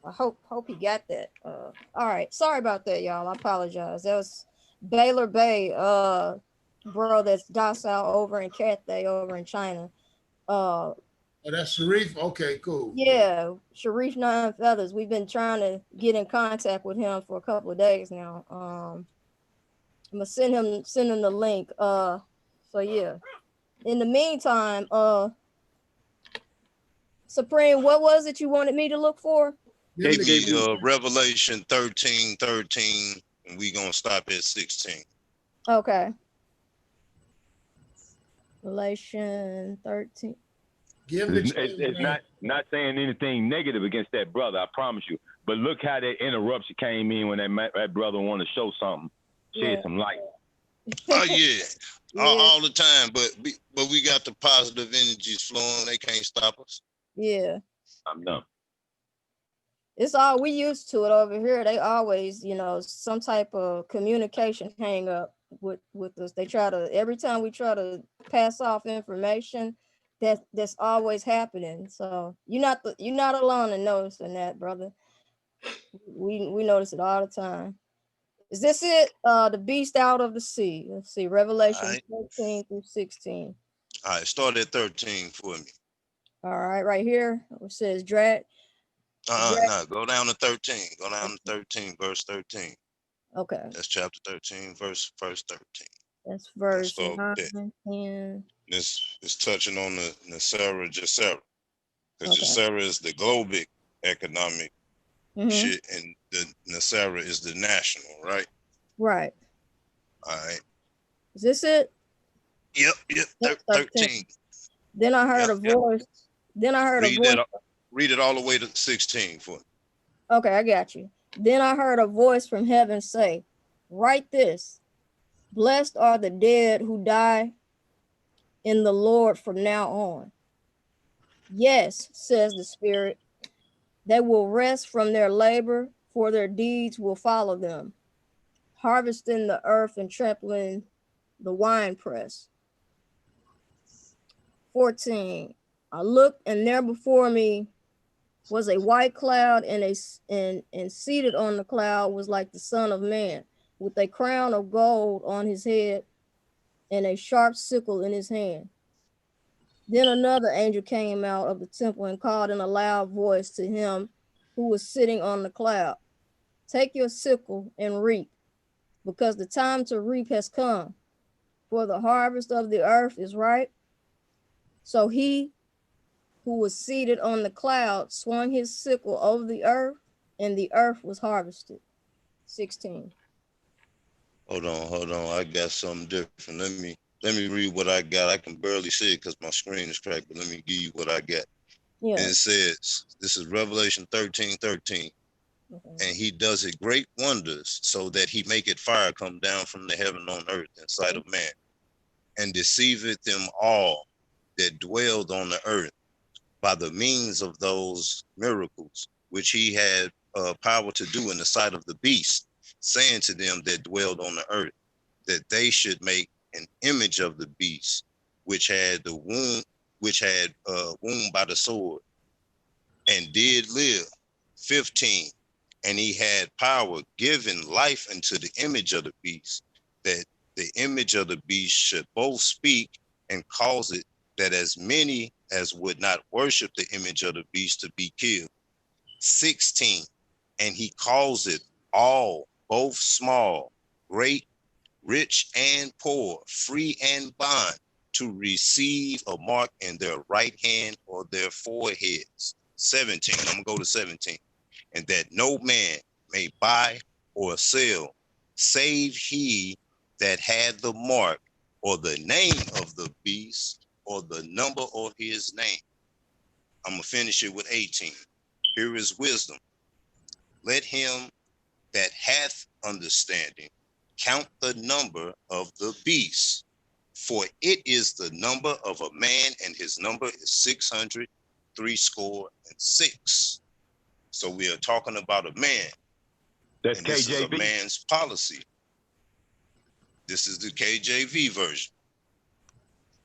I hope he got that. All right. Sorry about that, y'all. I apologize. That was Baylor Bay, bro, that's docile over in Cathay over in China. Oh, that's Shariff? Okay, cool. Yeah, Shariff Nine Feathers. We've been trying to get in contact with him for a couple of days now. I'm gonna send him the link. So yeah. In the meantime, Supreme, what was it you wanted me to look for? Give me Revelation 13:13, and we gonna stop at 16. Okay. Revelation 13. It's not saying anything negative against that brother, I promise you. But look how that interruption came in when that brother wanted to show something, shed some light. Oh yeah, all the time. But we got the positive energies flowing. They can't stop us. Yeah. I'm done. It's all we used to it over here. They always, some type of communication hang up with us. They try to, every time we try to pass off information, that's always happening. So you're not alone in noticing that, brother. We notice it all the time. Is this it? The beast out of the sea. Let's see, Revelation 14 through 16. All right, start at 13 for me. All right, right here it says drag. No, go down to 13. Go down to 13, verse 13. Okay. That's chapter 13, verse 13. That's verse 9, 10. This is touching on the Nasara Jacera. Because Jacera is the global economic shit, and the Nasara is the national, right? Right. All right. Is this it? Yep. 13. Then I heard a voice. Then I heard a voice. Read it all the way to 16 for me. Okay, I got you. Then I heard a voice from heaven say, write this. Blessed are the dead who die in the Lord from now on. Yes, says the Spirit, they will rest from their labor, for their deeds will follow them, harvesting the earth and trampling the winepress. 14. I looked, and there before me was a white cloud, and seated on the cloud was like the Son of Man, with a crown of gold on his head, and a sharp sickle in his hand. Then another angel came out of the temple and called in a loud voice to him who was sitting on the cloud, "Take your sickle and reap, because the time to reap has come, for the harvest of the earth is ripe." So he who was seated on the cloud swung his sickle over the earth, and the earth was harvested. 16. Hold on. I got something different. Let me read what I got. I can barely see it because my screen is cracked, but let me give you what I got. Yeah. And it says, this is Revelation 13:13. Okay. And he does it great wonders, so that he maketh fire come down from the heaven on earth in sight of man, and deceiveth them all that dwelled on the earth by the means of those miracles which he had power to do in the sight of the beast, saying to them that dwelled on the earth, that they should make an image of the beast, which had the wound by the sword, and did live. 15. And he had power given life unto the image of the beast, that the image of the beast should both speak and cause it that as many as would not worship the image of the beast to be killed. 16. And he calls it all, both small, great, rich and poor, free and bond, to receive a mark in their right hand or their foreheads. 17. I'm gonna go to 17. And that no man may buy or sell, save he that had the mark or the name of the beast or the number of his name. I'm gonna finish it with 18. Here is wisdom. Let him that hath understanding count the number of the beast, for it is the number of a man, and his number is 666. So we are talking about a man. That's and this KJV. is a man's policy. This is the KJV version.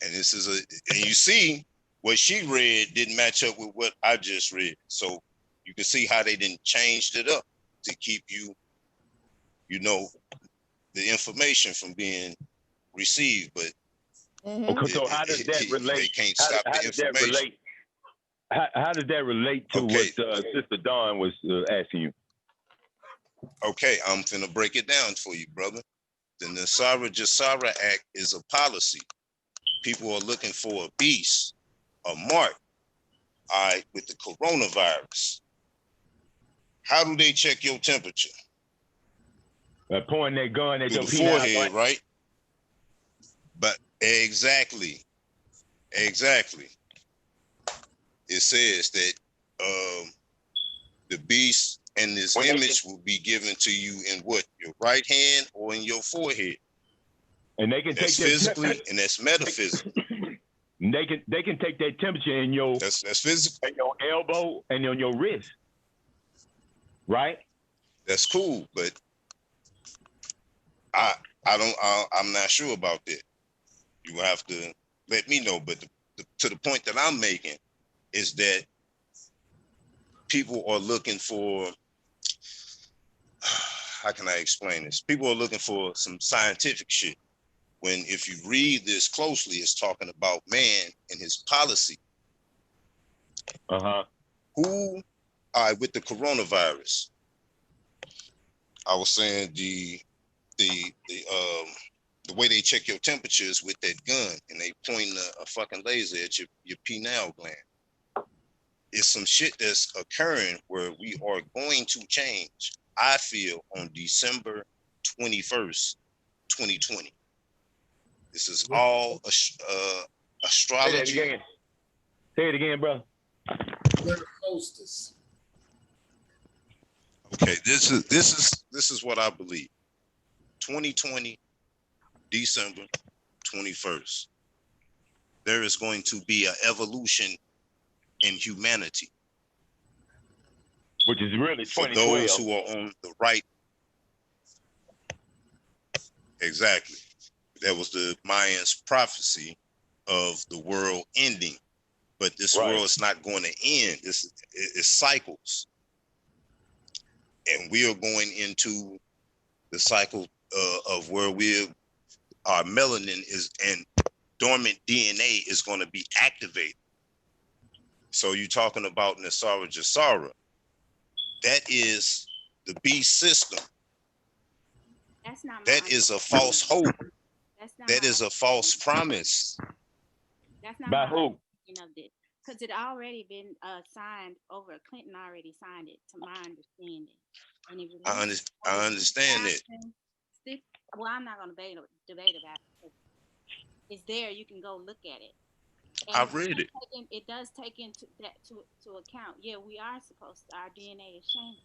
And this is and you see what she read didn't match up with what I just read. So you can see how they didn't changed it up to keep you know, the information from being received. But Okay, so how does that relate? they can't stop the information. How does that relate to what Sister Dawn was asking you? Okay, I'm finna break it down for you, brother. The Nasara Jasara Act is a policy. People are looking for a beast, a mark, with the coronavirus. How do they check your temperature? Pointing their gun at through your the forehead, right? But exactly. It says that the beast and this image will be given to you in what? Your right hand or in your forehead. And they can that's take physically and that's metaphysical. They can take that temperature in your that's physical, in your elbow and on your wrist, right? That's cool, but I'm not sure about that. You will have to let me know. But to the point that I'm making is that people are looking for, how can I explain this? People are looking for some scientific shit. When if you read this closely, it's talking about man and his policy. Who, with the coronavirus, I was saying the way they check your temperature is with that gun, and they point a fucking laser at your pineal gland. It's some shit that's occurring where we are going to change, I feel, on December 21st, 2020. This is all astrology. Say it again, bro. Okay, this is what I believe. 2020, December 21st. There is going to be an evolution in humanity. Which is really for 2012. those who are on the right. Exactly. That was the Mayans' prophecy of the world ending. But this world is not going to end. It's cycles. And we are going into the cycle of where we're our melanin is and dormant DNA is going to be activated. So you're talking about Nasara Jasara. That is the beast system. That's not that is a false hope. That's not that is a false promise. That's not by who? Of this, because it already been signed over. Clinton already signed it, to my understanding, and it I understand it. Well, I'm not going to debate about it. It's there. You can go look at it. And I've read it. It does take into that to account. Yeah, we are supposed to. Our DNA is changing,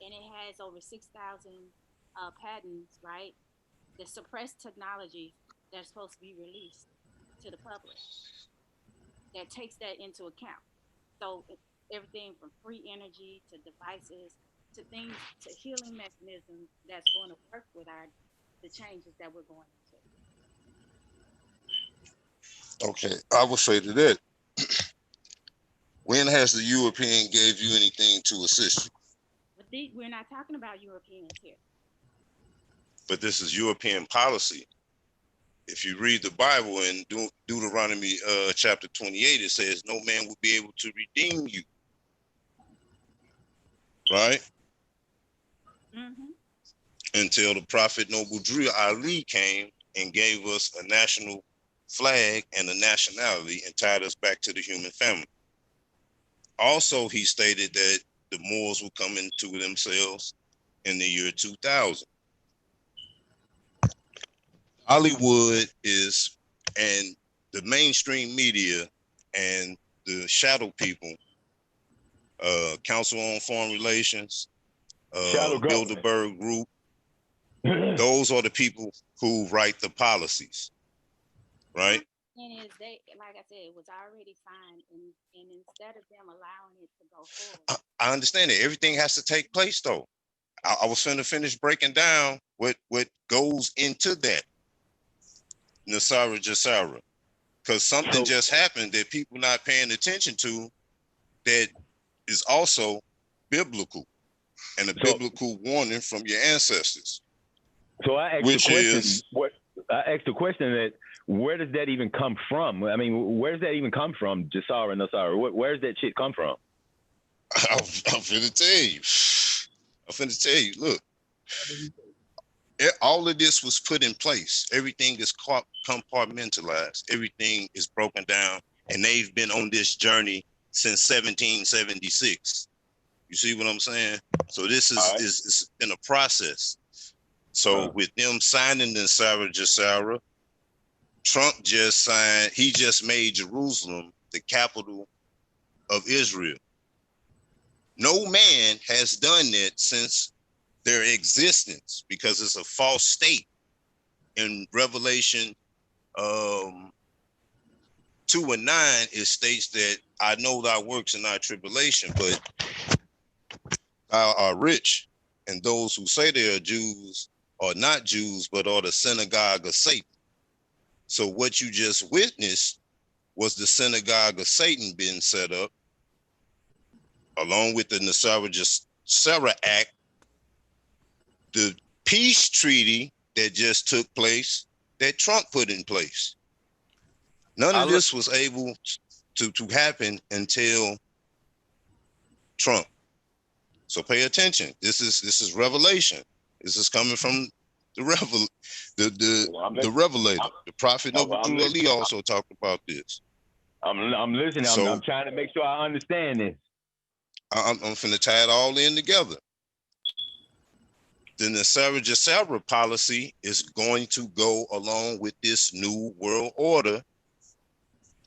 and it has over 6,000 patents, right? The suppressed technology that's supposed to be released to the public that takes that into account. So everything from free energy to devices to things to healing mechanisms that's going to work with the changes that we're going into. Okay, I will say to that. When has the European gave you anything to assist you? But we're not talking about Europeans here. But this is European policy. If you read the Bible in Deuteronomy chapter 28, it says no man will be able to redeem you. Right? Mm-hmm. Until the prophet Noble Drew Ali came and gave us a national flag and a nationality and tied us back to the human family. Also, he stated that the Moors will come into themselves in the year 2000. Hollywood is, and the mainstream media and the shadow people, Council on Foreign Relations, Bilderberg Group, those are the people who write the policies, right? And they, like I said, it was already signed, and instead of them allowing it to go forward. I understand it. Everything has to take place, though. I was going to finish breaking down what goes into that Nasara Jasara, because something just happened that people not paying attention to that is also biblical and a biblical warning from your ancestors. So I asked the question that where does that even come from? I mean, where does that even come from? Jasara and Nasara. Where's that shit come from? I'm finna tell you. Look, all of this was put in place. Everything is compartmentalized. Everything is broken down, and they've been on this journey since 1776. You see what I'm saying? So this is in a process. So with them signing the Nasara Jasara, Trump just signed. He just made Jerusalem the capital of Israel. No man has done that since their existence, because it's a false state. In Revelation 2:9, it states that I know thy works and thy tribulation, but thou art rich, and those who say they are Jews are not Jews, but are the synagogue of Satan. So what you just witnessed was the synagogue of Satan being set up, along with the Nasara Jasara Act, the peace treaty that just took place that Trump put in place. None of this was able to happen until Trump. So pay attention. This is revelation. This is coming from the revelator. The prophet Noble Drew Ali also talked about this. I'm listening. So, I'm trying to make sure I understand this. I'm finna tie it all in together. The Nasara Jasara policy is going to go along with this new world order,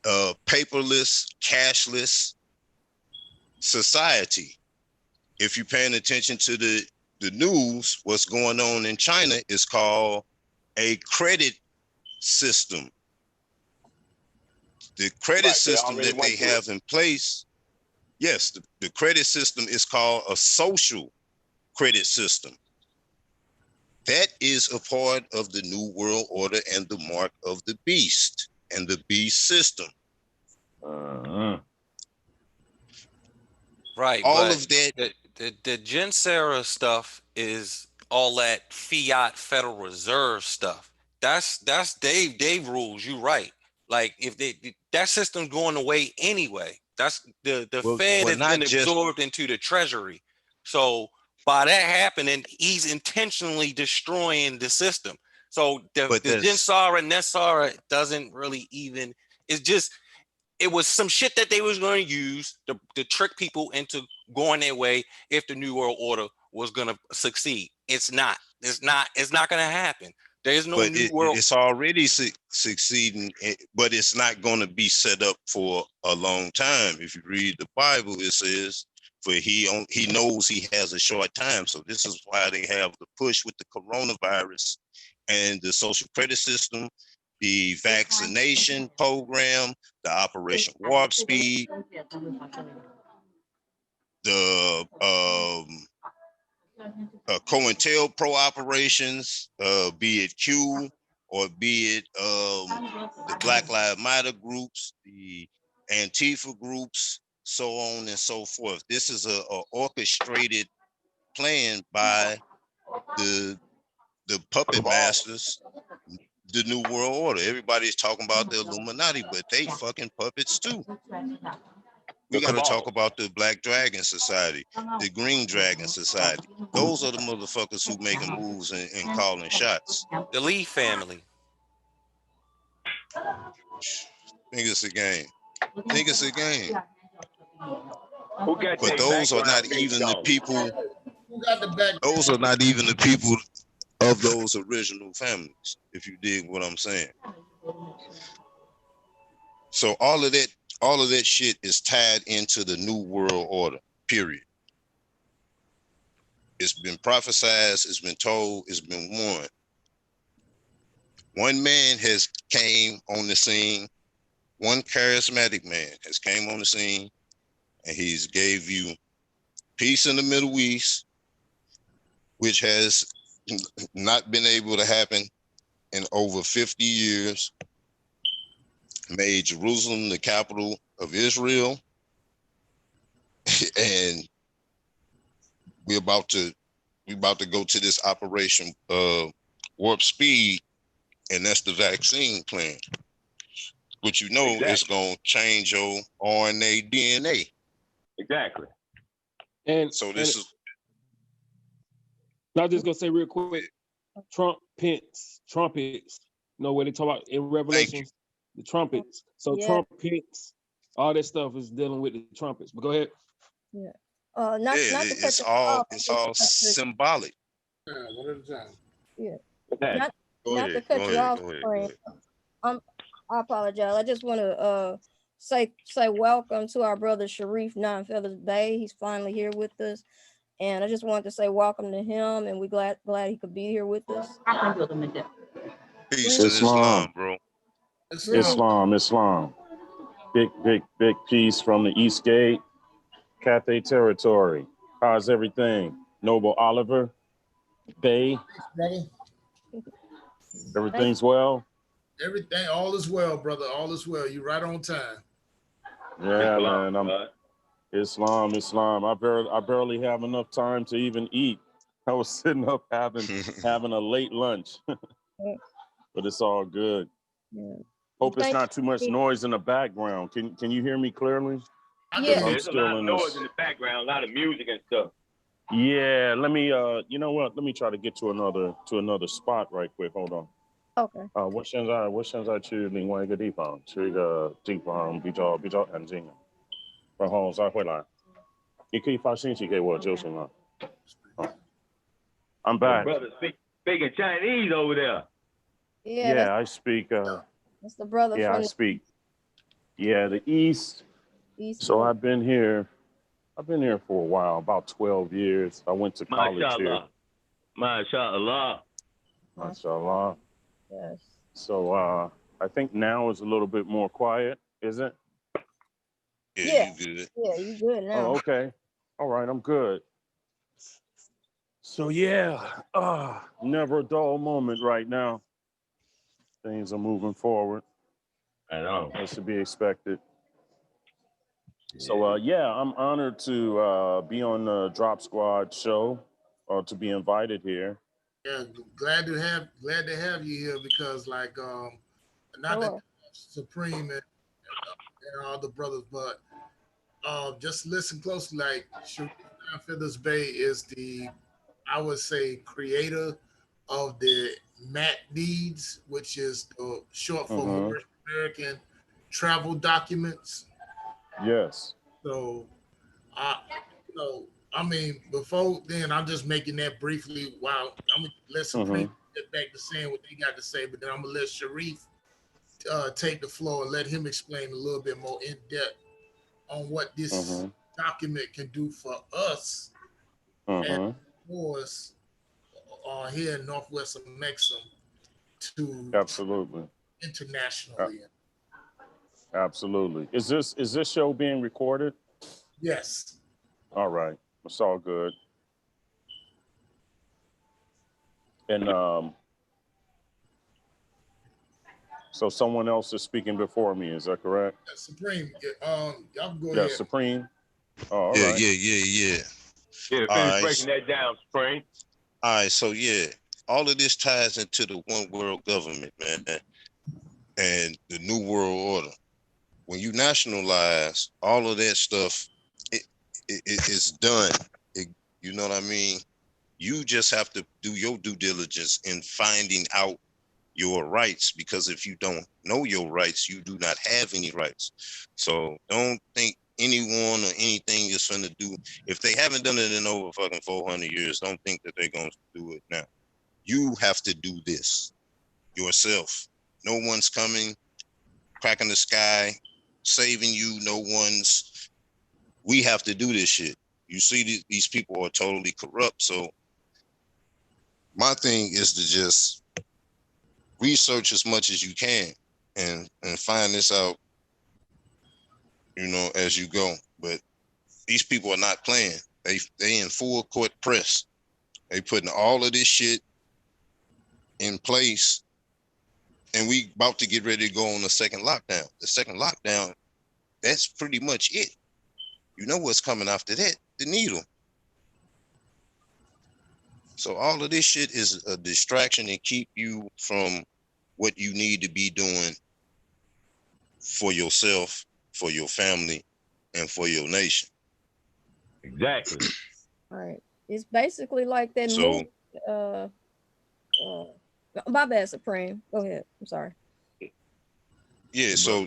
paperless, cashless society. If you're paying attention to the news, what's going on in China is called a credit system. The credit system that they have in place, yes, the credit system is called a social credit system. That is a part of the New World Order and the mark of the beast and the beast system. Right. All of that. The Gensera stuff is all that fiat Federal Reserve stuff. That's Dave rules. You right. Like if that system's going away anyway. That's the Fed well, has been not just, absorbed into the Treasury. So by that happening, he's intentionally destroying the system. So the Jinsara and Nessara doesn't really even. It's just it was some shit that they was going to use to trick people into going their way if the New World Order was going to succeed. It's not. It's not going to happen. There's no but New World. it's already succeeding, but it's not going to be set up for a long time. If you read the Bible, it says, for he knows he has a short time. So this is why they have the push with the coronavirus and the social credit system, the vaccination program, the Operation Warp Speed, the COINTELPRO operations, be it Q or be it the Black Lives Matter groups, the Antifa groups, so on and so forth. This is a orchestrated plan by the puppet masters, the New World Order. Everybody's talking about the Illuminati, but they fucking puppets too. We got to talk about the Black Dragon Society, the Green Dragon Society. Those are the motherfuckers who making moves and calling shots. The Lee family. Think it's a game. Think it's a game. But those are not even the people. Who got the back? Those are not even the people of those original families, if you dig what I'm saying. So all of that shit is tied into the New World Order, period. It's been prophesized, it's been told, it's been warned. One man has came on the scene, one charismatic man has came on the scene, and he's gave you peace in the Middle East, which has not been able to happen in over 50 years, made Jerusalem the capital of Israel, and we're about to go to this Operation Warp Speed, and that's the vaccine plan, which you know is going to change your RNA, DNA. Exactly. And so this is. I'm just gonna say real quick, trumpets, you know what they talk about in Revelations, the trumpets. So Yeah. trumpets, all that stuff is dealing with the trumpets. But go ahead. Yeah. It's all symbolic. One at a time. Yeah. Go Not ahead, to cut go you ahead, off, go ahead, friend. go ahead. I apologize. I just want to say welcome to our brother Shariff Nine Feathers Bay. He's finally here with us, and I just wanted to say welcome to him, and we're glad he could be here with us. Peace to Islam, bro. Islam. Big piece from the East Gate, Cathay Territory. How's everything? Noble Oliver, Bay. Brother. Everything's well? Everything, all is well, brother. All is well. You're right on time. Yeah, man. I'm Islam. I barely have enough time to even eat. I was sitting up having a late lunch. But it's all good. Yeah. Hope it's not too much noise in the background. Can you hear me clearly? Yeah, there's a lot of noise in the background, a lot of music and stuff. Yeah, let me you know what? Let me try to get to another spot right quick. Hold on. Okay. 我现在去另外一个地方，去一个地方比较安静，然后再回来。你可以发信息给我就行了。I'm back. Brother speaking Chinese over there. Yeah, I speak. That's the brother. Yeah, I speak. Yeah, the East. So I've been here for a while, about 12 years. I went to college here. Mashallah. Mashallah. Yes. So I think now is a little bit more quiet, is it? Yeah. You good. Yeah, you good now. Oh, okay. All right, I'm good. So yeah, never a dull moment right now. Things are moving forward. I know. As to be expected. So I'm honored to be on the Drop Squad show, or to be invited here. Yeah, glad to have you here because not that Sure. Supreme and all the brothers, but just listen closely. Like Shariff Nine Feathers Bay is I would say, creator of the MAT deeds, which is the short for Moorish American travel documents. Yes. So, I mean, before then, I'm just making that briefly. While I'm gonna let Supreme get back to saying what they got to say, but then I'm gonna let Shariff take the floor and let him explain a little bit more in depth on what this document can do for us and of course here in Northwest Mexico to Absolutely. internationally. Absolutely. Is this show being recorded? Yes. All right. It's all good. And so someone else is speaking before me, is that correct? Supreme, y'all go Yeah, ahead. Supreme. Oh, all Yeah, right. yeah. Yeah, All finish right. breaking that down, Supreme. All right, so yeah, all of this ties into the one world government, man, and the new world order. When you nationalize all of that stuff, it's done. You know what I mean? You just have to do your due diligence in finding out your rights, because if you don't know your rights, you do not have any rights. So don't think anyone or anything is going to do. If they haven't done it in over fucking 400 years, don't think that they're going to do it now. You have to do this yourself. No one's coming, cracking the sky, saving you. We have to do this shit. You see, these people are totally corrupt. So my thing is to just research as much as you can and find this out, as you go. But these people are not playing. They in full court press. They putting all of this shit in place, and we about to get ready to go on the second lockdown. The second lockdown, that's pretty much it. You know what's coming after that? The needle. So all of this shit is a distraction and keep you from what you need to be doing for yourself, for your family, and for your nation. Exactly. Right. It's basically like that So, movie. My bad, Supreme. Go ahead. I'm sorry. yeah, so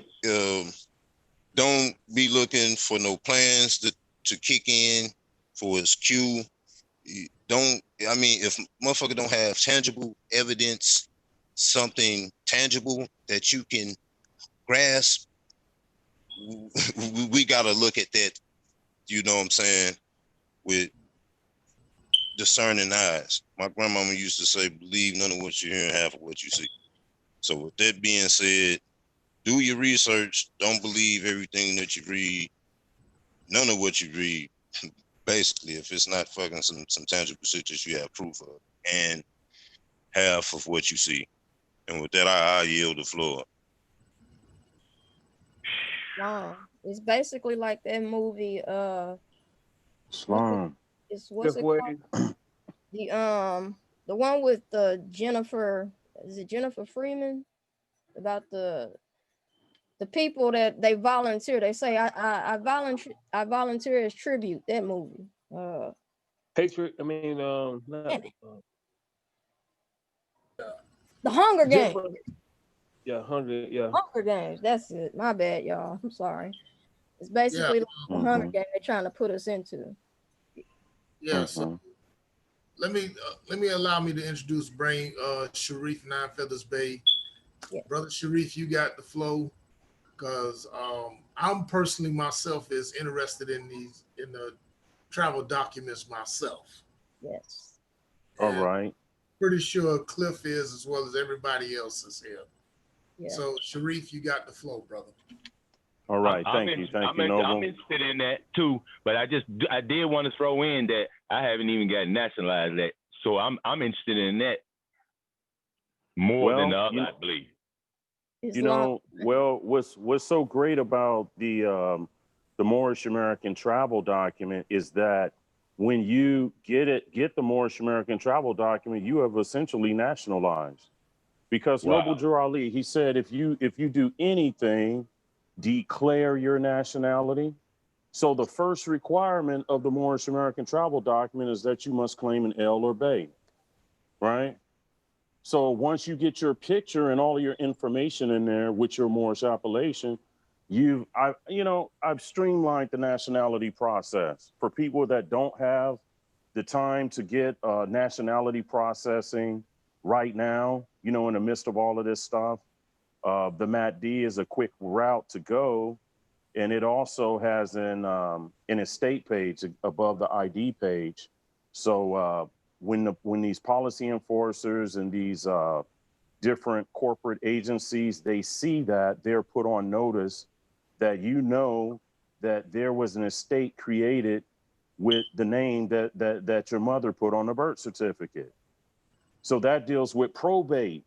don't be looking for no plans to kick in for its cue. If motherfucker don't have tangible evidence, something tangible that you can grasp, we gotta look at that, you know what I'm saying, with discerning eyes. My grandmama used to say, believe none of what you hear and half of what you see. So with that being said, do your research. Don't believe everything that you read. None of what you read, basically, if it's not fucking some tangible shit that you have proof of, and half of what you see. And with that, I yield the floor. Wow. It's basically like that movie. Islam. What's it called? The one with Jennifer. Is it Jennifer Freeman? About the people that they volunteer. They say I volunteer as tribute. That movie. Patriot. I mean, The Hunger Games. Yeah, yeah. Hunger Games. That's it. My bad, y'all. I'm sorry. It's basically like the Hunger Game they're trying to put us into. Yeah. So let me allow me to introduce Shariff Nine Feathers Bay. Yeah. Brother Shariff, you got the flow, because I'm personally myself is interested in the travel documents myself. Yes. All right. Pretty sure Cliff is, as well as everybody else is here. Yeah. So Shariff, you got the flow, brother. All right. Thank you, Noble. I'm interested in that too, but I did want to throw in that I haven't even got nationalized yet, so I'm interested in that more than the other, I believe. What's so great about the Moorish American travel document is that when you get the Moorish American travel document, you have essentially nationalized. Because Noble Drew Ali, he said, if you do anything, declare your nationality. So the first requirement of the Moorish American travel document is that you must claim an L or Bay, right? So once you get your picture and all of your information in there with your Moorish appellation, I've streamlined the nationality process for people that don't have the time to get nationality processing right now, in the midst of all of this stuff. The MAT-D is a quick route to go. And it also has an estate page above the ID page. So when these policy enforcers and these different corporate agencies, they see that, they're put on notice that that there was an estate created with the name that your mother put on the birth certificate. So that deals with probate.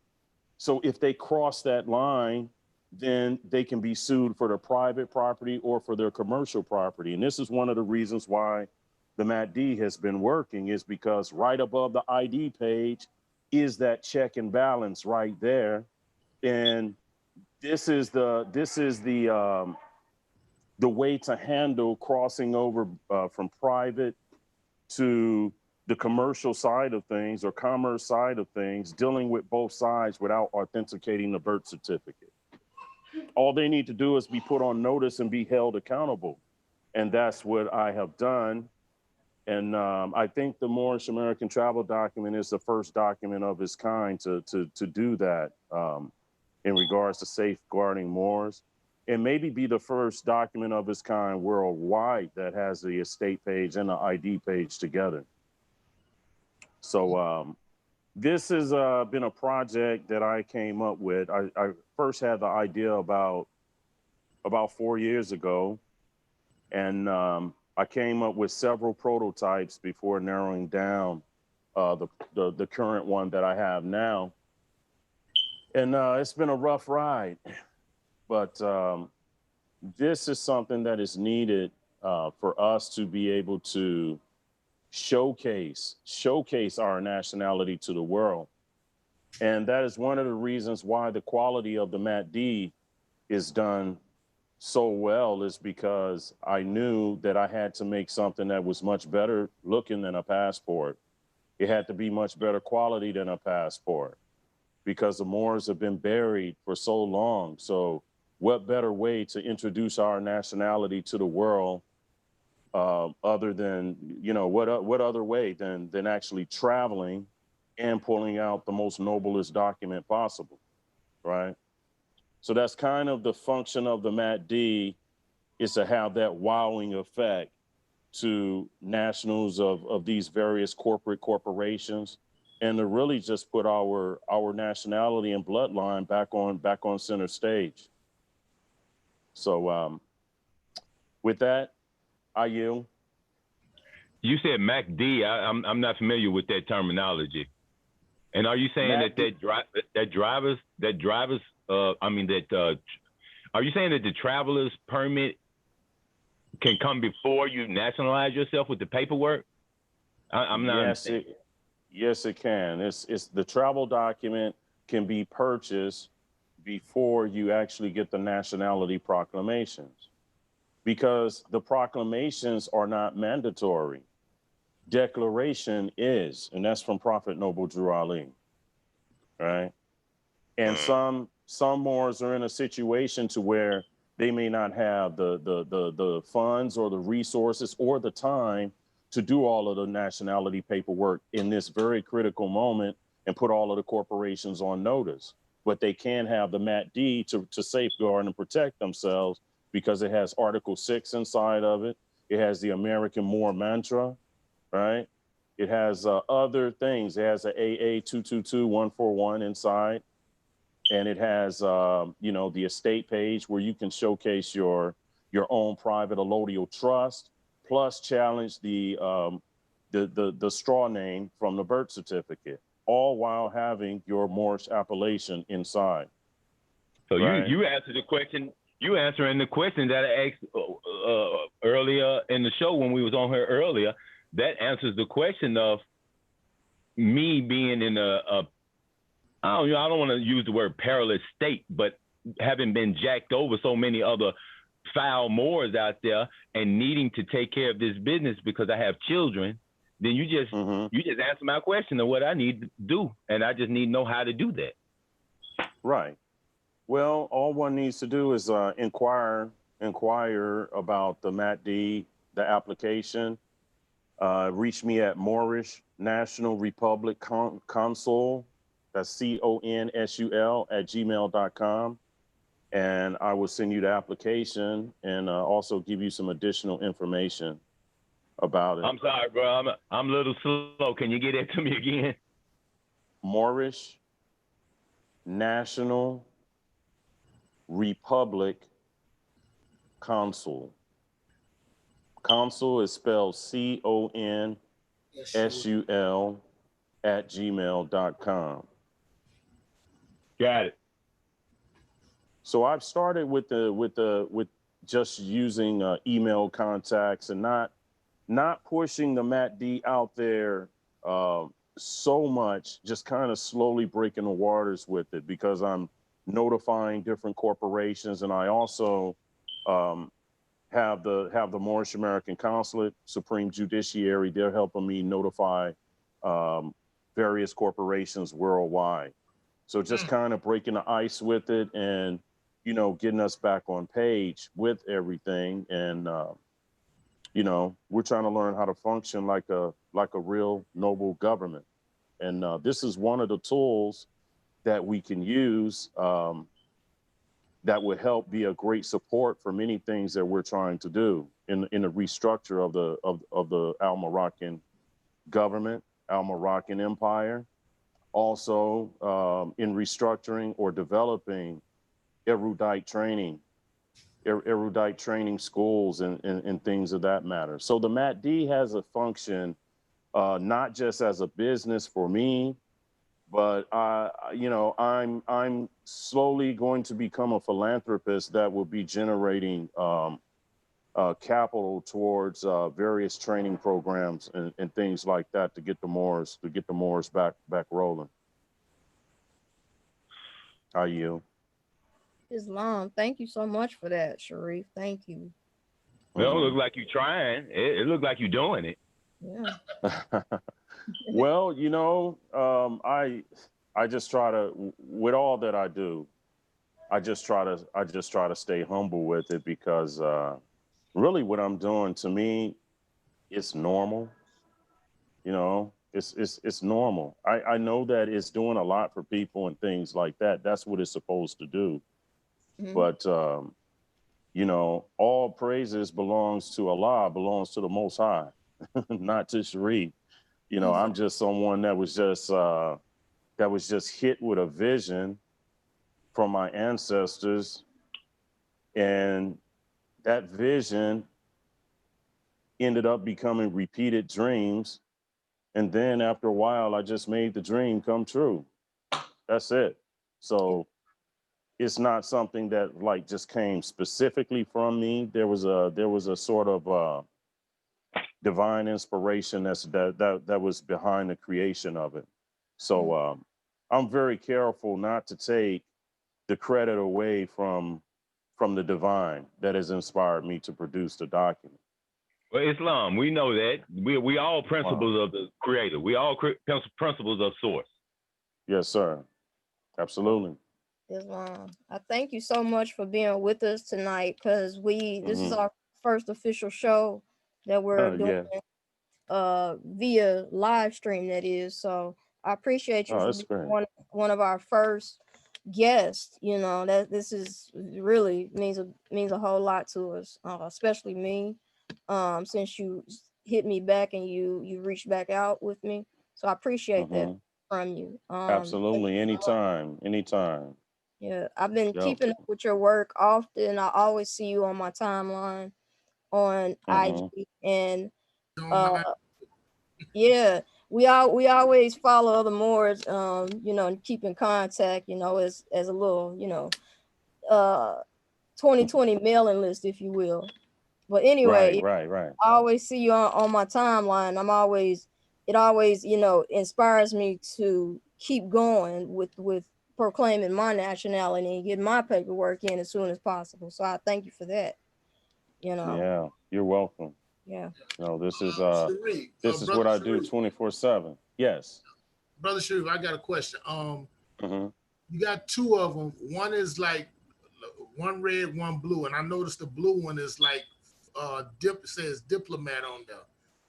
So if they cross that line, then they can be sued for their private property or for their commercial property. And this is one of the reasons why the MAT-D has been working, is because right above the ID page is that check and balance right there. And this is the way to handle crossing over from private to the commercial side of things or commerce side of things, dealing with both sides without authenticating the birth certificate. All they need to do is be put on notice and be held accountable. And that's what I have done. And I think the Moorish American travel document is the first document of its kind to do that in regards to safeguarding Moors, and maybe be the first document of its kind worldwide that has the estate page and the ID page together. So this has been a project that I came up with. I first had the idea about 4 years ago, and I came up with several prototypes before narrowing down the current one that I have now. And it's been a rough ride, but this is something that is needed for us to be able to showcase our nationality to the world. And that is one of the reasons why the quality of the MAT-D is done so well, is because I knew that I had to make something that was much better looking than a passport. It had to be much better quality than a passport, because the Moors have been buried for so long. So what better way to introduce our nationality to the world other than, what other way than actually traveling and pulling out the most noblest document possible, right? So that's kind of the function of the MAT-D, is to have that wowing effect to nationals of these various corporations, and to really just put our nationality and bloodline back on center stage. So with that, I yield. You said MAC-D. I'm not familiar with that terminology. And are you saying are you saying that the traveler's permit can come before you nationalize yourself with the paperwork? I'm not. Yes, it can. It's the travel document can be purchased before you actually get the nationality proclamations, because the proclamations are not mandatory. Declaration is, and that's from Prophet Noble Drew Ali, right? And some Moors are in a situation to where they may not have the funds or the resources or the time to do all of the nationality paperwork in this very critical moment and put all of the corporations on notice. But they can have the MAT-D to safeguard and protect themselves, because it has Article 6 inside of it. It has the American Moor mantra, right? It has other things. It has a AA 222141 inside. And it has, the estate page where you can showcase your own private allodial trust, plus challenge the straw name from the birth certificate, all while having your Moorish appellation inside. So you answered the question. You answering the question that I asked earlier in the show when we was on here earlier. that answers the question of me being in I don't want to use the word perilous state, but having been jacked over so many other foul Moors out there and needing to take care of this business because I have children, then you just answer my question of what I need to do, and I just need to know how to do that. Right. Well, all one needs to do is inquire about the MATD, the application. Reach me at Moorish National Republic Consul. That's CONSUL @gmail.com. And I will send you the application and also give you some additional information about it. I'm sorry, bro. I'm a little slow. Can you get that to me again? Moorish National Republic Consul. Consul is spelled CONSUL @gmail.com. Got it. So I've started with just using email contacts and not pushing the MATD out there so much, just kind of slowly breaking the waters with it, because I'm notifying different corporations, and I also have the Moorish American Consulate, Supreme Judiciary. They're helping me notify various corporations worldwide. So just kind of breaking the ice with it, and getting us back on page with everything. And we're trying to learn how to function like a real noble government. And this is one of the tools that we can use that would help be a great support for many things that we're trying to do in the restructure of the Al Moroccan government, Al Moroccan Empire. Also in restructuring or developing erudite training schools and things of that matter. So the MATD has a function, not just as a business for me, but I'm slowly going to become a philanthropist that will be generating capital towards various training programs and things like that to get the Moors back rolling. How you? Islam. Thank you so much for that, Shariff. Thank you. Well, it looks like you're trying. It looks like you're doing it. Yeah. Well, I just try to, with all that I do, I just try to stay humble with it, because really what I'm doing, to me, it's normal. It's normal. I know that it's doing a lot for people and things like that. That's what it's supposed to do. Mm-hmm. But all praises belongs to Allah, belongs to the Most High, not to Shariff. I'm just someone that was just hit with a vision from my ancestors, and that vision ended up becoming repeated dreams. And then after a while, I just made the dream come true. That's it. So it's not something that just came specifically from me. There was a sort of divine inspiration that was behind the creation of it. So I'm very careful not to take the credit away from the divine that has inspired me to produce the document. Well, Islam, we know that. We all principles of the creator. We all principles of source. Yes, sir. Absolutely. Islam. I thank you so much for being with us tonight, because this is our first official show that we're doing via live stream, that is. So I appreciate you for being one of our first guests. That this is really means a whole lot to us, especially me, since you hit me back and you reached back out with me. So I appreciate that from you. Absolutely. Anytime. Yeah, I've been keeping up with your work often. I always see you on my timeline on IG, and yeah, we always follow other Moors, and keep in contact, as a little, 2020 mailing list, if you will. But anyway, right. I always see you on my timeline. It always, inspires me to keep going with proclaiming my nationality and getting my paperwork in as soon as possible. So I thank you for that. Yeah, you're welcome. Yeah. No, this is Shariff, this is Brother what I do Shariff. 24/7. Yes. Brother Shariff, I got a question. Mhm. You got two of them. One is like one red, one blue, and I noticed the blue one is like says diplomat on there.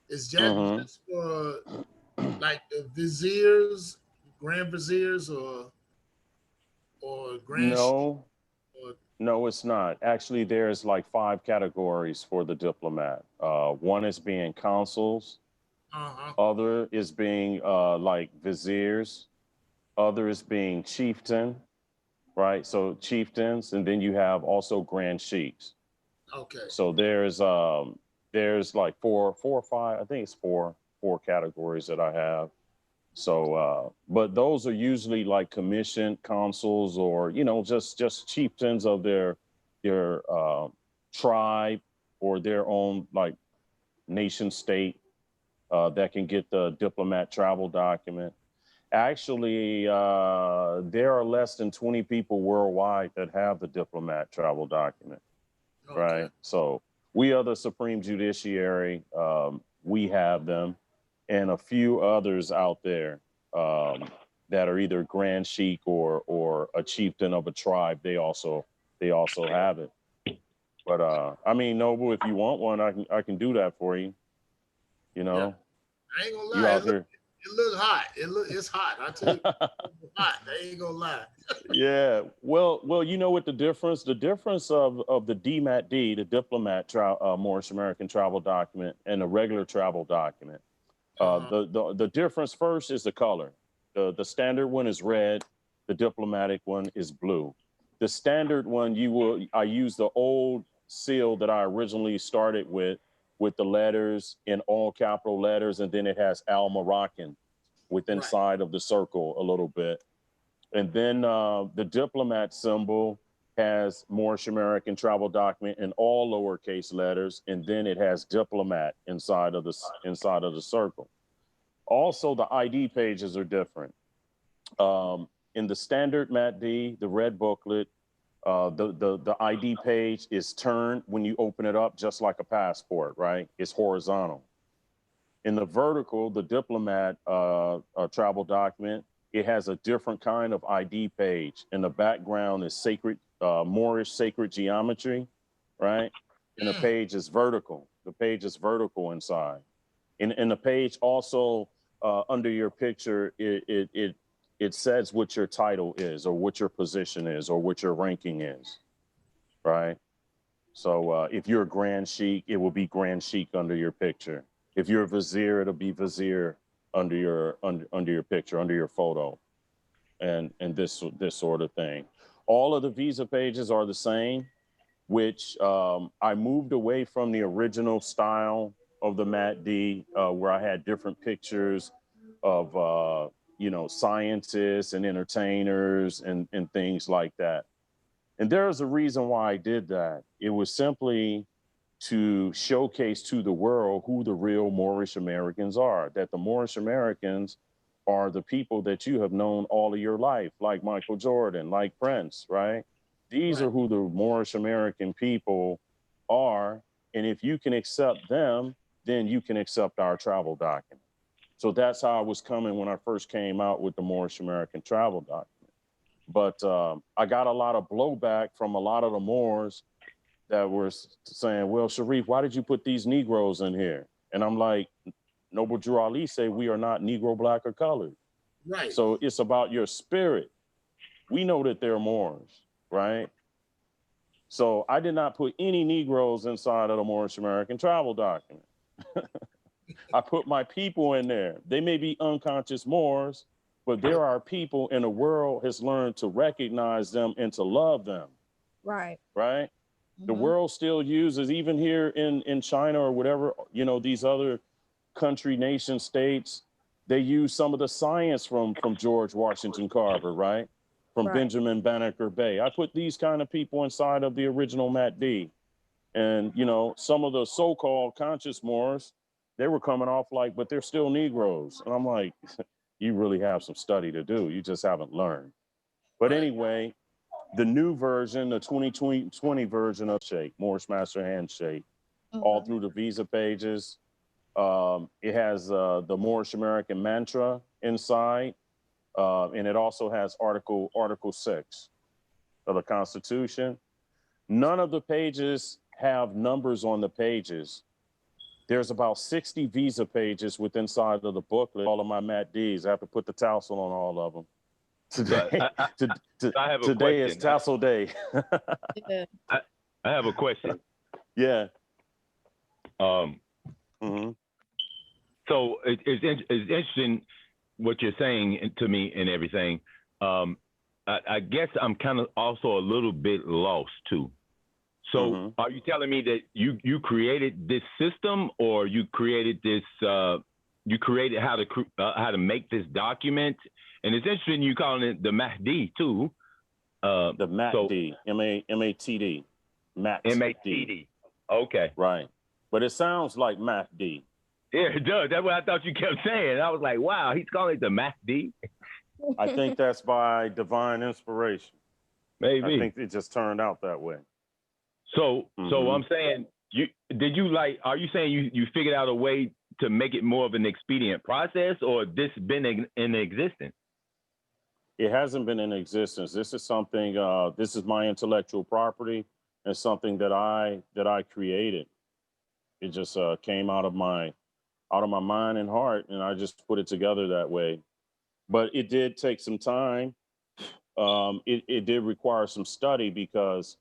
Is that Mhm. just for like the viziers, grand viziers, or grand? No, it's not. Actually, there's like 5 categories for the diplomat. One is being consuls. Other is being like viziers. Other is being chieftain, right? So chieftains, and then you have also grand sheiks. Okay. So there's like four or five. I think it's four categories that I have. So, but those are usually like commissioned consuls, or just chieftains of their tribe or their own like nation state that can get the diplomat travel document. Actually, there are less than 20 people worldwide that have the diplomat travel document, right? So we are the supreme judiciary. We have them, and a few others out there that are either grand sheik or a chieftain of a tribe. They also have it. But I mean, Noble, if you want one, I can do that for you. You know, I ain't gonna you lie. out here. It look hot. It's hot. I tell you, it's hot. I ain't gonna lie. Yeah. Well, you know what the difference? The difference of the DMAT-D, the diplomat Moorish American travel document, and the regular travel document. The difference first is the color. The standard one is red. The diplomatic one is blue. The standard one, I use the old seal that I originally started with the letters in all capital letters, and then it has Al Moroccan within inside of the circle a little bit. And then the diplomat symbol has Moorish American travel document in all lowercase letters, and then it has diplomat inside of the circle. Also, the ID pages are different. In the standard MAT-D, the red booklet, the ID page is turned when you open it up, just like a passport, right? It's horizontal. In the vertical, the diplomat travel document, it has a different kind of ID page. In the background is sacred, Moorish sacred geometry, right? And the page is vertical. The page is vertical inside. In the page also, under your picture, it says what your title is, or what your position is, or what your ranking is, right? So if you're a grand sheik, it will be grand sheik under your picture. If you're a vizier, it'll be vizier under your picture, under your photo, and this sort of thing. All of the visa pages are the same, which I moved away from the original style of the MAT-D, where I had different pictures of scientists and entertainers and things like that. And there's a reason why I did that. It was simply to showcase to the world who the real Moorish Americans are, that the Moorish Americans are the people that you have known all of your life, like Michael Jordan, like Prince, right? These are who the Moorish American people are. And if you can accept them, then you can accept our travel document. So that's how I was coming when I first came out with the Moorish American travel document. But I got a lot of blowback from a lot of the Moors that were saying, well, Shariff, why did you put these Negroes in here? And I'm like, Noble Drew Ali say we are not Negro, black, or colored. Right. So it's about your spirit. We know that they're Moors, right? So I did not put any Negroes inside of the Moorish American travel document. I put my people in there. They may be unconscious Moors, but there are people in the world has learned to recognize them and to love them. Right. Right? The world still uses, even here in China or whatever, these other country, nation states, they use some of the science from George Washington Carver, right? From Benjamin Banneker Bay. I put these kind of people inside of the original MAT-D. And, you know, some of the so-called conscious Moors, they were coming off like, but they're still Negroes. And I'm like, you really have some study to do. You just haven't learned. But anyway, the new version, the 2020 version of Shake, Moorish Master Handshake, all through the visa pages. It has the Moorish American mantra inside. And it also has Article 6 of the Constitution. None of the pages have numbers on the pages. There's about 60 visa pages within inside of the booklet. All of my Matt D's, I have to put the tassel on all of them. Today, I have a today is question. tassel day. Yeah. I have a question. Yeah. So it's interesting what you're saying to me and everything. I guess I'm kind of also a little bit lost too. So are you telling me that you created this system, or you created this? You created how to make this document? And it's interesting you calling it the Mahdi too. The Mahdi, M-A-T-D. M-A-T-D. Okay. Right. But it sounds like Mahdi. Yeah, it does. That's what I thought you kept saying. I was like, wow, he's calling it the Mahdi. I think that's by divine inspiration. Maybe. I think it just turned out that way. So I'm saying, are you saying you figured out a way to make it more of an expedient process, or this been in existence? It hasn't been in existence. This is something, this is my intellectual property, and something that I created. It just came out of my mind and heart, and I just put it together that way. But it did take some time. It did require some study, because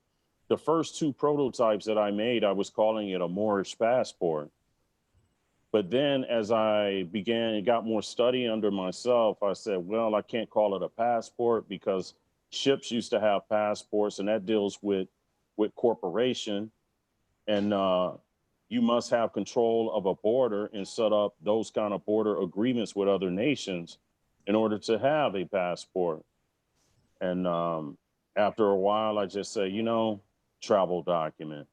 the first two prototypes that I made, I was calling it a Moorish passport. But then as I got more study under myself, I said, well, I can't call it a passport, because ships used to have passports, and that deals with corporation. And you must have control of a border and set up those kind of border agreements with other nations in order to have a passport. And after a while, I just say, travel document.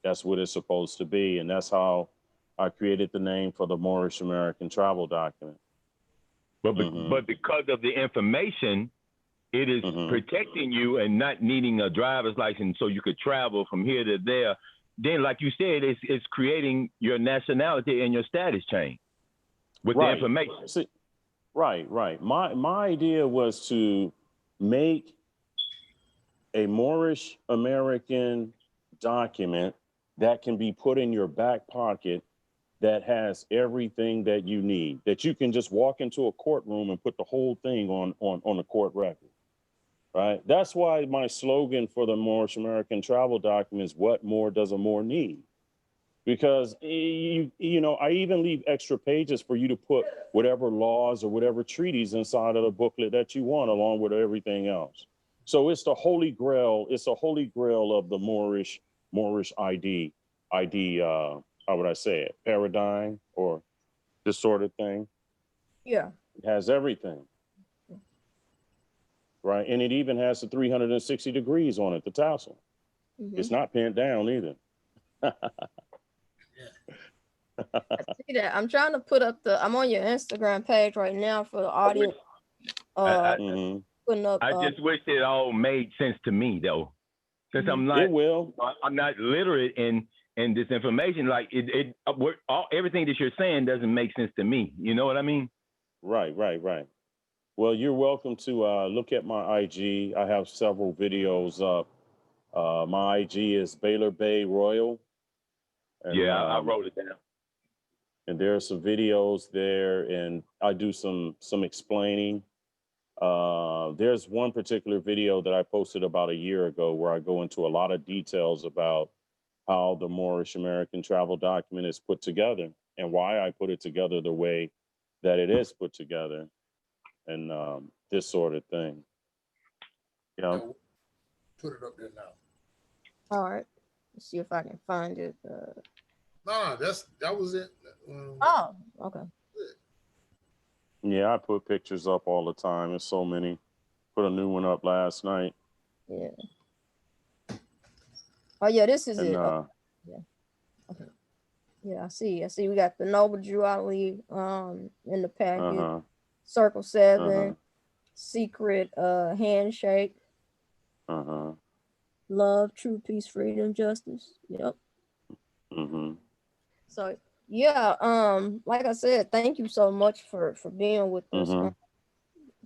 That's what it's supposed to be. And that's how I created the name for the Moorish American travel document. But because of the information, it is protecting you and not needing a driver's license so you could travel from here to there. Then, like you said, it's creating your nationality and your status change with the information. See, right. My idea was to make a Moorish American document that can be put in your back pocket, that has everything that you need, that you can just walk into a courtroom and put the whole thing on the court record. Right. That's why my slogan for the Moorish American travel document is, what more does a Moor need? Because, I even leave extra pages for you to put whatever laws or whatever treaties inside of the booklet that you want, along with everything else. So it's the holy grail. It's a holy grail of the Moorish ID, how would I say it? Paradigm, or this sort of thing. Yeah. It has everything. Right. And it even has the 360 degrees on it, the tassel. It's not pinned down either. I see that. I'm trying to put up I'm on your Instagram page right now for the audience. Putting up, I just wish it all made sense to me, though, because I'm not. It will. I'm not literate in this information. Like everything that you're saying doesn't make sense to me. You know what I mean? Right. Well, you're welcome to look at my IG. I have several videos up. My IG is Baylor Bay Royal. And, I wrote it down. And there are some videos there, and I do some explaining. There's one particular video that I posted about a year ago where I go into a lot of details about how the Moorish American travel document is put together and why I put it together the way that it is put together. And this sort of thing. Yeah. Put it up there now. All right. Let's see if I can find it. No, that was it. Oh, okay. Yeah, I put pictures up all the time. There's so many. Put a new one up last night. Yeah. Oh yeah, this is it. Yeah. Okay. Yeah, I see. I see. We got the Noble Drew Ali in the package. Uh-huh. Circle 7, Uh-huh. Secret Handshake, Uh-huh. Love, True Peace, Freedom, Justice. Yep. Mm-hmm. So yeah, like I said, thank you so much for being with us Mm-hmm.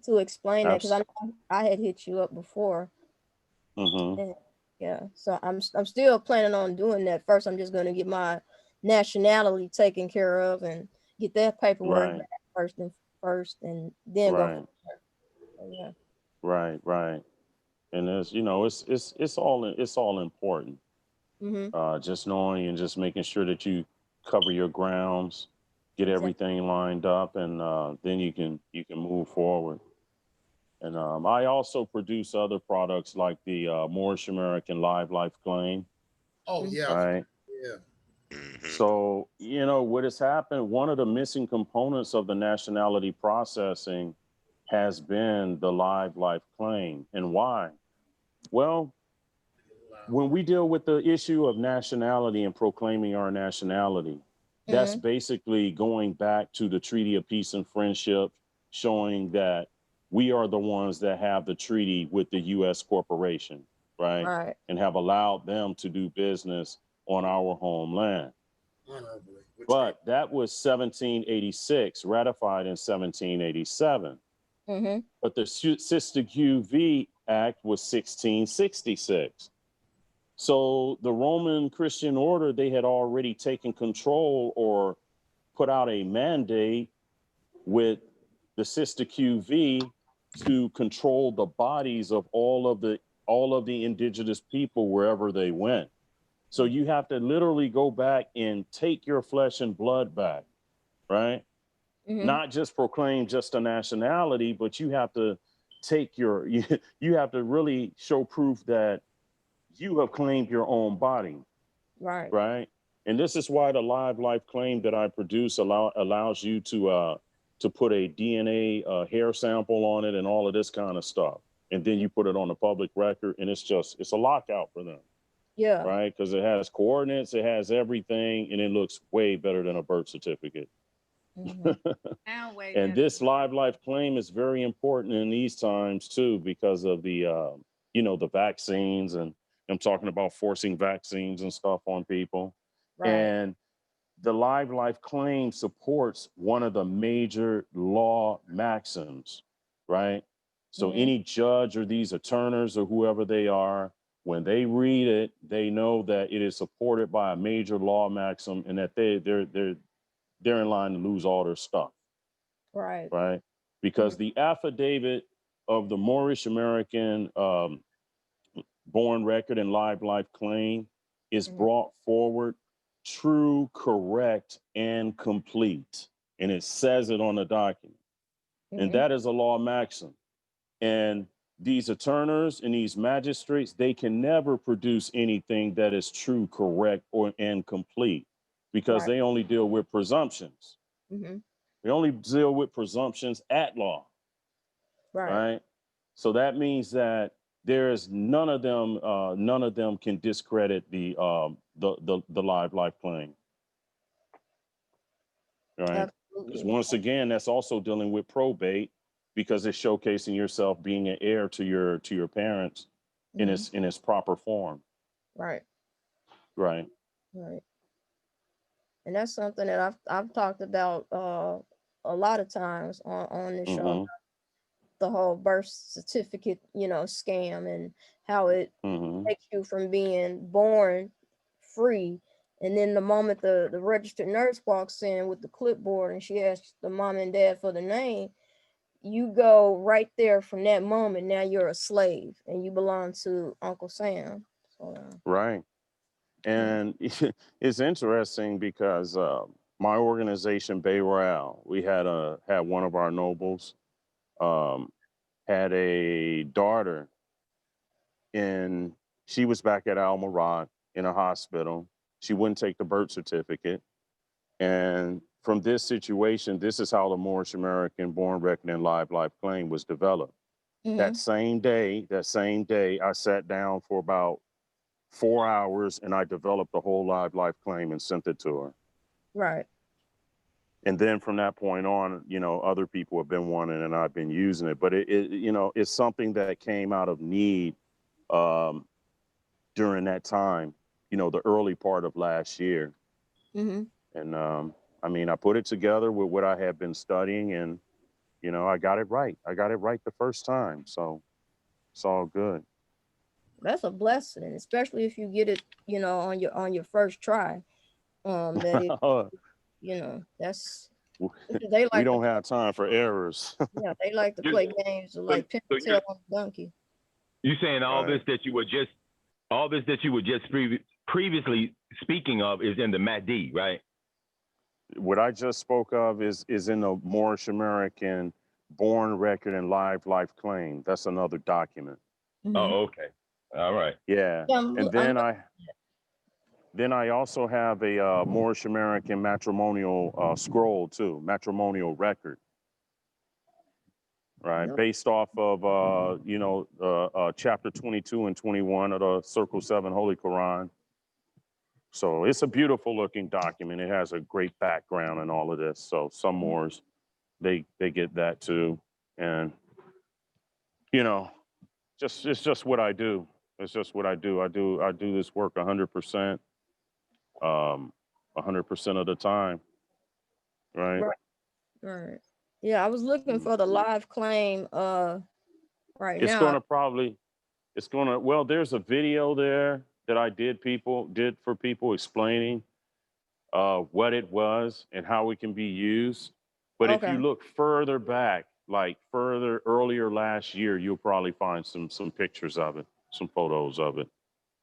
to explain that, because I Abs- know I had hit you up before. mm-hmm. And yeah, so I'm still planning on doing that. First, I'm just gonna get my nationality taken care of and get that paperwork Right. back first, and then go Right. from there. So, yeah. Right. Right. And it's, it's all important. Mm-hmm. Just knowing and just making sure that you cover your grounds, get Exactly. everything lined up, and then you can move forward. And I also produce other products like the Moorish American Live Life Claim, Oh yeah, right? yeah. So, what has happened, one of the missing components of the nationality processing has been the Live Life Claim. And why? Well, when we deal with the issue of nationality and proclaiming our nationality, that's Mm-hmm. basically going back to the Treaty of Peace and Friendship, showing that we are the ones that have the treaty with the U.S. corporation, right? Right. And have allowed them to do business on our homeland. But that was 1786, ratified in 1787. Mm-hmm. But the Sister QV Act was 1666. So the Roman Christian order, they had already taken control or put out a mandate with the Sister QV to control the bodies of all of the indigenous people wherever they went. So you have to literally go back and take your flesh and blood back, right? Mm-hmm. Not just proclaim just a nationality, but you have to take you have to really show proof that you have claimed your own body, Right. right? And this is why the Live Life Claim that I produce allows you to put a DNA hair sample on it and all of this kind of stuff, and then you put it on the public record, and it's a lockout for them, Yeah. right? Because it has coordinates, it has everything, and it looks way better than a birth certificate. Mm-hmm. And this Live Life Claim is very important in these times too, because of the vaccines, and I'm talking about forcing vaccines and stuff on people. Right. And the Live Life Claim supports one of the major law maxims, right? So Mm-hmm. any judge or these attorneys or whoever they are, when they read it, they know that it is supported by a major law maxim, and that they're in line to lose all their stuff. Right. Right? Because the affidavit of the Moorish American born record and live life claim is brought forward true, correct, and complete. And it says it on the document. And that is a law maxim. And these attorneys and these magistrates, they can never produce anything that is true, correct, and complete, because Right. they only deal with presumptions. Mm-hmm. They only deal with presumptions at law, Right. right? So that means that there's none of them can discredit the live life claim, right? Because Absolutely. once again, that's also dealing with probate, because it's showcasing yourself being an heir to your parents in Mm-hmm. its proper form, Right. right? Right. And that's something that I've talked about a lot of times on this show. Mm-hmm. The whole birth certificate, scam, and how it Mm-hmm. takes you from being born free, and then the moment the registered nurse walks in with the clipboard and she asks the mom and dad for the name, you go right there from that moment. Now you're a slave and you belong to Uncle Sam. So, Right. And it's interesting because my organization, Bay Royale, we had one of our nobles um, had a daughter, and she was back at Al Murad in a hospital. She wouldn't take the birth certificate. And from this situation, this is how the Moorish American born record and live life claim was developed. mm-hmm. That same day, I sat down for about 4 hours, and I developed a whole live life claim and sent it to her. Right. And then from that point on, you know, other people have been wanting, and I've been using it. But you know, it's something that came out of need during that time, you know, the early part of last year. Mm-hmm. And I mean, I put it together with what I had been studying, and you know, I got it right. I got it right the first time, so it's all good. That's a blessing, especially if you get it, you know, on your first try. That it, you know, that's they We like to don't play, have time for errors. yeah, they like to play games like pin the tail on the donkey. You saying all Right. this that you were just previously speaking of is in the MAD, right? What I just spoke of is in the Moorish American born record and live life claim. That's another document. Mm-hmm. Oh, okay. All right. Yeah. And then I also have a Moorish American matrimonial scroll too, matrimonial record, right? Yep. Based off of, you know, chapter 22 and 21 of the Circle 7 Holy Quran. So it's a beautiful looking document. It has a great background and all of this. So some Moors, they get that too. And, you know, it's just what I do. It's just what I do. I do this work 100%, 100% of the time. Right. Right. Right. Yeah, I was looking for the live claim right It's now. well, there's a video there that I did for people explaining what it was and how it can be used. But if Okay. you look further back, like earlier last year, you'll probably find some pictures of it, some photos of it.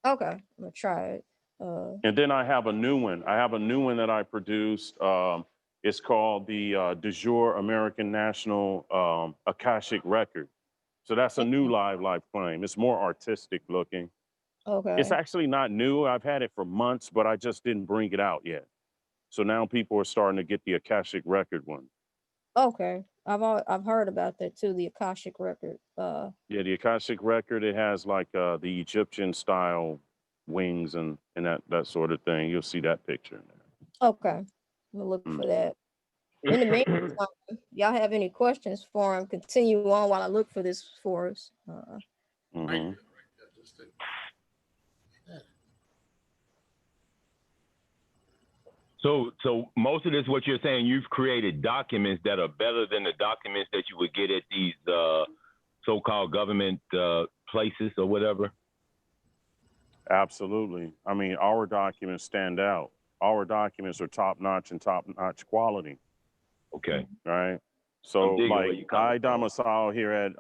Okay. I'm gonna try it. And then I have a new one. I have a new one that I produced. It's called the De Jure American National Akashic Record. So that's a new live life claim. It's more artistic looking. Okay. It's actually not new. I've had it for months, but I just didn't bring it out yet. So now people are starting to get the Akashic Record one. Okay. I've heard about that too, the Akashic record. Yeah, the Akashic Record, it has like the Egyptian style wings and that sort of thing. You'll see that picture in there. Okay. I'm gonna look for that. In the meantime, y'all have any questions for him? Continue on while I look for this for us. So most of this, what you're saying, you've created documents that are better than the documents that you would get at these so-called government places or whatever. Absolutely. I mean, our documents stand out. Our documents are top-notch and top-notch quality. Okay. Right. So like I domicile here at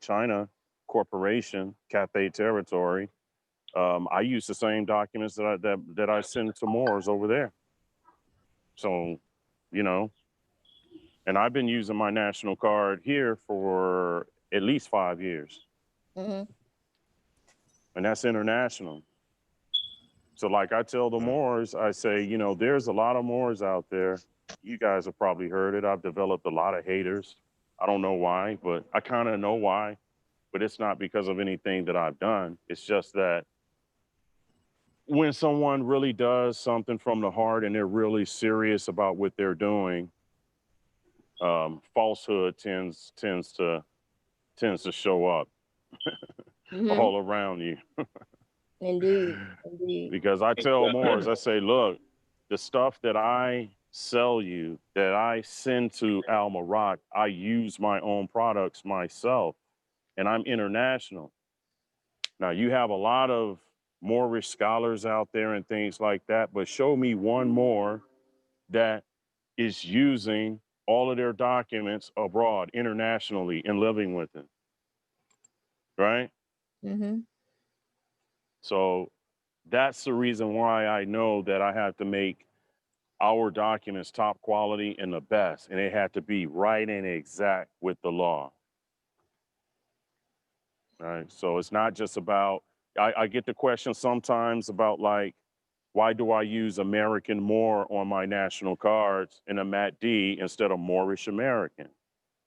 China Corporation, Cathay Territory. I use the same documents that I send to Moors over there. So, you know, and I've been using my national card here for at least 5 years. Mm-hmm. And that's international. So like I tell the Moors, I say, you know, there's a lot of Moors out there. You guys have probably heard it. I've developed a lot of haters. I don't know why, but I kind of know why. But it's not because of anything that I've done. It's just that when someone really does something from the heart and they're really serious about what they're doing, falsehood tends to show up all around you. Indeed. Because I tell Moors, I say, look, the stuff that I sell you, that I send to Al Marak, I use my own products myself, and I'm international. Now, you have a lot of Moorish scholars out there and things like that, but show me one Moor that is using all of their documents abroad, internationally, and living with it, right? Mm-hmm. So that's the reason why I know that I have to make our documents top quality and the best, and it had to be right and exact with the law. Right. So it's not just about, I get the question sometimes about like, why do I use American Moor on my national cards in a MAT D instead of Moorish American?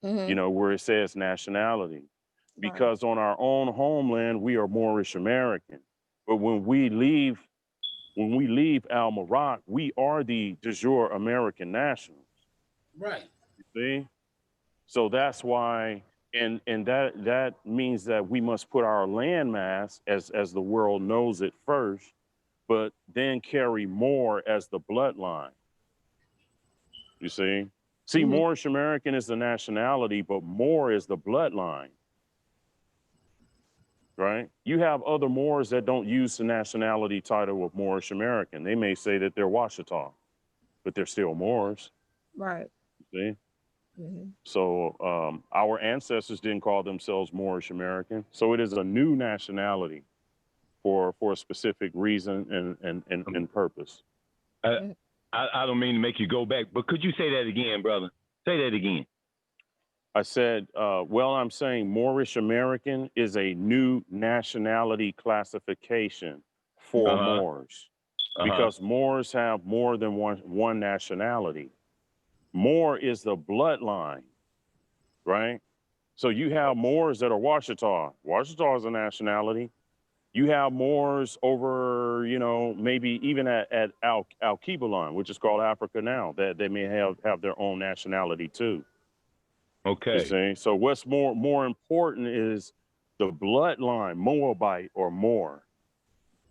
Mm-hmm. You know, where it says nationality. because on our own homeland, we are Moorish American. But when we leave Al Marak, we are the de jure American nationals. Right. You see? So that's why, and that means that we must put our landmass as the world knows it first, but then carry more as the bloodline. You see? See, Moorish American is the nationality, but Moor is the bloodline. Right? You have other Moors that don't use the nationality title of Moorish American. They may say that they're Washita, but they're still Moors. Right. See? So our ancestors didn't call themselves Moorish American. So it is a new nationality for a specific reason and purpose. I don't mean to make you go back, but could you say that again, brother? Say that again. I said, I'm saying Moorish American is a new nationality classification for Moors because Moors have more than one nationality. Moor is the bloodline, right? So you have Moors that are Washita. Washita is a nationality. You have Moors over, maybe even at Al-Kibalon, which is called Africa now, that they may have their own nationality too. Okay. You see? So what's more important is the bloodline, Moabite or Moor.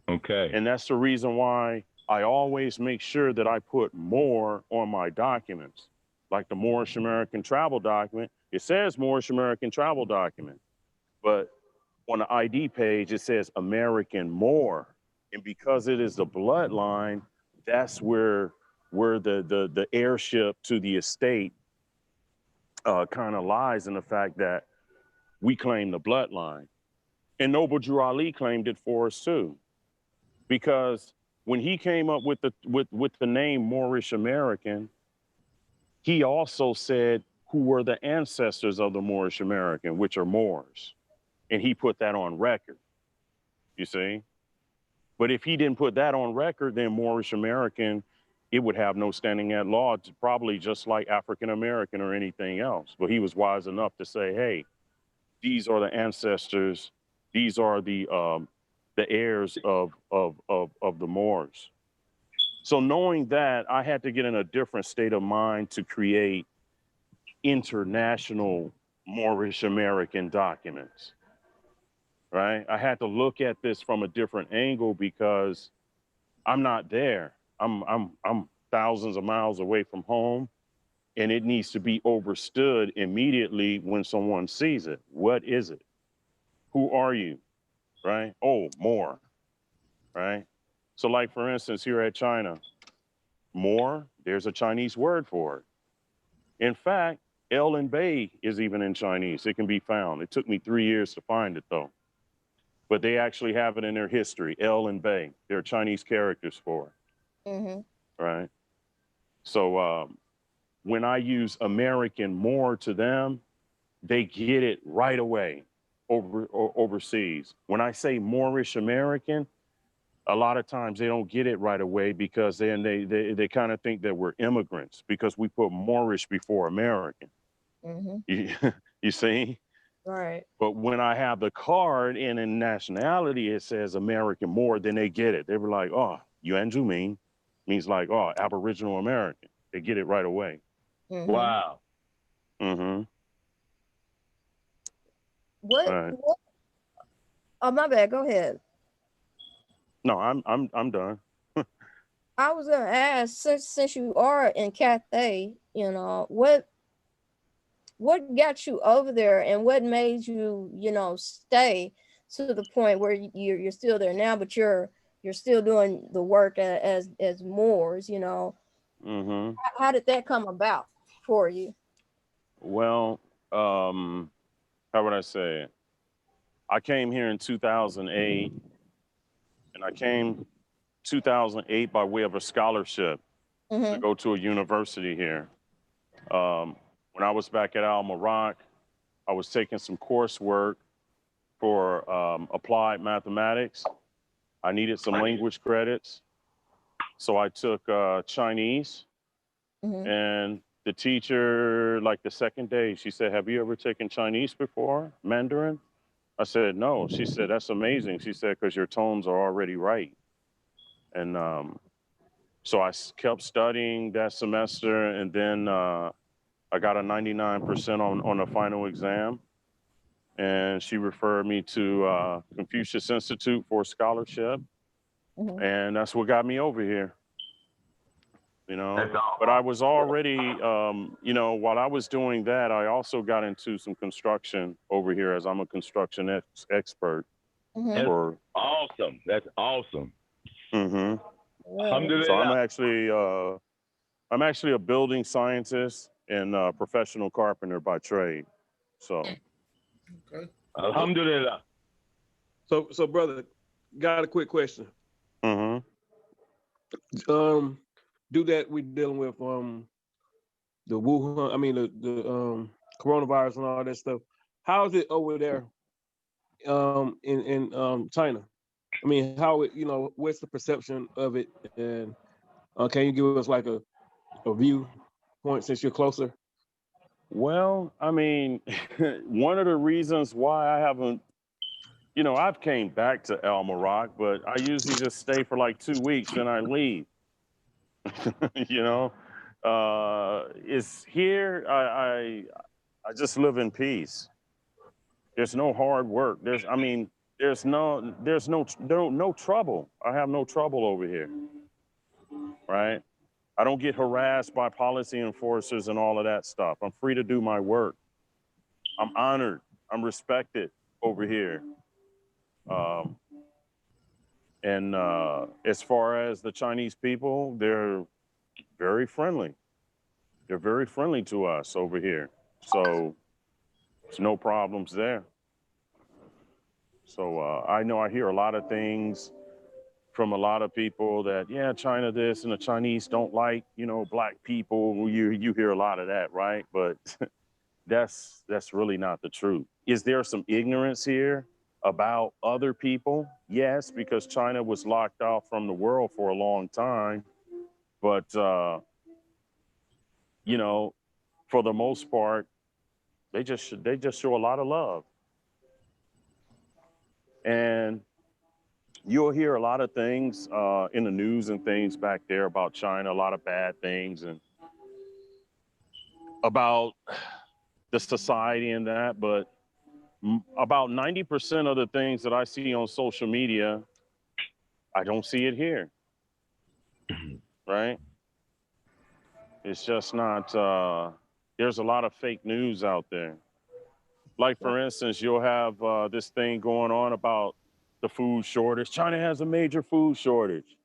Okay. And that's the reason why I always make sure that I put Moor on my documents. Like the Moorish American travel document, it says Moorish American travel document, but on the ID page, it says American Moor. And because it is the bloodline, that's where the heirship to the estate kind of lies in the fact that we claim the bloodline. And Noble Drew Ali claimed it for us too. Because when he came up with the name Moorish American, he also said who were the ancestors of the Moorish American, which are Moors. And he put that on record, you see? But if he didn't put that on record, then Moorish American, it would have no standing at law, probably just like African American or anything else. But he was wise enough to say, hey, these are the ancestors, these are the heirs of the Moors. So knowing that, I had to get in a different state of mind to create international Moorish American documents, right? I had to look at this from a different angle because I'm not there. I'm thousands of miles away from home, and it needs to be understood immediately when someone sees it. What is it? Who are you? Right? Oh, Moor, right? So like, for instance, here at China, Moor, there's a Chinese word for it. In fact, El and Bei is even in Chinese. It can be found. It took me 3 years to find it, though. But they actually have it in their history, El and Bei. They're Chinese characters for it, right? So when I use American Moor to them, they get it right away overseas. When I say Moorish American, a lot of times they don't get it right away because then they kind of think that we're immigrants because we put Moorish before American. You see? Right. But when I have the card and in nationality, it says American Moor, then they get it. They were like, oh, Yuanju means like, oh, Aboriginal American. They get it right away. Wow. What? Right. Oh, my bad. Go ahead. No, I'm done. I was gonna ask, since you are in Cathay, what got you over there, and what made you, stay to the point where you're still there now, but you're still doing the work as Moors, How did that come about for you? Well, how would I say it? I came here in 2008, and I came 2008 by way of a scholarship to go to a university here. When I was back at Al Marak, I was taking some coursework for applied mathematics. I needed some language credits. So I took Chinese, and the teacher, like the second day, she said, have you ever taken Chinese before, Mandarin? I said, no. She said, that's amazing. She said, because your tones are already right. And so I kept studying that semester, and then I got a 99% on the final exam. And she referred me to Confucius Institute for a scholarship. Mhm. And that's what got me over here. You know, but I was already, you know, while I was doing that, I also got into some construction over here, as I'm a construction expert. Mhm. For Awesome. That's awesome. Mm-hmm. Well, So I'm actually a building scientist and professional carpenter by trade. So, Okay. Alhamdulillah. So brother, got a quick question. mm-hmm. Do that we're dealing with the Wuhan, I mean the coronavirus and all that stuff. How is it over there in China? I mean, how it, you know, what's the perception of it, and can you give us like a view point since you're closer? Well, I mean, one of the reasons why I haven't, you know, I've came back to El Morocco, but I usually just stay for like 2 weeks, then I leave. You know, it's here. I just live in peace. There's no hard work. There's no trouble. I have no trouble over here, right? I don't get harassed by policy enforcers and all of that stuff. I'm free to do my work. I'm honored. I'm respected over here. And as far as the Chinese people, they're very friendly. They're very friendly to us over here. So there's no problems there. So I know I hear a lot of things from a lot of people that, yeah, China this and the Chinese don't like, you know, black people. You hear a lot of that, right? But that's really not the truth. Is there some ignorance here about other people? Yes, because China was locked off from the world for a long time. But, you know, for the most part, they just show a lot of love. And you'll hear a lot of things in the news and things back there about China, a lot of bad things and about the society and that. But about 90% of the things that I see on social media, I don't see it here, right? It's just not, there's a lot of fake news out there. Like, for instance, you'll have this thing going on about the food shortage. China has a major food shortage.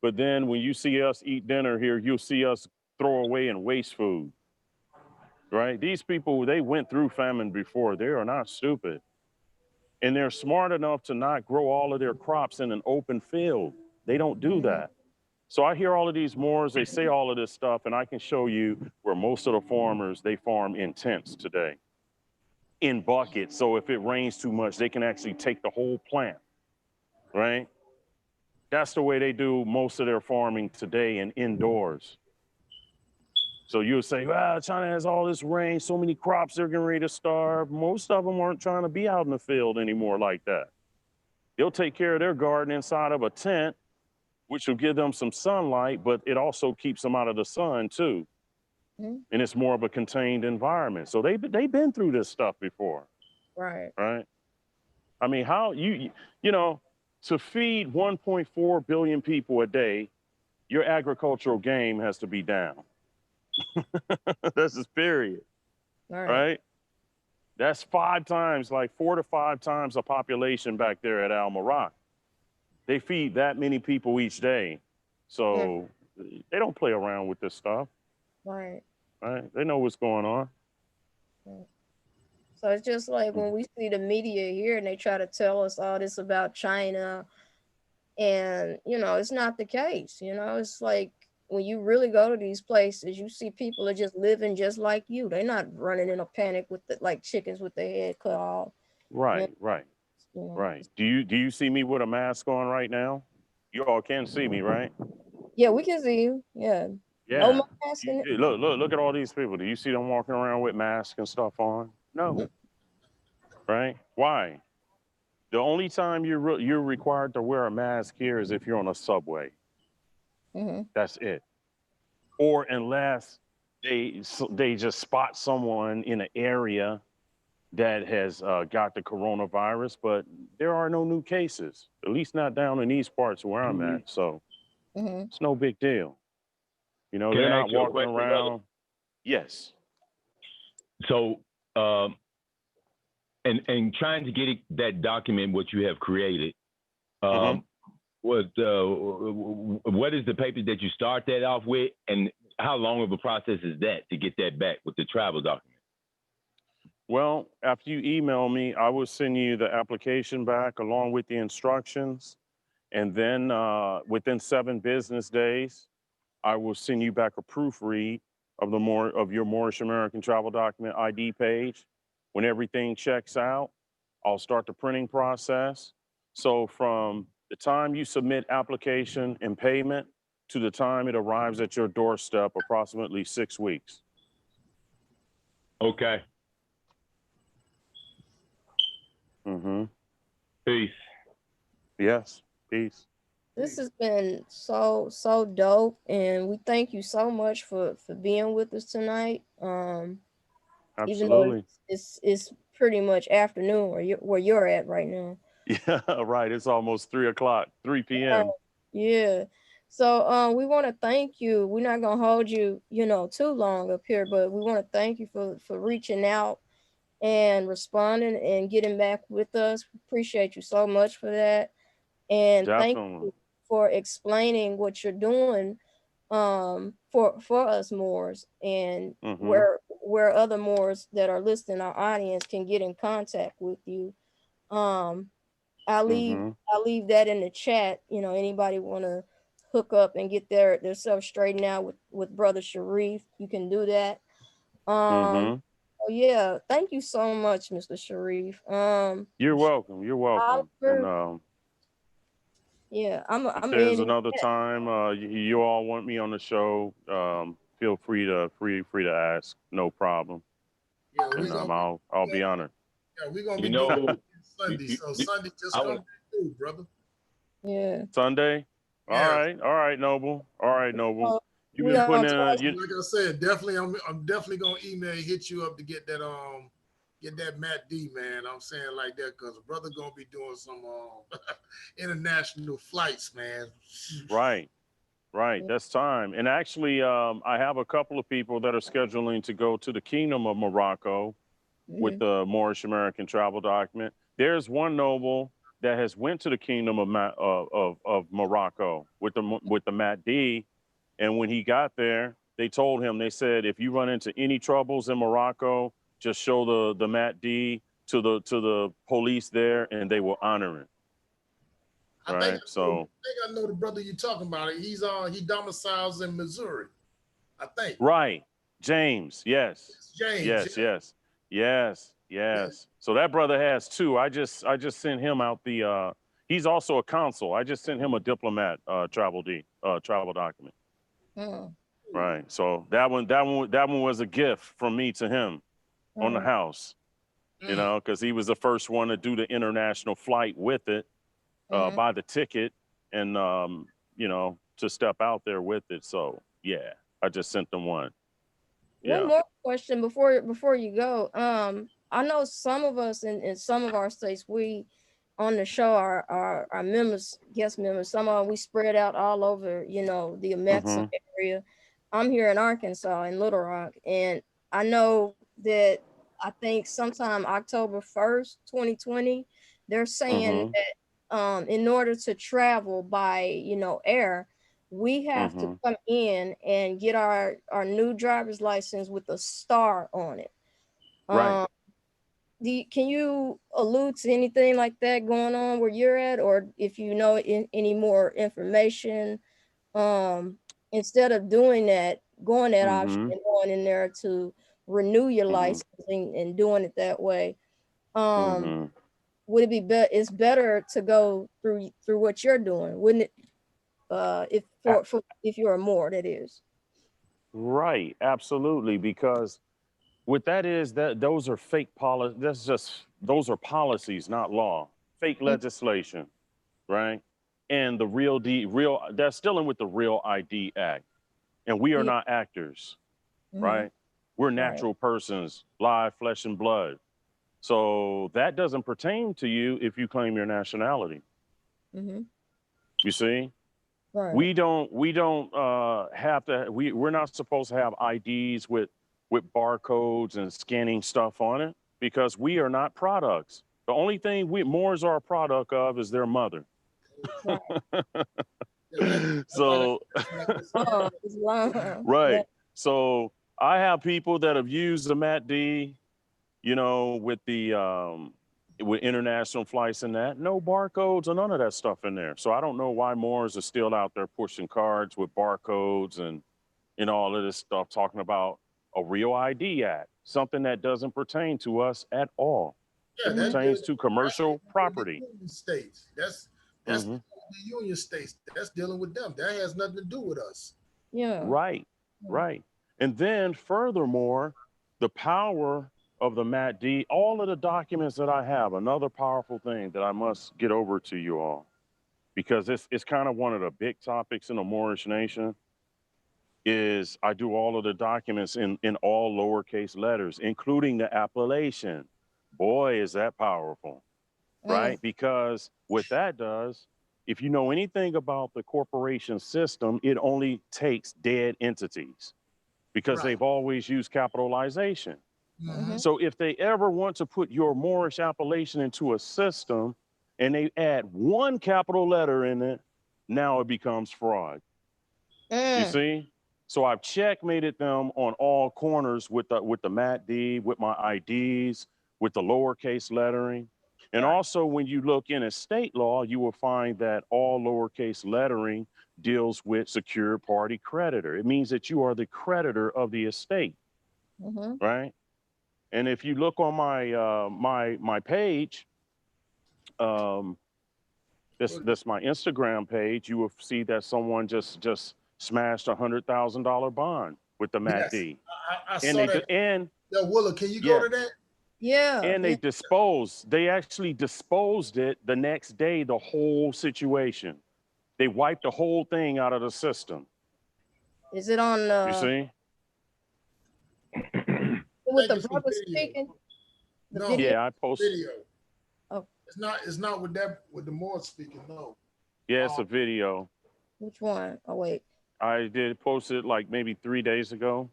But then when you see us eat dinner here, you'll see us throw away and waste food, right? These people, they went through famine before. They are not stupid. And they're smart enough to not grow all of their crops in an open field. They don't do that. So I hear all of these Moors, they say all of this stuff, and I can show you where most of the farmers, they farm in tents today, in buckets. So if it rains too much, they can actually take the whole plant, right? That's the way they do most of their farming today and indoors. So you'll say, well, China has all this rain, so many crops, they're getting ready to starve. Most of them aren't trying to be out in the field anymore like that. They'll take care of their garden inside of a tent, which will give them some sunlight, but it also keeps them out of the sun too. And it's more of a contained environment. So they've been through this stuff before. right. Right? I mean, how you know, to feed 1.4 billion people a day, your agricultural game has to be down. That's just period. Right? That's 4 to 5 times the population back there at Al Marak. They feed that many people each day. So they don't play around with this stuff. Right. Right? They know what's going on. So it's just like when we see the media here and they try to tell us all this about China, and you know, it's not the case. You know, it's like when you really go to these places, you see people are just living just like you. They're not running in a panic with like chickens with their head cut off. Right, You right, know? right. Do you see me with a mask on right now? You all can see me, right? Yeah, we can see you. Yeah. Yeah. No mask in it. Look at all these people. Do you see them walking around with masks and stuff on? No. Right? Why? The only time you're required to wear a mask here is if you're on a subway. That's it. Or unless they just spot someone in an area that has got the coronavirus, but there are no new cases, at least not down in these parts where I'm at. So it's no big deal. You know, Can they're I not ask you a walking question, brother? around. Yes. So, and trying to get that document what you have created, what is the paper that you start that off with, and how long of a process is that to get that back with the travel document? Well, after you email me, I will send you the application back along with the instructions, and then within 7 business days, I will send you back a proofread of your Moorish American travel document ID page. When everything checks out, I'll start the printing process. So from the time you submit application and payment to the time it arrives at your doorstep, approximately 6 weeks. Okay. Peace. Yes, peace. This has been so dope, and we thank you so much for being with us tonight. Even though Absolutely. it's pretty much afternoon where you're at right now. Yeah, right. It's almost 3 o'clock, 3 p.m. Yeah. So we want to thank you. We're not gonna hold you, too long up here, but we want to thank you for reaching out and responding and getting back with us. Appreciate you so much for that. And thank Definitely. you for explaining what you're doing for us Moors, and where other Moors that are listening, our audience, can get in contact with you. I'll leave that in the chat. Anybody want to hook up and get their self straightened out with Brother Shariff, you can do that. Oh yeah, thank you so much, Mr. Shariff. You're welcome. You're welcome. And yeah, if there's another time you all want me on the show, feel free to ask. No problem. Yeah, and I'll be honored. Yeah, we're gonna be doing Sunday. So Sunday just come through, brother. Yeah. Sunday. Yeah. All right, Noble. All right, Noble. You've We been putting in. like I said, definitely, I'm definitely gonna email, hit you up to get that Matt D, man. I'm saying like that because the brother gonna be doing some international flights, man. Right. That's time. And actually, I have a couple of people that are scheduling to go to the Kingdom of Morocco with the Moorish American travel document. There's one noble that has went to the Kingdom of Morocco with the Matt D, and when he got there, they told him, they said, if you run into any troubles in Morocco, just show the Matt D to the police there, and they will honor it. I think I know the brother you're talking about. He domiciles in Missouri, I think. Right, James. Yes. James. Yes. So that brother has 2. I just sent him out the. He's also a consul. I just sent him a diplomat travel document. Right. So that one was a gift from me to him on the house. Because he was the first one to do the international flight with it, buy the ticket, and to step out there with it. So yeah, I just sent them one. One more question before you go. I know some of us in some of our states, we on the show are members, guest members. Some of them we spread out all over, the Ametsa area. I'm here in Arkansas, in Little Rock, and I know that I think sometime October 1st, 2020, they're saying that in order to travel by air, we have to come in and get our new driver's license with a star on it. Right. Can you allude to anything like that going on where you're at, or if you know any more information? Instead of doing that, going that option and going in there to renew your license and doing it that way, would it be better? It's better to go through what you're doing, wouldn't it? If you're a Moor, that is. Right, absolutely, because what that is, that those are fake policies. Those are policies, not law. fake legislation, right? And the real that's dealing with the Real ID Act. And we are not actors, right? We're natural persons, live flesh and blood. So that doesn't pertain to you if you claim your nationality. You see? We don't have to, we're not supposed to have IDs with barcodes and scanning stuff on it because we are not products. The only thing Moors are a product of is their mother. So, right. So I have people that have used the MAT-D, you know, with the with international flights and that, no barcodes or none of that stuff in there. So I don't know why Moors are still out there pushing cards with barcodes and all of this stuff, talking about a Real ID Act, something that doesn't pertain to us at all. Yeah, It pertains to commercial property. Union states. That's the Union states. That's dealing with them. That has nothing to do with us. Yeah. Right. Right. And then furthermore, the power of the MAT-D, all of the documents that I have, another powerful thing that I must get over to you all, because it's kind of one of the big topics in the Moorish nation, is I do all of the documents in all lowercase letters, including the appellation. Boy, is that powerful, right? Because what that does, if you know anything about the corporation system, it only takes dead entities because they've always used capitalization. So if they ever want to put your Moorish appellation into a system and they add one capital letter in it, now it becomes fraud. You see? So I've checkmated them on all corners with the MAT-D, with my IDs, with the lowercase lettering. And also when you look in estate law, you will find that all lowercase lettering deals with secured party creditor. It means that you are the creditor of the estate, right? And if you look on my my page, this my Instagram page, you will see that someone just smashed $100,000 bond with the MAT-D. I saw that. And Yo, Willa, can you go to that? Yeah. And they actually disposed it the next day, the whole situation. They wiped the whole thing out of the system. Is it on you see? With the brother speaking? No. Yeah, I posted video. Oh. It's not with the Moor speaking, no. Yeah, it's a video. Which one? Oh wait. I did post it like maybe 3 days ago.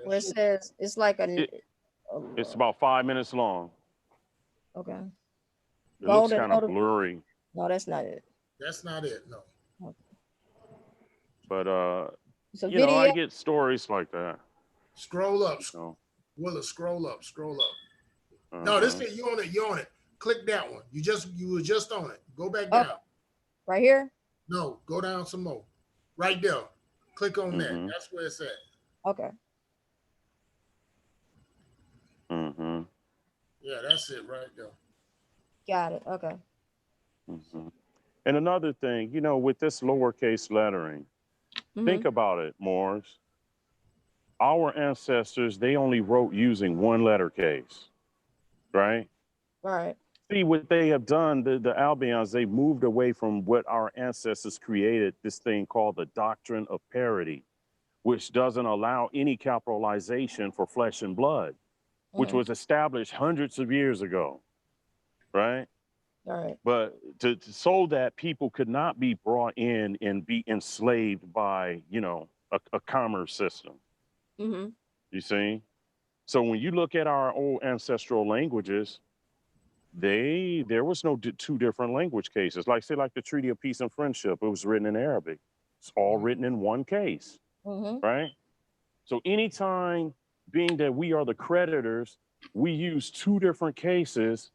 Where it says it's like it's about 5 minutes long. Okay. It looks kind of blurry. No, that's not it. That's not it, no. Okay. But you know, I get stories like that. Scroll up. Willa, scroll up. No, this thing, you on it. Click that one. You were just on it. Go back down. Right here? No, go down some more. Right there. Click on that. That's where it's at. Okay. Yeah, that's it right there. Got it. Okay. And another thing, you know, with this lowercase lettering, think about it, Moors. Our ancestors, they only wrote using one letter case, right? Right. See what they have done, the Albions, they moved away from what our ancestors created, this thing called the doctrine of parity, which doesn't allow any capitalization for flesh and blood, which was established hundreds of years ago, right? All right. But so that people could not be brought in and be enslaved by, you know, a commerce system. You see? So when you look at our old ancestral languages, there was no two different language cases. Like say like the Treaty of Peace and Friendship, it was written in Arabic. It's all written in one case, right? So anytime being that we are the creditors, we use two different cases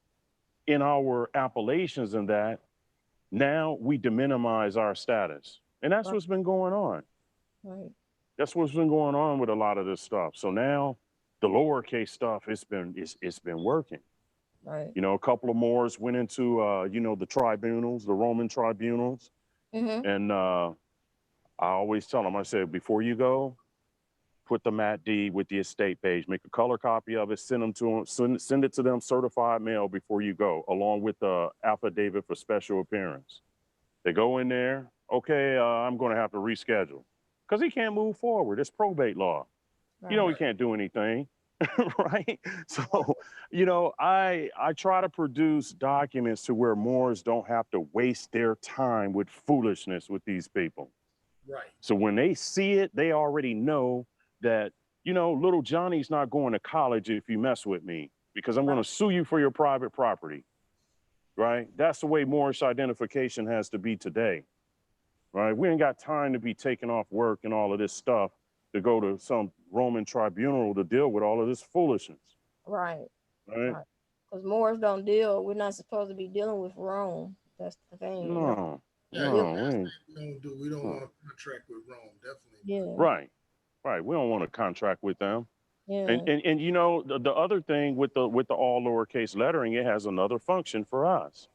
in our appellations and that, now we deminimize our status. And that's what's been going on. Right. That's what's been going on with a lot of this stuff. So now the lowercase stuff, it's been working. Right. You know, a couple of Moors went into, you know, the tribunals, the Roman tribunals. And I always tell them, I said, before you go, put the Matt D with the estate page, make a color copy of it, send it to them certified mail before you go, along with the affidavit for special appearance. They go in there, okay, I'm going to have to reschedule because he can't move forward. It's probate law. Right. You know, he can't do anything, right? So, you know, I try to produce documents to where Moors don't have to waste their time with foolishness with these people. Right. So when they see it, they already know that, you know, little Johnny's not going to college if you mess with me, because I'm going to sue you for your private property, right? That's the way Moorish identification has to be today, right? We ain't got time to be taking off work and all of this stuff to go to some Roman tribunal to deal with all of this foolishness. Right. Right. Because Moors don't deal, we're not supposed to be dealing with Rome. That's the thing. No. Yeah, No. we don't want to contract with Rome, definitely. Yeah. Right. Right. We don't want to contract with them. Yeah. And you know, the other thing with the all lowercase lettering, it has another function for us.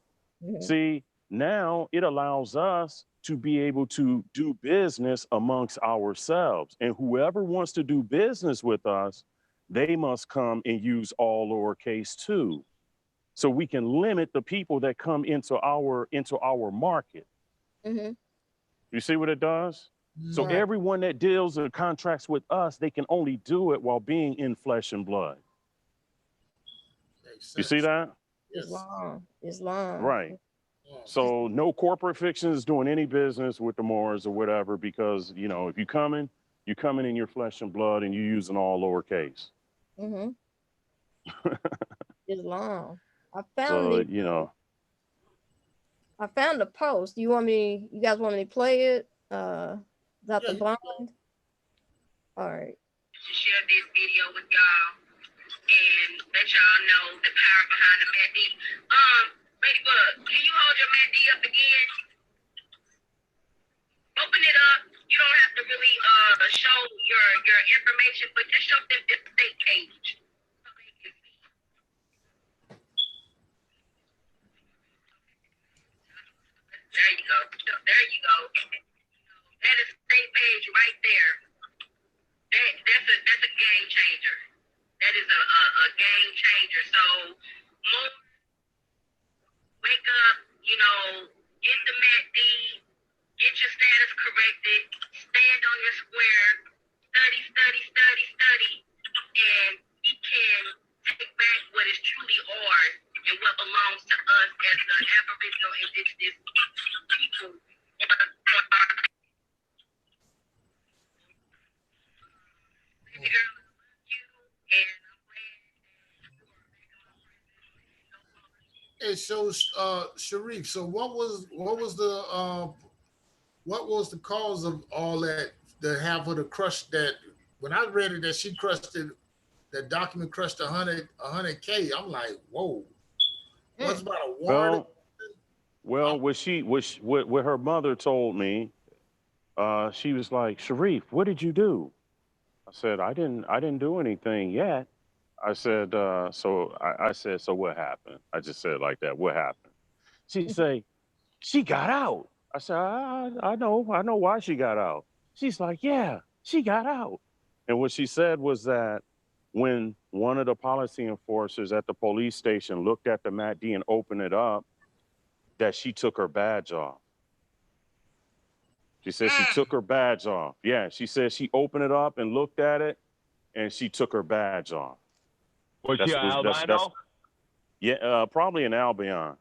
Mhm. See, now it allows us to be able to do business amongst ourselves. And whoever wants to do business with us, they must come and use all lowercase too. So we can limit the people that come into our market. Mm-hmm. You see what it does? So Right. everyone that deals or contracts with us, they can only do it while being in flesh and blood. You see that? Yes. Islam. Right. So no corporate fiction is doing any business with the Moors or whatever, because, you know, if you're coming in your flesh and blood and you're using all lowercase. Mm-hmm. Islam. I found So, it. you know. I found the post. You guys want me to play it? Dr. Blind? All right. Share this video with y'all and let y'all know the power behind the Matt D. Ladybug, can you hold your Matt D up again? Open it up. You don't have to really show your information, but just show them this state page. There you go. There you go. That is state page right there. That's a game changer. That is a game changer. So more wake up, you know, get the Matt D, get your status corrected, stand on your square, study, and we can take back what is truly ours and what belongs to us as the Aboriginal Indigenous people. Hey, so Shariff, so what was the cause of all that? The half of the crush that when I read it that she crushed it, that document crushed 100K. I'm like, whoa. What's about a warrant? Well, what her mother told me, she was like, Shariff, what did you do? I said, I didn't do anything yet. I said, I said, so what happened? I just said like that, what happened? She say, she got out. I said, I know why she got out. She's like, yeah, she got out. And what she said was that when one of the policy enforcers at the police station looked at the Matt D and opened it up, that she took her badge off. She said she took her badge off. Yeah, she said she opened it up and looked at it, and she took her badge off. Was she an albino? Yeah, probably an Albion.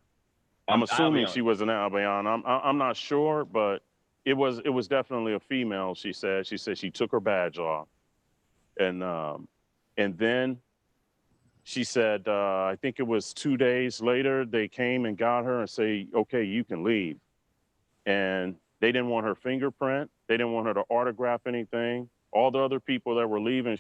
I'm assuming she was an Albion. I'm not sure, but it was definitely a female. She said she took her badge off, and then she said I think it was 2 days later they came and got her and say, okay, you can leave, and they didn't want her fingerprint. They didn't want her to autograph anything. All the other people that were leaving,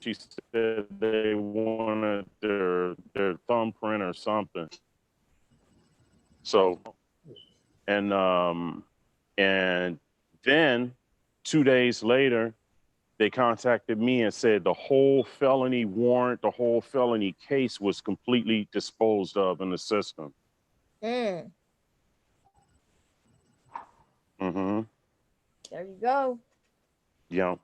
she said they wanted their thumbprint or something. So, and then 2 days later, they contacted me and said the whole felony warrant, the whole felony case was completely disposed of in the system. Mm-hmm. There you go. Yeah.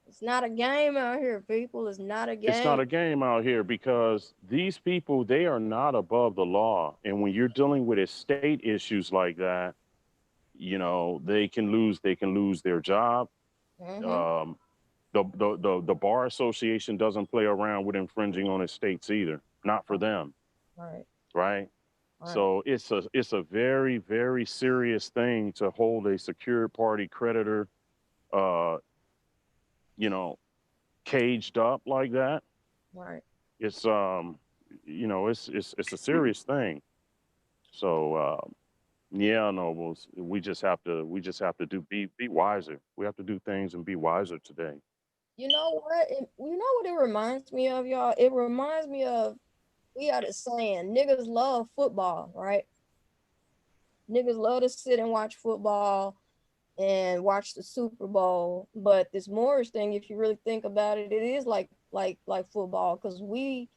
It's not a game out here, people. It's not a game. It's not a game out here because these people, they are not above the law. And when you're dealing with estate issues like that, you know, they can lose their job. Mhm. The bar association doesn't play around with infringing on estates either. Not for them. Right. Right. Right. So it's a very, very serious thing to hold a secured party creditor, you know, caged up like that. Right. It's you know, it's a serious thing. So yeah, nobles, we just have to be wiser. We have to do things and be wiser today. You know what? You know what it reminds me of, y'all? It reminds me of, we got this saying, niggas love football, right? Niggas love to sit and watch football and watch the Super Bowl. But this Moorish thing, if you really think about it, it is like football, because we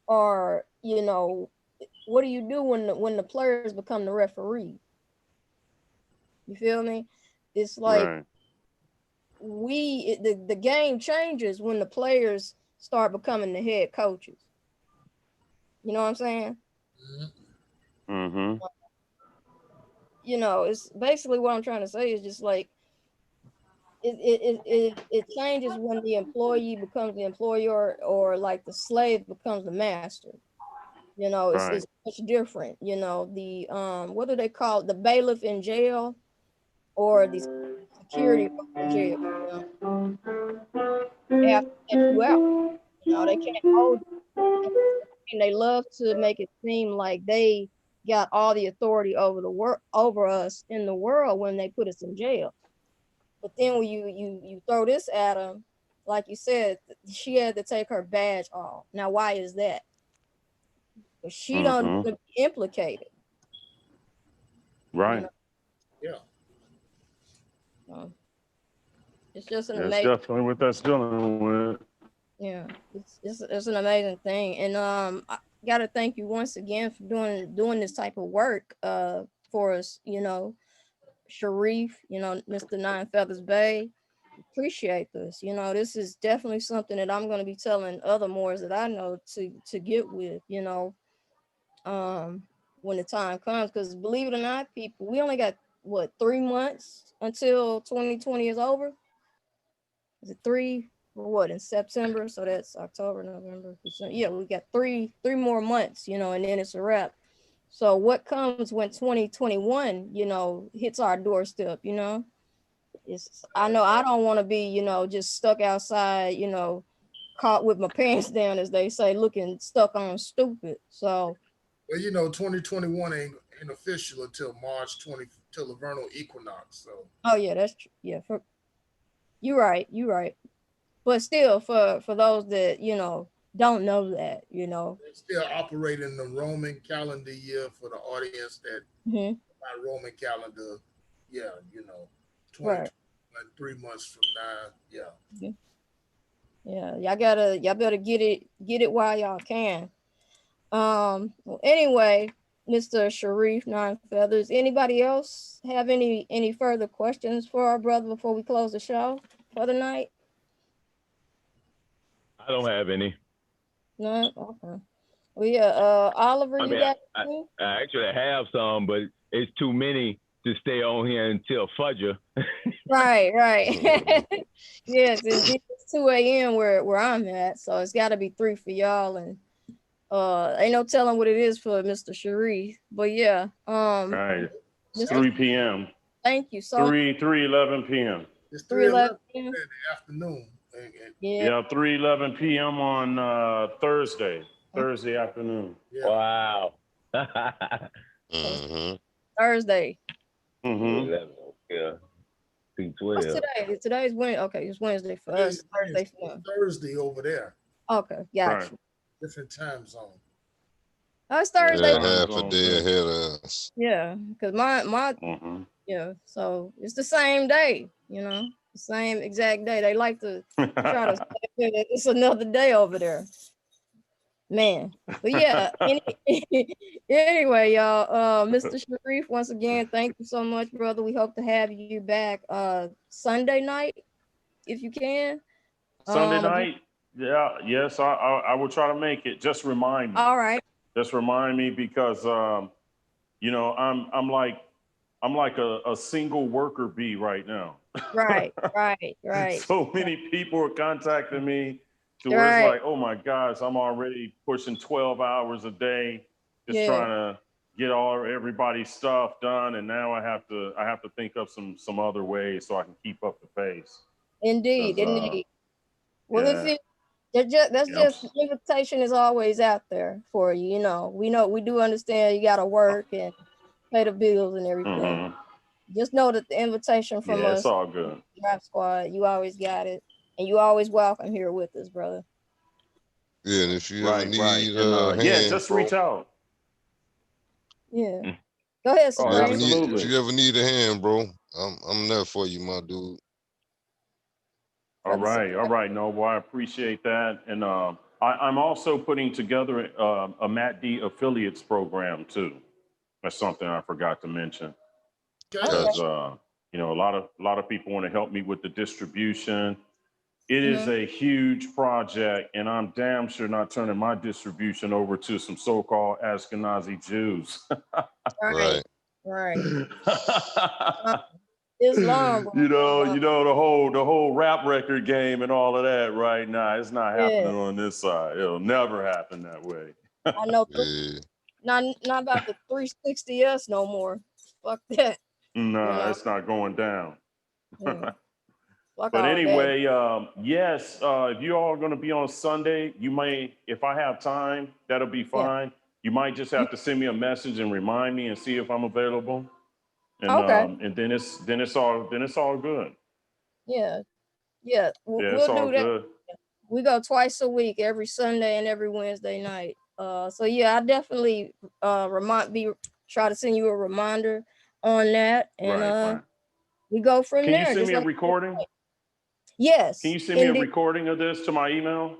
are, you know, what do you do when the players become the referee? You feel me? It's like Right. the game changes when the players start becoming the head coaches. You know what I'm saying? Mm-hmm. You know, it's basically what I'm trying to say is just like it changes when the employee becomes the employer, or like the slave becomes the master. You know, Right. it's much different. You know, the what do they call it? The bailiff in jail, or the security in jail. You know, they have to let you out. You know, they can't hold you. And they love to make it seem like they got all the authority over the world, over us in the world, when they put us in jail. But then when you throw this at them, like you said, she had to take her badge off. Now, why is that? Because she don't Mm-hmm. want to be implicated. Right. You know? Yeah. It's just an That's amazing. definitely what that's dealing with. Yeah, it's an amazing thing, and I gotta thank you once again for doing this type of work for us. You know, Sharif, you know, Mr. Nine Feathers Bay. Appreciate this. You know, this is definitely something that I'm going to be telling other Moors that I know to get with, you know, when the time comes. Because believe it or not, people, we only got what, 3 months until 2020 is over. Is it three or what, in September? So that's October, November, December. Yeah, we got three more months, you know, and then it's a wrap. So what comes when 2021, you know, hits our doorstep, you know? I know I don't want to be, you know, just stuck outside, you know, caught with my pants down, as they say, looking stuck on stupid. So, well, you know, 2021 ain't official until March 20, till the vernal equinox. So, oh yeah, that's true. Yeah, you're right, but still, for those that, you know, don't know that, you know, they're still operating the Roman calendar year for the audience that my Roman calendar. Yeah, you know, 20, right. 3 months from now. Yeah. Yeah, y'all better get it while y'all can. Well, anyway, Mr. Sharif Nine Feathers, anybody else have any further questions for our brother before we close the show for the night? I don't have any. No? Okay. Well, yeah, Oliver, I you mean, got I actually have some, but it's too many to stay on here until Fudger. right. Yes, indeed. It's 2 a.m. where I'm at, so it's gotta be 3 for y'all, and ain't no telling what it is for Mr. Sharif. But yeah, All right. It's Mr. 3 p.m. Thank you so much. 3:11 p.m. It's 3:11 in the afternoon. Yeah, 3:11 p.m. on Thursday afternoon. Yeah. Wow. Thursday. Mm-hmm. Yeah. What's 2:12. today? Today's Wednesday. Okay, it's Wednesday for us. Thursday for them. Thursday over there. Okay, gotcha. Right. Different time zone. Oh, it's Thursday. Yeah, half a day ahead of us. Yeah, because my yeah, so it's the same day, you know, the same exact day. They like to try to say that it's another day over there. man. But yeah, anyway, y'all, Mr. Shariff, once again, thank you so much, brother. We hope to have you back Sunday night, if you can. Sunday night? Yeah, yes, I will try to make it. Just remind me. All right. Just remind me because you know, I'm like a single worker bee right now. Right. So many people are contacting me to where it's like, oh my gosh, I'm already pushing 12 hours a day, just trying to get everybody's stuff done, and now I have to think of some other ways so I can keep up the pace. Indeed. Well, if that's just the invitation is always out there for you. You know, we do understand you got to work and pay the bills and everything. Just know that the invitation from us, it's all good. Rap Squad, you always got it, and you always welcome here with us, brother. Yeah, and if you ever need a hand, just bro, reach out. Yeah. Go ahead, Supreme. If you ever need a hand, bro, I'm there for you, my dude. All right, Noble. I appreciate that, and I'm also putting together a Matt D affiliates program too. That's something I forgot to mention. Because you know, a lot of people want to help me with the distribution. It is a huge project, and I'm damn sure not turning my distribution over to some so-called Ashkenazi Jews. Right. Islam. You know the whole rap record game and all of that right now. It's not happening on this side. It'll never happen that way. I know. Not about the 360s no more. Fuck that. No, it's not going down. But anyway, yes, if you all are going to be on Sunday, you may, if I have time, that'll be fine. You might just have to send me a message and remind me and see if I'm available. And and then it's all good. Yeah. We'll do that. Good. We go twice a week, every Sunday and every Wednesday night. So yeah, I definitely try to send you a reminder on that, and we go from there. Can you send me a recording? Yes. Can you send me a recording of this to my email?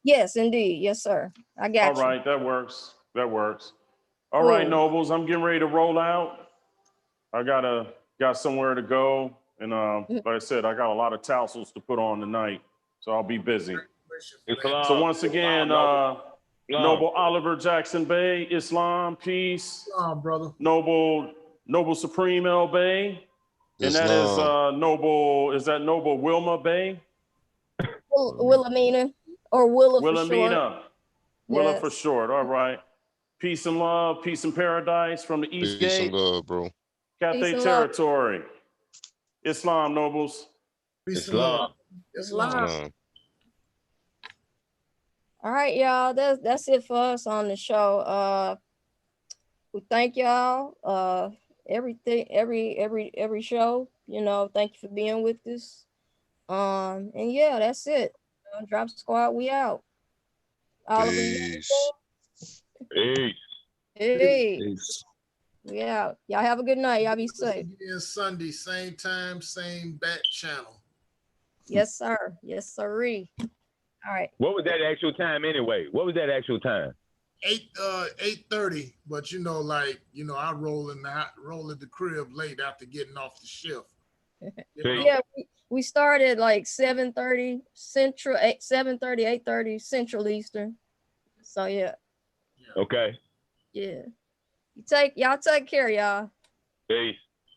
Yes, indeed. Yes, sir. I got you. All right, that works. All right, Nobles, I'm getting ready to roll out. I got somewhere to go, and like I said, I got a lot of tassels to put on tonight, so I'll be busy. So once again, Noble Oliver Jackson Bey, Islam, peace. Islam, brother. Noble Supreme El Bey. And that is Noble Wilma Bey? Wilhelmina, or Willa for short. Wilhelmina. Willa for short. All right. Peace and love, peace and paradise from the East Gate. Peace and love, bro. Cathay Territory. Islam, Nobles. Peace and love. Islam. All right, y'all. That's it for us on the show. We thank y'all. Every show. You know, thank you for being with us. And yeah, that's it. Drop Squad, we out. Peace. Peace. We out. Y'all have a good night. Y'all be safe. Sunday, same time, same bat channel. Yes, sir. Yes, sirree. All right. What was that actual time anyway? 8:30. But I roll in the crib late after getting off the shift. Yeah, we started like 7:30 Central, 7:30, 8:30 Central Eastern. So yeah. Okay. Yeah. Y'all take care, y'all. Peace.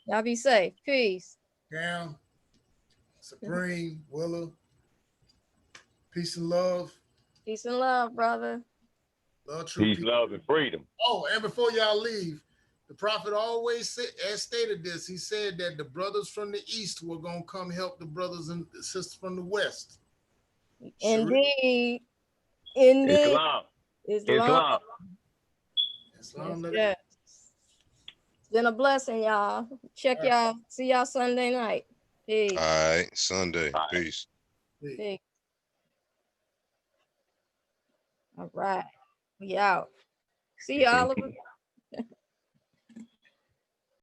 Y'all be safe. Peace. Down. Supreme, Willa. Peace and love. Peace and love, brother. Peace, love, and freedom. Oh, and before y'all leave, the prophet always stated this. He said that the brothers from the east were going to come help the brothers and sisters from the west. Indeed. Islam. Yes. It's been a blessing, y'all. Check y'all. See y'all Sunday night. Peace. All right, Sunday. Peace. Peace. All right. We out. See you, Oliver.